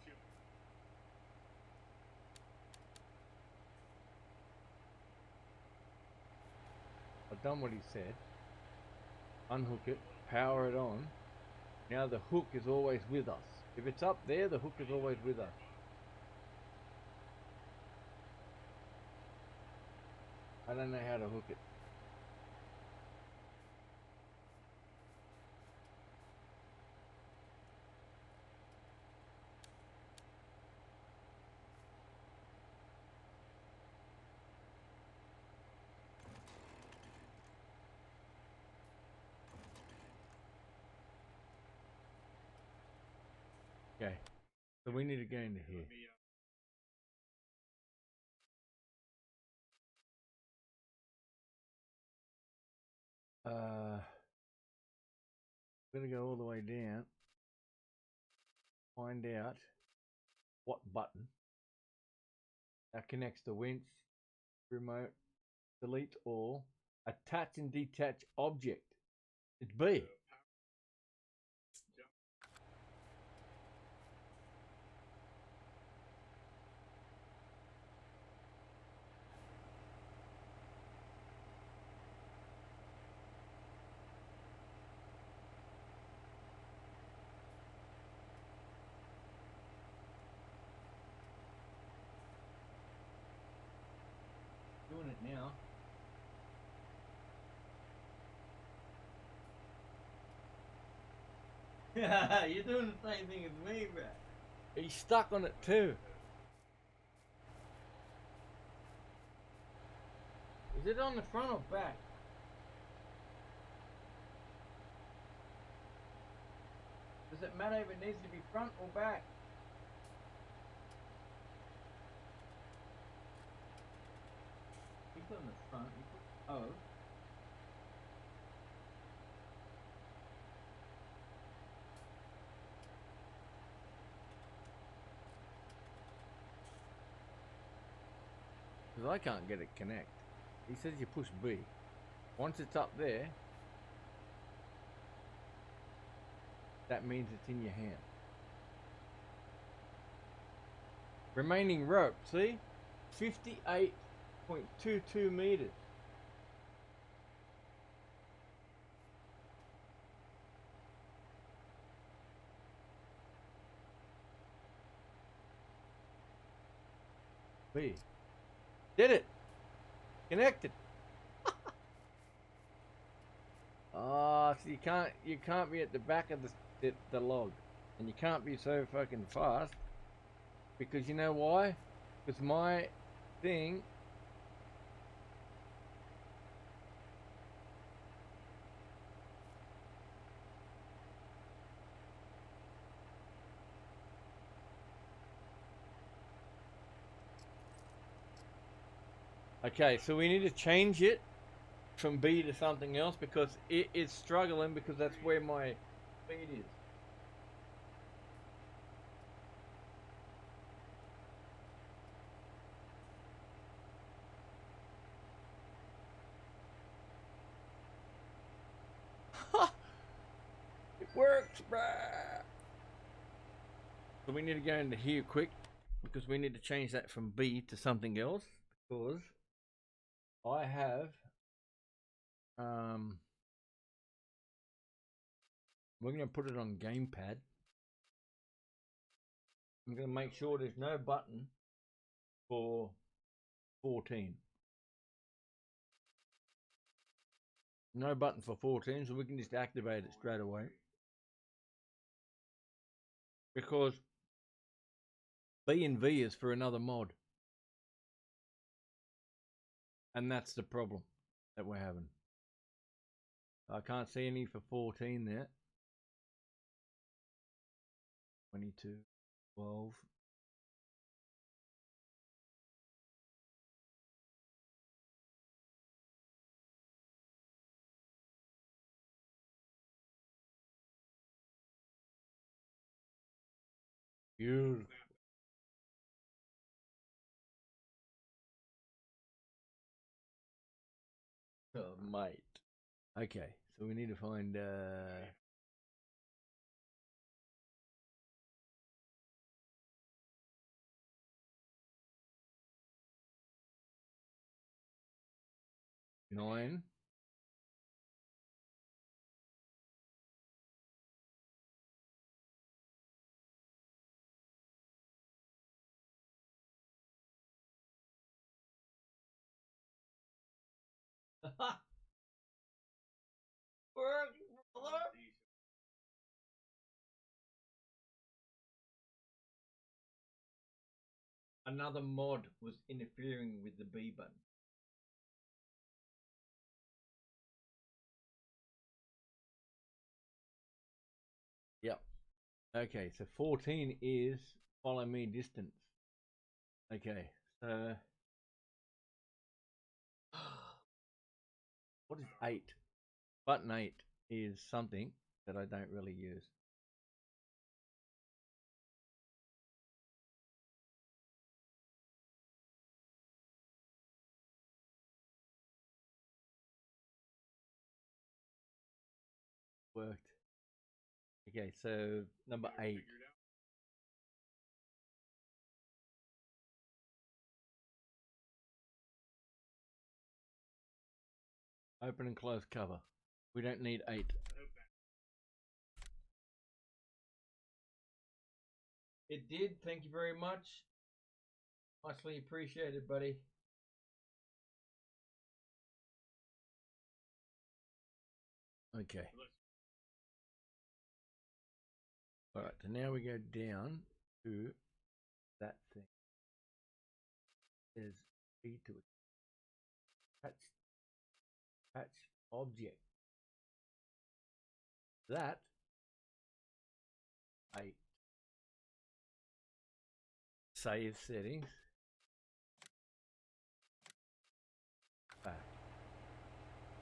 A: I've done what he said. Unhook it, power it on. Now the hook is always with us. If it's up there, the hook is always with us. I don't know how to hook it. Okay, so we need to go into here. I'm gonna go all the way down, find out what button that connects the winch, remote, delete all, attach and detach object. It's B. Doing it now. You're doing the same thing as me, bro. He's stuck on it too. Is it on the front or back? Does it matter if it needs to be front or back? on the front. You put O. Because I can't get it connect. He says you push B. Once it's up there, that means it's in your hand. Remaining rope, see? 58.22 meters. B. Did it. Connected. Oh, so you can't be at the back of the log. And you can't be so fucking fast. Because you know why? Because my thing okay, so we need to change it from B to something else because it is struggling because that's where my speed is. It works, bruh. So we need to go into here quick because we need to change that from B to something else because I have we're going to put it on gamepad. I'm going to make sure there's no button for 14. No button for 14, so we can just activate it straight away. Because B and V is for another mod. And that's the problem that we're having. I can't see any for 14 there. 22, 12. Beautiful. Oh, mate. Okay, so we need to find 9. Work, brother. Another mod was interfering with the B button. Yep. Okay, so 14 is follow me distance. Okay, so what is 8? Button 8 is something that I don't really use. Worked. Okay, so number 8. Open and close cover. We don't need 8. It did. Thank you very much. Muchly appreciated, buddy. Okay. Alright, so now we go down to that thing. There's B to it. Patch object. That 8. Save settings.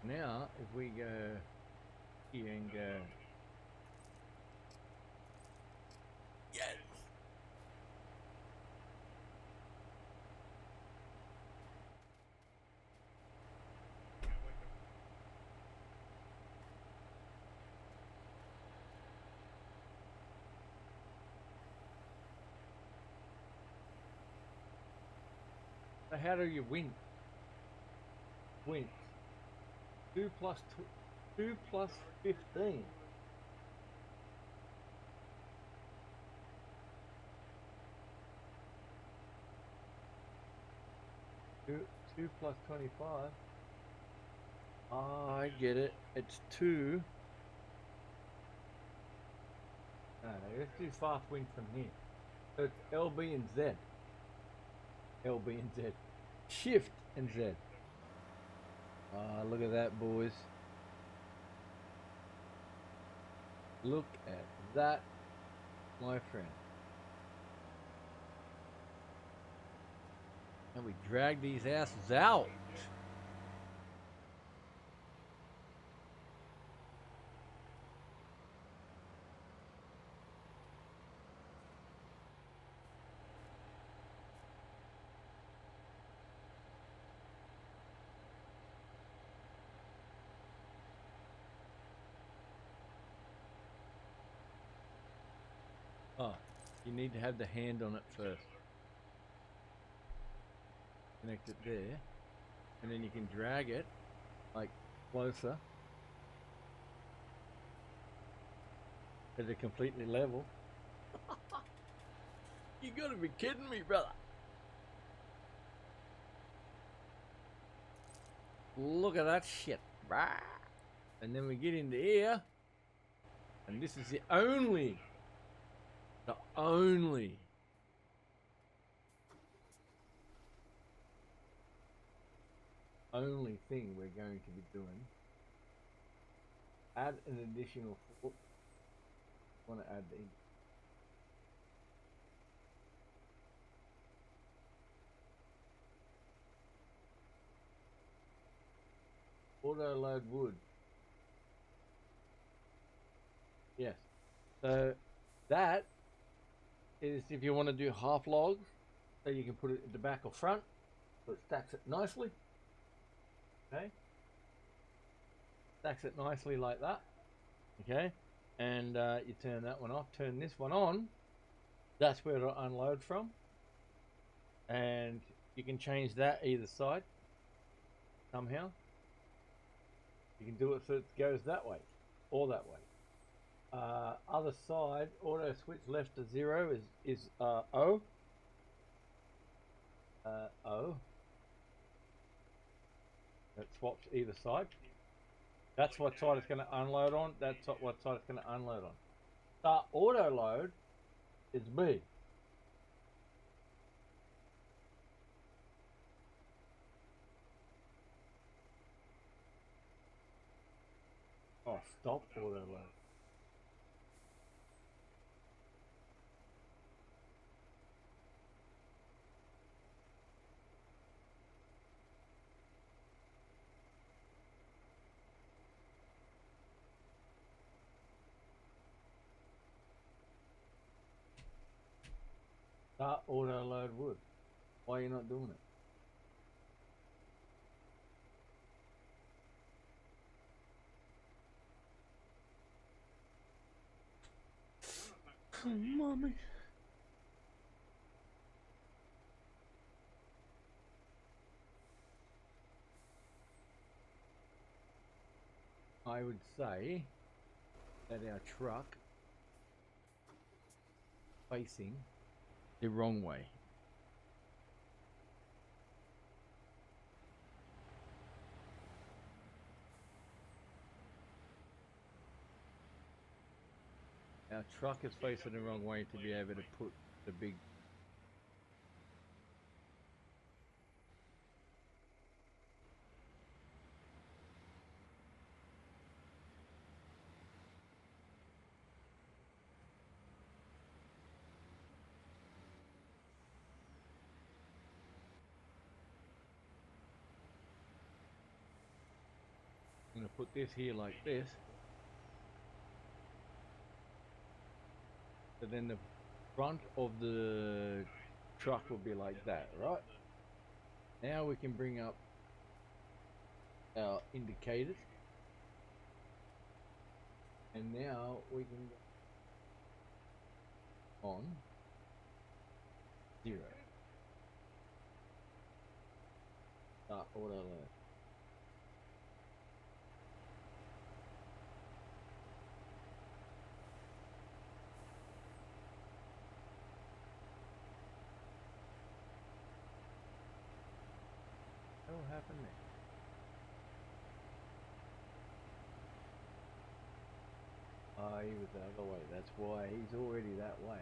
A: Now, if we go here and go, yes. So how do you win? Win. 2 plus 15. Two plus 25. Oh, I get it. It's 2. No, let's do fast win from here. So it's LB and Z. LB and Z. Shift and Z. Ah, look at that, boys. Look at that, my friend. And we drag these asses out. Oh, you need to have the hand on it first. Connect it there. And then you can drag it, like, closer. Is it completely level? You gotta be kidding me, brother. Look at that shit. And then we get into here. And this is the only thing we're going to be doing. Add an additional foot. Want to add the auto load wood. Yes. So that is if you want to do half logs, so you can put it at the back or front, so it stacks it nicely. Okay. Stacks it nicely like that. Okay. And you turn that one off, turn this one on. That's where it'll unload from. And you can change that either side somehow. You can do it so it goes that way or that way. Other side, auto switch left to 0 is O. O. It swaps either side. That's what side it's going to unload on. That's what side it's going to unload on. Start auto load is B. Oh, stop auto load. Start auto load wood. Why are you not doing it? Oh, mommy. I would say that our truck facing the wrong way. Our truck is facing the wrong way to be able to put the big. to put this here like this. So then the front of the truck will be like that, right? Now we can bring up our indicators. And now we can go on 0. Start auto learn. What will happen next? Oh, he was the other way. That's why he's already that way.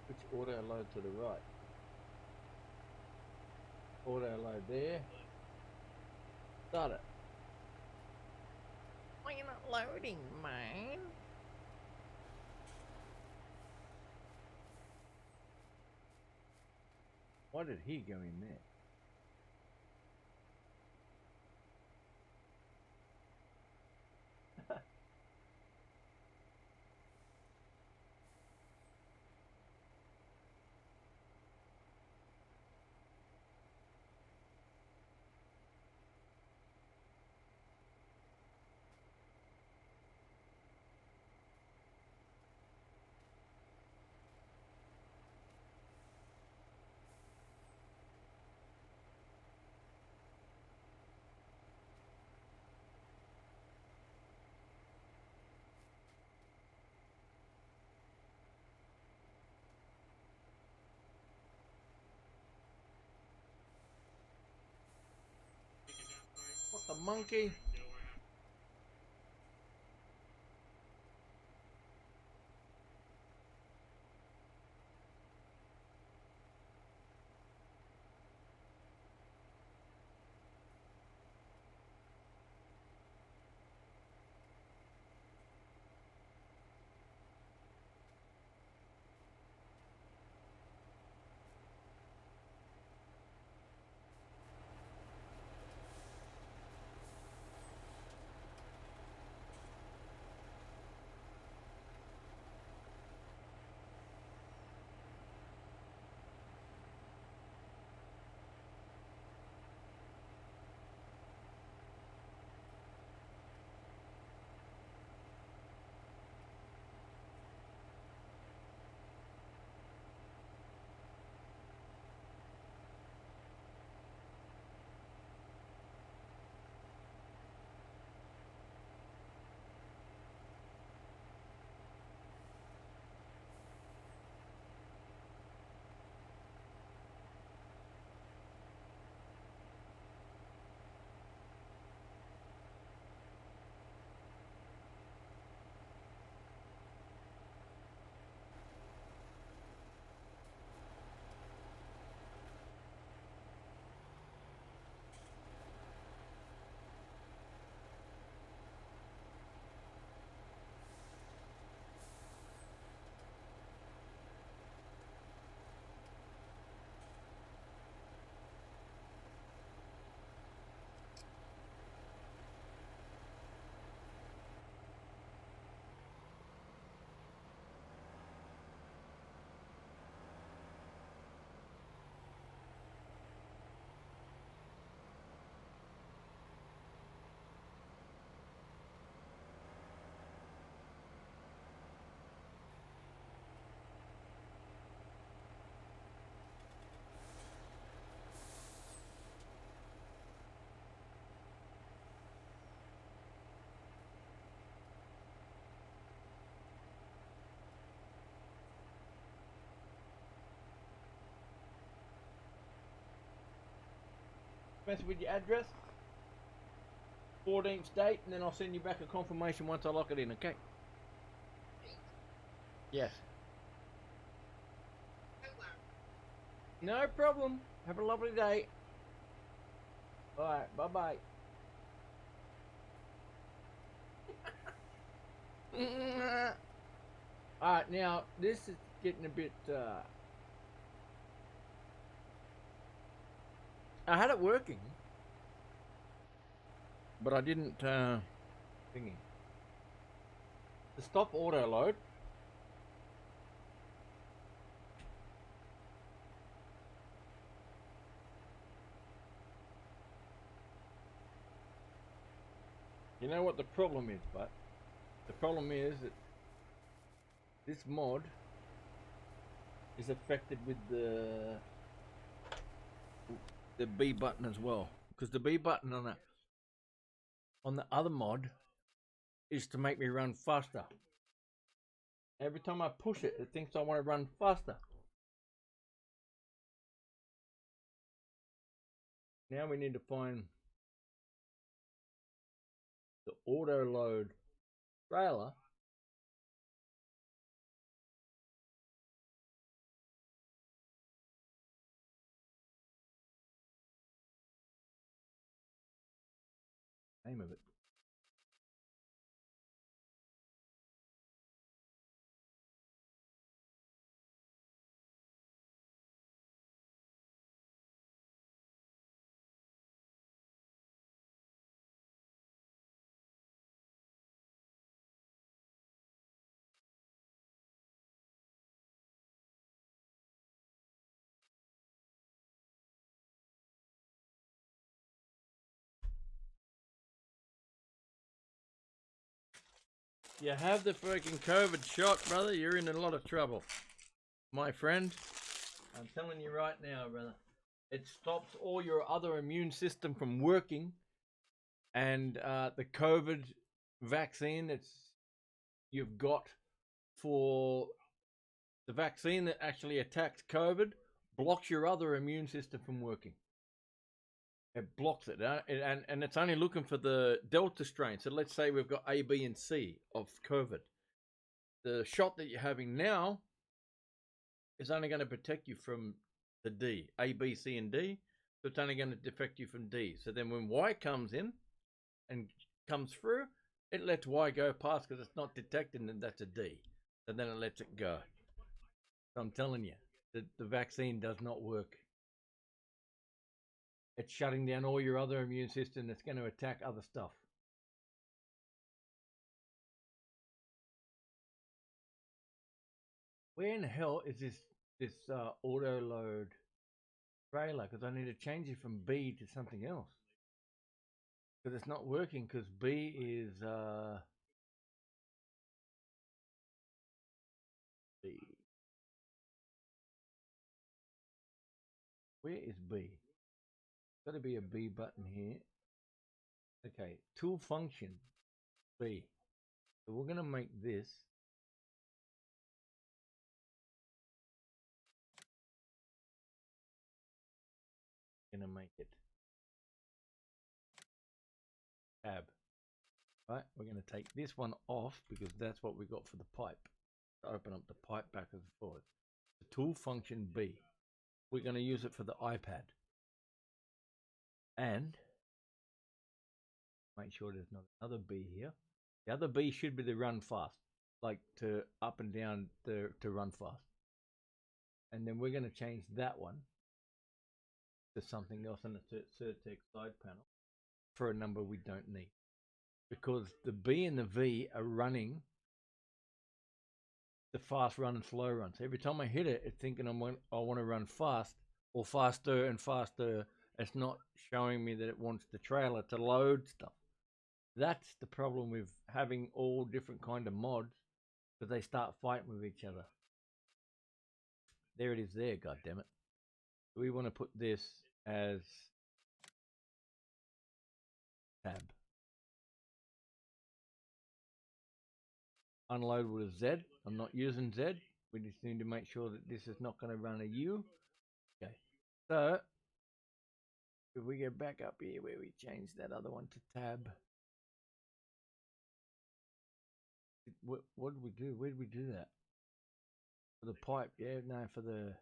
A: Which auto load to the right? Auto load there. Start it.
B: Why are you not loading, man?
A: Why did he go in there? What the monkey? Mess with your address, 14th date, and then I'll send you back a confirmation once I lock it in, okay? Yes. No problem. Have a lovely day. Alright, bye-bye. Alright, now this is getting a bit. I had it working, but I didn't. Thingy. To stop auto load. You know what the problem is, but the problem is that this mod is affected with the B button as well, because the B button on the other mod is to make me run faster. Every time I push it, it thinks I want to run faster. Now we need to find the auto load trailer. Name of it. You have the freaking COVID shot, brother, you're in a lot of trouble. My friend, I'm telling you right now, brother. It stops all your other immune system from working. And the COVID vaccine you've got for the vaccine that actually attacks COVID blocks your other immune system from working. It blocks it, and it's only looking for the Delta strain. So let's say we've got A, B, and C of COVID. The shot that you're having now is only going to protect you from the D, A, B, C, and D. So it's only going to protect you from D. So then when Y comes in and comes through, it lets Y go past because it's not detected, and that's a D. So then it lets it go. So I'm telling you, the vaccine does not work. It's shutting down all your other immune system. It's going to attack other stuff. Where in the hell is this auto load trailer? Because I need to change it from B to something else. Because it's not working. Because B is B. Where is B? Got to be a B button here. Okay, tool function B. So we're gonna make this gonna make it tab. Right, we're gonna take this one off because that's what we got for the pipe. To open up the pipe backwards and forwards. The tool function B. We're gonna use it for the iPad. And make sure there's not another B here. The other B should be the run fast, like to up and down to run fast. And then we're going to change that one to something else on the Certec side panel for a number we don't need. Because the B and the V are running the fast run and slow run. So every time I hit it, it's thinking I want to run fast or faster and faster. It's not showing me that it wants the trailer to load stuff. That's the problem with having all different kind of mods, because they start fighting with each other. There it is there, goddammit. We want to put this as tab. Unload with a Z. I'm not using Z. We just need to make sure that this is not going to run a U. Okay. So, if we go back up here where we changed that other one to tab. What did we do? Where did we do that? For the pipe, yeah, no, for the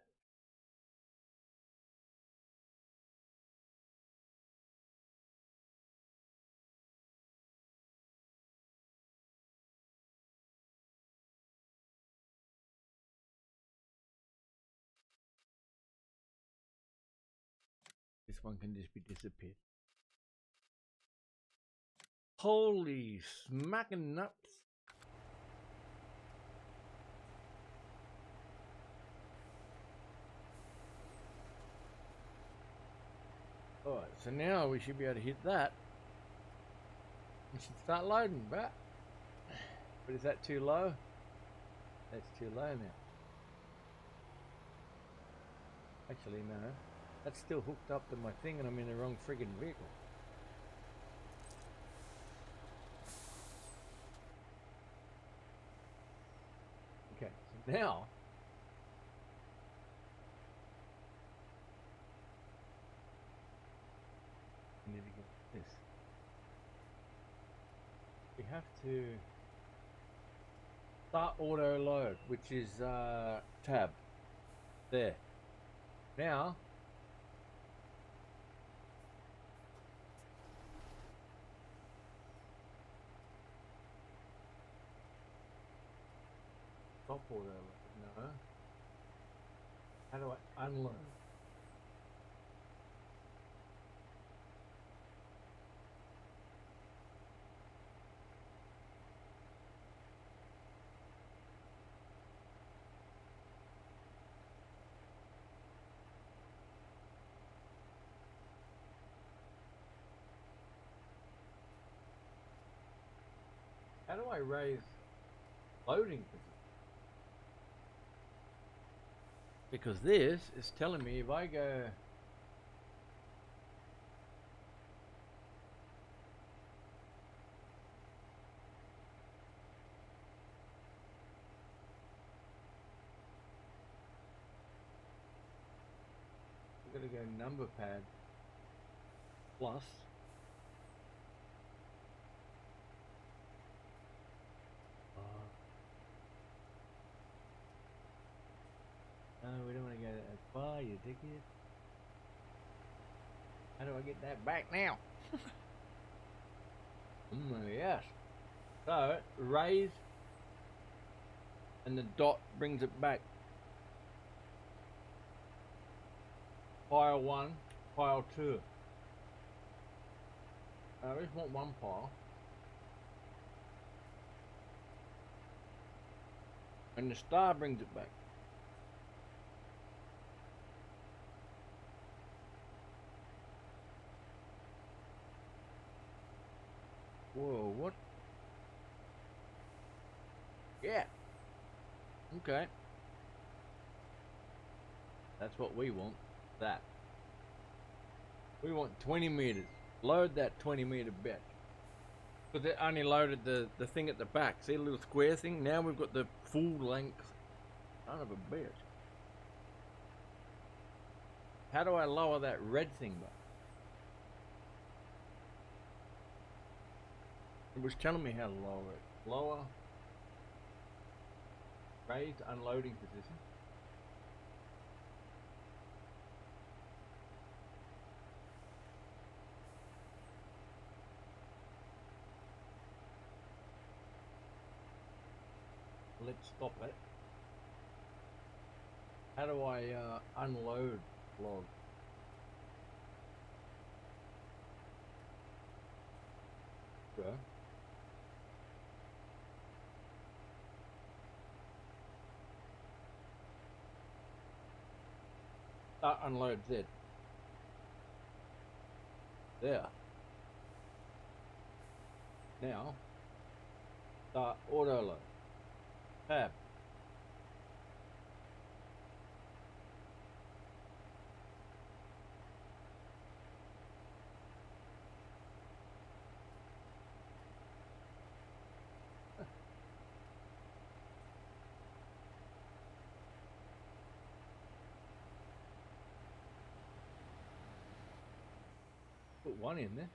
A: this one can just be disappeared. Holy smacking nuts. Alright, so now we should be able to hit that. We should start loading, but is that too low? That's too low now. Actually, no. That's still hooked up to my thing and I'm in the wrong friggin' vehicle. Okay, so now I need to get this. We have to start auto load, which is tab. There. Now stop auto load. No. How do I unload? How do I raise loading position? Because this is telling me if I go I'm gonna go number pad plus no, we don't want to go that far, you dickhead. How do I get that back now? Yes. So, raise, and the dot brings it back. Pile 1, pile 2. I just want one pile. And the star brings it back. Whoa, what? Yeah. Okay. That's what we want. That. We want 20 meters. Load that 20 meter bitch. Because it only loaded the thing at the back. See the little square thing? Now we've got the full length. Son of a bitch. How do I lower that red thing back? It was telling me how to lower it. Lower. Raise unloading position. Let's stop it. How do I unload log? Okay. Unload Z. There. Now, start auto load. Tab. Put one in there.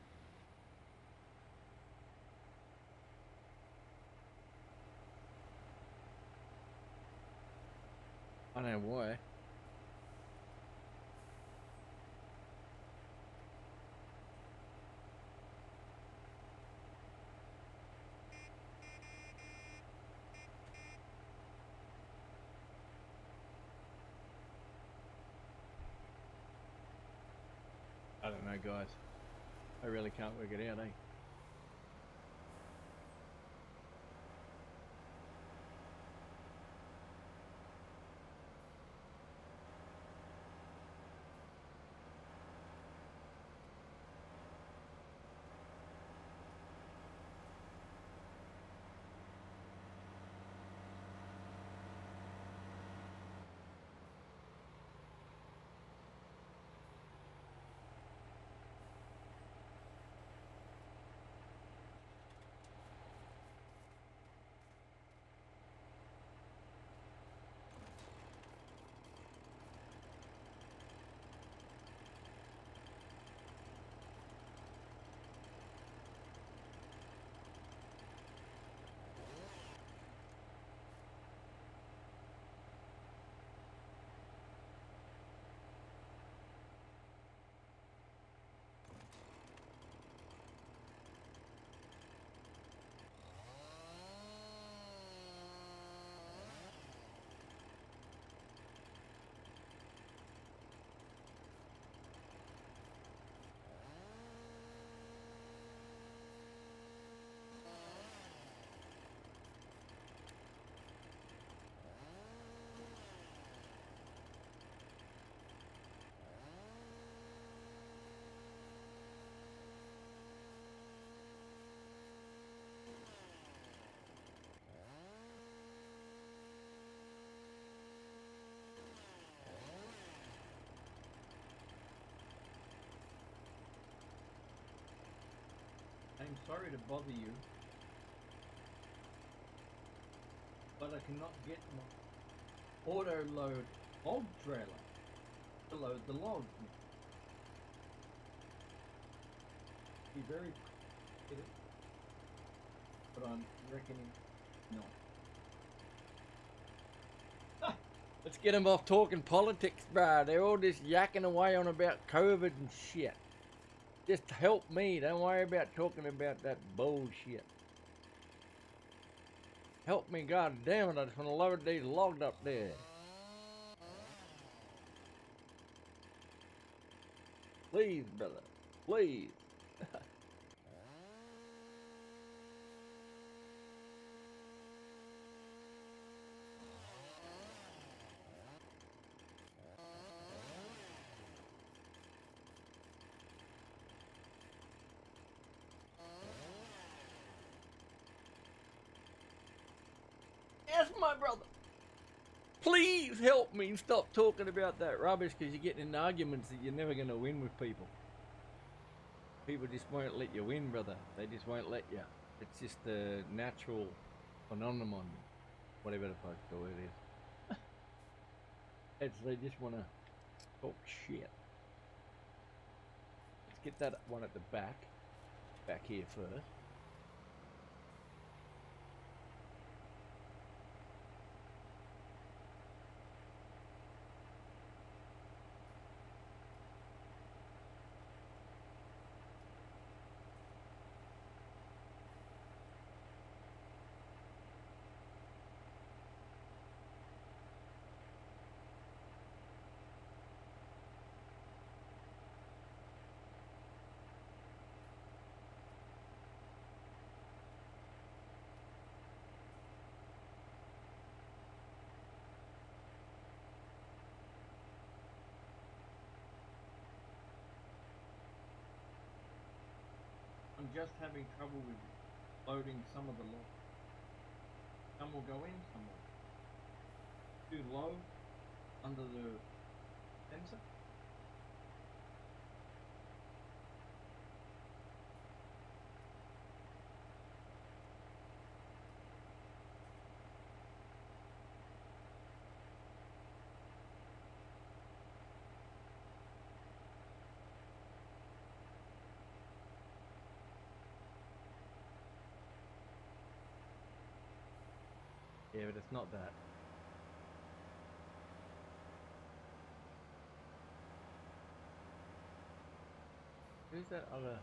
A: I don't know why. I don't know, guys. I really can't work it out, eh? I'm sorry to bother you, but I cannot get my auto load log trailer to load the logs. Be very but I'm reckoning no. Let's get them off talking politics, bruh. They're all just yakking away on about COVID and shit. Just help me. Don't worry about talking about that bullshit. Help me, god damn it. I just want to load these logs up there. Please, brother. Please. Yes, my brother. Please help me and stop talking about that rubbish, because you're getting in arguments that you're never going to win with people. People just won't let you win, brother. They just won't let you. It's just a natural phenomenon, whatever the fuck the word is. It's they just want to talk shit. Let's get that one at the back here first. I'm just having trouble with loading some of the logs. Some will go in, some will too low under the sensor. Yeah, but it's not that. Who's that other?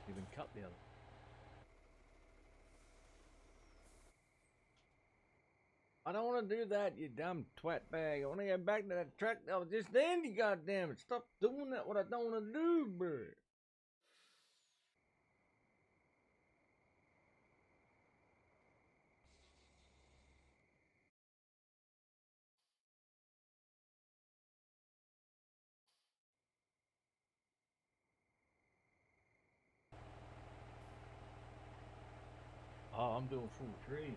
A: Even cut the other. I don't want to do that, you dumb twat bag. I want to get back to that track that was just in, you goddamn it. Stop doing that, what I don't want to do, bro. Oh, I'm doing full trees.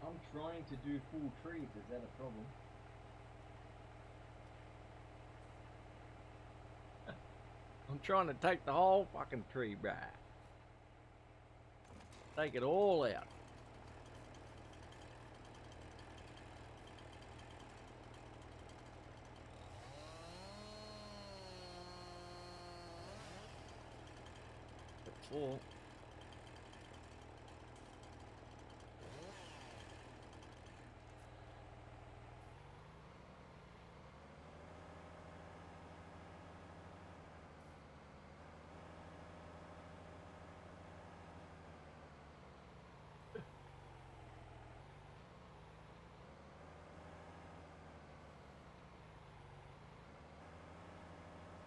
A: I'm trying to do full trees. Is that a problem? I'm trying to take the whole fucking tree back. Take it all out. That's all.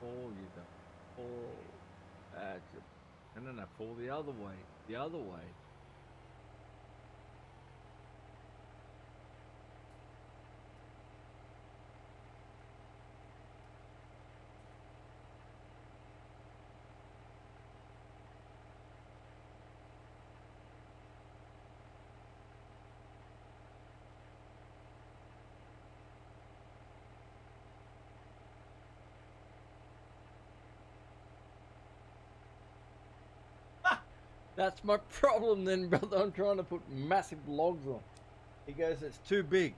A: Fall, you don't fall. That's it. And then I fall the other way. The other way. That's my problem then, brother. I'm trying to put massive logs on. He goes, it's too big.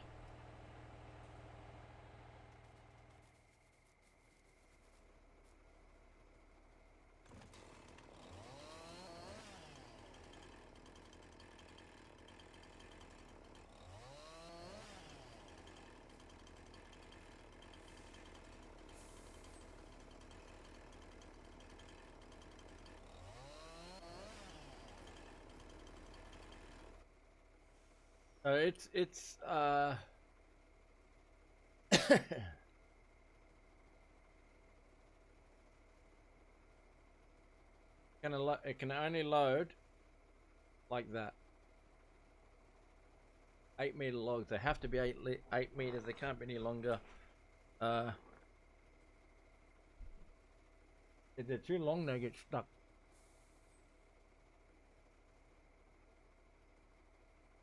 A: It's it can only load like that. 8 meter logs. They have to be 8 meters. They can't be any longer. If they're too long, they get stuck.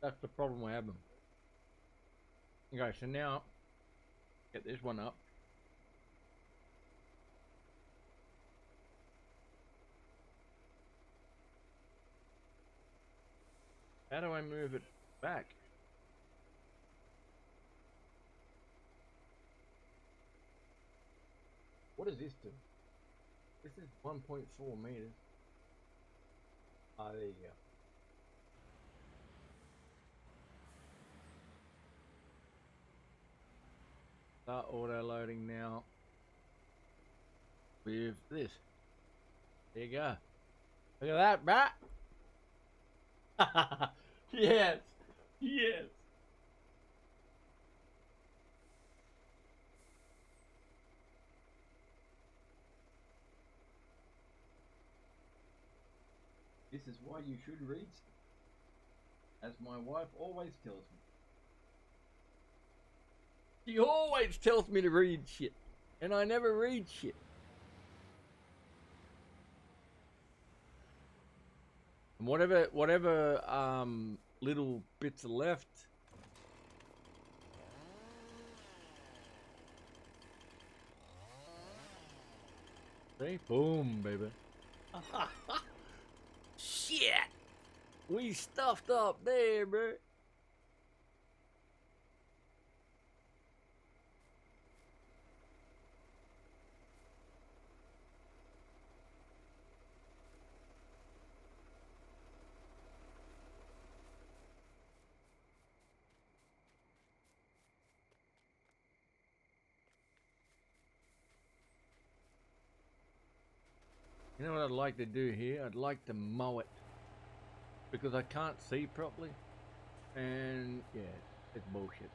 A: That's the problem we're having. Okay, so now get this one up. How do I move it back? What does this do? This is 1.4 meters. Ah, there you go. Start auto loading now with this. There you go. Look at that, bruh. Yes. Yes. This is why you should read stuff, as my wife always tells me. She always tells me to read shit, and I never read shit. And whatever little bits are left. See? Boom, baby. Shit! We stuffed up there, bro. You know what I'd like to do here? I'd like to mow it. because I can't see properly, and yeah, it's bullshit.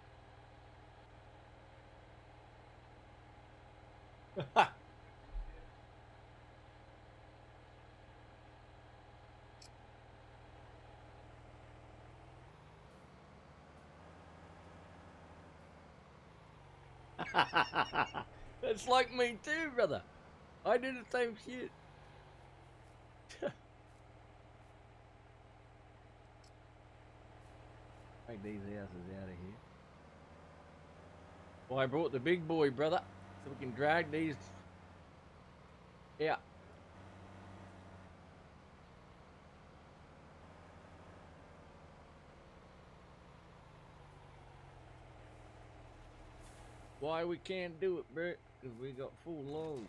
A: It's like me too, brother. I do the same shit. Take these houses out of here. Well, I brought the big boy, brother, so we can drag these out. Why we can't do it, bro? Because we got full load.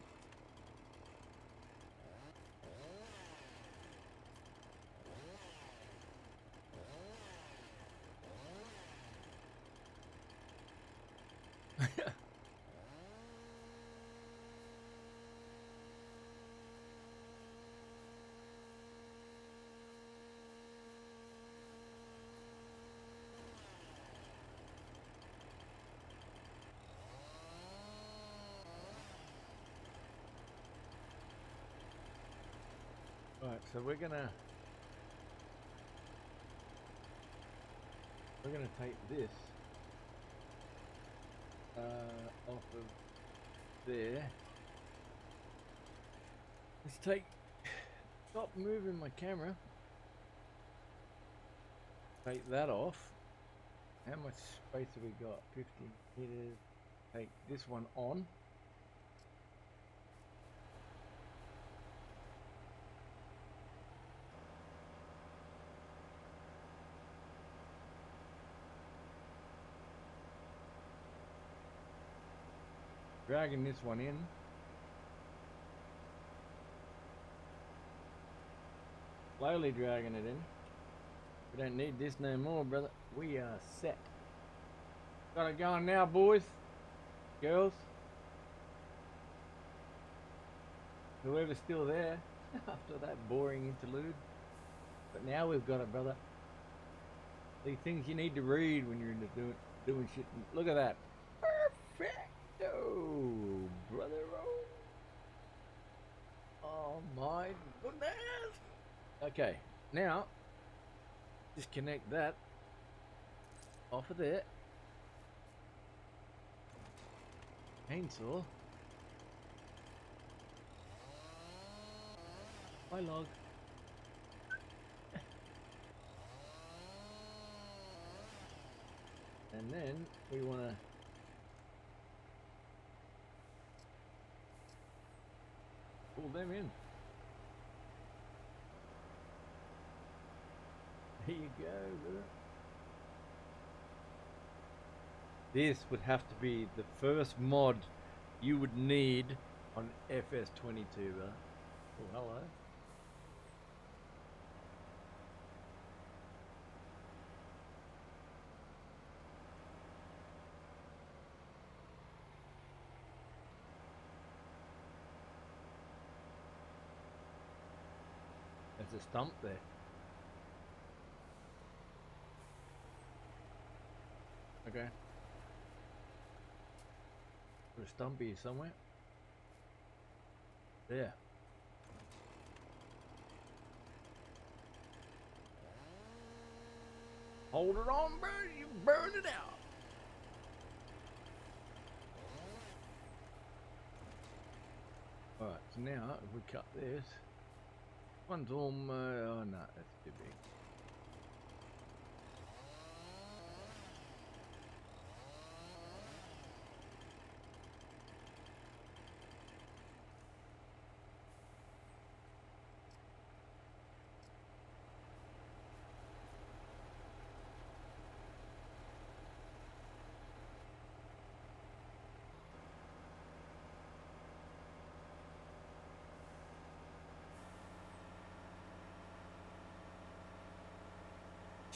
A: Right, so we're gonna take this off of there. Stop moving my camera. Take that off. How much space have we got? 50 meters. Take this one on. Dragging this one in. Slowly dragging it in. We don't need this no more, brother. We are set. Got it going now, boys, girls. Whoever's still there after that boring interlude. But now we've got it, brother. These things you need to read when you're into doing shit. Look at that. Perfecto, brother. Oh my goodness. Okay, now disconnect that off of there. Chainsaw. Bye, log. And then we want to pull them in. There you go, brother. This would have to be the first mod you would need on FS22, brother. Oh, hello. There's a stump there. Okay. There's a stump here somewhere. There. Hold it on, bro. You burn it out. Alright, so now if we cut this, one's almost, oh no, that's too big.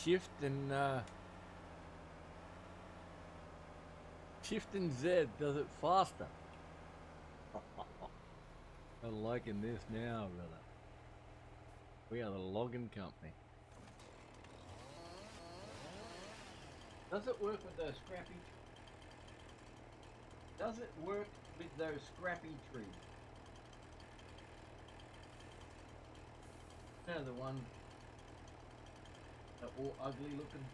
A: Shift and Z does it faster. I'm liking this now, brother. We are the logging company. Does it work with those scrappy? Does it work with those scrappy trees? You know, the ones that are all ugly looking.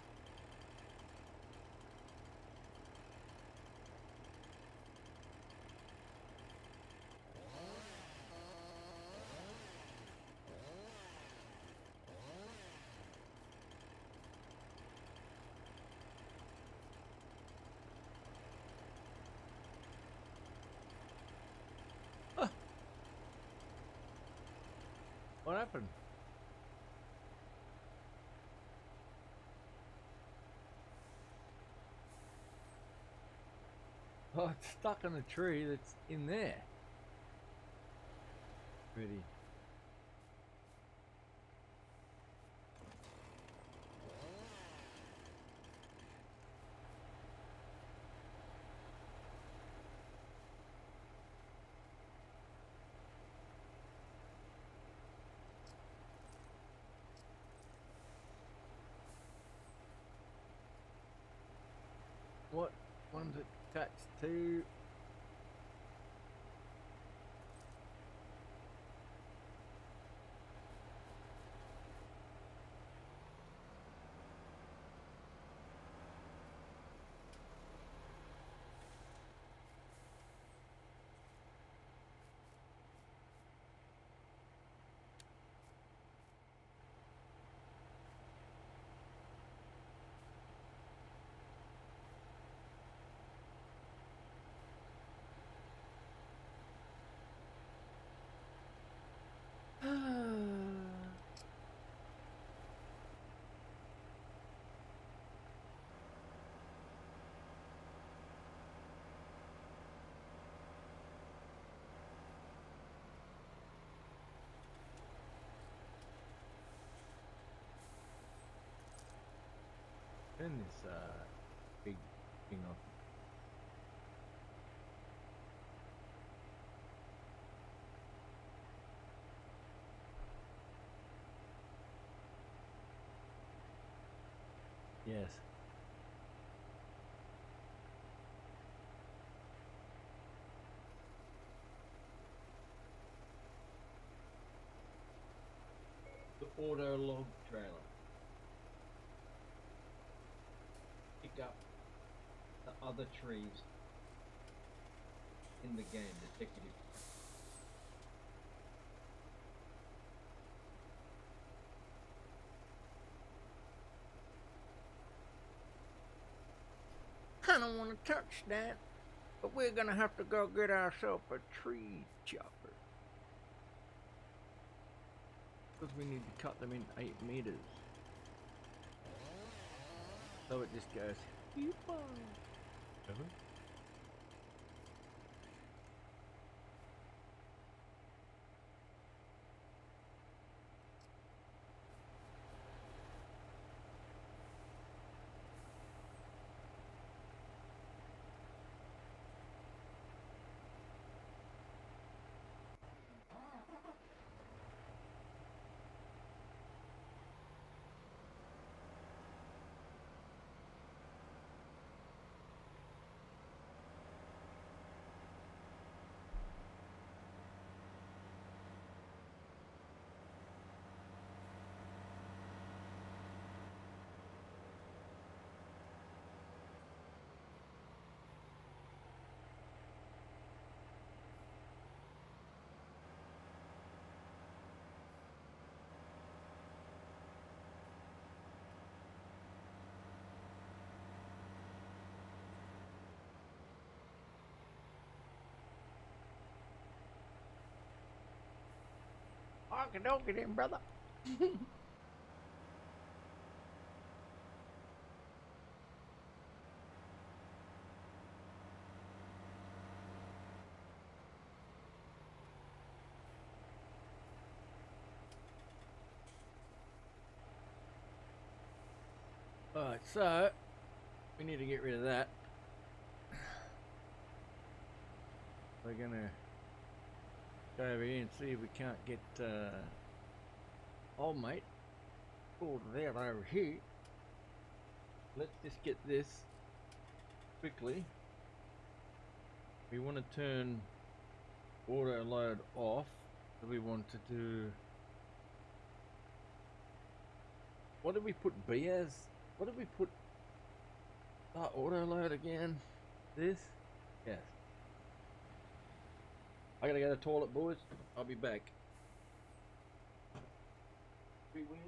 A: Huh. What happened? Oh, it's stuck on a tree that's in there. Ready. What one's it attached to? Turn this big thing off. Yes. The auto log trailer. Pick up the other trees in the game, detective.
B: I don't want to touch that, but we're gonna have to go get ourselves a tree chopper.
A: Because we need to cut them in 8 meters. So it just goes.
B: Okie dokie then, brother.
A: Alright, so we need to get rid of that. We're gonna go over here and see if we can't get old mate pulled that over here. let's just get this quickly. We want to turn auto load off. So we want to do, what did we put B as? What did we put auto load again? This? Yes. I gotta go to the toilet, boys. I'll be back. We win.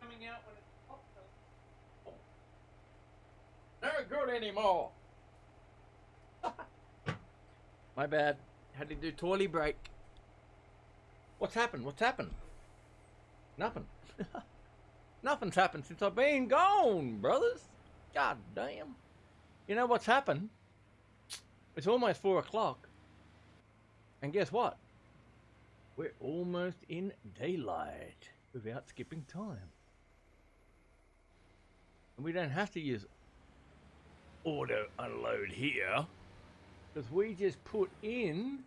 A: Coming out when it's hot. Not good anymore. My bad. Had to do toilet break. What's happened? What's happened? Nothing. Nothing's happened since I've been gone, brothers. God damn. You know what's happened? It's almost 4 o'clock. And guess what? We're almost in daylight without skipping time. And we don't have to use auto unload here because we just put in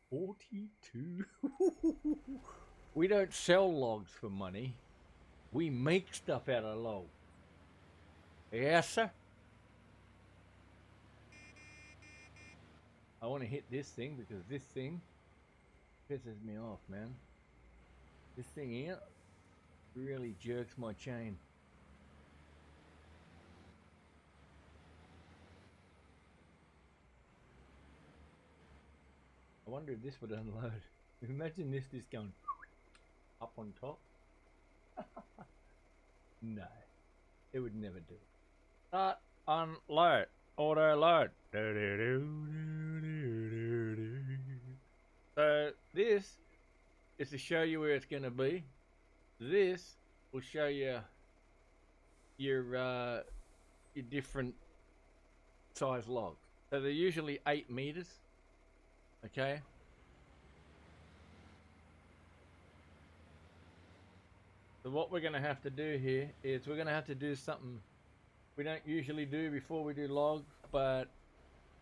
A: 42. We don't sell logs for money. We make stuff out of logs. Yes, sir. I want to hit this thing because this thing pisses me off, man. This thing here really jerks my chain. I wonder if this would unload. Imagine this just going up on top. No, it would never do. Start unload. Auto load. So this is to show you where it's going to be. This will show you your different size logs. So they're usually 8 meters. Okay. So what we're going to have to do here is we're going to have to do something we don't usually do before we do logs, but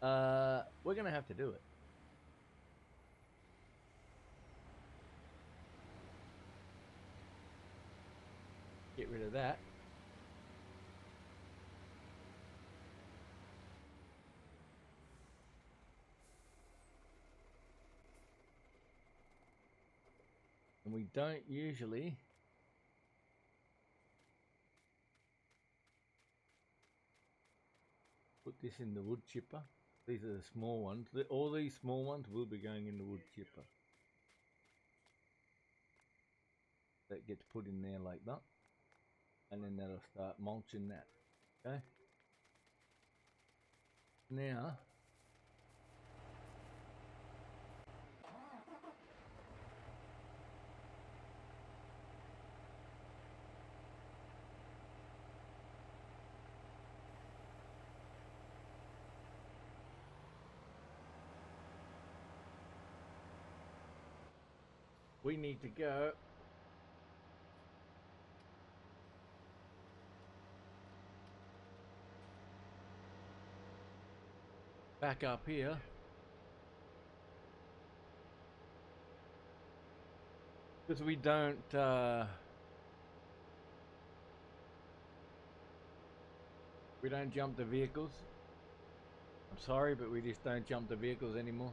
A: we're going to have to do it. Get rid of that. And we don't usually put this in the wood chipper. These are the small ones. All these small ones will be going in the wood chipper. That gets put in there like that. And then that'll start mulching that. Okay. Now we need to go back up here. Because we don't jump the vehicles. I'm sorry, but we just don't jump the vehicles anymore.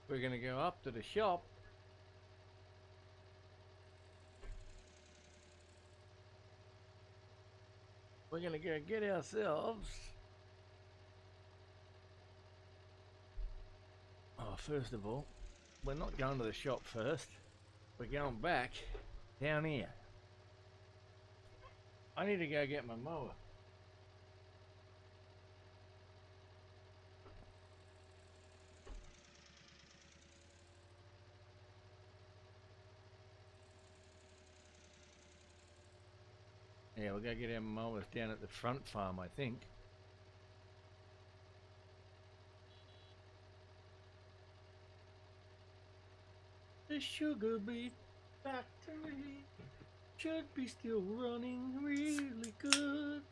A: We're going to go up to the shop. We're going to go get ourselves. Oh, first of all, we're not going to the shop first. We're going back down here. I need to go get my mower. Yeah, we'll go get our mowers down at the front farm, I think. The sugar beet factory should be still running really good.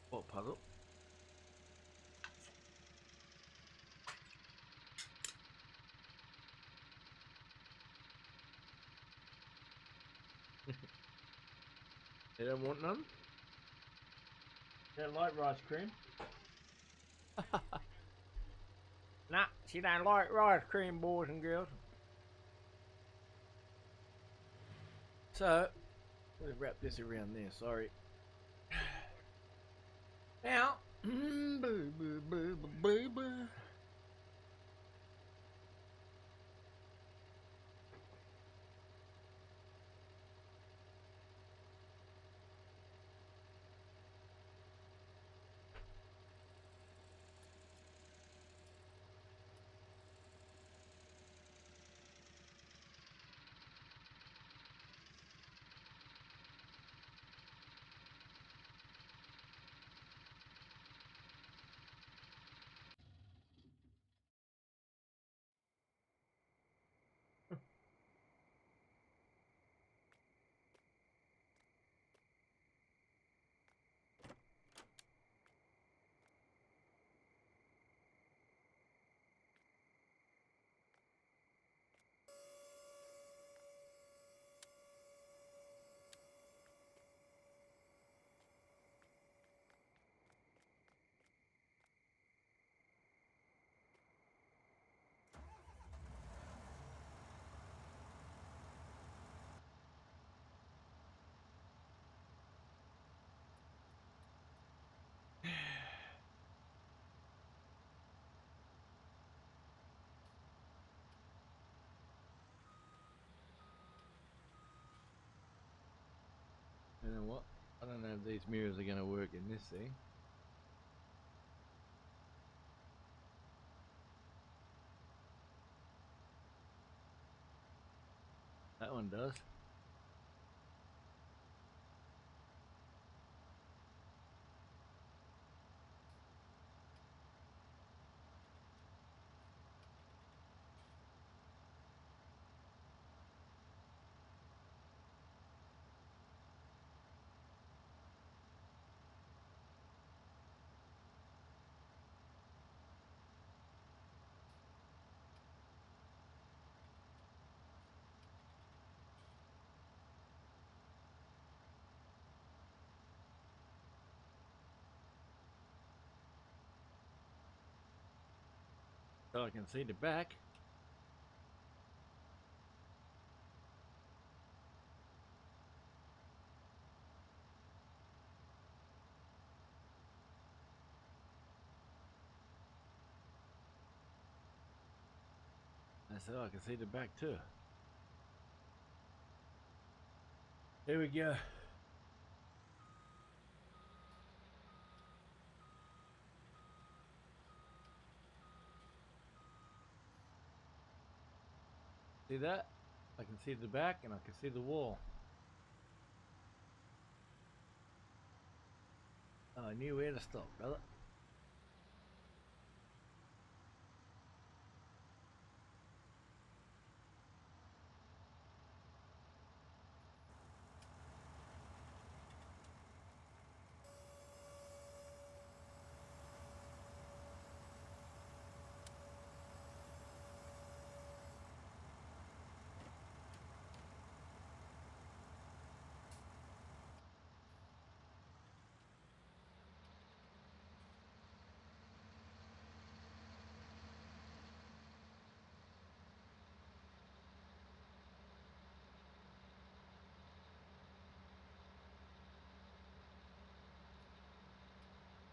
A: What puzzle? They don't want none? They don't like rice cream? Nah, she don't like rice cream, boys and girls. So, let's wrap this around there, sorry. Now, You know what? I don't know if these mirrors are going to work in this thing. That one does. So I can see the back. And so I can see the back too. There we go. See that? I can see the back and I can see the wall. Oh, I knew where to stop, brother.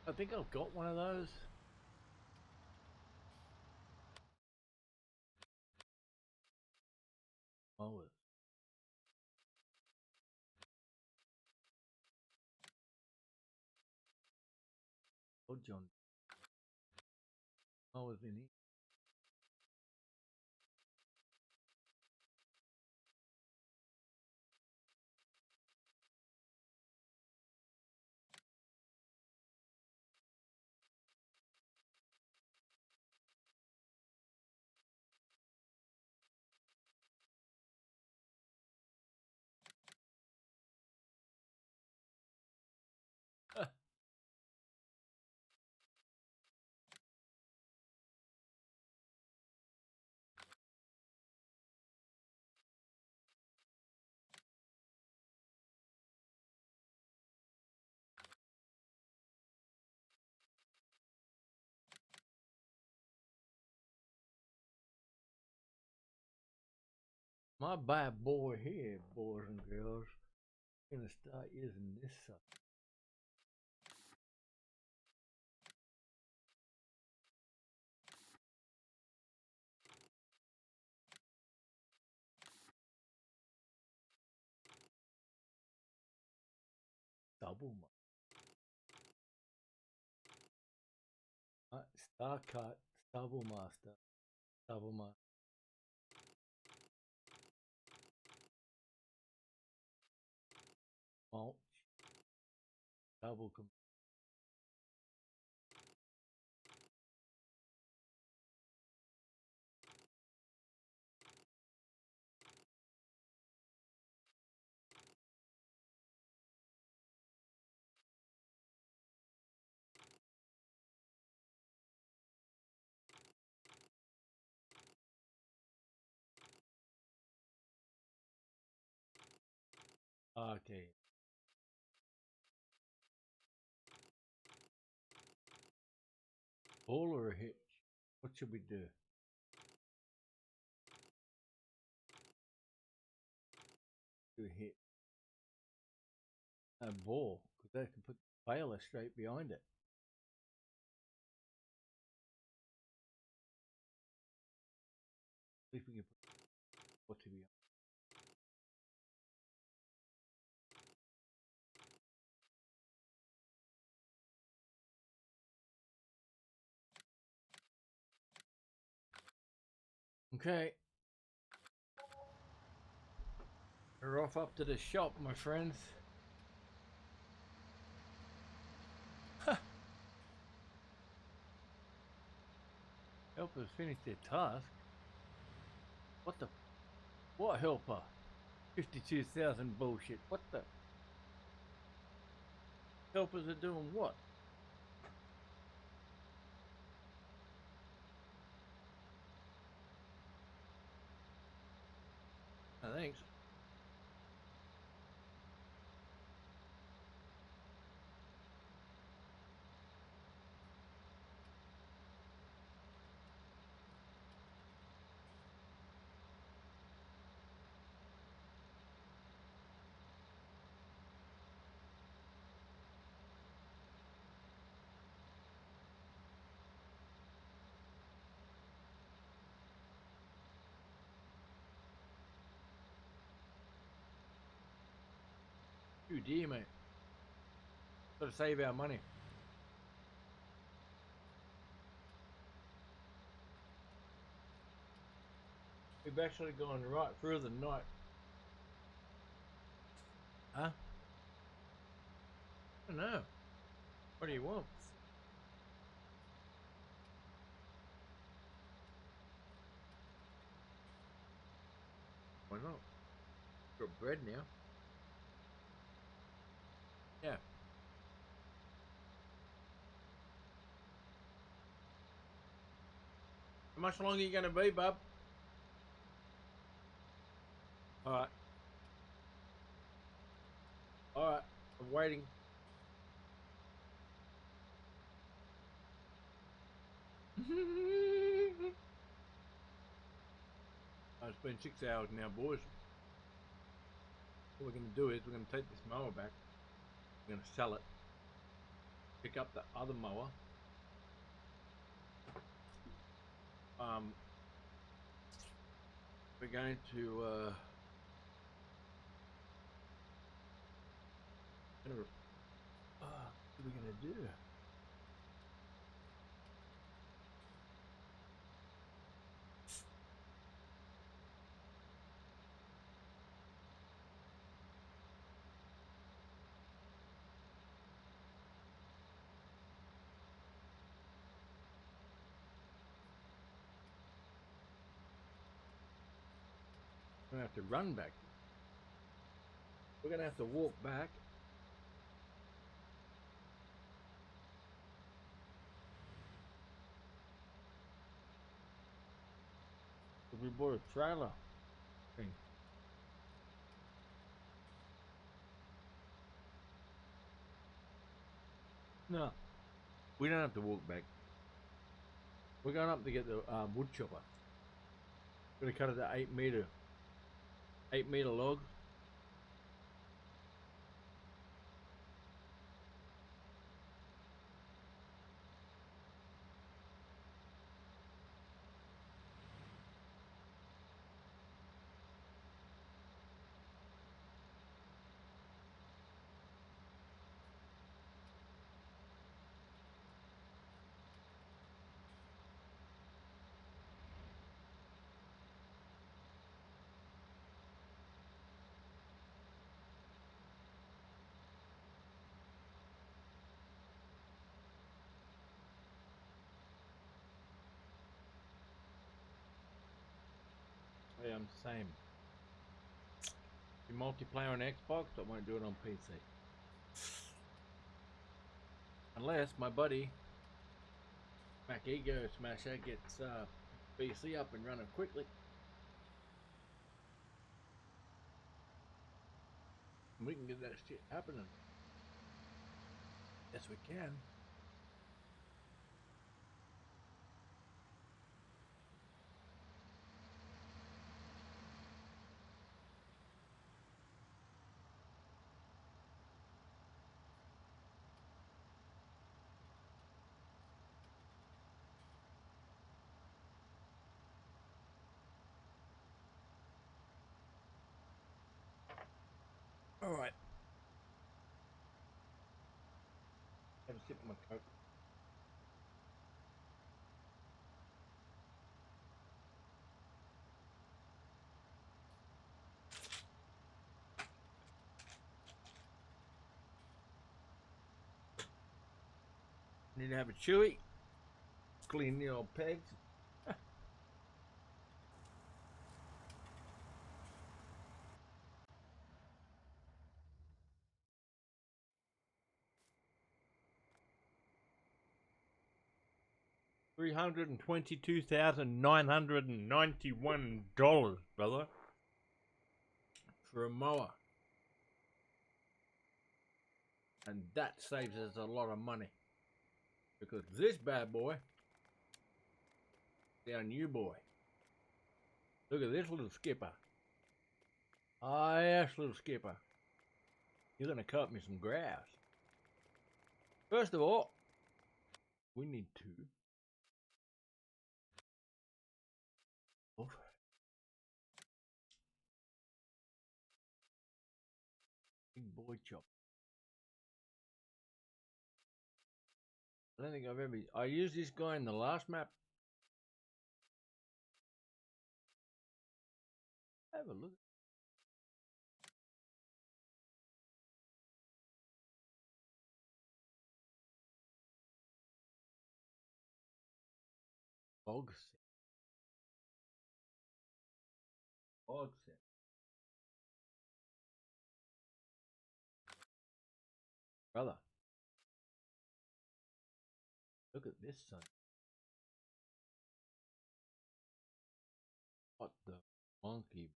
A: I think I've got one of those. Oh, oh, John. Oh, it's in here. My bad boy here, boys and girls, gonna start using this stuff. Double star cut, stubble master, double master, mulch, double. Okay. Ball or a hitch? What should we do? Do a hit. A ball, because they can put the baler straight behind it. See if we can put what to be. Okay. We're off up to the shop, my friends. Helpers finished their task. What the? What helper? 52,000 bullshit. What the? Helpers are doing what? Oh, thanks. You dear, mate. Gotta save our money. We've actually gone right through the night. Huh? I don't know. What do you want? Why not? Got bread now. Yeah. How much longer are you gonna be, bub? Alright. Alright. I'm waiting. It's been 6 hours now, boys. What we're going to do is we're going to take this mower back. We're going to sell it. Pick up the other mower. We're going to what are we going to do? We're going to have to run back. We're going to have to walk back. We bought a trailer thing. No, we don't have to walk back. We're going up to get the wood chopper. We're going to cut it to 8 meter logs. Yeah, I'm the same. You multiplayer on Xbox, I won't do it on PC. Unless my buddy Mac Ego Smasher gets PC up and running quickly. And we can get that shit happening. Yes, we can. All right. Have a sip of my Coke. Need to have a chewy. Clean the old pegs. $322,991, brother, for a mower. And that saves us a lot of money. Because this bad boy, our new boy. Look at this little skipper. Ah, yes, little skipper. You're going to cut me some grass. First of all, we need to big boy chop. I don't think I've ever. I used this guy in the last map. Have a look. Bog set. Bog set. Brother, look at this son. What the monkey?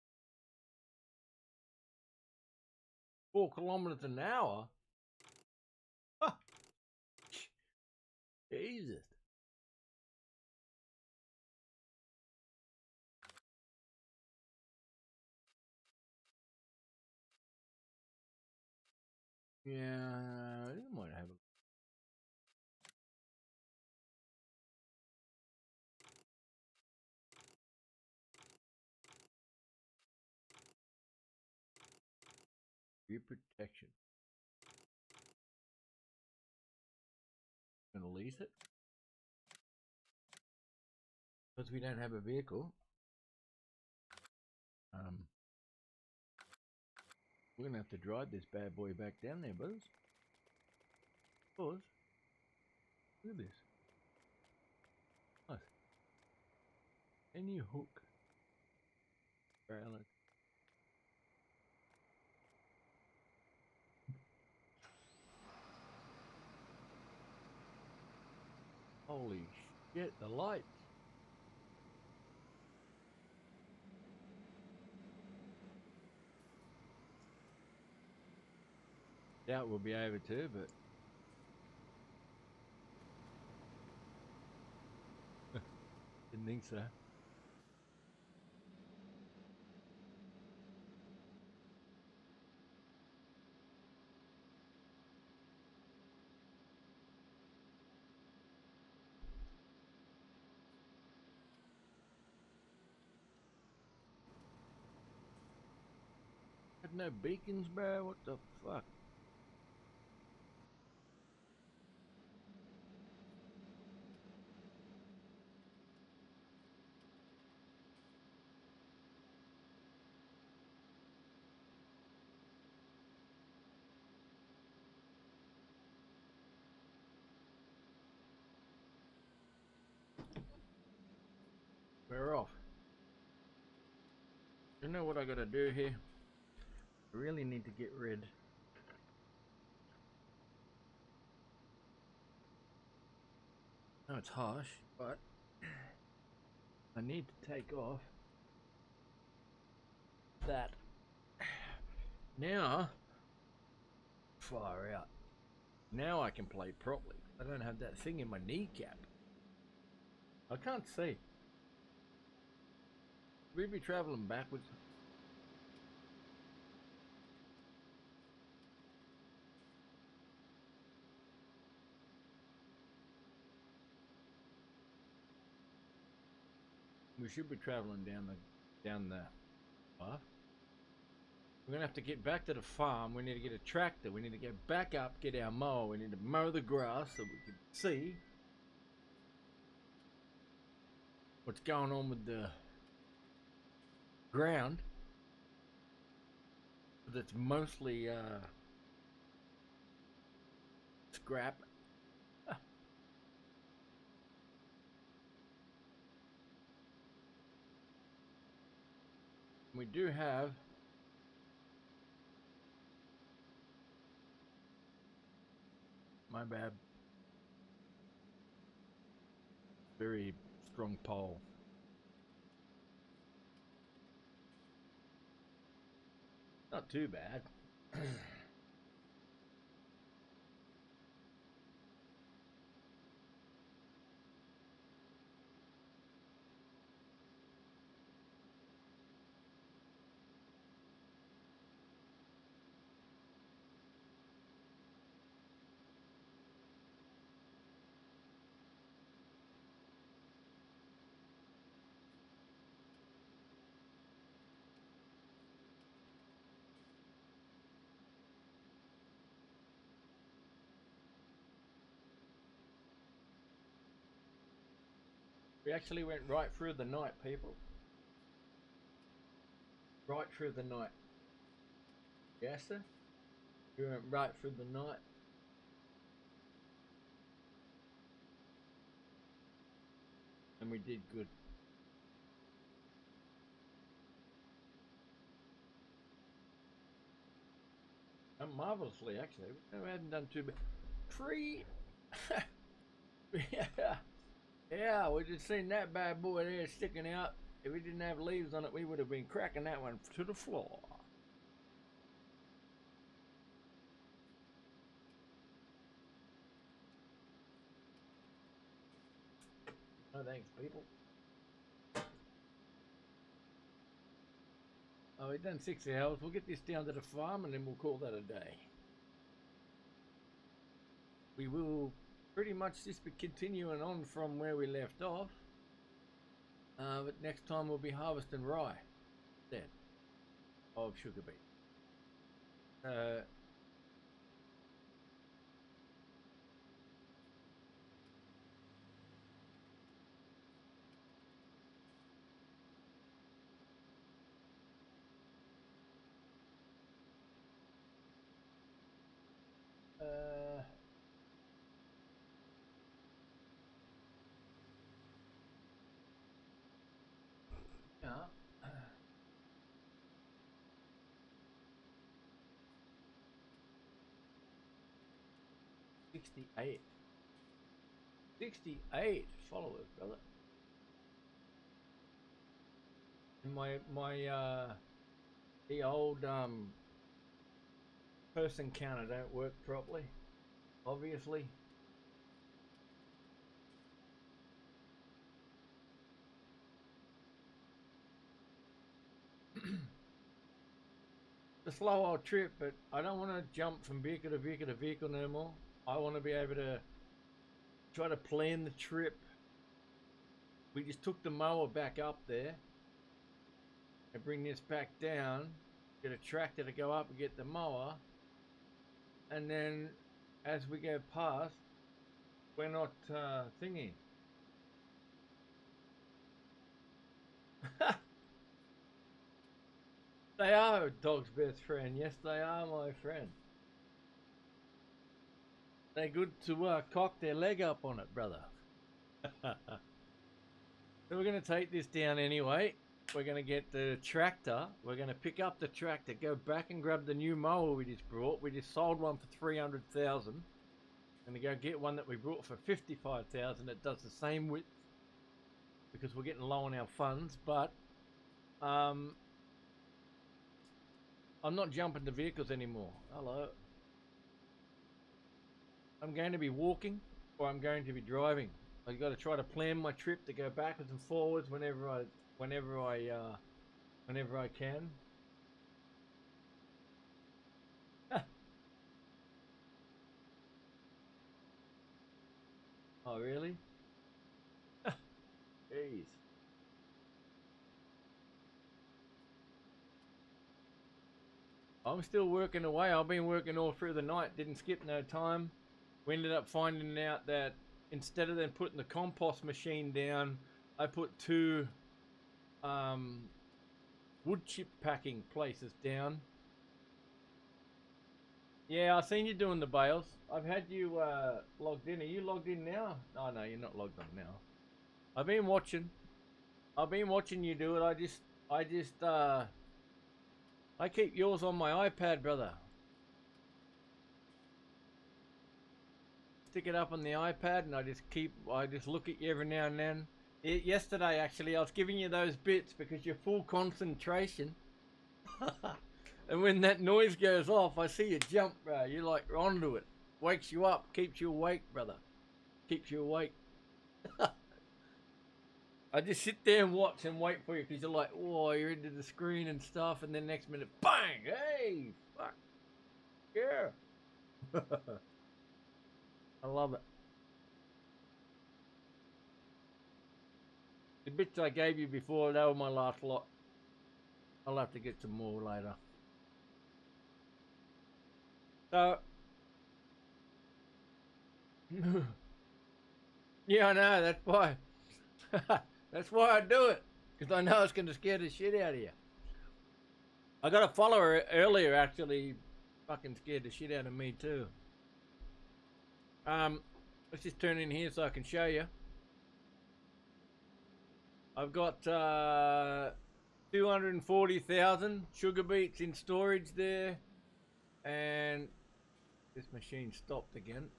A: 4 kilometers an hour? Ah, Jesus. Yeah, you might have a rear protection. Gonna lease it because we don't have a vehicle. We're gonna have to drive this bad boy back down there, brothers. Because look at this. Nice. Any hook. Trailer. Holy shit, the lights. Doubt we'll be able to, but didn't think so. Had no beacons, bro. What the fuck? We're off. You know what I gotta do here? I really need to get rid. No, it's harsh, but I need to take off that. Now, far out. Now I can play properly. I don't have that thing in my kneecap. I can't see. We'd be traveling backwards. We should be traveling down the path. We're gonna have to get back to the farm. We need to get a tractor. We need to get back up, get our mower. We need to mow the grass so we can see what's going on with the ground. That's mostly scrap. We do have my bad. Very strong pole. Not too bad. We actually went right through the night, people. Right through the night. Yes, sir? We went right through the night. And we did good. And marvelously, actually. We hadn't done too bad. Tree! Yeah. Yeah, we just seen that bad boy there sticking out. If we didn't have leaves on it, we would have been cracking that one to the floor. No thanks, people. Oh, we've done 6 hours. We'll get this down to the farm and then we'll call that a day. We will pretty much just be continuing on from where we left off. But next time we'll be harvesting rye instead of sugar beet. Yeah. 68. 68 followers, brother. And the old person counter don't work properly, obviously. The slow old trip, but I don't want to jump from vehicle to vehicle to vehicle no more. I want to be able to try to plan the trip. We just took the mower back up there and bring this back down, get a tractor to go up and get the mower, and then as we go past, we're not thingy. They are a dog's best friend. Yes, they are, my friend. They're good to cock their leg up on it, brother. So we're going to take this down anyway. We're going to get the tractor. We're going to pick up the tractor, go back and grab the new mower we just brought. We just sold one for 300,000. Going to go get one that we brought for 55,000 that does the same width because we're getting low on our funds. But I'm not jumping the vehicles anymore. Hello. I'm going to be walking or I'm going to be driving. I've got to try to plan my trip to go backwards and forwards whenever I can. Oh, really? Jeez. I'm still working away. I've been working all through the night. Didn't skip no time. We ended up finding out that instead of them putting the compost machine down, I put 2 wood chip packing places down. Yeah, I seen you doing the bales. I've had you logged in. Are you logged in now? Oh no, you're not logged on now. I've been watching you do it. I just I keep yours on my iPad, brother. Stick it up on the iPad and I just look at you every now and then. Yesterday, actually, I was giving you those bits because you're full concentration. And when that noise goes off, I see you jump, bro. You're like onto it. Wakes you up, keeps you awake, brother. Keeps you awake. I just sit there and watch and wait for you because you're like, oh, you're into the screen and stuff, and then next minute, bang! Hey, fuck, yeah. I love it. The bits I gave you before, they were my last lot. I'll have to get some more later. So, yeah, I know, that's why. That's why I do it. Because I know it's going to scare the shit out of you. I got a follower earlier, actually, fucking scared the shit out of me, too. Let's just turn in here so I can show you. I've got 240,000 sugar beets in storage there. And this machine stopped again.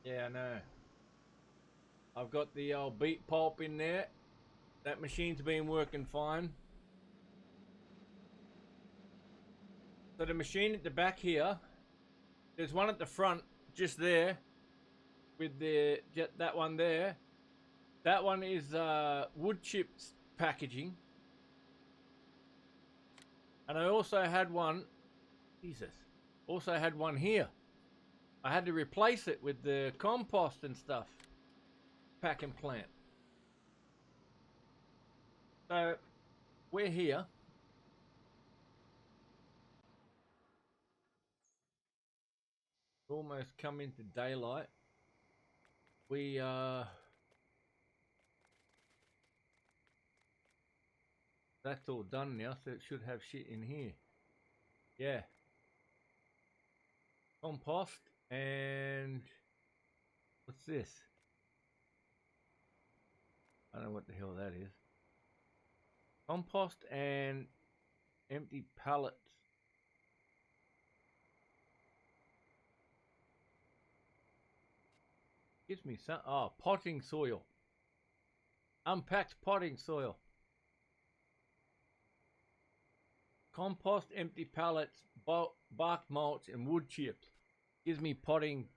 A: Yeah, I know. I've got the old beet pulp in there. That machine's been working fine. So the machine at the back here, there's one at the front just there with that one there. That one is wood chips packaging. And I also had one, also had one here. I had to replace it with the compost and stuff. Packing plant. So we're here. Almost come into daylight. That's all done now, so it should have shit in here. Yeah. Compost and what's this? I don't know what the hell that is. Compost and empty pallets. Gives me some, potting soil. Unpacked potting soil. Compost, empty pallets, bark mulch, and wood chips. Gives me potting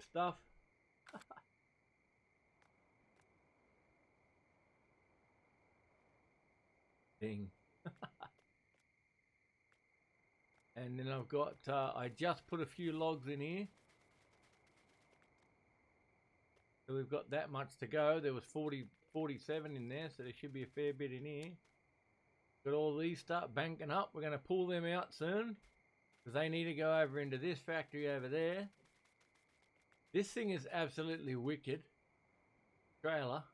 A: stuff. Ding. And then I've got, I just put a few logs in here. So we've got that much to go. There was 47 in there, so there should be a fair bit in here. Got all these start banking up. We're going to pull them out soon because they need to go over into this factory over there. This thing is absolutely wicked. Trailer.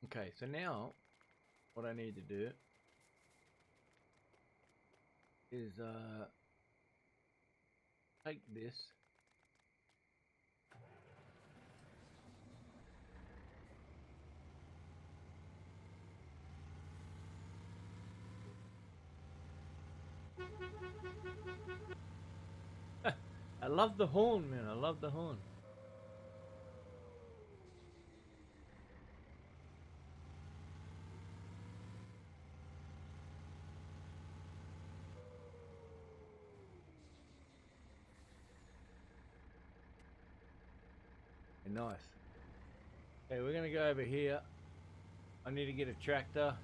A: Okay, so now what I need to do is take this. I love the horn, man. I love the horn. Nice. Okay, we're gonna go over here. I need to get a tractor.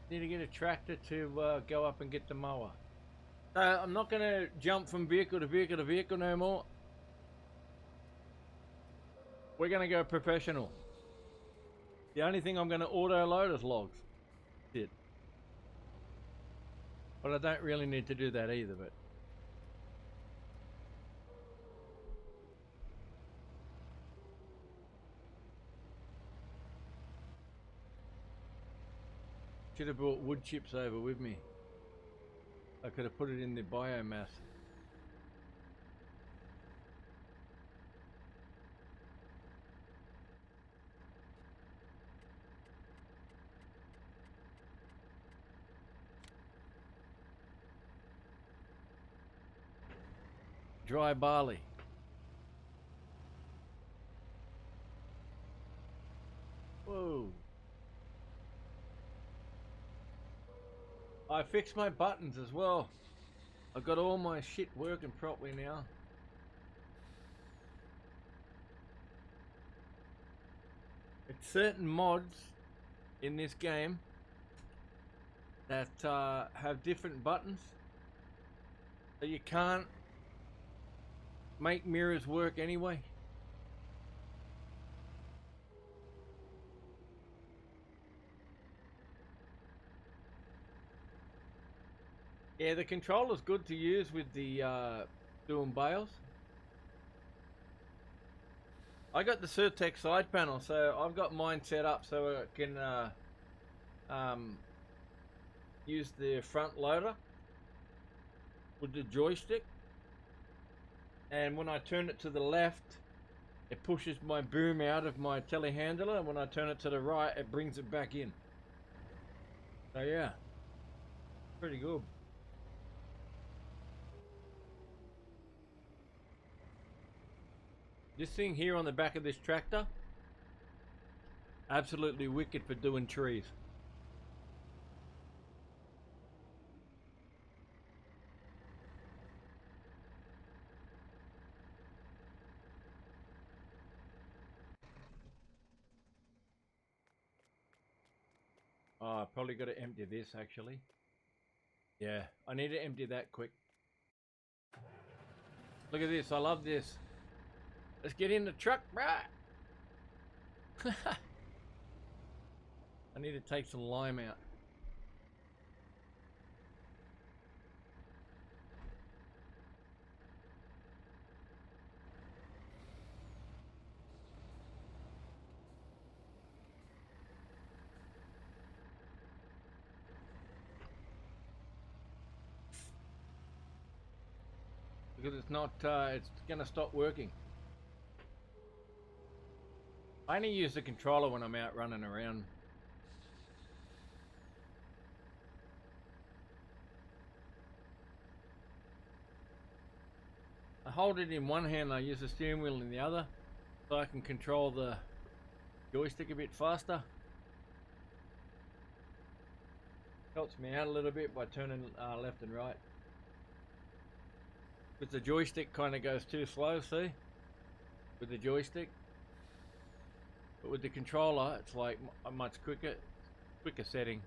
A: Need to get a tractor to go up and get the mower. So I'm not gonna jump from vehicle to vehicle to vehicle no more. We're gonna go professional. The only thing I'm gonna auto load is logs. That's it. But I don't really need to do that either, but should have brought wood chips over with me. I could have put it in the biomass. Dry barley. Whoa. I fixed my buttons as well. I've got all my shit working properly now. It's certain mods in this game that have different buttons, so you can't make mirrors work anyway. Yeah, the controller's good to use with the doing bales. I got the Surtec side panel, so I've got mine set up so it can use the front loader with the joystick, and when I turn it to the left, it pushes my boom out of my telehandler, and when I turn it to the right, it brings it back in. So yeah, pretty good. This thing here on the back of this tractor, absolutely wicked for doing trees. Oh, I probably got to empty this actually. Yeah, I need to empty that quick. Look at this, I love this. Let's get in the truck, right? I need to take some lime out. Because it's not, it's gonna stop working. I only use the controller when I'm out running around. I hold it in one hand, I use the steering wheel in the other, so I can control the joystick a bit faster. Helps me out a little bit by turning left and right. With the joystick kind of goes too slow, see? With the joystick. But with the controller, it's like a much quicker setting.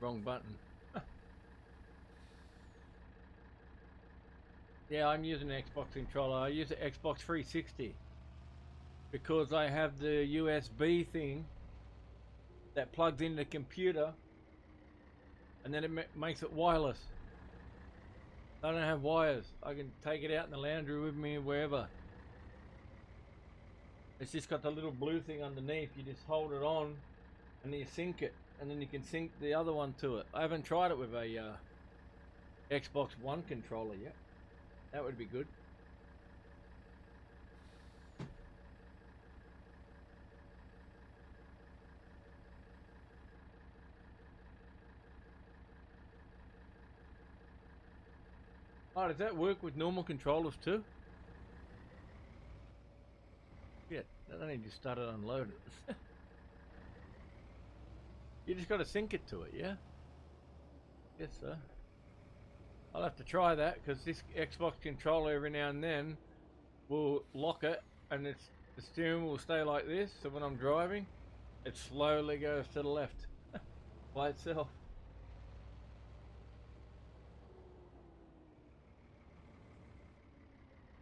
A: Wrong button. Yeah, I'm using an Xbox controller. I use the Xbox 360 because I have the USB thing that plugs into the computer, and then it makes it wireless. I don't have wires. I can take it out in the laundry with me wherever. It's just got the little blue thing underneath. You just hold it on and then you sync it, and then you can sync the other one to it. I haven't tried it with a Xbox One controller yet. That would be good. Oh, does that work with normal controllers too? Yeah, that only just started unloading. You just got to sync it to it, yeah? Yes, sir. I'll have to try that because this Xbox controller every now and then will lock it, and the steering will stay like this. So when I'm driving, it slowly goes to the left by itself.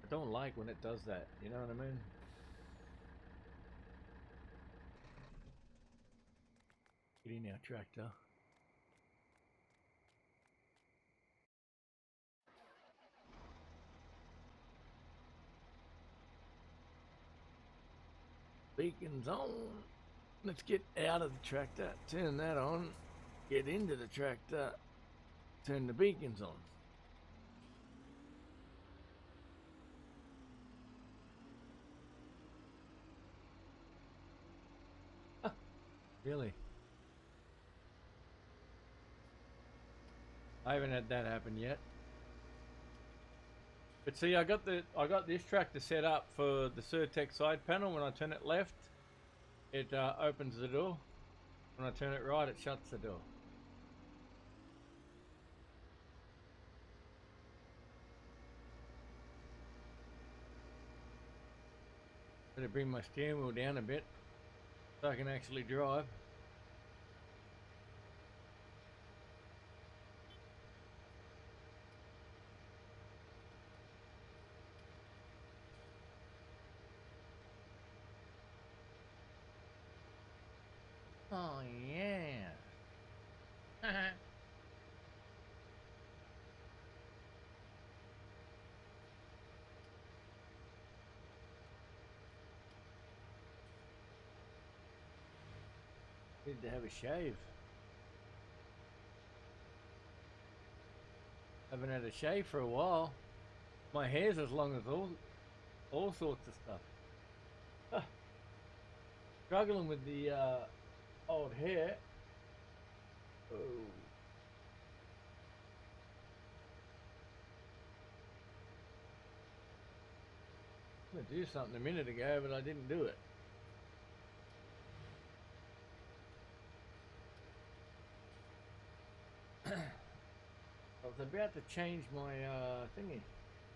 A: I don't like when it does that. You know what I mean? Get in our tractor. Beacon's on. Let's get out of the tractor, turn that on, get into the tractor, turn the beacons on. Really? I haven't had that happen yet. But see, I got this tractor set up for the Surtec side panel. When I turn it left, it opens the door. When I turn it right, it shuts the door. Better bring my steering wheel down a bit so I can actually drive. Oh yeah. Need to have a shave. Haven't had a shave for a while. My hair's as long as all sorts of stuff. Struggling with the old hair. Oh. I was gonna do something a minute ago, but I didn't do it. I was about to change my thingy.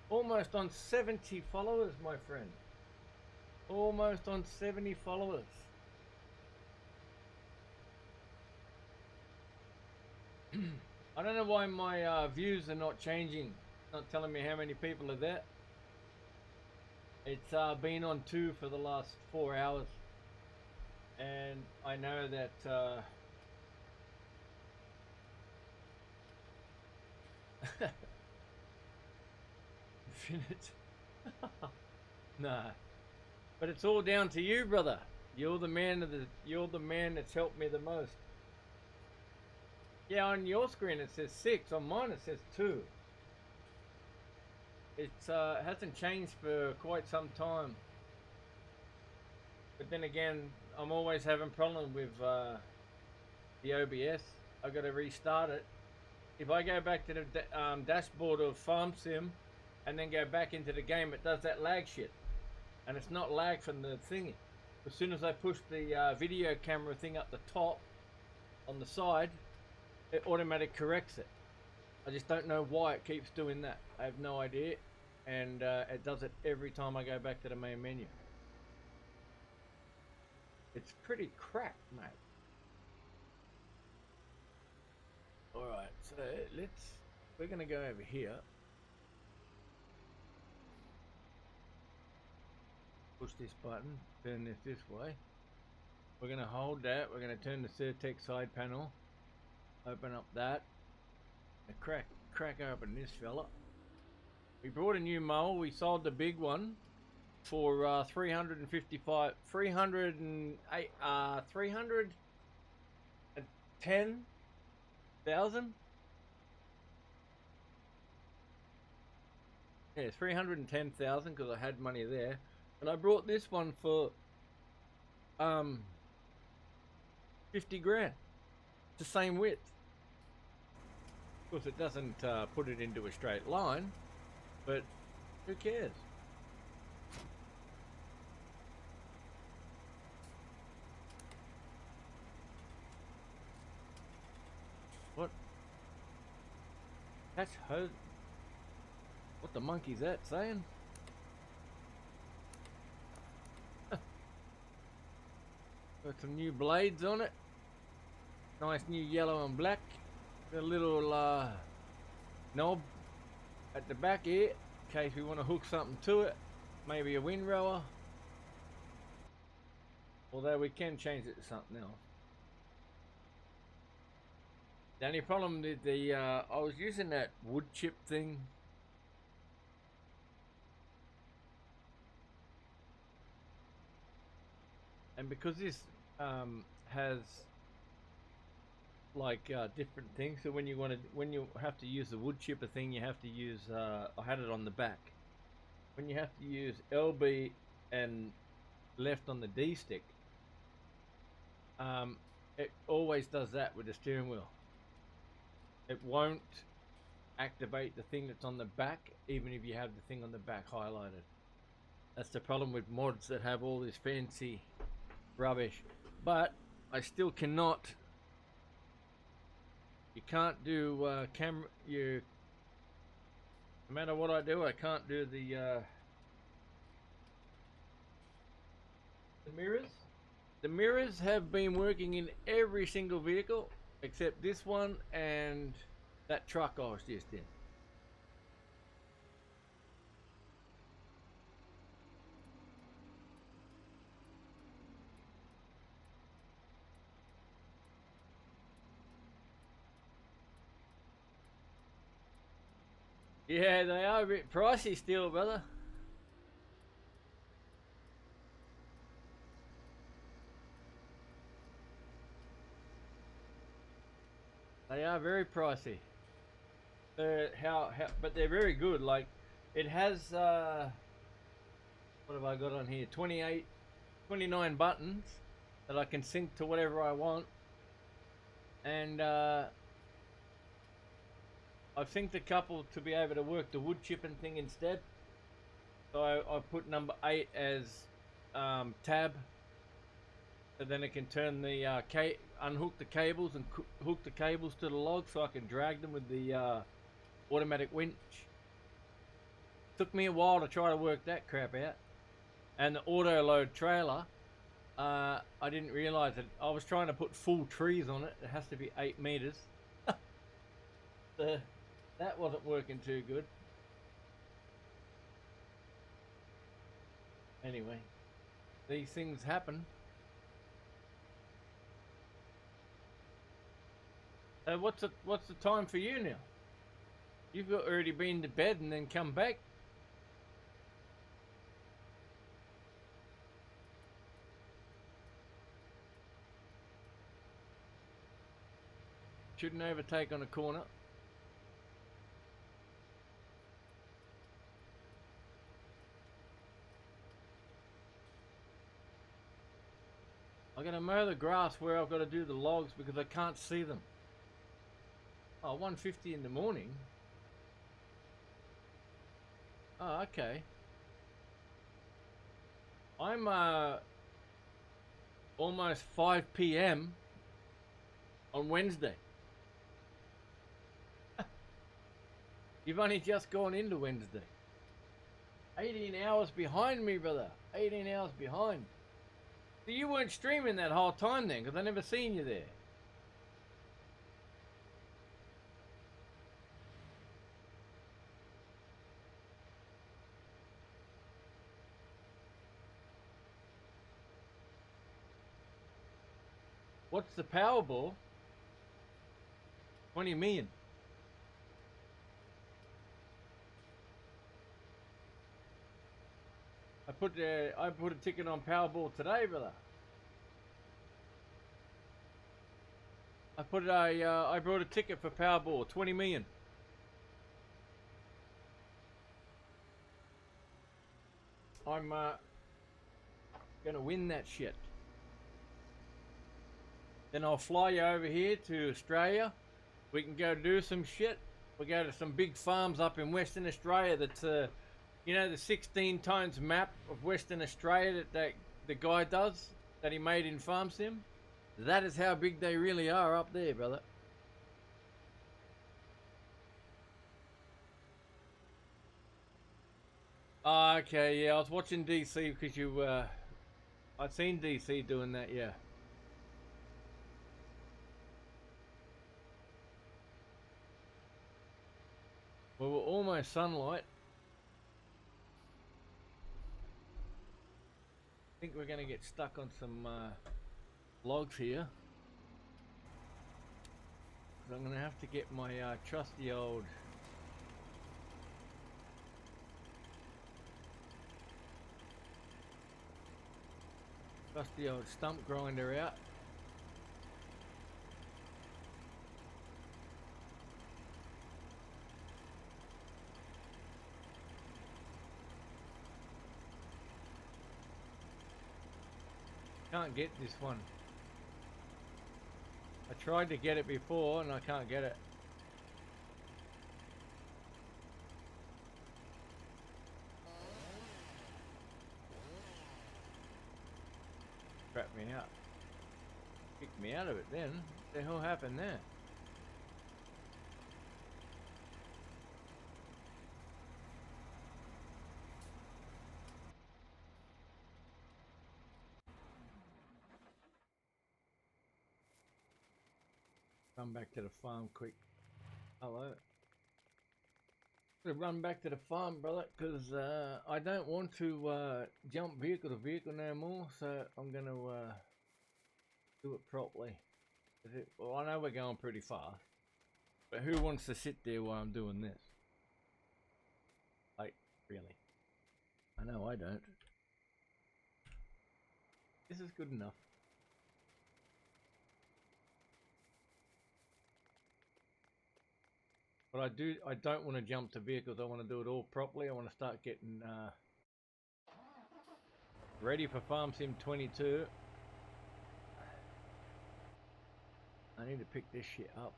A: Almost on 70 followers, my friend. Almost on 70 followers. I don't know why my views are not changing. Not telling me how many people are there. It's been on 2 for the last 4 hours. And I know that Infinite. Nah. But it's all down to you, brother. You're the man that's helped me the most. Yeah, on your screen it says 6, on mine it says 2. It hasn't changed for quite some time. But then again, I'm always having problems with the OBS. I've got to restart it. If I go back to the dashboard of Farm Sim and then go back into the game, it does that lag shit. And it's not lag from the thingy. As soon as I push the video camera thing up the top on the side, it automatically corrects it. I just don't know why it keeps doing that. I have no idea. And it does it every time I go back to the main menu. It's pretty crap, mate. Alright, so we're going to go over here. Push this button, turn this way. We're going to hold that. We're going to turn the Surtec side panel. Open up that. And crack open this fella. We brought a new mower. We sold the big one for 310,000. Yeah, 310,000 because I had money there. And I brought this one for 50 grand. It's the same width. Of course, it doesn't put it into a straight line, but who cares? What? That's hose. What the monkey's that saying? Got some new blades on it. Nice new yellow and black. Got a little knob at the back here in case we want to hook something to it. Maybe a windrower. Although we can change it to something else. The only problem with I was using that wood chip thing. And because this has like different things, so when you have to use the wood chipper thing, you have to use I had it on the back. When you have to use LB and left on the D stick, it always does that with the steering wheel. It won't activate the thing that's on the back, even if you have the thing on the back highlighted. That's the problem with mods that have all this fancy rubbish. But I still cannot. You can't do camera. No matter what I do, I can't do the mirrors. The mirrors have been working in every single vehicle except this one and that truck I was just in. Yeah, they are a bit pricey still, brother. They are very pricey. But they're very good. Like, it has, what have I got on here? 29 buttons that I can sync to whatever I want. And, I've synced a couple to be able to work the wood chipping thing instead. So I put number 8 as tab. So then it can turn the unhook the cables and hook the cables to the log, so I can drag them with the automatic winch. Took me a while to try to work that crap out. And the auto load trailer, I didn't realize that I was trying to put full trees on it. It has to be 8 meters. That wasn't working too good. Anyway, these things happen. What's the time for you now? You've already been to bed and then come back. Shouldn't overtake on a corner. I'm gonna mow the grass where I've got to do the logs because I can't see them. Oh, 1:50 in the morning. Oh, okay. I'm almost 5 p.m. on Wednesday. You've only just gone into Wednesday. 18 hours behind me, brother. 18 hours behind. So you weren't streaming that whole time then, because I never seen you there. What's the Powerball? 20 million. I put a ticket on Powerball today, brother. I brought a ticket for Powerball, 20 million. I'm gonna win that shit. Then I'll fly you over here to Australia. We can go do some shit. We go to some big farms up in Western Australia. That's you know, the 16 times map of Western Australia that the guy does, that he made in Farm Sim. That is how big they really are up there, brother. Oh, okay, yeah, I was watching DC because you, I'd seen DC doing that, yeah. Well, we're almost sunlight. I think we're going to get stuck on some logs here. 'Cause I'm gonna have to get my trusty old stump grinder out. Can't get this one. I tried to get it before and I can't get it. Crap me out. Kicked me out of it then. What the hell happened there? Run back to the farm quick. Hello. Gonna run back to the farm, brother, because I don't want to jump vehicle to vehicle no more, so I'm gonna do it properly. Well, I know we're going pretty fast, but who wants to sit there while I'm doing this? Like, really? I know I don't. This is good enough. But I don't want to jump to vehicles. I want to do it all properly. I want to start getting ready for Farm Sim 22. I need to pick this shit up.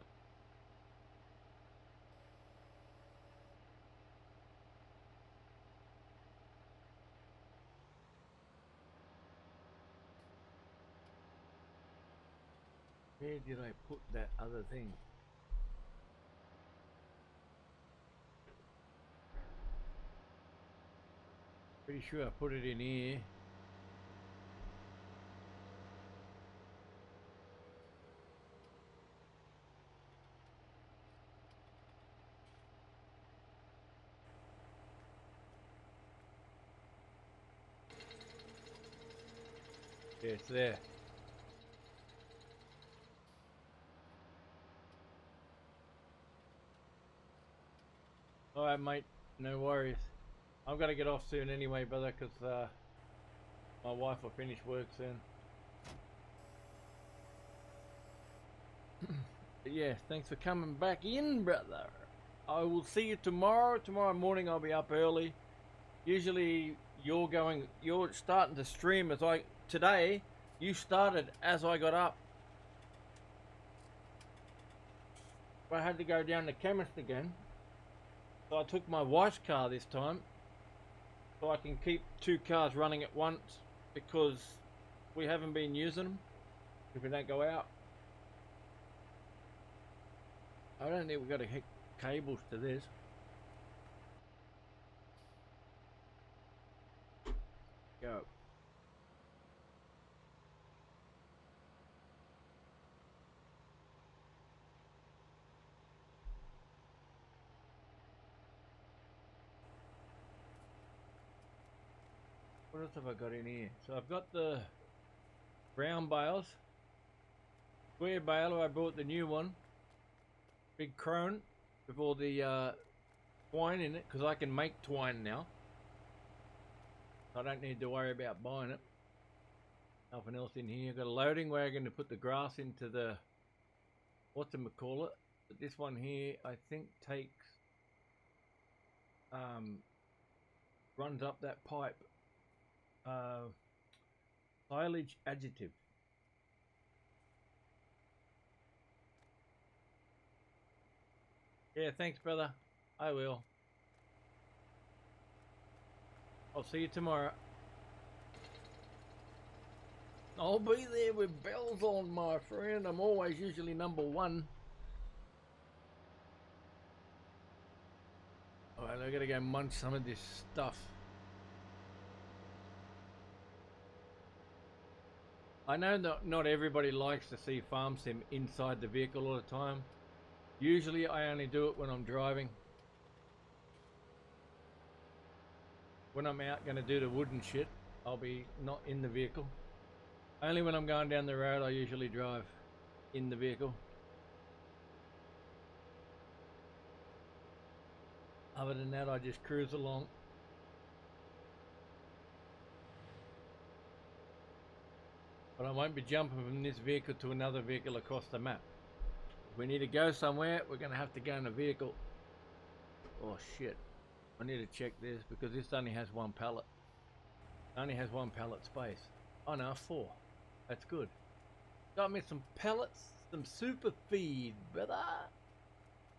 A: Where did I put that other thing? Pretty sure I put it in here. Yeah, it's there. Alright, mate. No worries. I've got to get off soon anyway, brother, because my wife will finish work soon. But yeah, thanks for coming back in, brother. I will see you tomorrow. Tomorrow morning I'll be up early. Usually you're starting to stream today you started as I got up. I had to go down to chemist again. So I took my wife's car this time. So I can keep two cars running at once because we haven't been using them if we don't go out. I don't think we've got to hook cables to this. Go. What else have I got in here? So I've got the brown bales. Square baler, I bought the new one. Big crone with all the twine in it because I can make twine now. I don't need to worry about buying it. Nothing else in here. Got a loading wagon to put the grass into the whatchamacallit. But this one here I think takes runs up that pipe. Silage additive. Yeah, thanks, brother. I will. I'll see you tomorrow. I'll be there with bells on, my friend. I'm always usually number one. Alright, I gotta go munch some of this stuff. I know that not everybody likes to see Farm Sim inside the vehicle all the time. Usually I only do it when I'm driving. When I'm out going to do the wooden shit, I'll be not in the vehicle. Only when I'm going down the road I usually drive in the vehicle. Other than that, I just cruise along. But I won't be jumping from this vehicle to another vehicle across the map. If we need to go somewhere, we're going to have to go in a vehicle. Oh shit. I need to check this because this only has one pallet. It only has one pallet space. Oh no, 4. That's good. Got me some pellets, some super feed, brother.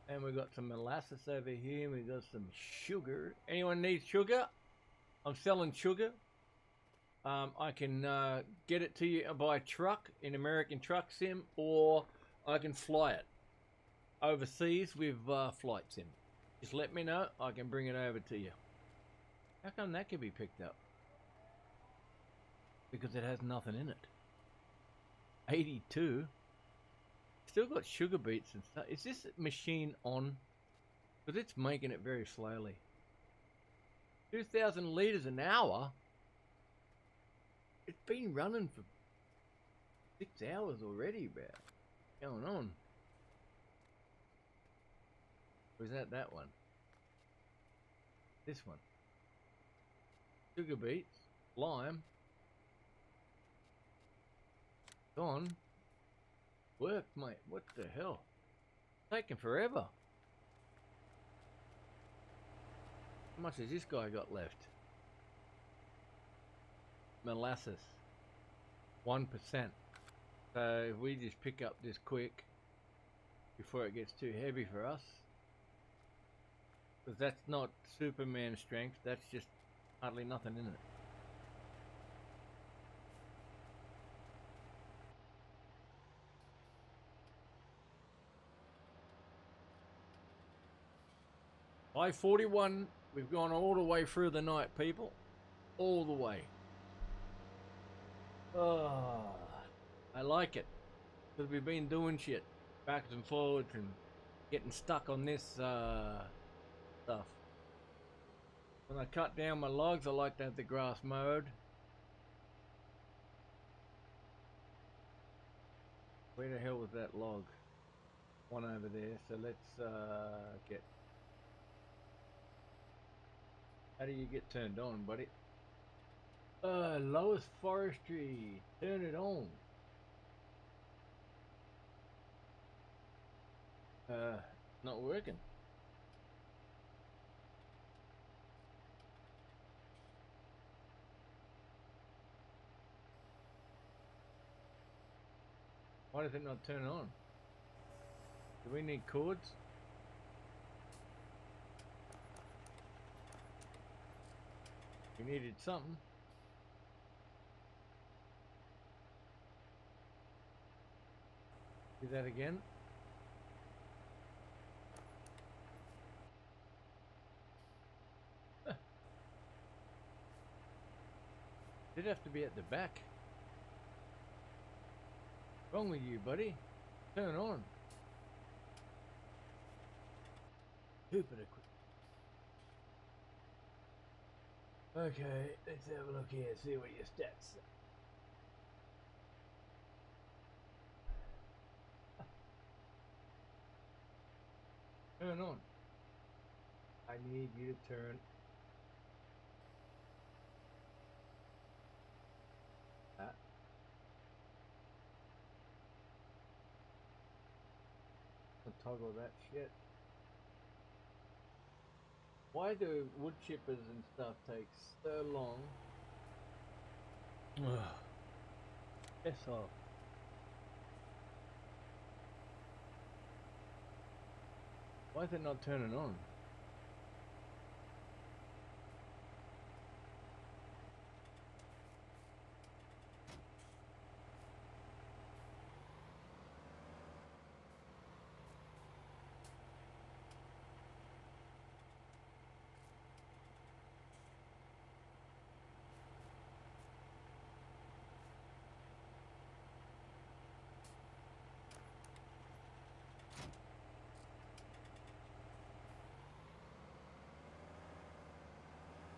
A: And we got some molasses over here. We got some sugar. Anyone need sugar? I'm selling sugar. I can get it to you by truck in American Truck Sim, or I can fly it overseas with Flight Sim. Just let me know. I can bring it over to you. How come that can be picked up? Because it has nothing in it. 82. Still got sugar beets and stuff. Is this machine on? Because it's making it very slowly. 2,000 litres an hour? It's been running for 6 hours already, bro. What's going on? Or is that one? This one. Sugar beets, lime. Gone. Work, mate. What the hell? Taking forever. How much has this guy got left? Molasses. 1%. So if we just pick up this quick before it gets too heavy for us. Because that's not Superman strength. That's just hardly nothing in it. I-41, we've gone all the way through the night, people. All the way. Oh, I like it. Because we've been doing shit. Backwards and forwards and getting stuck on this stuff. When I cut down my logs, I like to have the grass mowed. Where the hell was that log? One over there. So let's get... How do you get turned on, buddy? Lowest forestry. Turn it on. Not working. Why does it not turn on? Do we need cords? We needed something. Do that again. Did have to be at the back. What's wrong with you, buddy? Turn on. Stupid equipment. Okay, let's have a look here, see what your stats say. Turn on. I need you to turn that. I'll toggle that shit. Why do wood chippers and stuff take so long? Ugh. Piss off. Why is it not turning on?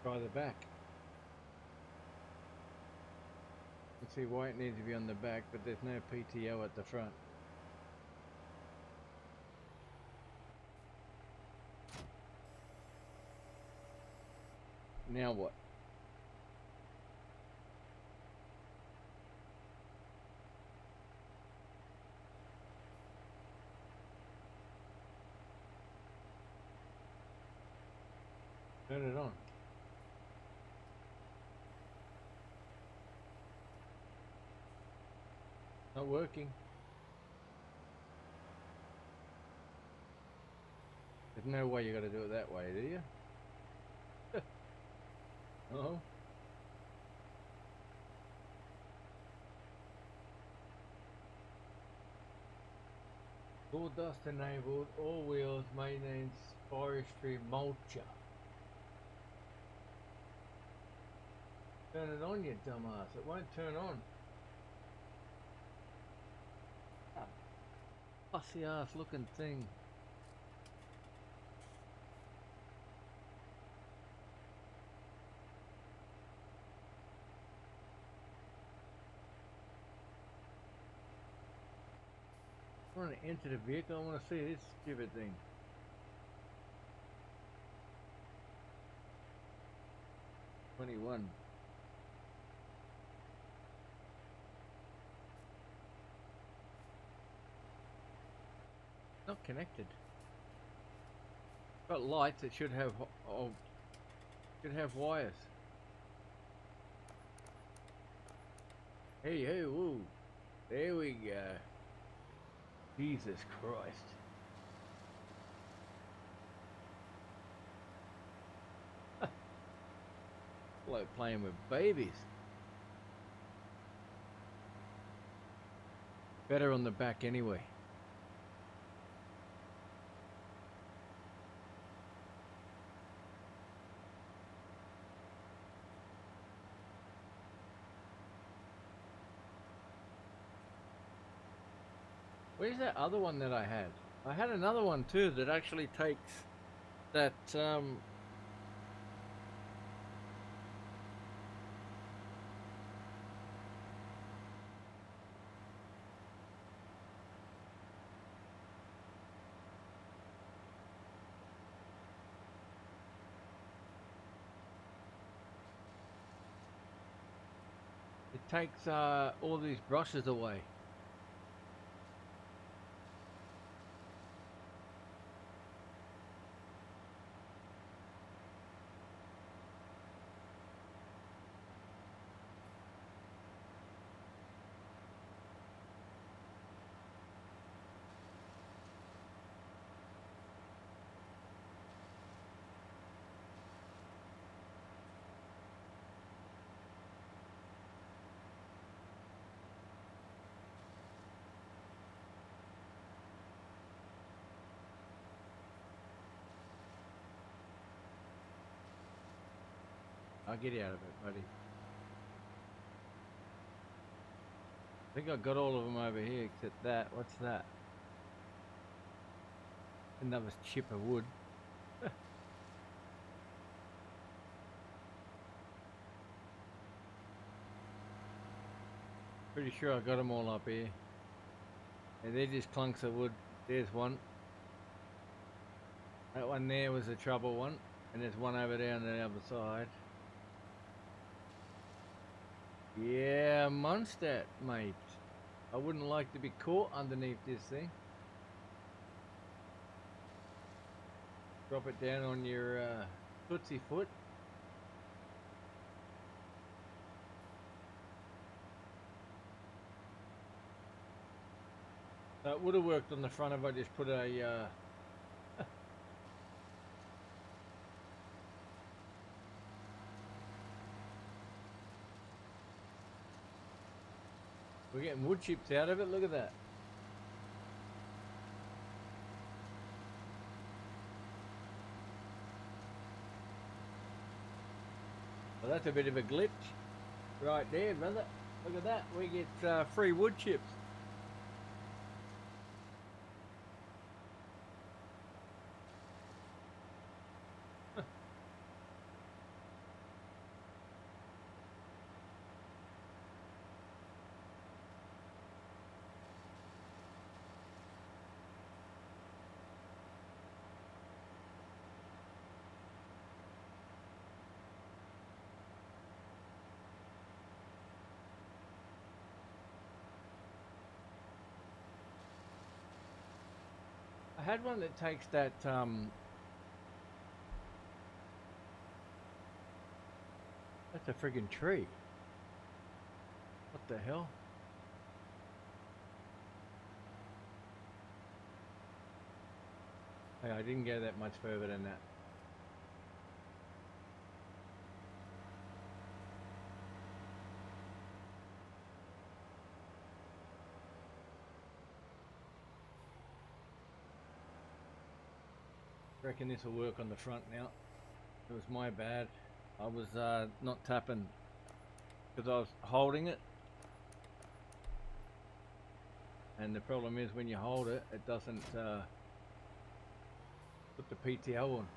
A: Try the back. Let's see why it needs to be on the back, but there's no PTO at the front. Now what? Turn it on. Not working. There's no way you got to do it that way, do you? Oh. Sawdust enabled, all wheels, maintenance, forestry, mulcher. Turn it on, you dumbass. It won't turn on. Fussy ass looking thing. I want to enter the vehicle. I want to see this stupid thing. '21. Not connected. Got lights. It should have. Oh, should have wires. Hey, hey, whoa! There we go. Jesus Christ. Like playing with babies. Better on the back anyway. Where's that other one that I had? I had another one too that actually takes that it takes all these brushes away. I'll get you out of it, buddy. I think I got all of them over here except that. What's that? Another chip of wood. Pretty sure I got them all up here. Yeah, they're just clunks of wood. There's one. That one there was a trouble one. And there's one over there on the other side. Yeah, monster, mate. I wouldn't like to be caught underneath this thing. Drop it down on your footsie foot. It would have worked on the front if I just put a we're getting wood chips out of it, look at that. Well, that's a bit of a glitch right there, brother. Look at that, we get free wood chips. had one that takes that that's a friggin' tree. What the hell? Hey, I didn't go that much further than that. Reckon this will work on the front now. It was my bad. I was not tapping because I was holding it, and the problem is when you hold it, it doesn't put the PTO on.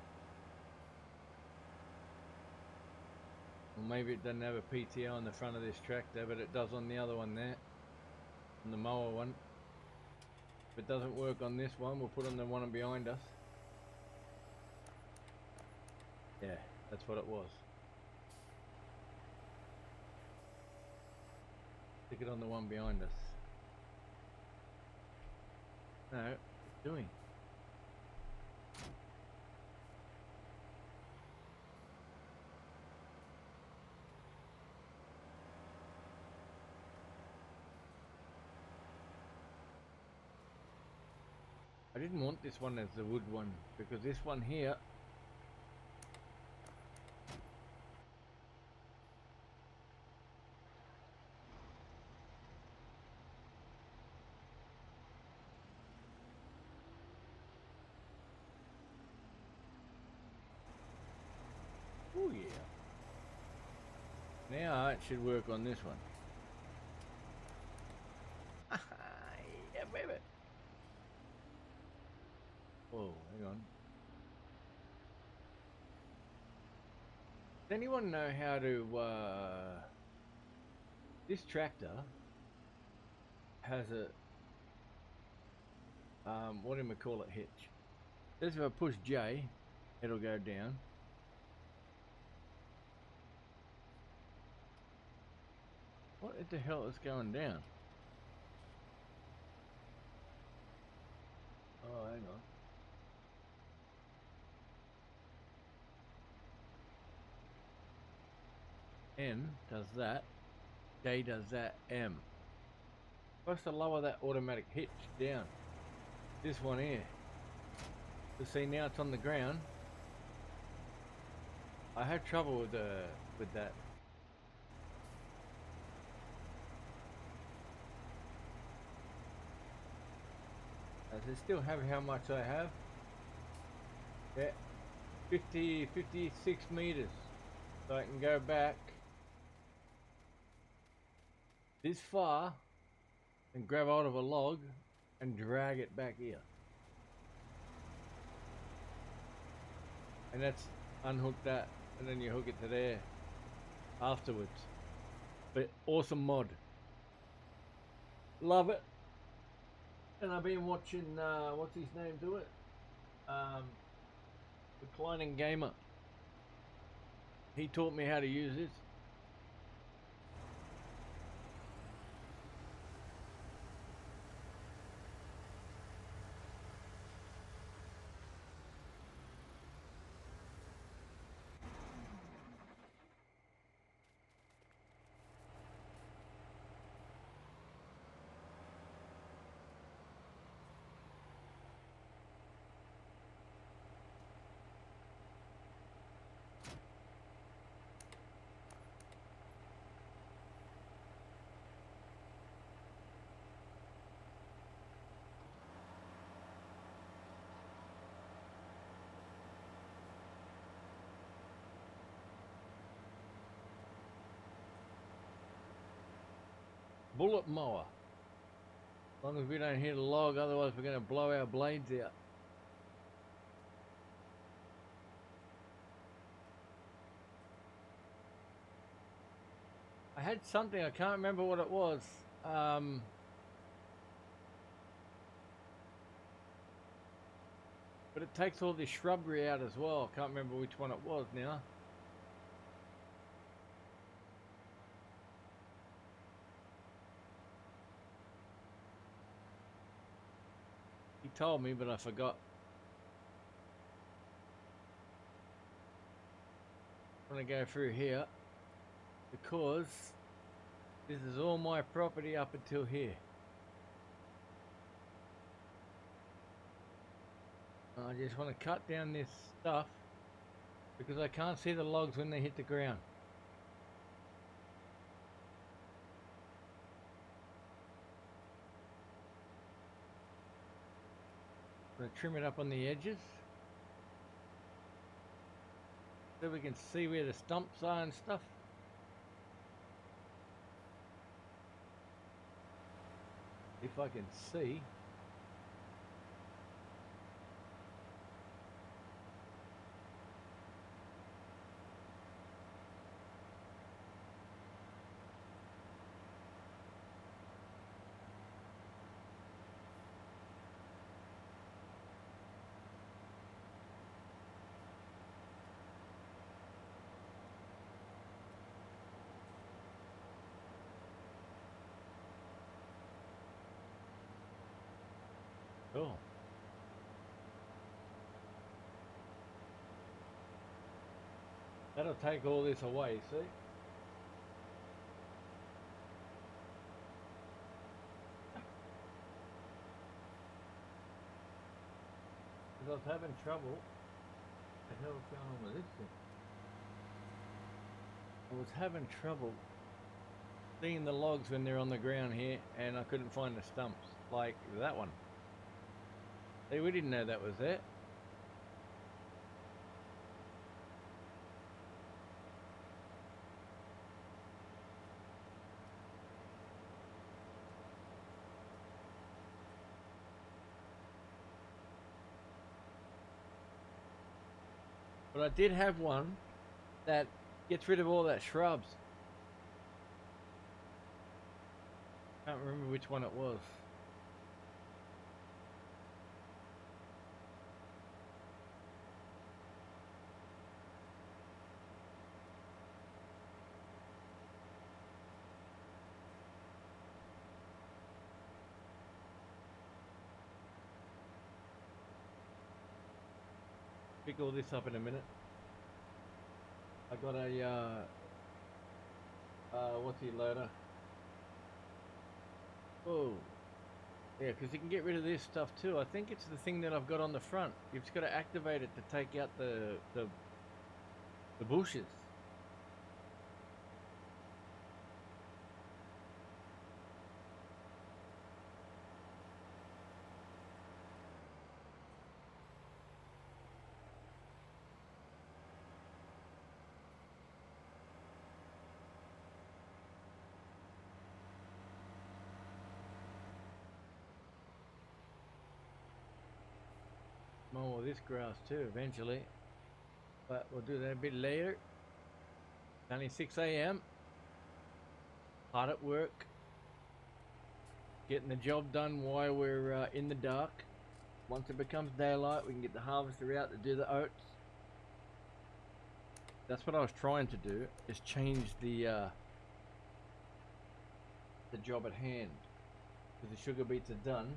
A: Well, maybe it doesn't have a PTO on the front of this tractor, but it does on the other one there, on the mower one. If it doesn't work on this one, we'll put on the one behind us. Yeah, that's what it was. Stick it on the one behind us. No, what are you doing? I didn't want this one as the wood one because this one here oh yeah. Now it should work on this one. Yeah, baby. Whoa, hang on. Does anyone know how to this tractor has a what do we call it, hitch. This if I push J, it'll go down. What the hell is going down? Oh, hang on. N does that, J does that, M. Supposed to lower that automatic hitch down. This one here. You see now it's on the ground. I had trouble with that. Does it still have how much I have? Yeah, 56 meters. So I can go back this far and grab hold of a log and drag it back here. And that's unhook that and then you hook it to there afterwards. But awesome mod. Love it. And I've been watching what's his name do it? Reclining Gamer. He taught me how to use this. Bullet mower. As long as we don't hit a log, otherwise we're going to blow our blades out. I had something, I can't remember what it was. But it takes all this shrubbery out as well. I can't remember which one it was now. He told me, but I forgot. I'm gonna go through here because this is all my property up until here. I just want to cut down this stuff because I can't see the logs when they hit the ground. I'm going to trim it up on the edges so we can see where the stumps are and stuff. If I can see. Cool. That'll take all this away, see? Because I was having trouble. What the hell's going on with this thing? I was having trouble seeing the logs when they're on the ground here, and I couldn't find the stumps, like that one. See, we didn't know that was there. But I did have one that gets rid of all that shrubs. Can't remember which one it was. Pick all this up in a minute. I got a what's the loader? Oh, yeah, because you can get rid of this stuff too. I think it's the thing that I've got on the front. You've just got to activate it to take out the bushes. More of this grass too eventually, but we'll do that a bit later. It's only 6 a.m. hard at work, getting the job done while we're in the dark. Once it becomes daylight, we can get the harvester out to do the oats. That's what I was trying to do, is change the job at hand, because the sugar beets are done.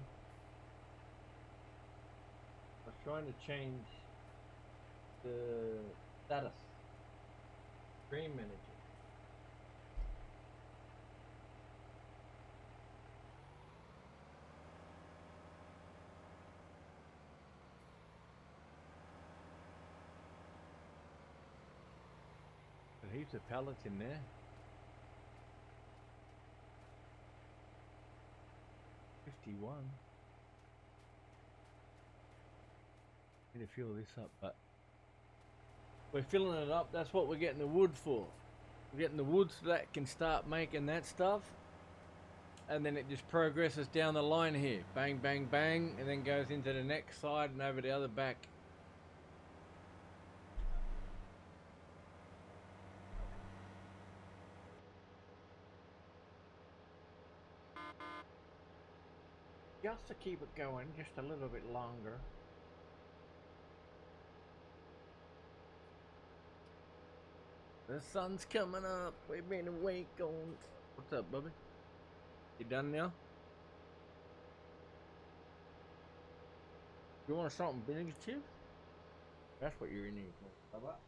A: I was trying to change the status. Stream manager. Got heaps of pallets in there. $51. Need to fill this up, but we're filling it up. That's what we're getting the wood for. We're getting the wood so that can start making that stuff, and then it just progresses down the line here. Bang, bang, bang, and then goes into the next side and over the other back. Just to keep it going just a little bit longer. The sun's coming up. We've been awake on. What's up, Bubby? You done now? You want something vintage? That's what you're in here for. How about?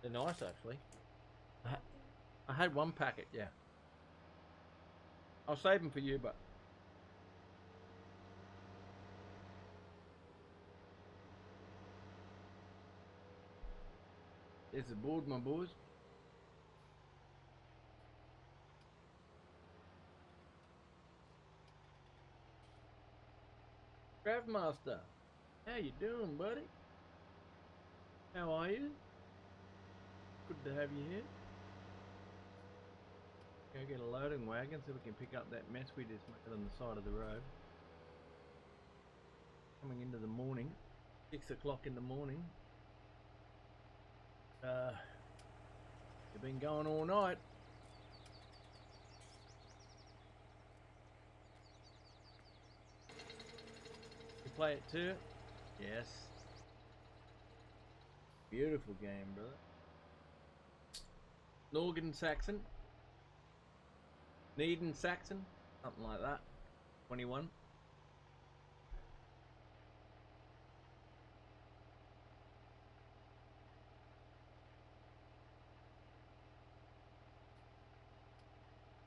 A: They're nice, actually. I had one packet, yeah. I'll save them for you, but there's the board, my boys. Craftmaster, how you doing, buddy? How are you? Good to have you here. Go get a loading wagon so we can pick up that mess we just made on the side of the road. Coming into the morning, 6 o'clock in the morning. You've been going all night. You play it too? Yes. Beautiful game, brother. Niedersachsen. Niedersachsen, something like that. 21.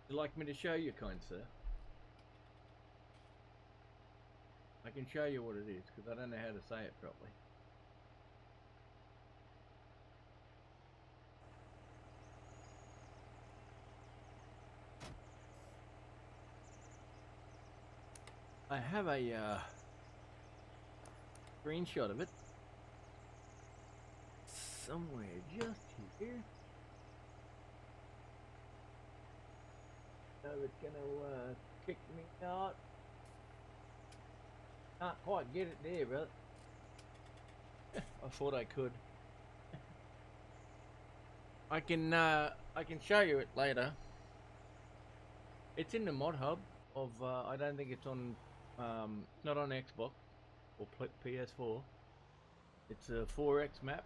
A: Would you like me to show you, kind sir? I can show you what it is, because I don't know how to say it properly. I have a screenshot of it somewhere just here. So it's gonna kick me out. Can't quite get it there, brother. I thought I could. I can show you it later. It's in the mod hub of I don't think it's on not on Xbox or PS4. It's a 4X map.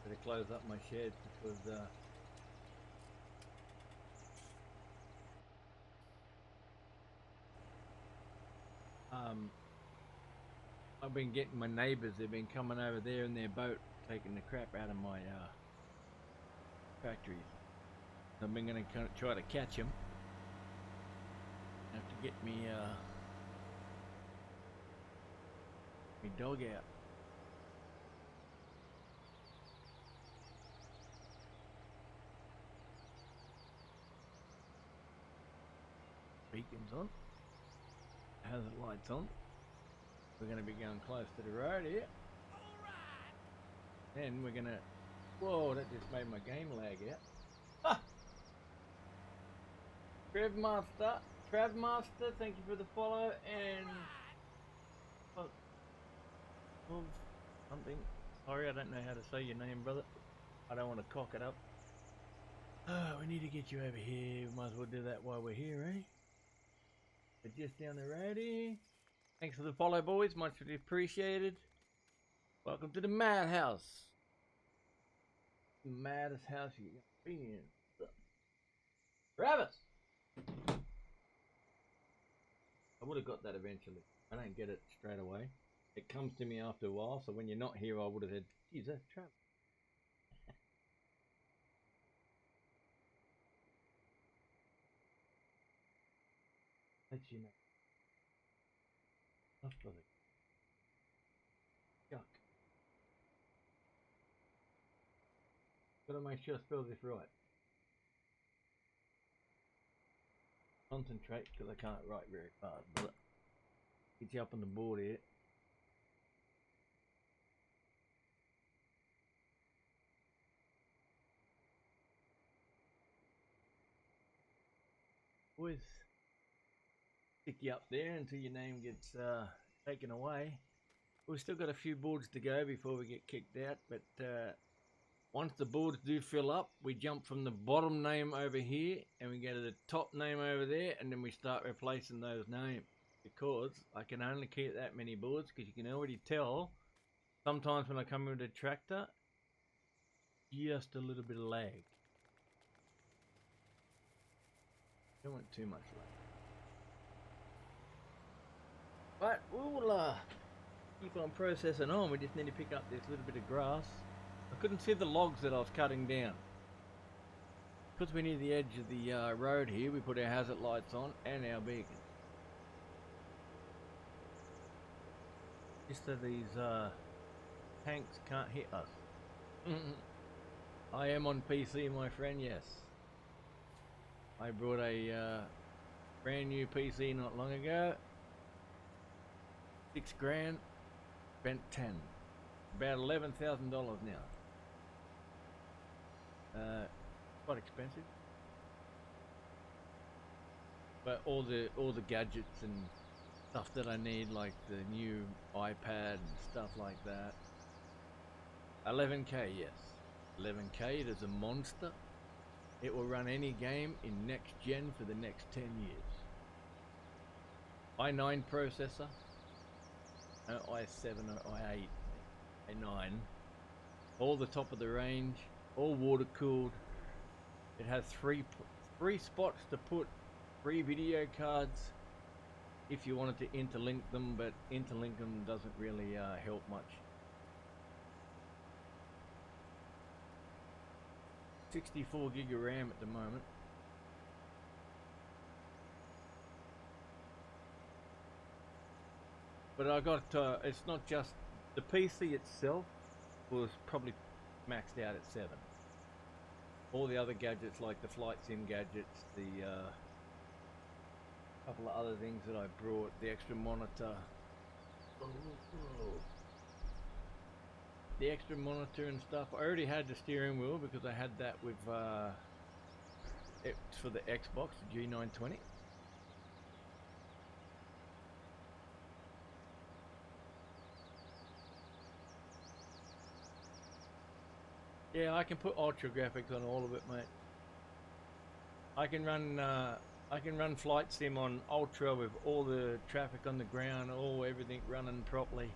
A: Better close up my sheds because I've been getting my neighbours. They've been coming over there in their boat, taking the crap out of my factories. I've been going to try to catch them. Have to get me me dog out. Beacons on. Hazard lights on. We're going to be going close to the road here. Then we're going to... Whoa, that just made my game lag out. Ah! Travmaster, thank you for the follow, and... something. Sorry, I don't know how to say your name, brother. I don't want to cock it up. We need to get you over here. We might as well do that while we're here, eh? But just down the road here. Thanks for the follow, boys. Much appreciated. Welcome to the madhouse. The maddest house you can be in. Travis! I would have got that eventually. I don't get it straight away. It comes to me after a while, so when you're not here, I would have said, geez, that's Travis. Let you know. Enough for the yuck. Gotta make sure I spell this right. Concentrate, because I can't write very fast, but get you up on the board here. Always stick you up there until your name gets taken away. We've still got a few boards to go before we get kicked out, but Once the boards do fill up, we jump from the bottom name over here and we go to the top name over there, and then we start replacing those names, because I can only keep that many boards, because you can already tell sometimes when I come with a tractor, just a little bit of lag. Don't want too much lag. But we'll keep on processing on. We just need to pick up this little bit of grass. I couldn't see the logs that I was cutting down. Because we're near the edge of the road here, we put our hazard lights on and our beacon. Just so these tanks can't hit us. I am on PC, my friend, yes. I brought a brand new PC not long ago. 6 grand, spent 10. About $11,000 now. Quite expensive, but all the gadgets and stuff that I need, like the new iPad and stuff like that. 11k, yes, 11k. It is a monster. It will run any game in next gen for the next 10 years. i9 processor, no i7 or i8, i9. All the top of the range, all water cooled. It has three spots to put 3 video cards if you wanted to interlink them, but interlink them doesn't really help much. 64 gig of RAM at the moment. But I got, it's not just, the PC itself was probably maxed out at 7. All the other gadgets, like the flight sim gadgets, the couple of other things that I brought, the extra monitor, the extra monitor and stuff. I already had the steering wheel because I had that with it's for the Xbox, the G920. Yeah, I can put ultra graphics on all of it, mate. I can run flight sim on ultra with all the traffic on the ground, everything running properly,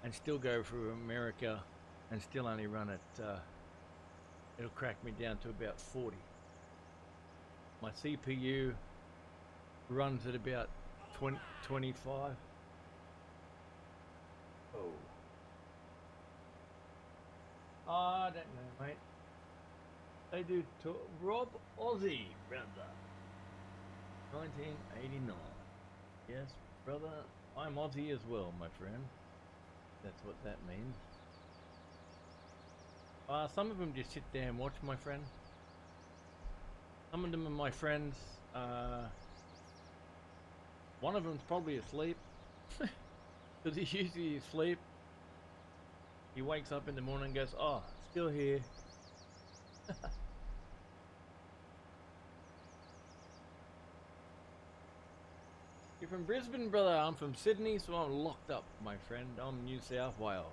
A: and still go through America, and still only run it. It'll crack me down to about 40. My CPU runs at about 25. Oh. I don't know, mate. They do Rob Aussie, brother. 1989. Yes, brother. I'm Aussie as well, my friend. That's what that means. Some of them just sit there and watch, my friend. Some of them are my friends. One of them's probably asleep. Because he's usually asleep. He wakes up in the morning and goes, oh, still here. You're from Brisbane, brother. I'm from Sydney, so I'm locked up, my friend. I'm New South Wales.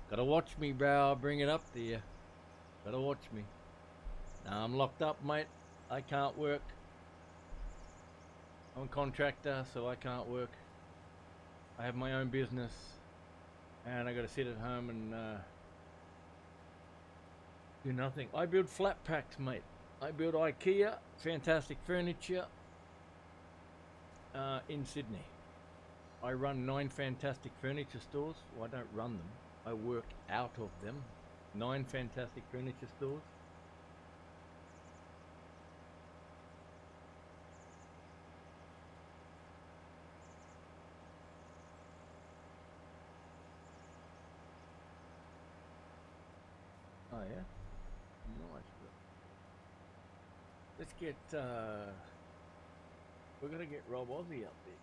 A: Gotta watch me, bro. I'll bring it up to you. Gotta watch me. Now I'm locked up, mate. I can't work. I'm a contractor, so I can't work. I have my own business. And I gotta sit at home and do nothing. I build flat packs, mate. I build IKEA, fantastic furniture in Sydney. I run 9 fantastic furniture stores. Well, I don't run them. I work out of them. 9 fantastic furniture stores. Oh yeah, nice. Let's get. We're gonna get Rob Aussie up there.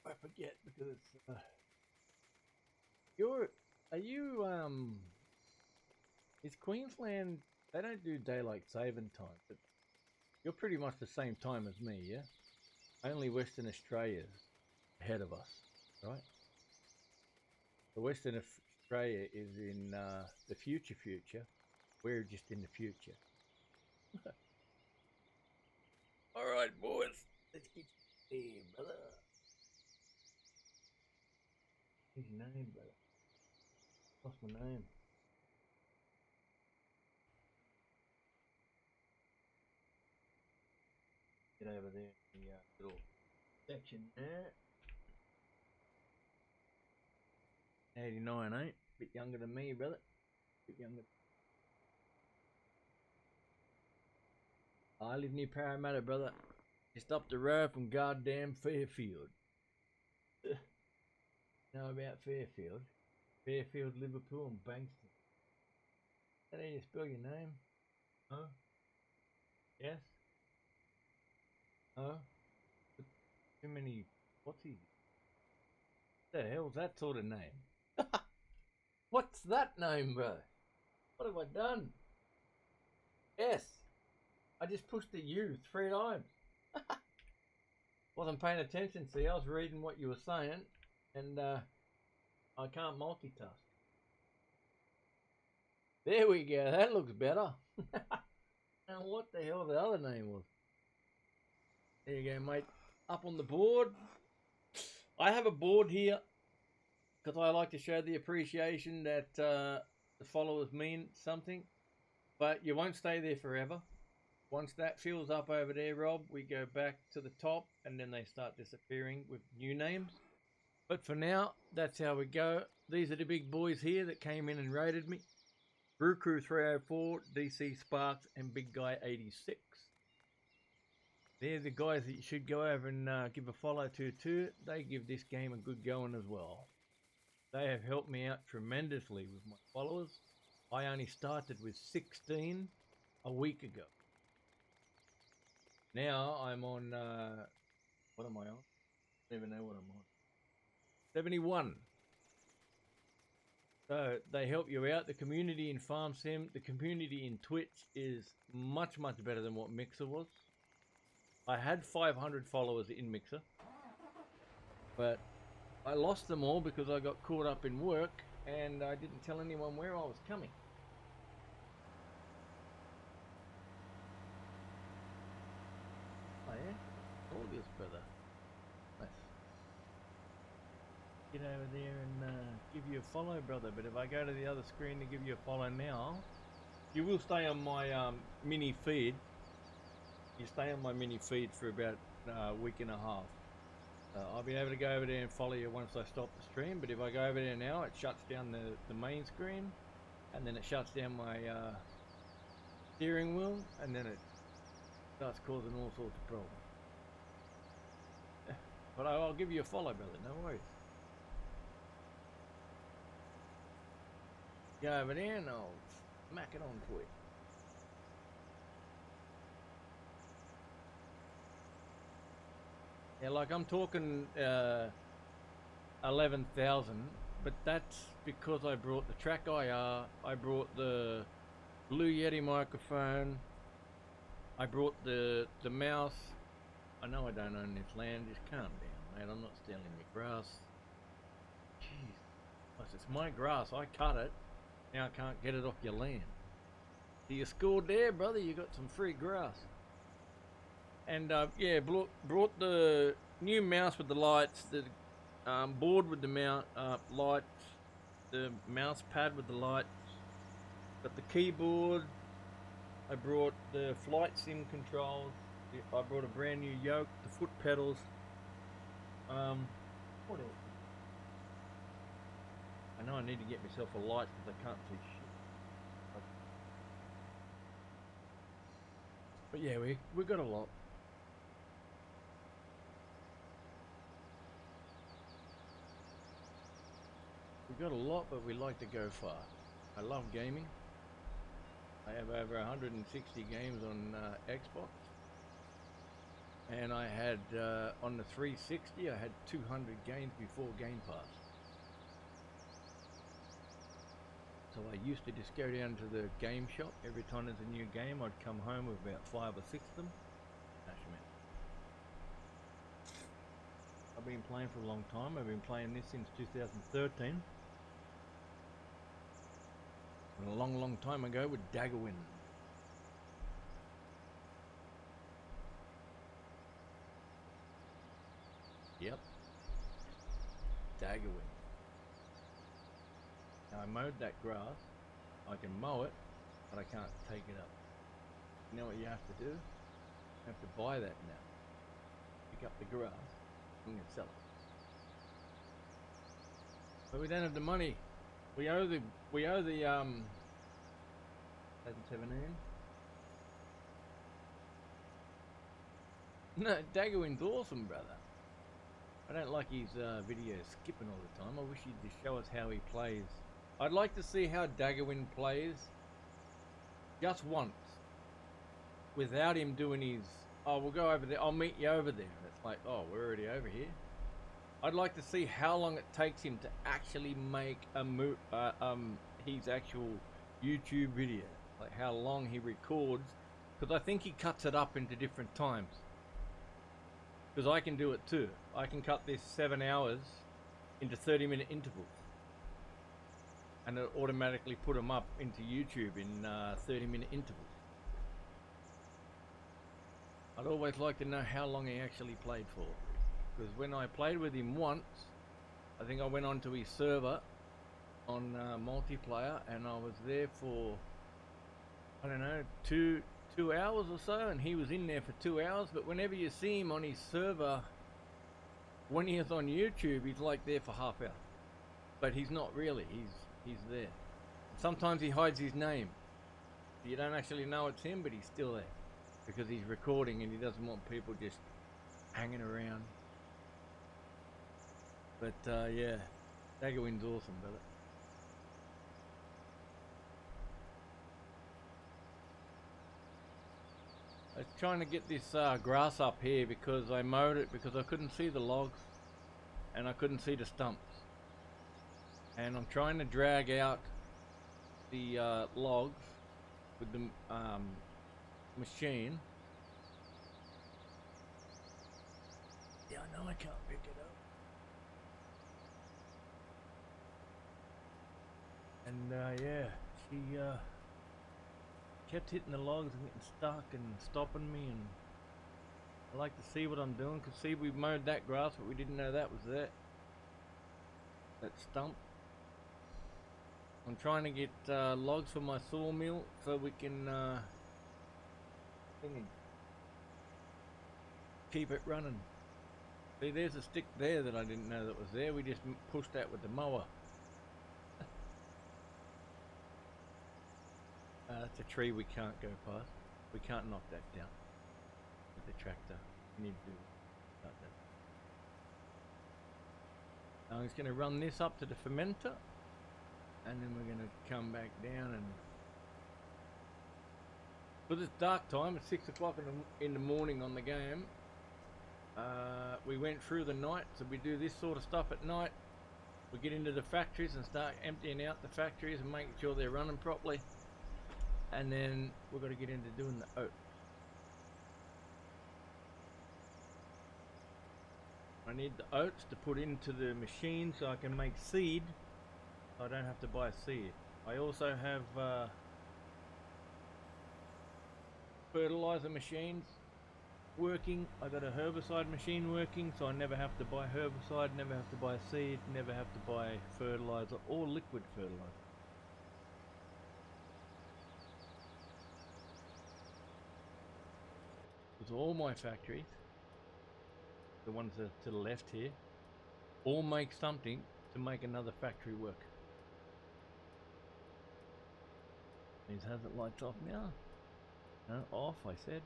A: I forget because it's. Are you Is Queensland? They don't do daylight saving time, but you're pretty much the same time as me, yeah. Only Western Australia's ahead of us, right? The Western Australia is in the future. We're just in the future. All right, boys. Let's get you there, brother. What's your name, brother? What's my name? Get over there in the little section there. 89, eh? Bit younger than me, brother. Bit younger. I live near Parramatta, brother. Just up the road from goddamn Fairfield. Know about Fairfield? Fairfield, Liverpool, and Bankston. Is that how you spell your name? Huh? Yes? Huh? Too many. What's he? What the hell's that sort of name? What's that name, bro? What have I done? Yes. I just pushed the U 3 times. Wasn't paying attention, see, I was reading what you were saying, and I can't multitask. There we go, that looks better. And what the hell the other name was? There you go, mate. Up on the board. I have a board here because I like to show the appreciation that the followers mean something, but you won't stay there forever. Once that fills up over there, Rob, we go back to the top and then they start disappearing with new names. But for now, that's how we go. These are the big boys here that came in and raided me. Brew Crew 304, DC Sparks, and Big Guy 86. They're the guys that you should go over and give a follow to too. They give this game a good going as well. They have helped me out tremendously with my followers. I only started with 16 a week ago. Now I'm on, what am I on? I don't even know what I'm on. 71. So they help you out. The community in Farm Sim, the community in Twitch is much, much better than what Mixer was. I had 500 followers in Mixer, but I lost them all because I got caught up in work and I didn't tell anyone where I was coming. Oh yeah? All this, brother. Nice. Get over there and give you a follow, brother. But if I go to the other screen to give you a follow now, you will stay on my mini feed. You stay on my mini feed for about a week and a half. I'll be able to go over there and follow you once I stop the stream. But if I go over there now, it shuts down the main screen, and then it shuts down my steering wheel, and then it starts causing all sorts of problems. But I'll give you a follow, brother. No worries. Go over there and I'll smack it on for you. Yeah, like I'm talking 11,000, but that's because I brought the Track IR, I brought the Blue Yeti microphone, I brought the mouse. I know I don't own this land, just calm down, mate. I'm not stealing your grass. Jeez, plus it's my grass, I cut it. Now I can't get it off your land. So you scored there, brother, you got some free grass. And yeah, brought the new mouse with the lights, the board with the lights, the mouse pad with the lights, got the keyboard. I brought the flight sim controls. I brought a brand new yoke, the foot pedals. What else? I know I need to get myself a light because I can't see shit. But yeah, we got a lot. We got a lot, but we like to go far. I love gaming. I have over 160 games on Xbox. And I had, on the 360, I had 200 games before Game Pass. So I used to just go down to the game shop. Every time there's a new game, I'd come home with about 5 or 6 of them. I've been playing for a long time. I've been playing this since 2013. a long, long time ago with Daggerwin. Yep. Daggerwin. Now I mowed that grass. I can mow it, but I can't take it up. You know what you have to do? You have to buy that now. Pick up the grass and you sell it. But we don't have the money. We owe the 2017. No, Daggerwin's awesome, brother. I don't like his videos skipping all the time. I wish he'd just show us how he plays. I'd like to see how Daggerwin plays just once without him doing his, oh, we'll go over there, I'll meet you over there. And it's like, oh, we're already over here. I'd like to see how long it takes him to actually make a his actual YouTube video. Like how long he records, because I think he cuts it up into different times. Because I can do it too. I can cut this 7 hours into 30-minute intervals. And it'll automatically put them up into YouTube in 30-minute intervals. I'd always like to know how long he actually played for. Because when I played with him once, I think I went onto his server on multiplayer, and I was there for, I don't know, two hours or so, and he was in there for 2 hours. But whenever you see him on his server, when he is on YouTube, he's like there for half hour. But he's not really, he's there. Sometimes he hides his name. You don't actually know it's him, but he's still there. Because he's recording and he doesn't want people just hanging around. But yeah, Daggerwin's awesome, brother. I was trying to get this grass up here because I mowed it because I couldn't see the logs and I couldn't see the stumps. And I'm trying to drag out the logs with the machine. Yeah, I know I can't pick it up. And yeah, she kept hitting the logs and getting stuck and stopping me, and I like to see what I'm doing. Cause see, we mowed that grass, but we didn't know that was there. That stump. I'm trying to get logs for my sawmill so we can keep it running. See, there's a stick there that I didn't know that was there. We just pushed that with the mower. That's a tree we can't go past. We can't knock that down with the tractor. We need to cut that. I'm just going to run this up to the fermenter, and then we're going to come back down and. Because it's dark time, it's 6 o'clock in the morning on the game. We went through the night, so we do this sort of stuff at night. We get into the factories and start emptying out the factories and making sure they're running properly. And then we've got to get into doing the oat. I need the oats to put into the machine so I can make seed. So I don't have to buy seed. I also have fertilizer machines working. I got a herbicide machine working, so I never have to buy herbicide, never have to buy seed, never have to buy fertilizer or liquid fertilizer. Because all my factories, the ones that are to the left here, all make something to make another factory work. These hazard lights off now. No, off, I said.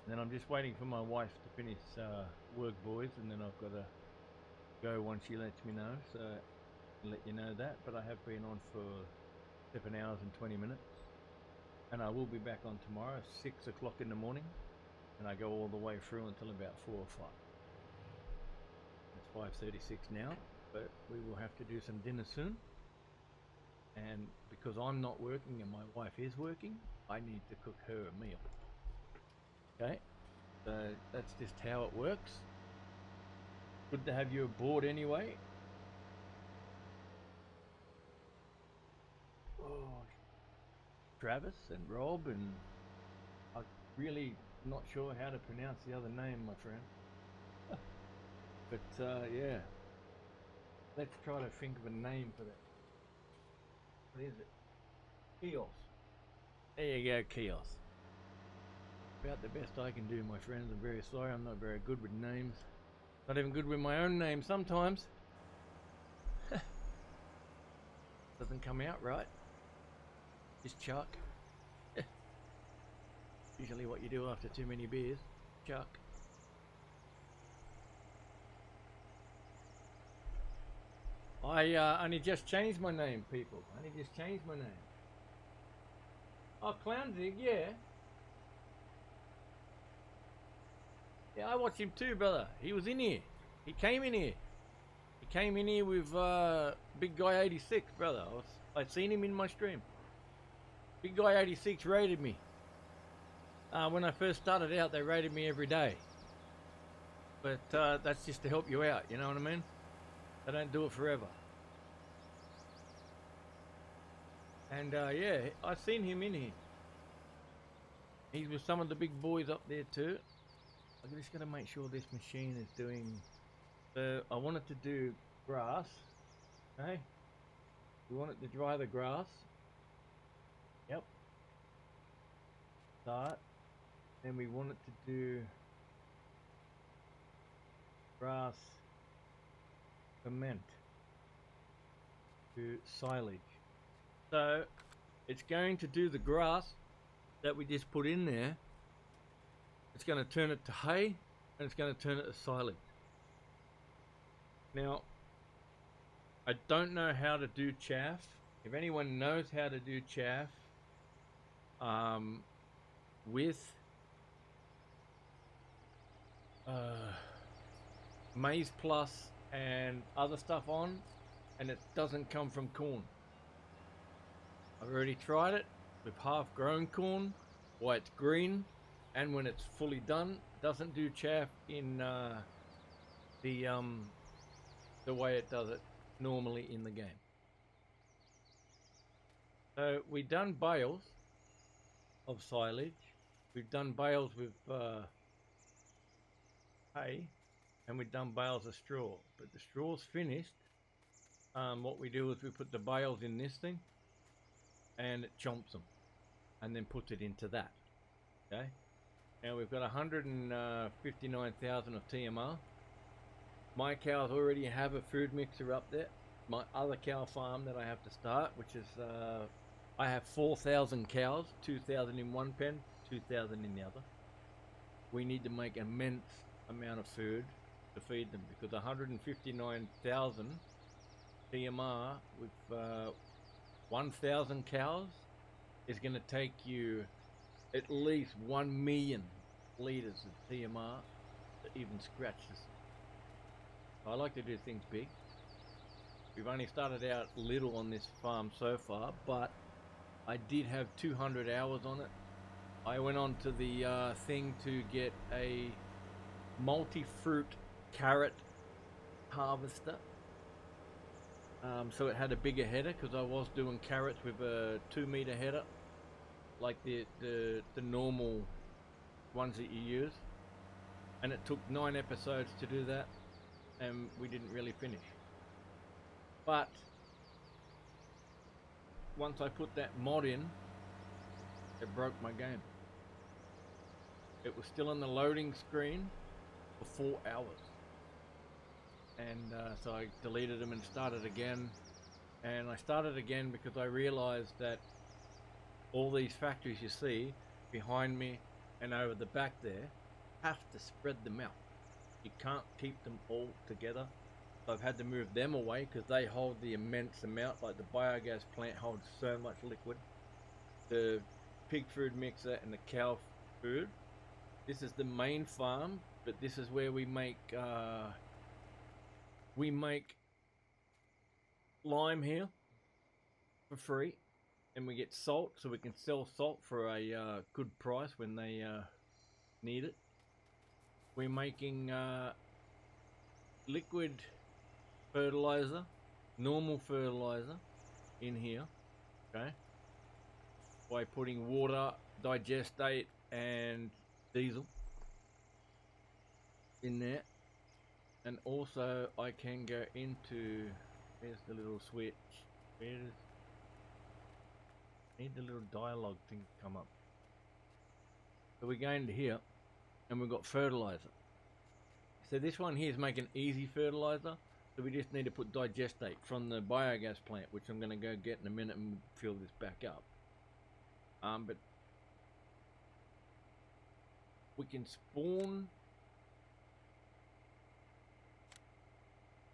A: Then I'm just waiting for my wife to finish work, boys, and then I've got to go once she lets me know, so I'll let you know that. But I have been on for 7 hours and 20 minutes, and I will be back on tomorrow, 6 o'clock in the morning, and I go all the way through until about 4 or 5. It's 5:36 now, but we will have to do some dinner soon. And because I'm not working and my wife is working, I need to cook her a meal. Okay, so that's just how it works. good to have you aboard anyway. Oh, Travis and Rob, and I'm really not sure how to pronounce the other name, my friend. But yeah, let's try to think of a name for that. What is it? Kios. There you go, Kios. About the best I can do, my friends. I'm very sorry, I'm not very good with names. Not even good with my own name sometimes. Doesn't come out right. Just chuck. Usually what you do after too many beers. Chuck. I only just changed my name, people. I only just changed my name. Oh, Clownzig, yeah. Yeah, I watched him too, brother. He was in here. He came in here. He came in here with Big Guy 86, brother. I'd seen him in my stream. Big Guy 86 rated me. When I first started out, they rated me every day. But that's just to help you out, you know what I mean? They don't do it forever. And yeah, I've seen him in here. He's with some of the big boys up there too. I'm just gonna make sure this machine is doing. I want it to do grass. Okay. We want it to dry the grass. Yep. Start. Then we want it to do grass ferment to silage. So it's going to do the grass that we just put in there. It's going to turn it to hay, and it's going to turn it to silage. Now, I don't know how to do chaff. If anyone knows how to do chaff with maize plus and other stuff on, and it doesn't come from corn. I've already tried it with half-grown corn, why it's green, and when it's fully done, doesn't do chaff in the way it does it normally in the game. So we've done bales of silage, we've done bales with hay, and we've done bales of straw. But the straw's finished. What we do is we put the bales in this thing, and it chomps them, and then puts it into that. Okay. Now we've got 159,000 of TMR. My cows already have a food mixer up there. My other cow farm that I have to start, which is I have 4,000 cows, 2,000 in one pen, 2,000 in the other. We need to make immense amount of food to feed them, because 159,000 TMR with 1,000 cows is going to take you at least 1 million liters of TMR to even scratch this. I like to do things big. We've only started out little on this farm so far, but I did have 200 hours on it. I went on to the thing to get a multi-fruit carrot harvester. So it had a bigger header, because I was doing carrots with a 2-meter header, like the normal ones that you use. And it took 9 episodes to do that, and we didn't really finish. But once I put that mod in, it broke my game. It was still on the loading screen for 4 hours. And so I deleted them and started again. And I started again because I realized that all these factories you see behind me and over the back there have to spread them out. You can't keep them all together. So I've had to move them away because they hold the immense amount. Like the biogas plant holds so much liquid. The pig food mixer and the cow food. This is the main farm, but this is where we make lime here for free, and we get salt, so we can sell salt for a good price when they need it. We're making liquid fertilizer, normal fertilizer in here, okay, by putting water, digestate and diesel in there. And also I can go into, there's the little switch, need the little dialogue thing to come up. So we go into here and we've got fertilizer. So this one here is making easy fertilizer. So we just need to put digestate from the biogas plant, which I'm going to go get in a minute and fill this back up. But we can spawn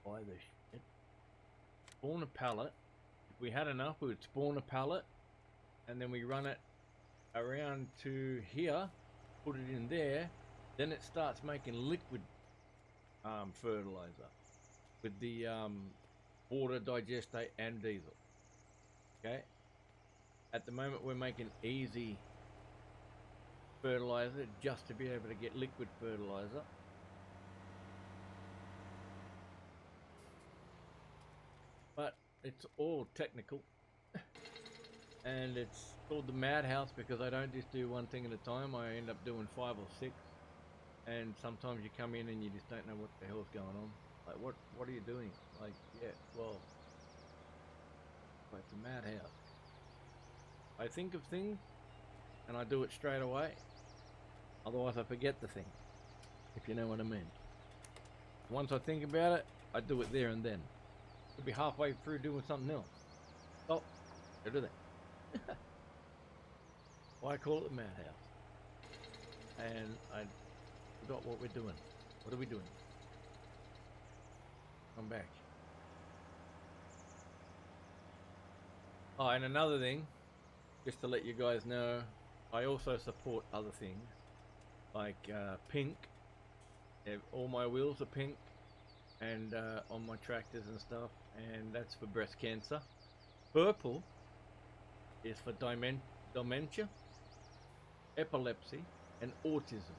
A: by the shit. Spawn a pallet. If we had enough, we would spawn a pallet, and then we run it around to here, put it in there, then it starts making liquid fertilizer with the water, digestate and diesel. Okay, at the moment we're making easy fertilizer just to be able to get liquid fertilizer. But it's all technical and it's called the madhouse because I don't just do one thing at a time. I end up doing 5 or 6, and sometimes you come in and you just don't know what the hell's going on. Like, what are you doing? Like, yeah, well, it's a madhouse. I think of things and I do it straight away, otherwise I forget the thing, if you know what I mean. Once I think about it, I do it there and then. Could be halfway through doing something else. Oh, go do that. Why call it the madhouse? And I forgot what we're doing. What are we doing? Come back. Oh, and another thing, just to let you guys know, I also support other things, like pink. All my wheels are pink, and on my tractors and stuff, and that's for breast cancer. Purple is for dementia, epilepsy, and autism.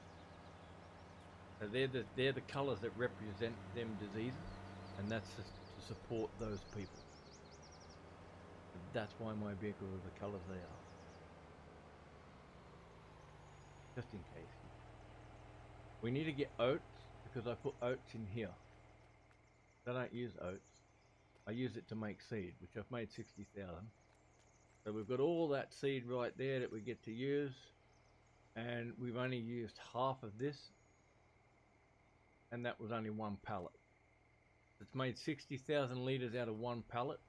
A: So they're the colours that represent them diseases, and that's just to support those people. That's why my vehicle are the colours they are. Just in case. We need to get oats, because I put oats in here. I don't use oats. I use it to make seed, which I've made 60,000. So we've got all that seed right there that we get to use, and we've only used half of this, and that was only 1 pallet. It's made 60,000 litres out of 1 pallet,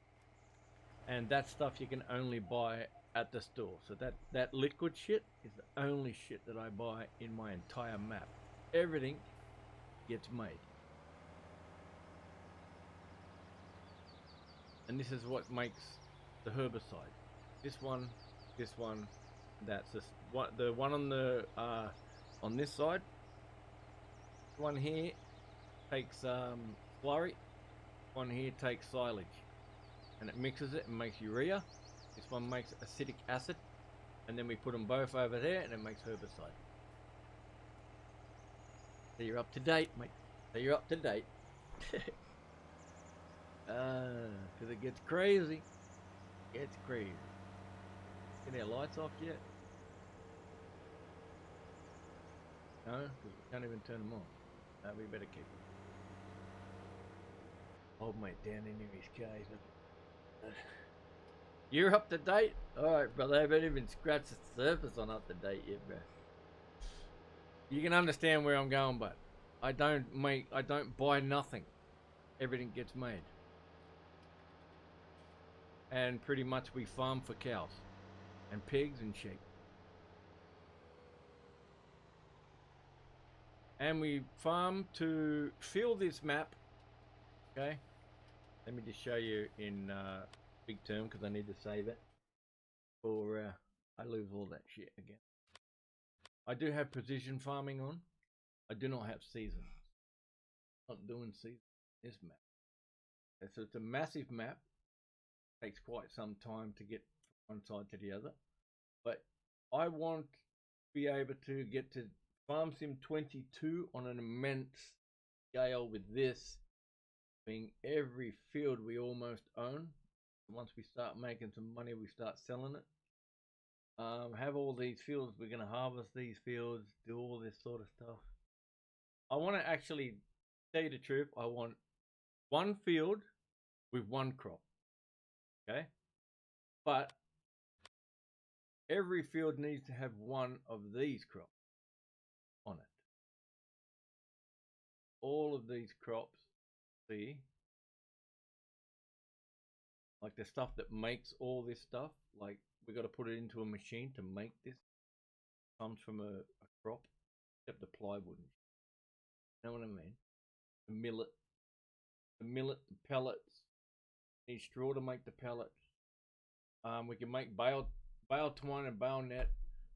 A: and that stuff you can only buy at the store. So that liquid shit is the only shit that I buy in my entire map. Everything gets made. And this is what makes the herbicide. This one, that's just what the one on the on this side. One here takes slurry. One here takes silage, and it mixes it and makes urea. This one makes acetic acid, and then we put them both over there, and it makes herbicide. So you're up to date, mate. So you're up to date. Because it gets crazy. It's crazy. Get our lights off yet? No, because we can't even turn them on. No, we better keep them. Old mate down in his cave. You're up to date? Alright, brother. I haven't even scratched the surface on up to date yet, bro. You can understand where I'm going, but I don't buy nothing. Everything gets made. And pretty much we farm for cows and pigs and sheep. And we farm to fill this map. Okay, let me just show you in big term, because I need to save it, or I lose all that shit again. I do have precision farming on. I do not have seasons. Not doing season this map. So it's a massive map. Takes quite some time to get from one side to the other, but I want to be able to get to Farm Sim 22 on an immense scale with this being every field we almost own. Once we start making some money, we start selling it. Have all these fields. We're going to harvest these fields, do all this sort of stuff. I want to actually tell you the truth. I want one field with one crop. Okay? But every field needs to have one of these crops on it. All of these crops, see, like the stuff that makes all this stuff, like we got to put it into a machine to make this. Comes from a crop, except the plywood. You know what I mean? The millet, the pellets. Need straw to make the pellets. We can make bale twine and bale net.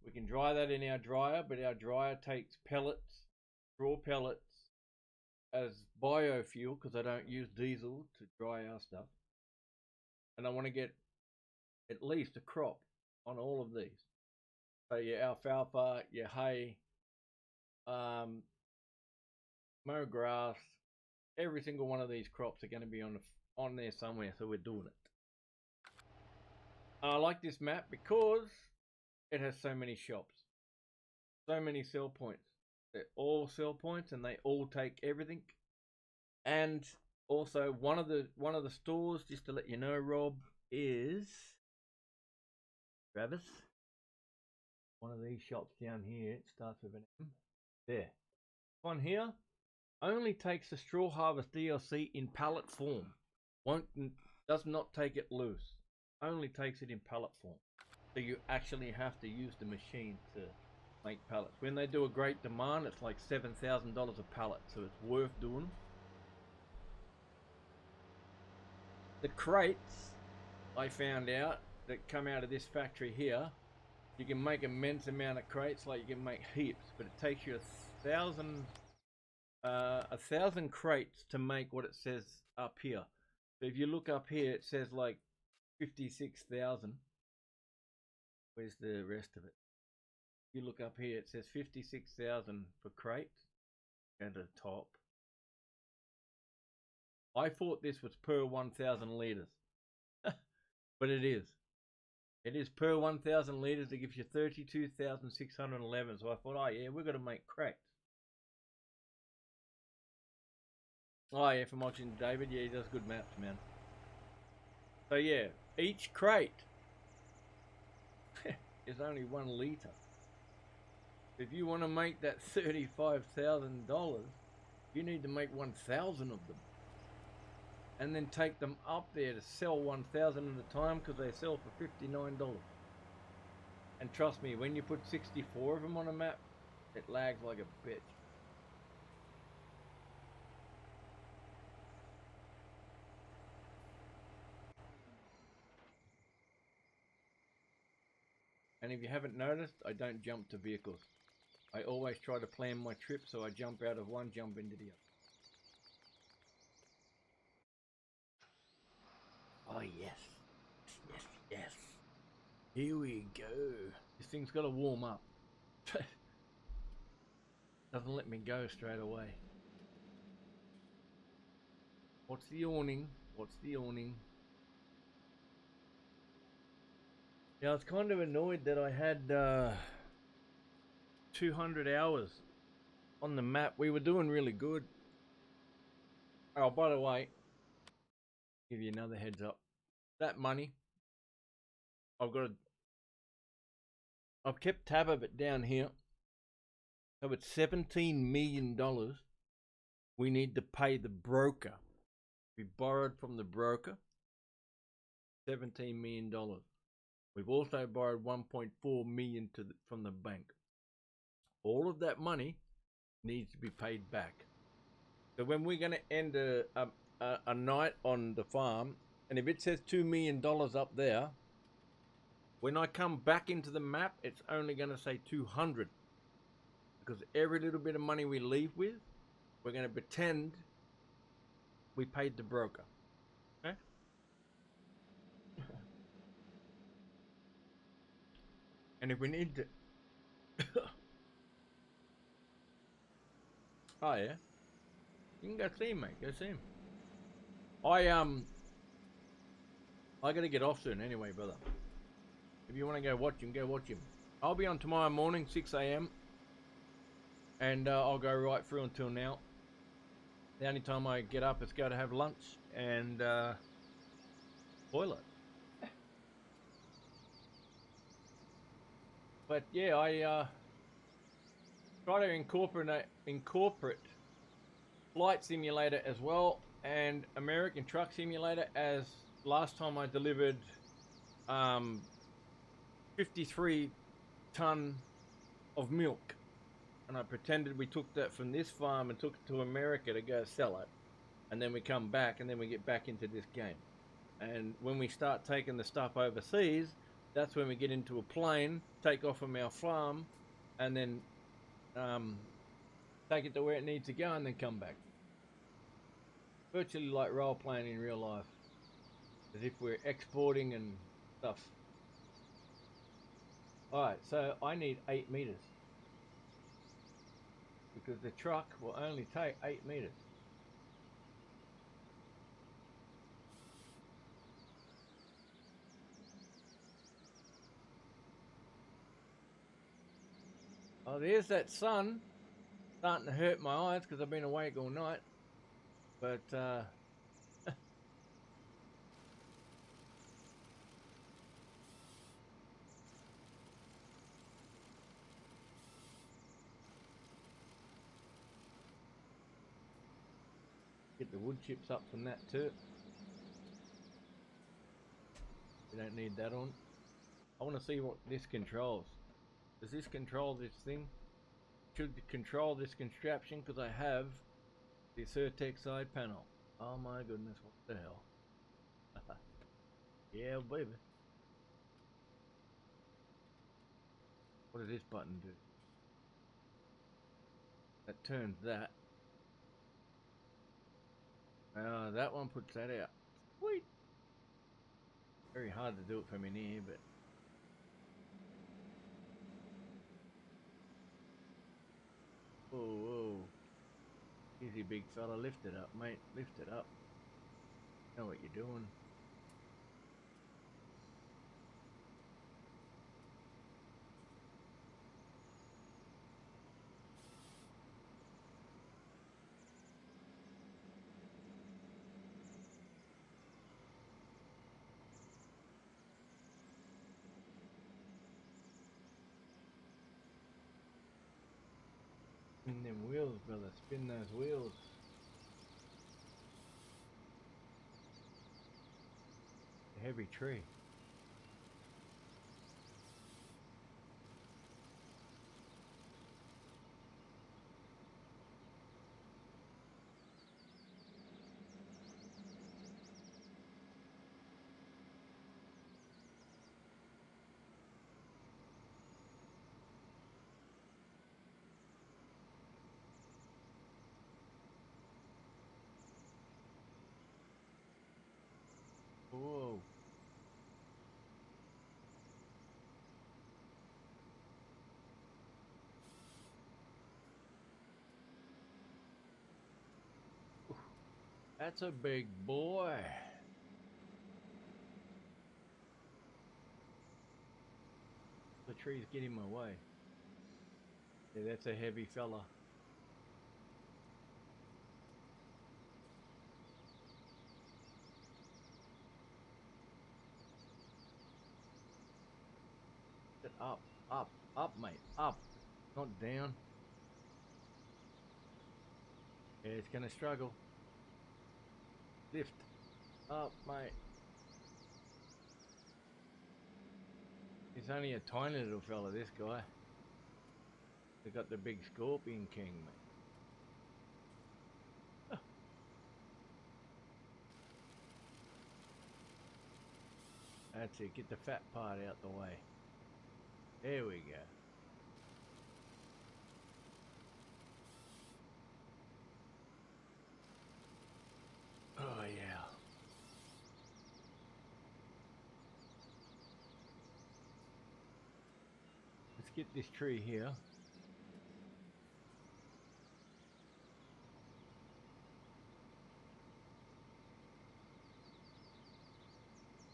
A: We can dry that in our dryer, but our dryer takes pellets, straw pellets, as biofuel because I don't use diesel to dry our stuff. And I want to get at least a crop on all of these. So your alfalfa, your hay, mow grass, every single one of these crops are going to be on there somewhere, so we're doing it. I like this map because it has so many shops, so many sell points. They're all sell points, and they all take everything. And also, one of the stores, just to let you know, Rob, is Travis. One of these shops down here, it starts with an M. There. One here only takes the straw harvest DLC in pallet form. Does not take it loose. Only takes it in pallet form. So you actually have to use the machine to make pallets. When they do a great demand, it's like $7,000 a pallet, so it's worth doing. The crates, I found out, that come out of this factory here, you can make immense amount of crates, like you can make heaps, but it takes you 1,000 crates to make what it says up here. So if you look up here, it says like 56,000. Where's the rest of it? If you look up here, it says 56,000 for crates at the top. I thought this was per 1,000 liters, but it is. It is per 1,000 liters. It gives you 32,611. So I thought, oh yeah, we're going to make crates. Oh yeah, from watching David, yeah, he does good maps, man. So yeah, each crate is only 1 liter. If you want to make that $35,000, you need to make 1,000 of them. And then take them up there to sell 1,000 at a time, because they sell for $59. And trust me, when you put 64 of them on a map, it lags like a bitch. And if you haven't noticed, I don't jump to vehicles. I always try to plan my trip so I jump out of one, jump into the other. Oh yes, yes, yes. Here we go. This thing's got to warm up. Doesn't let me go straight away. What's the awning? What's the awning? Yeah, I was kind of annoyed that I had 200 hours on the map. We were doing really good. Oh, by the way, give you another heads up. That money, I've kept tab of it down here. So it's $17 million we need to pay the broker. We borrowed from the broker $17 million. We've also borrowed $1.4 million from the bank. All of that money needs to be paid back. So when we're going to end a night on the farm, and if it says $2 million up there, when I come back into the map, it's only going to say 200. Because every little bit of money we leave with, we're going to pretend we paid the broker. Okay? And if we need to... Oh yeah? You can go see him, mate. Go see him. I gotta get off soon anyway, brother. If you want to go watch him, go watch him. I'll be on tomorrow morning, 6 a.m. And I'll go right through until now. The only time I get up is go to have lunch and toilet. But yeah, I try to incorporate Flight Simulator as well, and American Truck Simulator, as last time I delivered 53 ton of milk, and I pretended we took that from this farm and took it to America to go sell it, and then we come back and then we get back into this game. And when we start taking the stuff overseas, that's when we get into a plane, take off from our farm, and then take it to where it needs to go and then come back. Virtually like role playing in real life, as if we're exporting and stuff. Alright, so I need 8 meters because the truck will only take 8 meters. Oh, there's that sun starting to hurt my eyes because I've been awake all night. But get the wood chips up from that too. We don't need that on. I want to see what this controls. Does this control this thing? Should control this contraption because I have the Certec side panel. Oh my goodness, what the hell? Yeah, baby. What does this button do? That turns that. That one puts that out. Sweet. Very hard to do it from in here, but whoa, whoa. Easy, big fella. Lift it up, mate. Lift it up. Know what you're doing. Spin them wheels, brother. Spin those wheels. A heavy tree. Whoa. That's a big boy. The trees get in my way. Yeah, that's a heavy fella. Up, up, mate, up. Not down. Yeah, it's gonna struggle. Lift. Up, mate. He's only a tiny little fella, this guy. They got the big Scorpion King, mate. Oh. That's it, get the fat part out the way. There we go. Oh yeah. Let's get this tree here.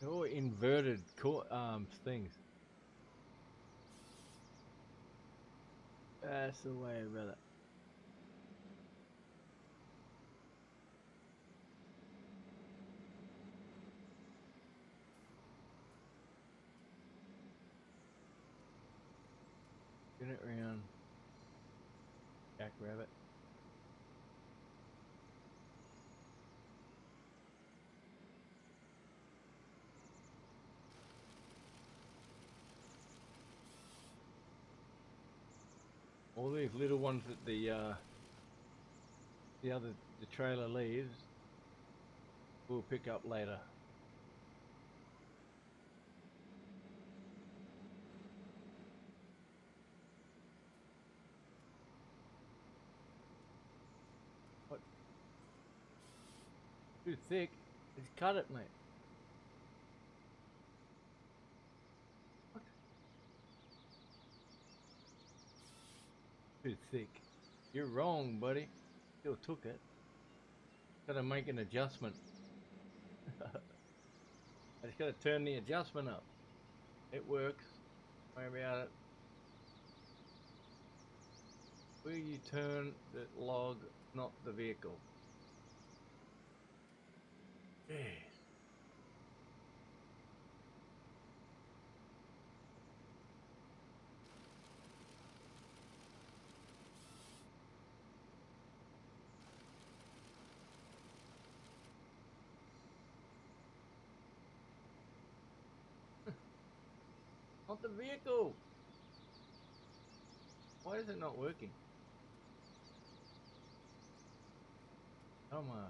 A: They're all inverted things. That's the way, brother. Spin it around, jackrabbit. All these little ones that the trailer leaves, we'll pick up later. What? Too thick. Just cut it, mate. What? Too thick. You're wrong, buddy. Still took it. Gotta make an adjustment. I just gotta turn the adjustment up. It works. Don't worry about it. Will you turn the log, not the vehicle? Jeez. Not the vehicle. Why is it not working? Come on.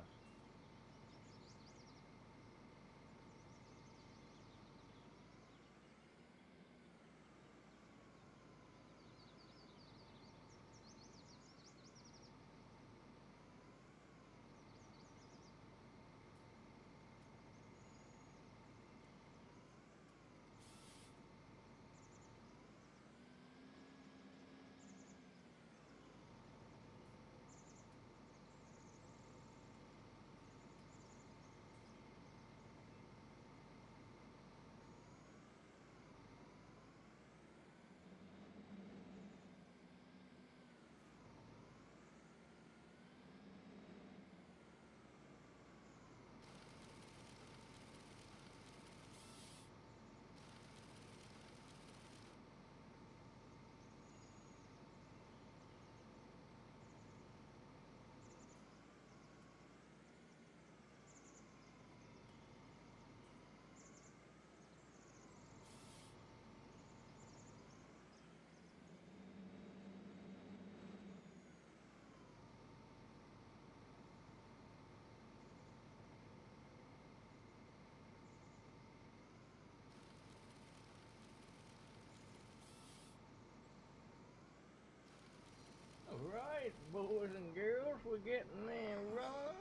A: Alright, boys and girls, we're getting there right.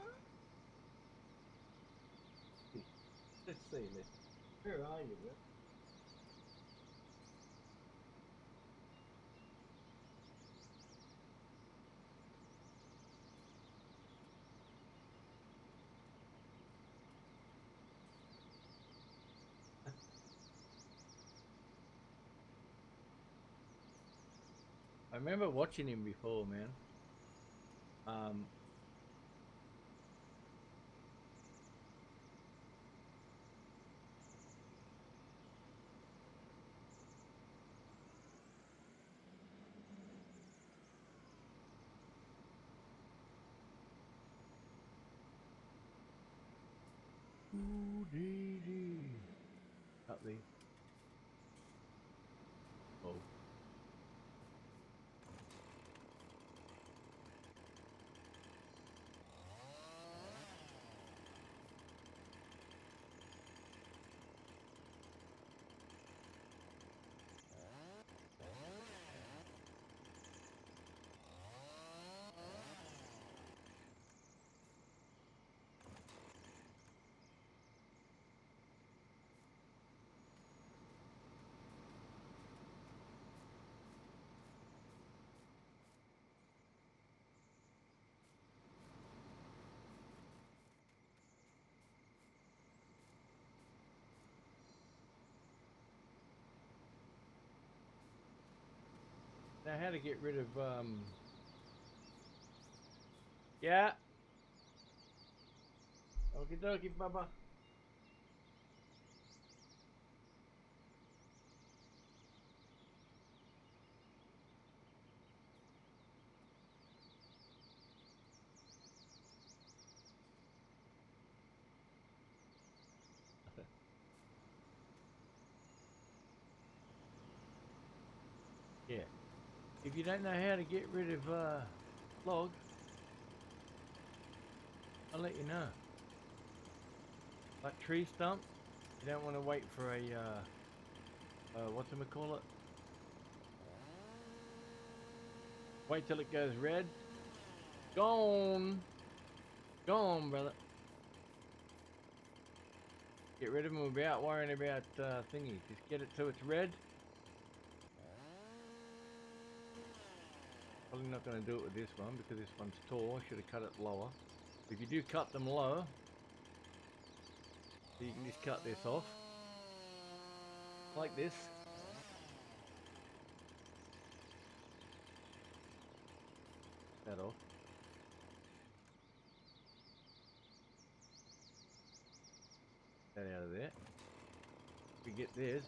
A: Let's see, where are you, Will? I remember watching him before, man. Ooh, dee, dee. Cut these. Oh. know how to get rid of yeah. Okie dokie, Bubba. Yeah. If you don't know how to get rid of logs, I'll let you know. Like tree stump, you don't want to wait for a whatchamacallit? Wait till it goes red. Gone. Gone, brother. Get rid of them without worrying about thingy. Just get it so it's red. Probably not going to do it with this one because this one's tall. I should have cut it lower. If you do cut them low, you can just cut this off. Like this. That off. That out of there. We get this.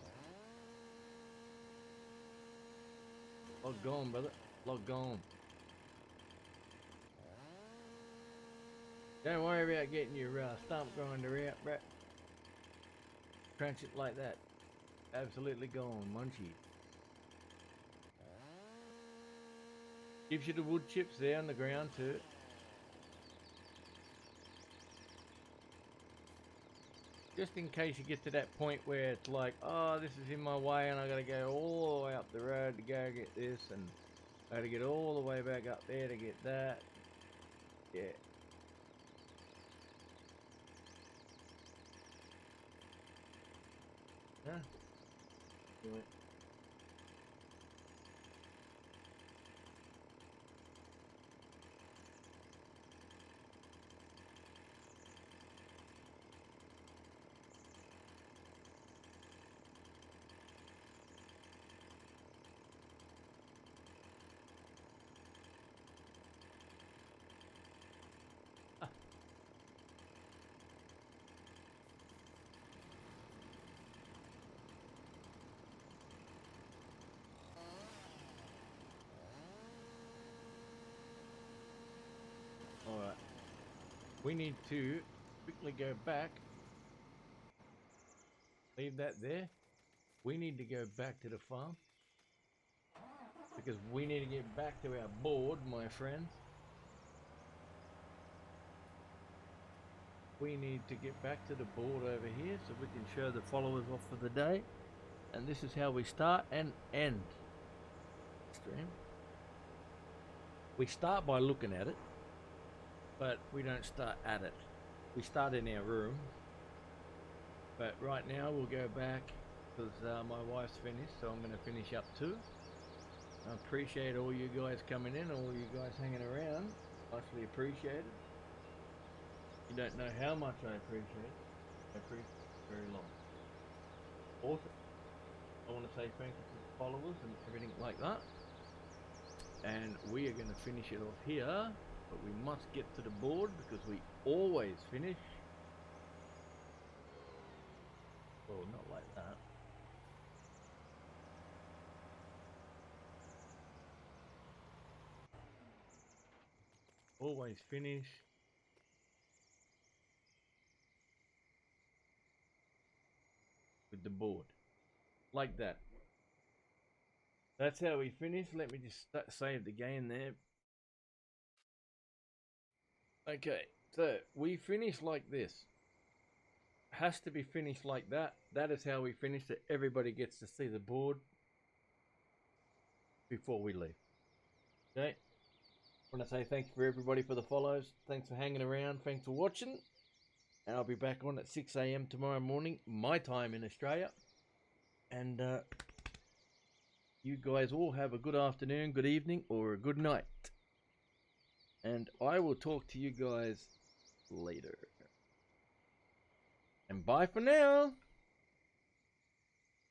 A: Log gone, brother. Log gone. Don't worry about getting your stump grinder out, bruh. Crunch it like that. Absolutely gone, munchy. Gives you the wood chips there on the ground too. Just in case you get to that point where it's like, oh, this is in my way and I gotta go all the way up the road to go get this, and I gotta get all the way back up there to get that. Yeah. Huh? Do it. Alright. We need to quickly go back. Leave that there. We need to go back to the farm. Because we need to get back to our board, my friends. We need to get back to the board over here so we can show the followers off for the day. And this is how we start and end stream. We start by looking at it, but we don't start at it. We start in our room. But right now we'll go back because my wife's finished, so I'm going to finish up too. I appreciate all you guys coming in, all you guys hanging around. Muchly appreciated. You don't know how much I appreciate it. I appreciate it very long. Also, I want to say thank you to the followers and everything like that. And we are going to finish it off here, but we must get to the board because we always finish. Oh, not like that. Always finish with the board. Like that. That's how we finish. Let me just save the game there. Okay, so we finish like this. Has to be finished like that. That is how we finish it. Everybody gets to see the board before we leave. Okay. I want to say thank you for everybody for the follows. Thanks for hanging around. Thanks for watching. And I'll be back on at 6 a.m. tomorrow morning, my time in Australia. And you guys all have a good afternoon, good evening, or a good night. And I will talk to you guys later. And bye for now.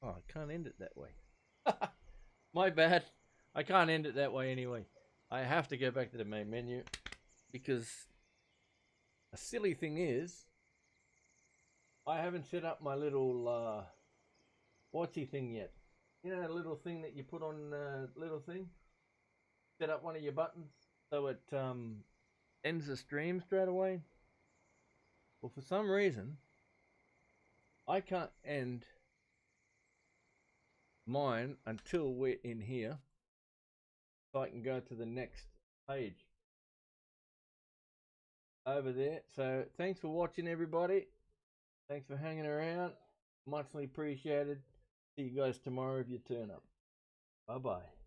A: Oh, I can't end it that way. My bad. I can't end it that way anyway. I have to go back to the main menu because a silly thing is I haven't set up my little what's-he thing yet. You know, that little thing that you put on little thing? Set up one of your buttons so it ends the stream straight away. Well, for some reason, I can't end mine until we're in here, so I can go to the next page over there. So thanks for watching, everybody. Thanks for hanging around. Muchly appreciated. See you guys tomorrow if you turn up. Bye bye.